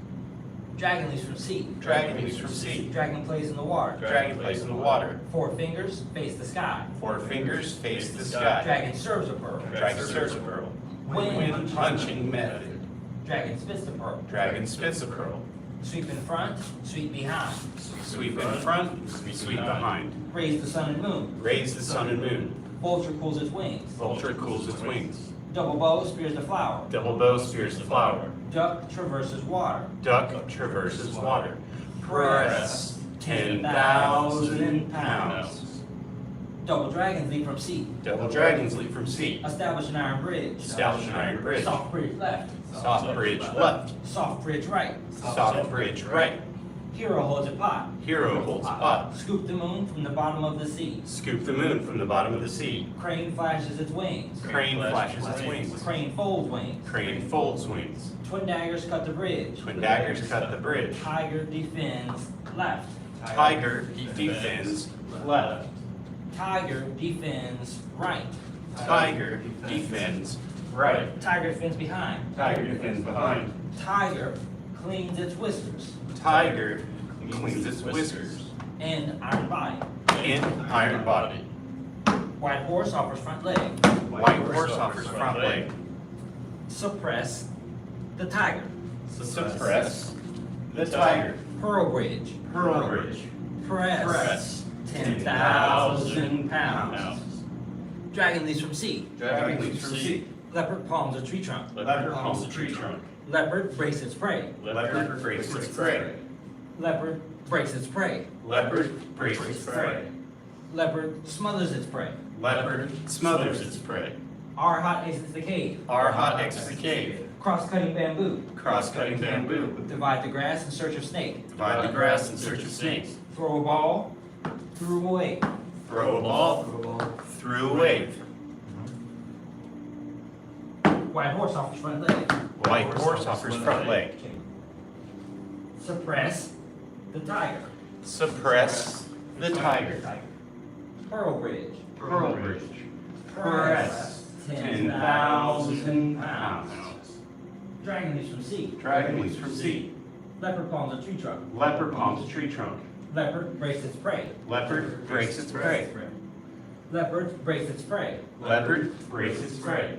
Dragon leaps from sea. Dragon leaps from sea. Dragon plays in the water. Dragon plays in the water. 4 fingers face the sky. 4 fingers face the sky. Dragon serves a pearl. Dragon serves a pearl. Wind Punching method. Dragon spits the pearl. Dragon spits a pearl. Sweep in front, sweep behind. Sweep in front, sweep behind. Raise the sun and moon. Raise the sun and moon. Vulture cools its wings. Vulture cools its wings. Double bow spears the flower. Double bow spears the flower. Duck traverses water. Duck traverses water. Press 10,000 pounds. Double dragons leap from sea. Double dragons leap from sea. Establish an iron bridge. Establish an iron bridge. Soft bridge left. Soft bridge left. Soft bridge right. Soft bridge right. Hero holds a pot. Hero holds a pot. Scoop the moon from the bottom of the sea. Scoop the moon from the bottom of the sea. Crane flashes its wings. Crane flashes its wings. Crane folds wings. Crane folds wings. Twin daggers cut the bridge. Twin daggers cut the bridge. Tiger defends left. Tiger defends left. Tiger defends right. Tiger defends right. Tiger defends behind. Tiger defends behind. Tiger cleans its whiskers. Tiger cleans its whiskers. And iron body. In iron body. White horse offers front leg. White horse offers front leg. Suppress the tiger. Suppress the tiger. Pearl bridge. Pearl bridge. Press 10,000 pounds. Dragon leaps from sea. Dragon leaps from sea. Leopard palms a tree trunk. Leopard palms a tree trunk. Leopard breaks its prey. Leopard breaks its prey. Leopard breaks its prey. Leopard breaks its prey. Leopard smothers its prey. Leopard smothers its prey. Our hot exits the cave. Our hot exits the cave. Cross-cutting bamboo. Cross-cutting bamboo. Divide the grass in search of snake. Divide the grass in search of snakes. Throw a ball through a wave. Throw a ball through a wave. White horse offers front leg. White horse offers front leg. Suppress the tiger. Suppress the tiger. Pearl bridge. Pearl bridge. Press 10,000 pounds. Dragon leaps from sea. Dragon leaps from sea. Leopard palms a tree trunk. Leopard palms a tree trunk. Leopard breaks its prey. Leopard breaks its prey. Leopard breaks its prey. Leopard breaks its prey.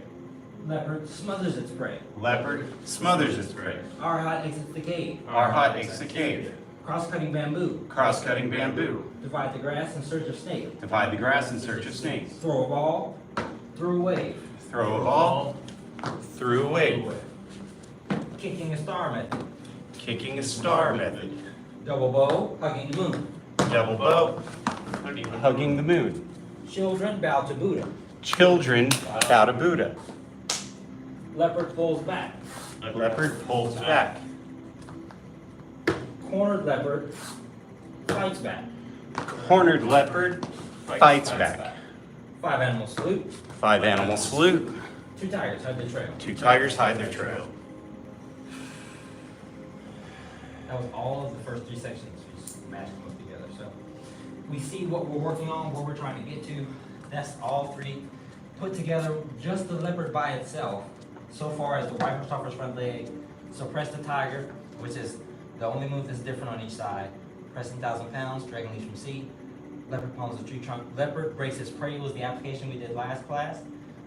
Leopard smothers its prey. Leopard smothers its prey. Our hot exits the cave. Our hot exits the cave. Cross-cutting bamboo. Cross-cutting bamboo. Divide the grass in search of snake. Divide the grass in search of snakes. Throw a ball through a wave. Throw a ball through a wave. Kicking a star method. Kicking a star method. Double bow, hugging the moon. Double bow. Hugging the moon. Children bow to Buddha. Children bow to Buddha. Leopard pulls back. Leopard pulls back. Cornered leopard fights back. Cornered leopard fights back. 5 animals salute. 5 animals salute. 2 tigers hide the trail. 2 tigers hide their trail. That was all of the first 3 sections. We just mashed them together. So we see what we're working on, where we're trying to get to. That's all 3 put together. Just the leopard by itself so far as the wiper stopper's front leg, suppress the tiger, which is the only move that's different on each side. Pressing 1,000 pounds, dragon leaps from sea. Leopard palms the tree trunk. Leopard breaks its prey was the application we did last class,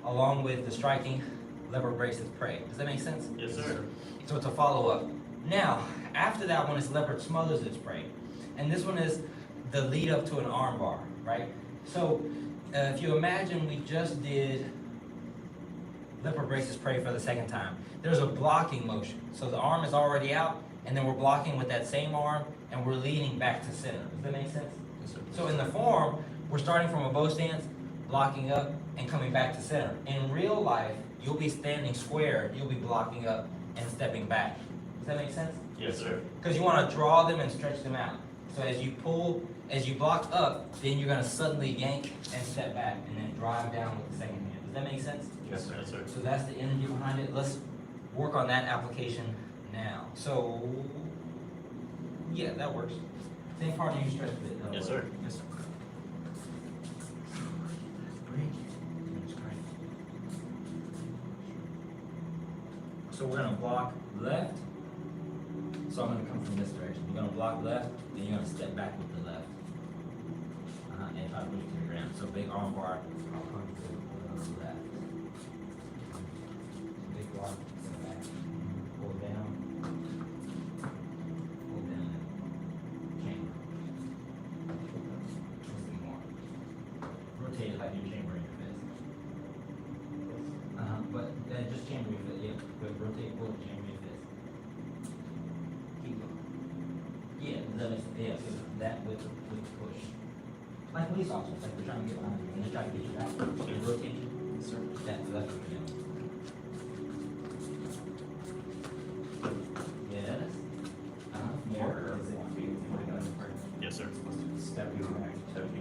along with the striking. Leopard breaks its prey. Does that make sense? Yes, sir. So it's a follow-up. Now, after that one is leopard smothers its prey. And this one is the lead up to an arm bar, right? So if you imagine we just did leopard breaks its prey for the second time, there's a blocking motion. So the arm is already out, and then we're blocking with that same arm, and we're leaning back to center. Does that make sense? Yes, sir. So in the form, we're starting from a bow stance, blocking up, and coming back to center. In real life, you'll be standing square, you'll be blocking up and stepping back. Does that make sense? Yes, sir. Because you want to draw them and stretch them out. So as you pull, as you block up, then you're going to suddenly yank and step back, and then drive down with the second hand. Does that make sense? Yes, sir. Yes, sir. So that's the energy behind it. Let's work on that application now. So, yeah, that works. Same part you stretch a bit. Yes, sir. Yes, sir. So we're gonna block left. So I'm gonna come from this direction. We're gonna block left, then you're gonna step back with the left. And try to push to the ground. So big arm bar, I'll come to the left. Big block, step back, pull down, chamber. Let's do more. Rotate it like you're chambering your fist. But just chamber your fist, yeah. But rotate, pull, chamber your fist. Keep going. Yeah, that makes, yeah, so that with the push. Like police officers, like we're trying to get behind you, and they're trying to get you back, and rotate you. That's what we're doing. Yes. More. Yes, sir. Stepping back,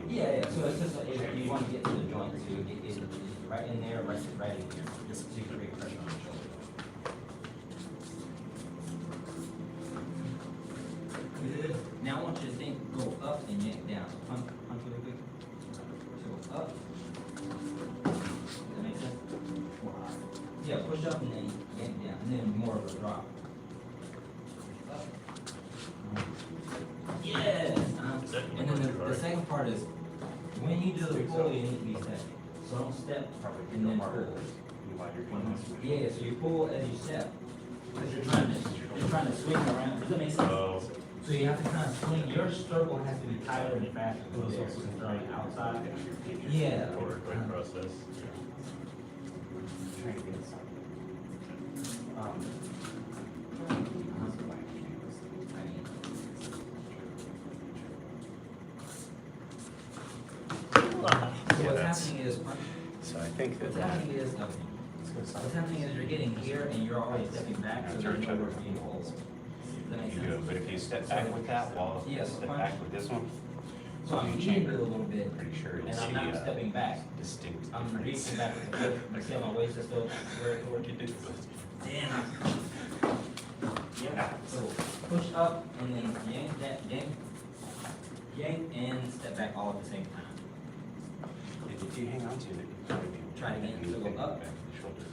Yeah, so it's just like, if you want to get to the joint, so you get it right in there, right in here, just so you can create pressure on the shoulder. Good. Now I want you to think, go up and yank down. So punch really quick. So go up. Does that make sense? Yeah, push up and then yank down, and then more of a drop. Up. Yes. And then the second part is, when you do the pull, you need to be stepping. So don't step and then pull. Yeah, so you pull as you step. Because you're trying to swing around. Does that make sense? So you have to kind of swing. Your circle has to be tighter and faster than there. So it's starting outside. Yeah. Or quick process. So what's happening is, So I think what's happening is you're getting here and you're already stepping back, so there's nowhere for you to hold. Does that make sense? But if you step back with that, while Yes, step punch. back with this one, So I'm eating it a little bit, pretty sure you'll and I'm see not stepping back. distinct I'm difference. reaching back with the foot. You see how my waist is still very forward? Damn. Yeah. So push up and then yank that, yank and step back all at the same time. If you hang on to it, you probably be able to Try it again. So go up. back the shoulder.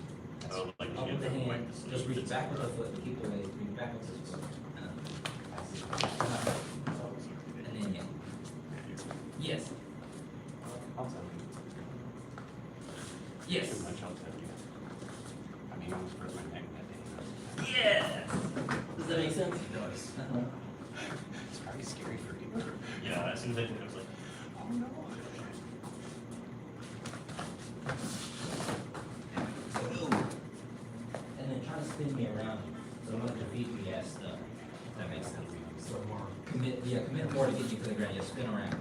Oh, like Up you with the get the hand, weight. just reach back with the foot, keep the weight, reach back with this foot. And then yank. Yes, I'll tell you. yes, Too much, I'll tell you. I mean, I almost broke my neck that day. yes. Does that make sense? It does. It's probably scary for you. Yeah, as soon as I did it, I was like, Oh, no. And then try to spin me around, so don't let your feet be as stuck. If that makes sense. So more. Commit more to get you to the ground, just spin around.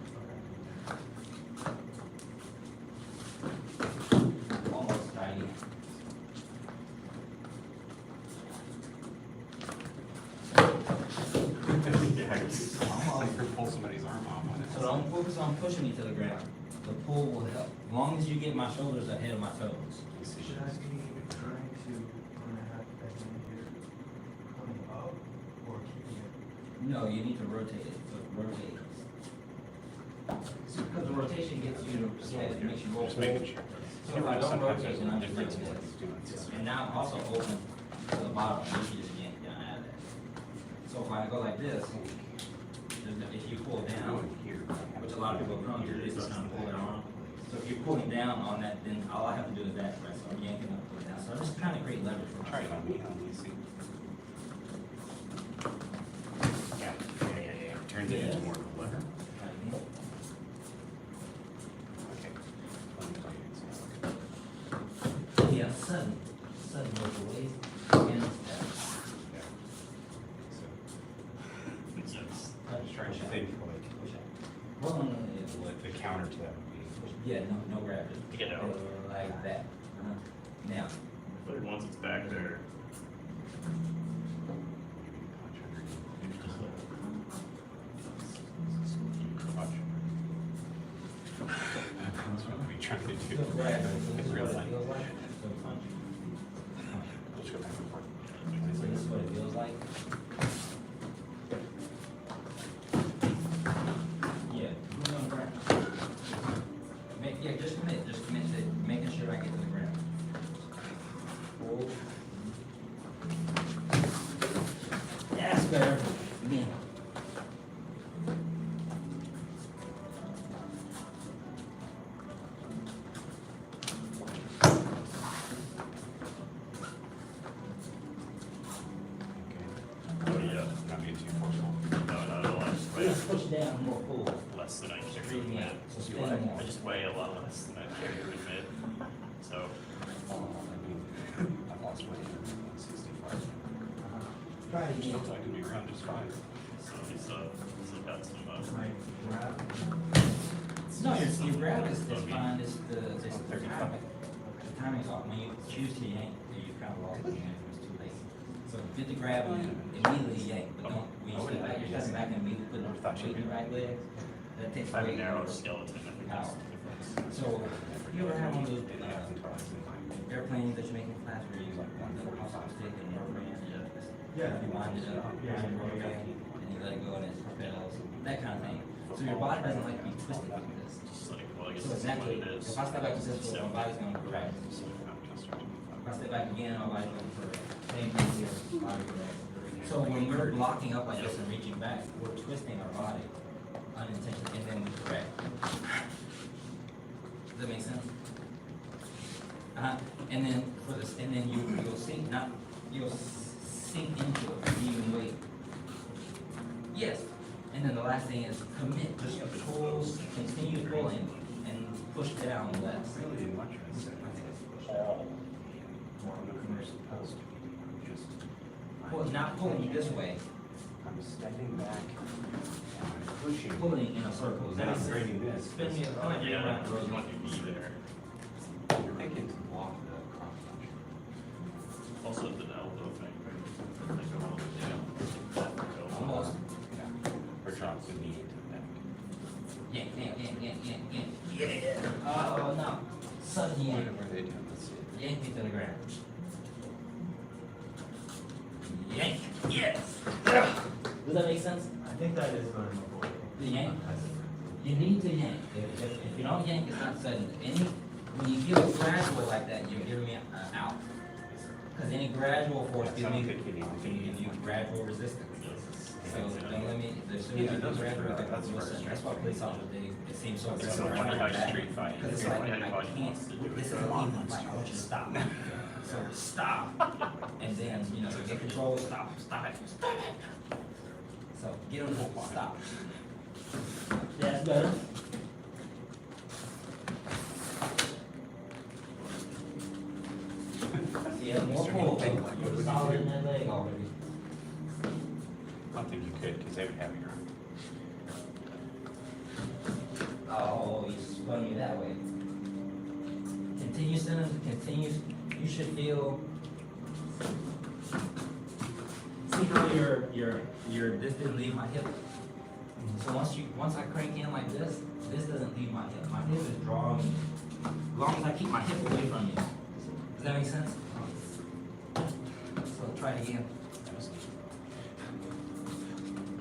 Almost tidy. Yeah, it's like you pull somebody's arm off on it. So don't focus on pushing me to the ground. The pull will help. As long as you get my shoulders ahead of my toes. Should I be trying to, when I have that in here, coming up or keeping it? No, you need to rotate it. So rotate. Because the rotation gets you to, yeah, it makes you roll Just forward. making sure. So if I don't Sometimes rotate, there's then a I'm just difference like in this. students. And now I'm also open to the bottom, you can just yank down out of that. So if I go like this, then if you pull down, which a lot of people don't do, they start trying to pull their arm. So if you're pulling down on that, then all I have to do is that, right? So I'm yanking up, pulling down. So I'm just trying to create leverage for Try it myself. on me, let me see. Yeah. Turns it into more of a lever. Okay. Yeah, sudden move away and step. I'm just trying to think, like, Well, no, what the counter to that would be. yeah, no gravity. Get out. Like that. Now, But once it's back there, That's what we're trying to do. feel gravity. In real life. Feels like. So punch. Let's go back and forth. So this is what it feels like. Yeah, move on the ground. Just commit to making sure I get to the ground. Hold. That's better. Yeah. oh yeah, Not being too forceful. no, not at all, I just weigh Just push down more pull. less than I carry Breathe in in. mid. So spin more. I just weigh a lot less than I carry in mid, so. I've lost weight at 65. Try it again. So I can be around just fine. So he's got some, No, your grab is fine, it's the timing. The timing's off. When you choose to yank, you kind of lost the yank, it's too late. So get the grab and immediately yank, but don't, when you step back, you're stepping back and immediately putting weight in your right leg. That takes I have a weight. narrow skeleton, I think that's the difference. So, you ever have one of those airplanes that you're making class where you want the hop off stick and rubber band? Yeah. You wind it up, wind the rubber band, and you let it go and it propels, that kind of thing. So your body doesn't like to be twisted like this. Just like, well, I guess So that's what exactly, it is. if I step back to this, my body's gonna correct. If I step back again, my body's gonna correct. Same thing here, body correct. So when we're locking up like this and reaching back, we're twisting our body unintentionally, and then we correct. Does that make sense? And then for this, and then you'll sink, you'll sink into it, even weight. Yes, and then the last thing is commit, just pull, continue pulling, and push down less. Really didn't much of it. More than we're supposed to be. Just. Well, not pulling this way, I'm stepping back and I'm pushing. pulling in a circle. Does that make I'm sense? creating this. Spin me around. Yeah, you want your knee there. You're thinking to block the cross function. Also the elbow thing, right? Like go all the way down. Almost. Yeah. Or drop the knee into the back. Yank. Yeah. Oh, no. Sudden yank. What are they doing? Let's see. Yank me to the ground. Yank. Yes. Does that make sense? I think that is going to avoid. The yank? You need to yank. If you don't yank, it's not sudden. When you give it gradual like that, you're giving me out. Because any gradual force gives me, gives you gradual resistance. So don't let me, there's so many gradual, that's why police officers, it seems so It's so aggressive. funny how street fight. Because it's like, I can't, this isn't even like, I want you to stop. So stop, and then, get control, stop it. So get on the stop. That's better. Yeah, more pull, you're solid in that leg already. I don't think you could, because they would have your. Oh, you spun me that way. Continue sending, you should feel. See how this didn't leave my hip? So once I crank in like this doesn't leave my hip. My hip is drawing, as long as I keep my hip away from you. Does that make sense? So try it again.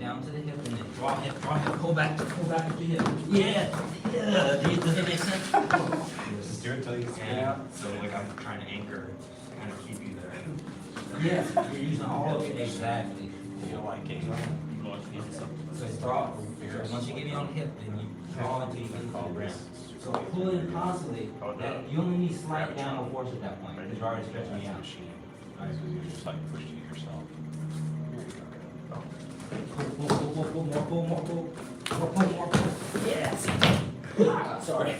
down to the hip, and then draw hip, pull back at the hip. Yeah. Does that make sense? Just do it till you get it out. So like I'm trying to anchor, kind of keep you there. Yes, you're using all of it, exactly. Feel like it. So it's draw, so once you get me on the hip, then you draw until you get to the ground. So pulling constantly, that, you only need slight downward force at that point, because you're already stretching me out. You're just like pushing it yourself. Pull. Yes. Sorry.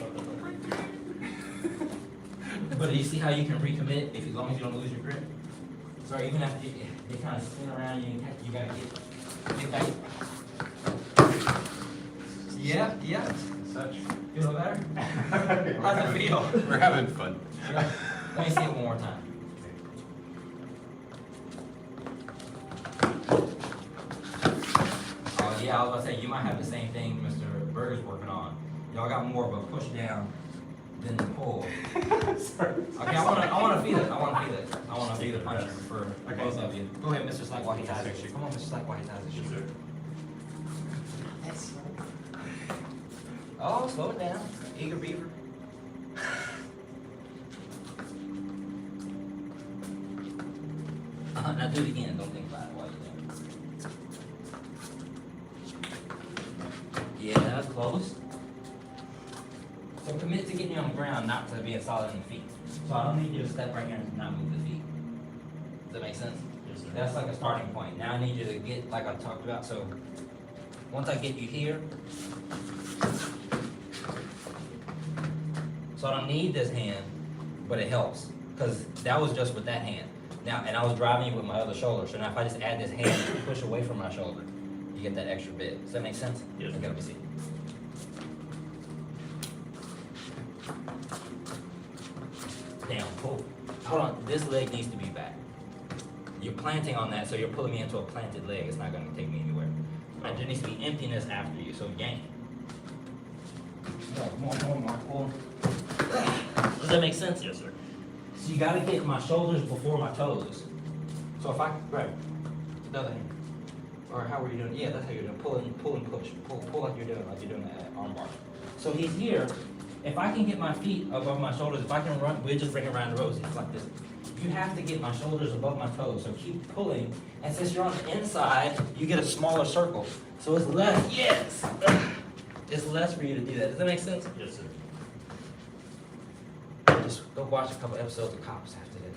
But do you see how you can recommit if as long as you don't lose your grip? So even after they kind of spin around you, you gotta get back. Yeah. Such. Feel better? How's it feel? We're having fun. Yeah. Let me see it one more time. Oh yeah, I was about to say, you might have the same thing Mr. Berger's working on. Y'all got more of a push down than the pull. Sorry. Okay, I wanna feel it. I wanna feel the punch for both of you. Go ahead, Mr. Slack, while he ties his shoe. Come on, Mr. Slack, while he ties his shoe. Oh, slow it down. Eager beaver. Now do it again. Don't think about it while you're doing it. Yeah, close. So commit to getting you on the ground, not to being solid in the feet. So I don't need you to step right here and not move the feet. Does that make sense? Yes, sir. That's like a starting point. Now I need you to get, like I talked about, so once I get you here, so I don't need this hand, but it helps, because that was just with that hand. Now, and I was driving you with my other shoulder, so now if I just add this hand and push away from my shoulder, you get that extra bit. Does that make sense? Yes. Okay, let me see. Down, pull. Hold on, this leg needs to be back. You're planting on that, so you're pulling me into a planted leg. It's not gonna take me anywhere. And there needs to be emptiness after you, so yank. More, pull. Does that make sense? Yes, sir. So you gotta get my shoulders before my toes. So if I, right, the other hand. Or how were you doing? Yeah, that's how you're doing. Pull and push. Pull like you're doing that arm bar. So he's here. If I can get my feet above my shoulders, if I can run, we'll just bring it around the rows. It's like this. You have to get my shoulders above my toes. So keep pulling. And since you're on the inside, you get a smaller circle. So it's less, yes! It's less for you to do that. Does that make sense? Yes, sir. Just go watch a couple episodes of Cops after this.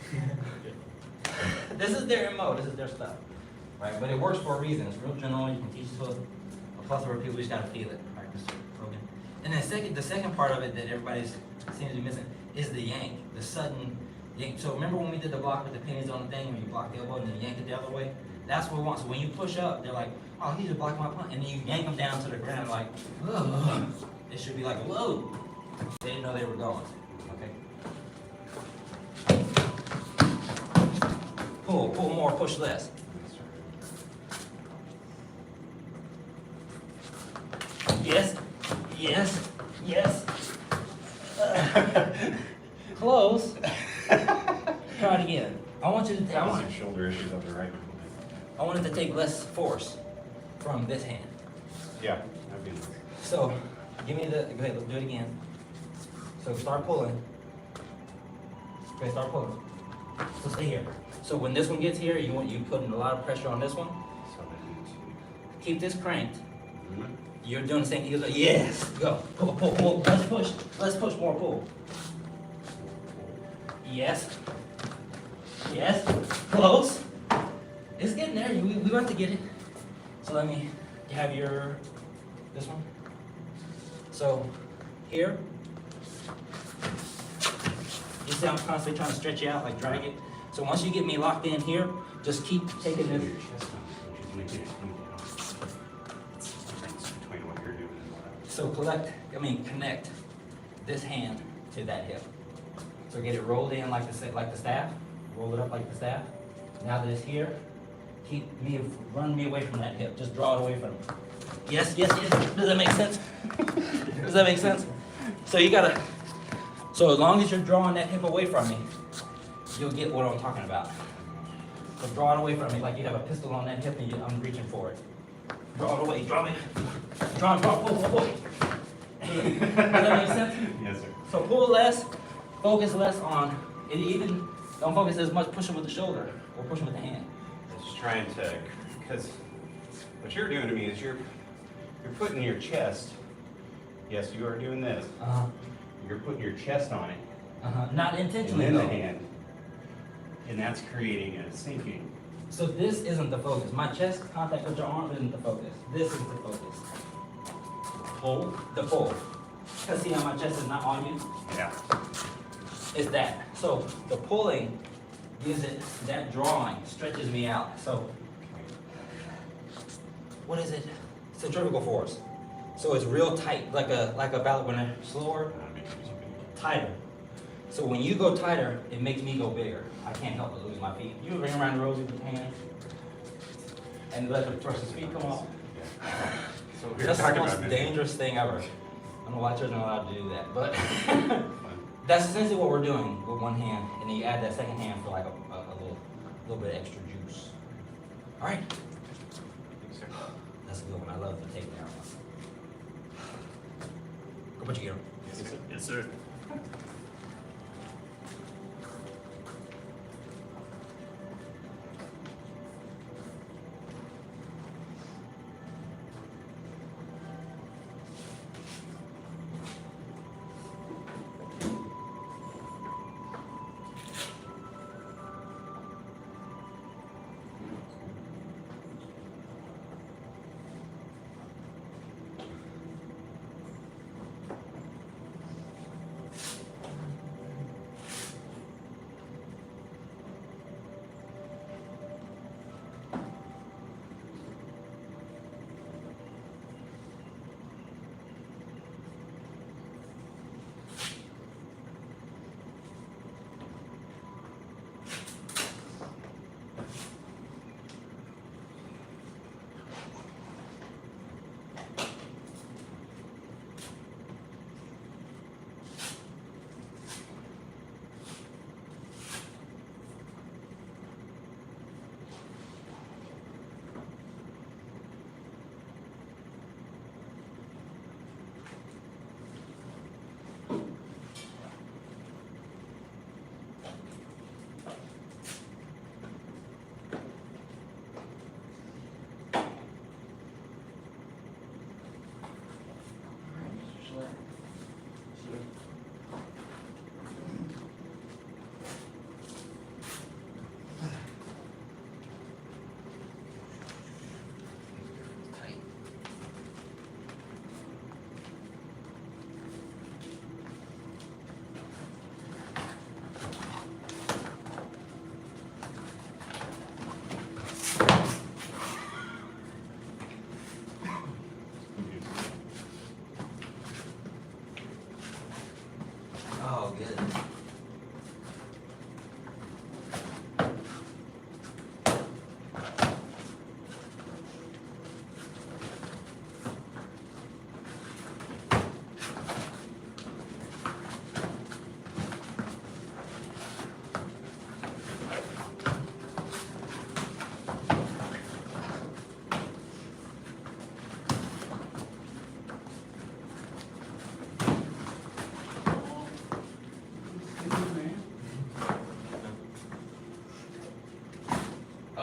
This is their MO, this is their stuff, right? But it works for a reason. It's real general. You can teach it to a plethora of people. You just gotta feel it, right, Mr. Hogan? And then the second part of it that everybody seems to be missing is the yank, the sudden yank. So remember when we did the block with the pennies on the thing, when you block the elbow and then yank it the other way? That's what we want. So when you push up, they're like, oh, he just blocked my punch, and then you yank them down to the ground like, ugh. It should be like, whoa. They didn't know they were going. Pull more, push less. Yes. Close. Try it again. I want you to take. Your shoulder issues on the right. I want it to take less force from this hand. Yeah. That'd be nice. So, give me the. Go ahead. Let's do it again. So start pulling. Okay, start pulling. So stay here. So when this one gets here, you putting a lot of pressure on this one. Keep this cranked. You're doing the same. He goes like, yes. Go. Pull. Let's push. Let's push more. Pull. Yes. Close. It's getting there. We want to get it. So let me have this one. So here. You see I'm constantly trying to stretch you out, like drag it. So once you get me locked in here, just keep taking this. So connect this hand to that hip. So get it rolled in like the staff. Roll it up like the staff. Now that it's here, run me away from that hip. Just draw it away from it. Yes. Does that make sense? Does that make sense? So so as long as you're drawing that hip away from me, you'll get what I'm talking about. So draw it away from me like you have a pistol on that hip and I'm reaching for it. Draw it away, draw it. Draw, pull. Does that make sense? Yes, sir. So pull less, focus less on, and even don't focus as much pushing with the shoulder or pushing with the hand. Just trying to, because what you're doing to me is you're putting your chest, yes, you are doing this. You're putting your chest on it. Not And intentionally then the though. hand. And that's creating a sinking. So this isn't the focus. My chest contact with your arm isn't the focus. This is the focus. Pull. The pull. Because see how my chest is not on you? Yeah. It's that. So the pulling gives it, that drawing stretches me out. So what is it? Centrifugal force. So it's real tight, like a ballerina, slower, tighter. So when you go tighter, it makes me go bigger. I can't help but lose my feet. You ring around the rosy with your hands and let the person's feet come off. So we're That's the talking most about dangerous thing ever. I don't know why children are allowed to do that, but that's essentially what we're doing with one hand, and then you add that second hand for like a little bit extra juice. All right. That's a good one. I love the takedown one. Go put your gear on. Yes, sir. Oh, good.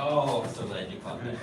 Oh, I'm so glad you caught that.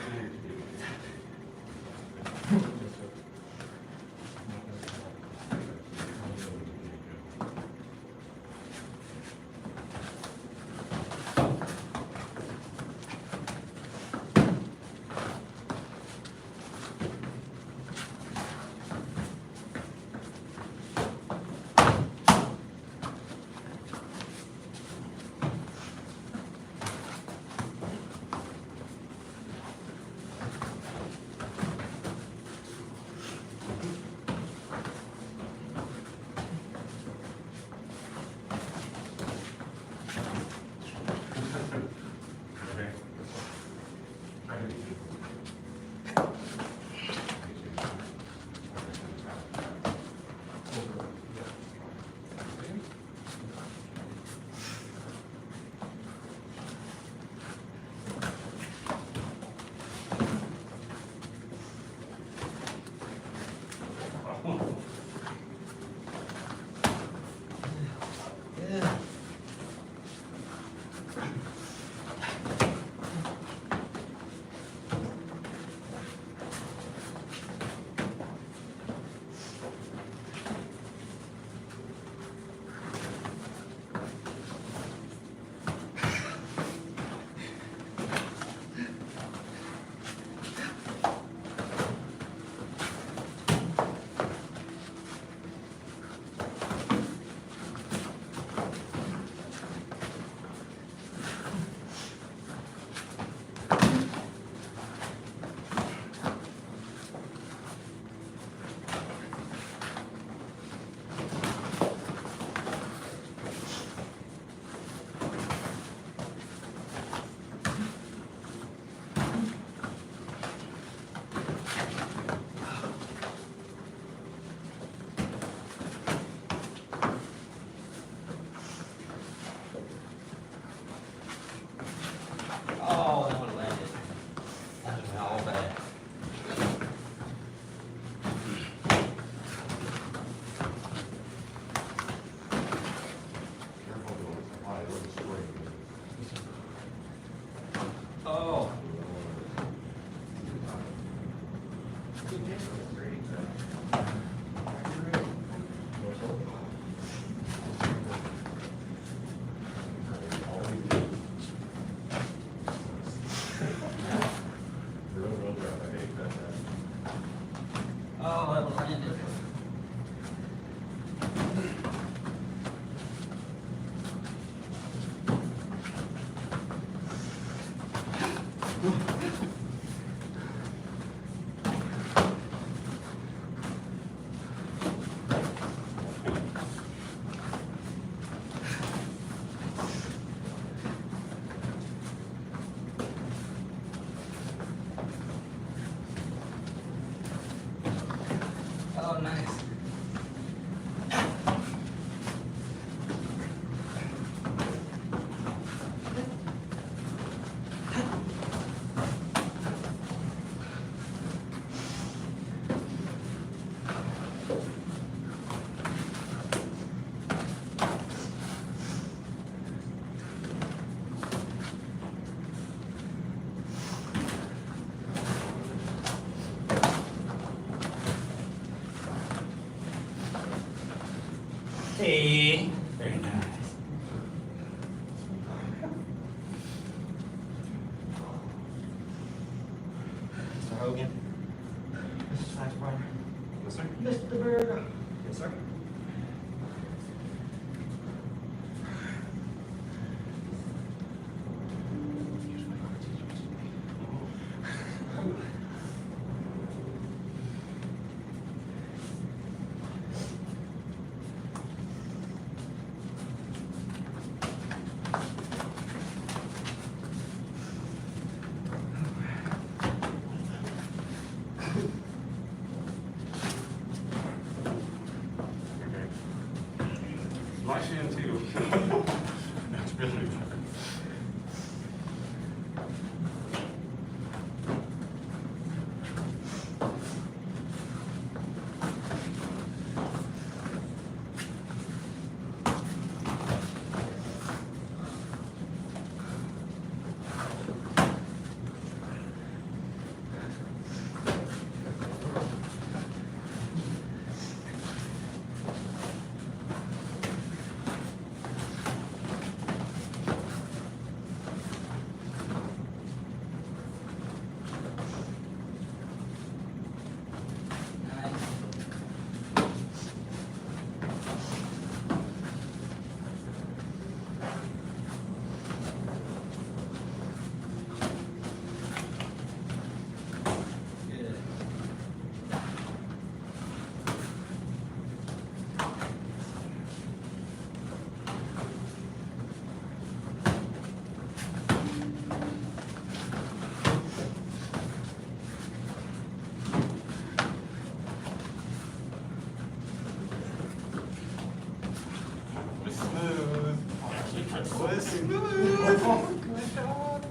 T. Very nice. Mr. Hogan. Mr. Saxby. Yes, sir. Mr. Bird. Yes, sir. My shin too. That's really bad. Good. Was smooth. Was smooth. Good job.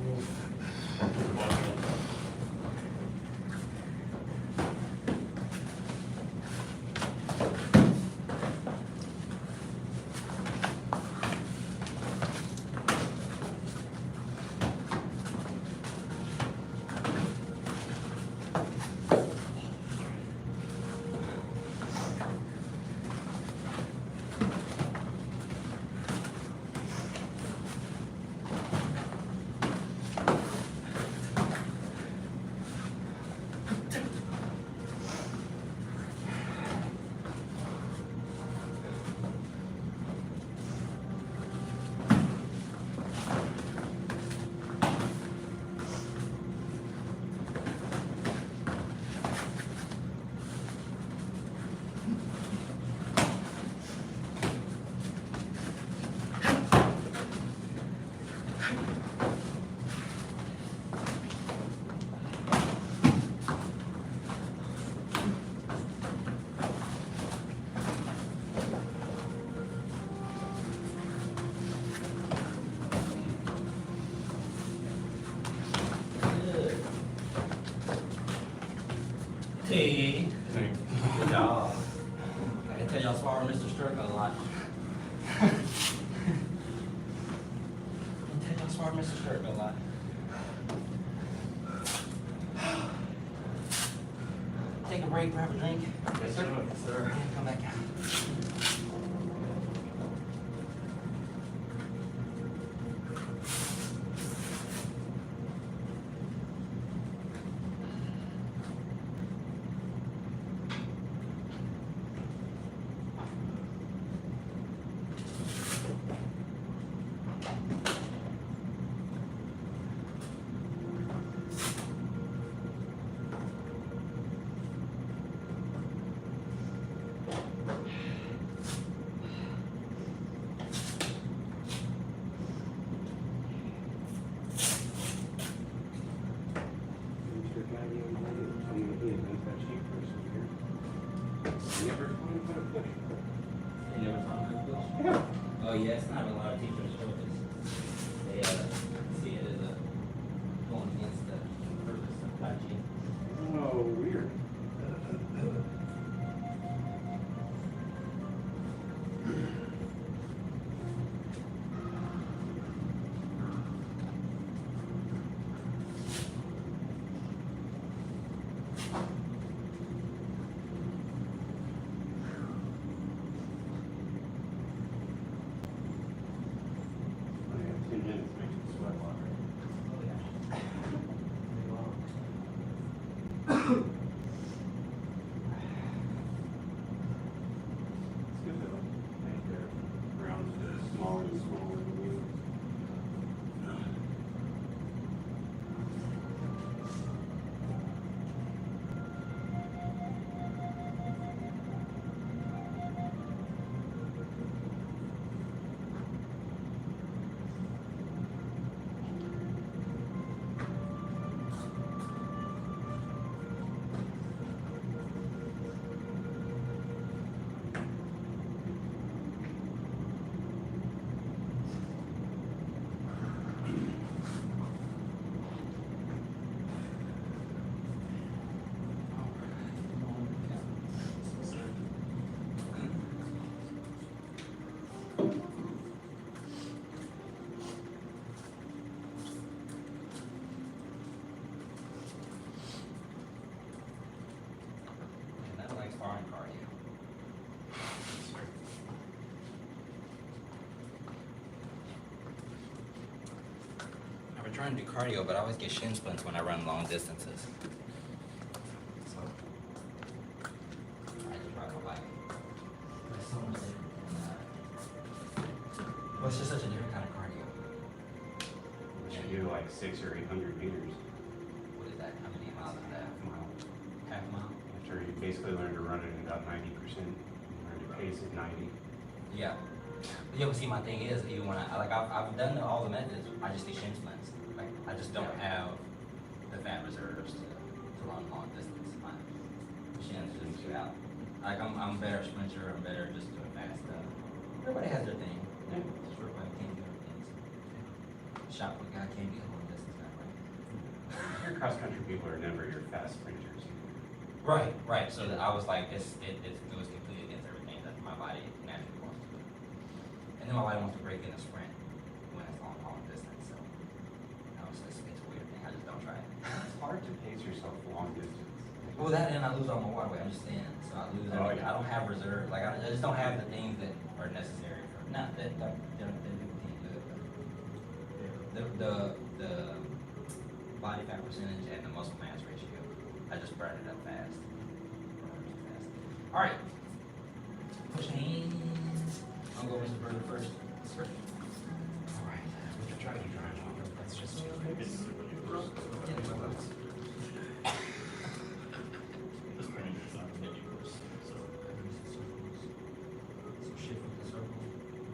Good. T. Good job. I can tell y'all swallow Mr. Sturka a lot. I can tell y'all swallow Mr. Sturka a lot. Take a break, grab a drink. Yes, sir. Yes, sir. And come back out. You never found that bush? Yeah. Oh, yeah, it's not a lot of teachers show this. They, see it as a, going against the purpose of Tai Chi. Oh, weird. trying to do cardio, but I always get shin splints when I run long distances. So I just ride my bike. It's so much different from well, it's just such a different kind of cardio. We should do like 600 or 800 meters. What is that? How many miles is that? Mile. Half a mile? After you basically learn to run it at about 90%, you learn to pace at 90. Yeah. Yeah, but see, my thing is, even when I've done all the methods, I just do shin splints. Like, I just don't have the fat reserves to run long distance. My shins just shoot out. Like, I'm a better sprinter, I'm better just doing fast stuff. Everybody has their thing. Yeah. Short bike can't do everything. Shot put guy can't be a long distance guy, right? Your cross country people are never your fast sprinters. Right. So that I was like, it goes completely against everything that my body naturally wants to do. And then my body wants to break in a sprint when it's long distance. So, it's a weird thing. I just don't try it. It's hard to pace yourself long distance. Well, that and I lose all my water weight. I'm just saying. So I lose everything. yeah. I don't have reserve. Like, I just don't have the things that are necessary for, not that people can't do it, but the body fat percentage and the muscle mass ratio, I just burn it up fast. All right. Push hands. I'll go Mr. Burger first. First. All right, we can try to drive on it. That's just too big. This training is not really worse, so. So shift with the circle.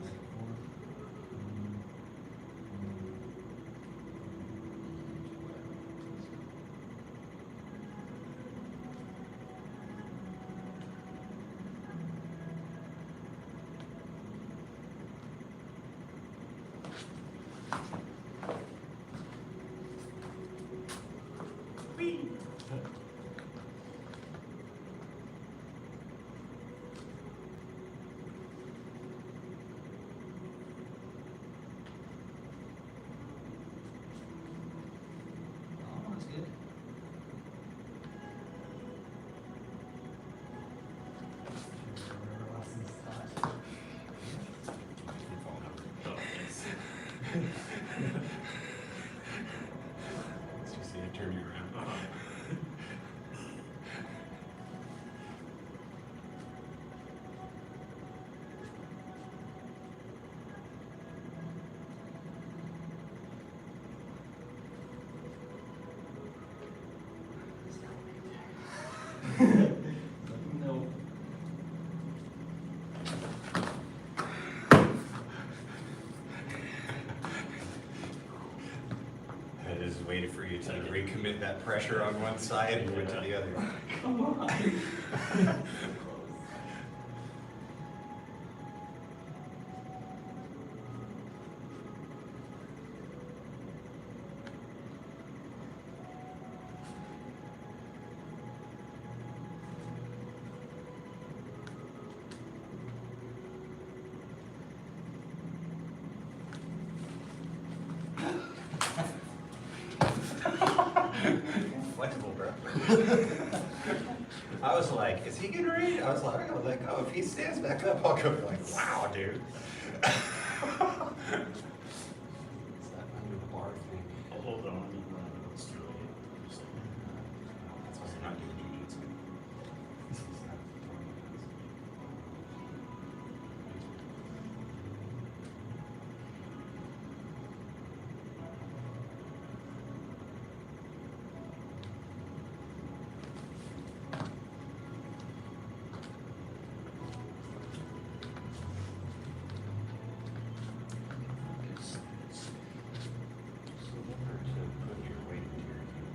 Back and forth. Oh, that's good. Oh, thanks. Let's just see it turn you around. No. I just waited for you to recommit that pressure on one side and went to the other. Come on. Flexible, bro. I was like, is he getting ready? I was like, I gotta let go. If he stands back up, I'll go be like, wow, dude. It's that under the bar thing. I'll hold on, it's too late. Just- That's why I'm not doing jujitsu. So remember to put your weight into your hand.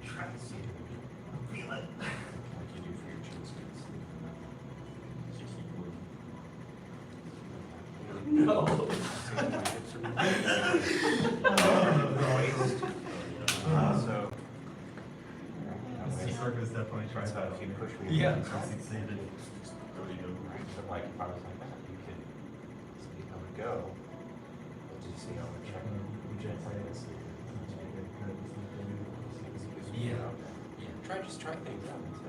Try to see it. Feel it. Like you do for your chin splints. 60-40. No. So. Circus definitely tries So if you push me. Yeah. succeeded. Right, so like if I was like that, you could see how it go. But you see how it check. Yeah. Just try things out. and see.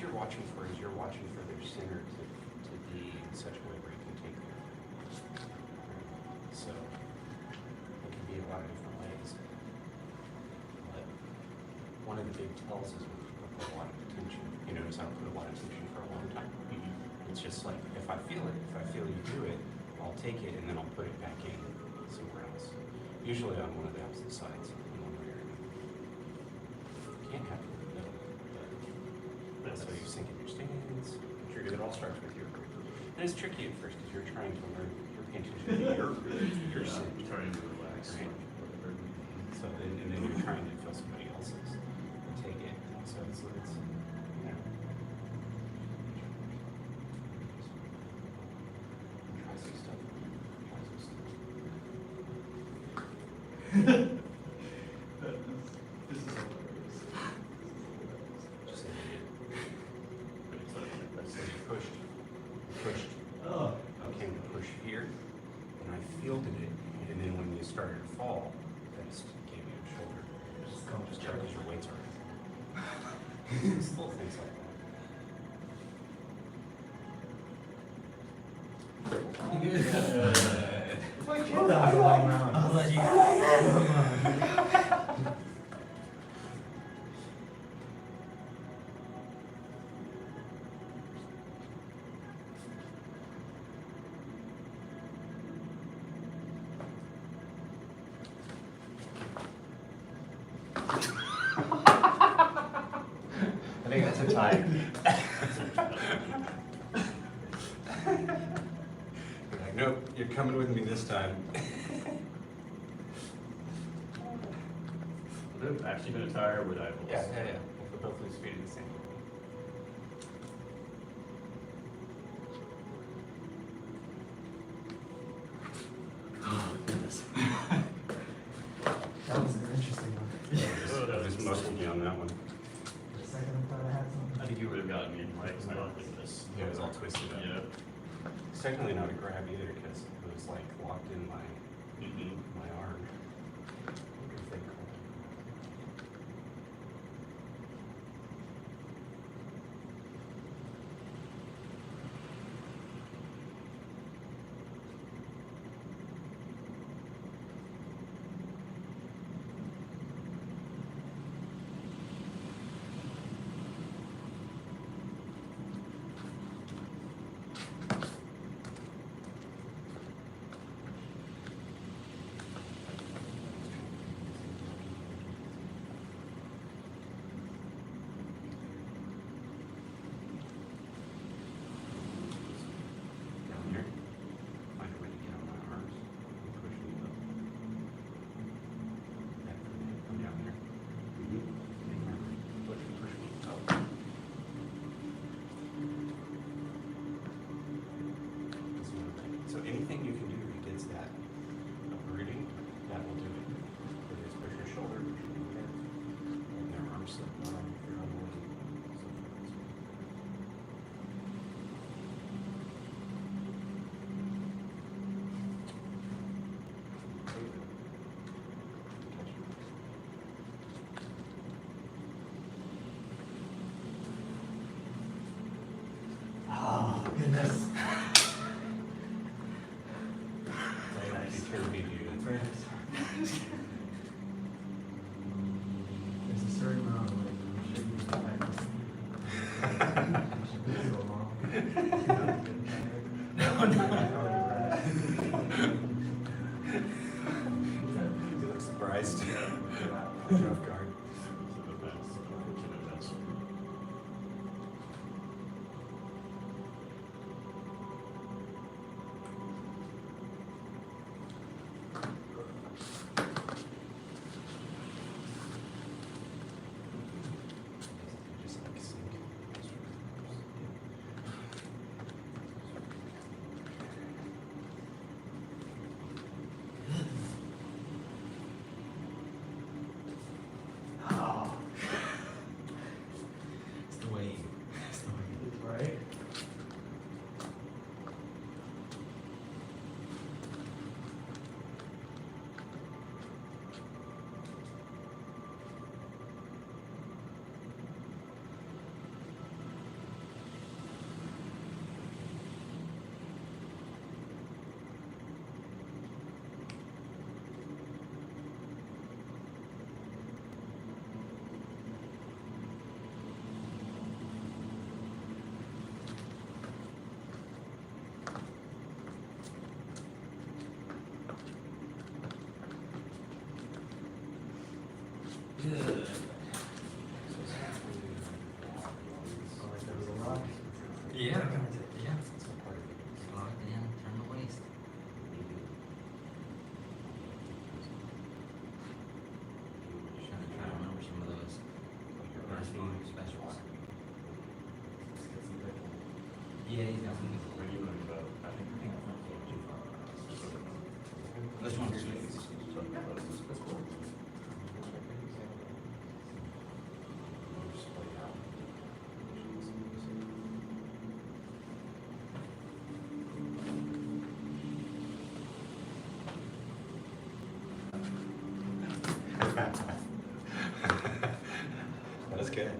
you're watching for is you're watching for their center to be in such a way where you can take care of it. So it can be a lot of different ways. But one of the big tells is when people put a lot of attention. You notice I don't put a lot of attention for a long time. It's just like, if I feel it, if I feel you do it, I'll take it and then I'll put it back in somewhere else. Usually on one of the opposite sides, in one way or another. Can't have it in the middle, but that's how you sink in your stance. Trigger, it all starts with your group. And it's tricky at first because you're trying to learn, you're paying attention to your group, your center. Trying to relax. Right. So then, and then you're trying to feel somebody else's and take it. So it's you know. Try some stuff. Try some stuff. This is hilarious. Just like you did. But it's like, so you pushed. Oh. Okay, you push here, and I fielded it, and then when you started to fall, I just gave you a shoulder. Just try because your weight's already. Just little things like I'll let you. I think that's a tie. You're like, nope, you're coming with me this time. Would it actually been a tie or would I have lost? Yeah. We'll put both those feet in the same. That was an interesting one. Just muscle me on that one. For a second, I thought I had something. I think you would have gotten me right because I don't think this. Yeah, it was all twisted up. Yeah. It's technically not a grab either because it was like locked in my arm. I wonder if they call it. Down here. Find a way to get on my arms. Push me up. Back from there. Come down here. Push me up. That's what I'm thinking. So anything you can do against that uprooting, that will do it. Whether it's push your shoulder, push your head, and their arms slip down, your own way. So forth. Oh, goodness. Very nice. Determined you. Very nice. There's a certain amount of like, you should be practicing. You should be so long. You look surprised. Yeah. You're off guard. So that's unfortunate. That's. Just like sink. Good. Yeah. Yeah. Lock it in, turn the waist. Trying to remember some of those breastfeeding specials. Yeah, he's got some. Which one? That's good.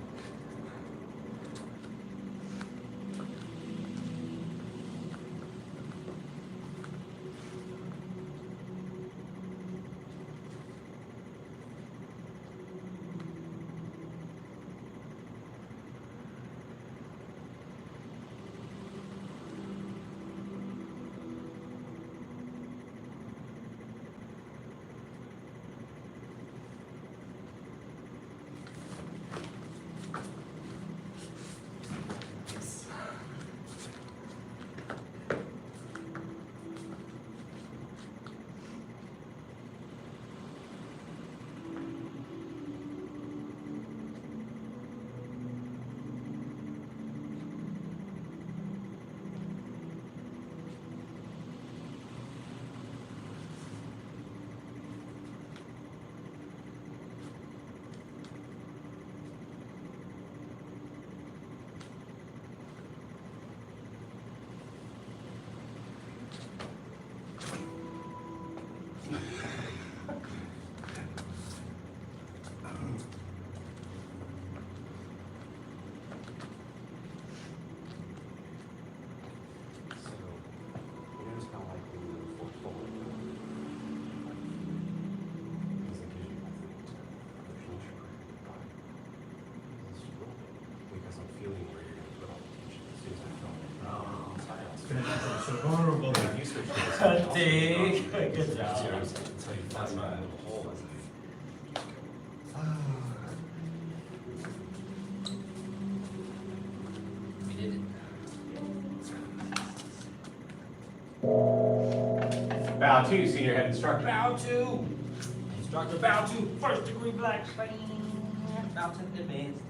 So vulnerable. You switch Dig. Good job. Until you find my little hole. We did it. Bow 2, senior head instructor. Bow to. Instructor bow to. First degree black. Bow to advanced.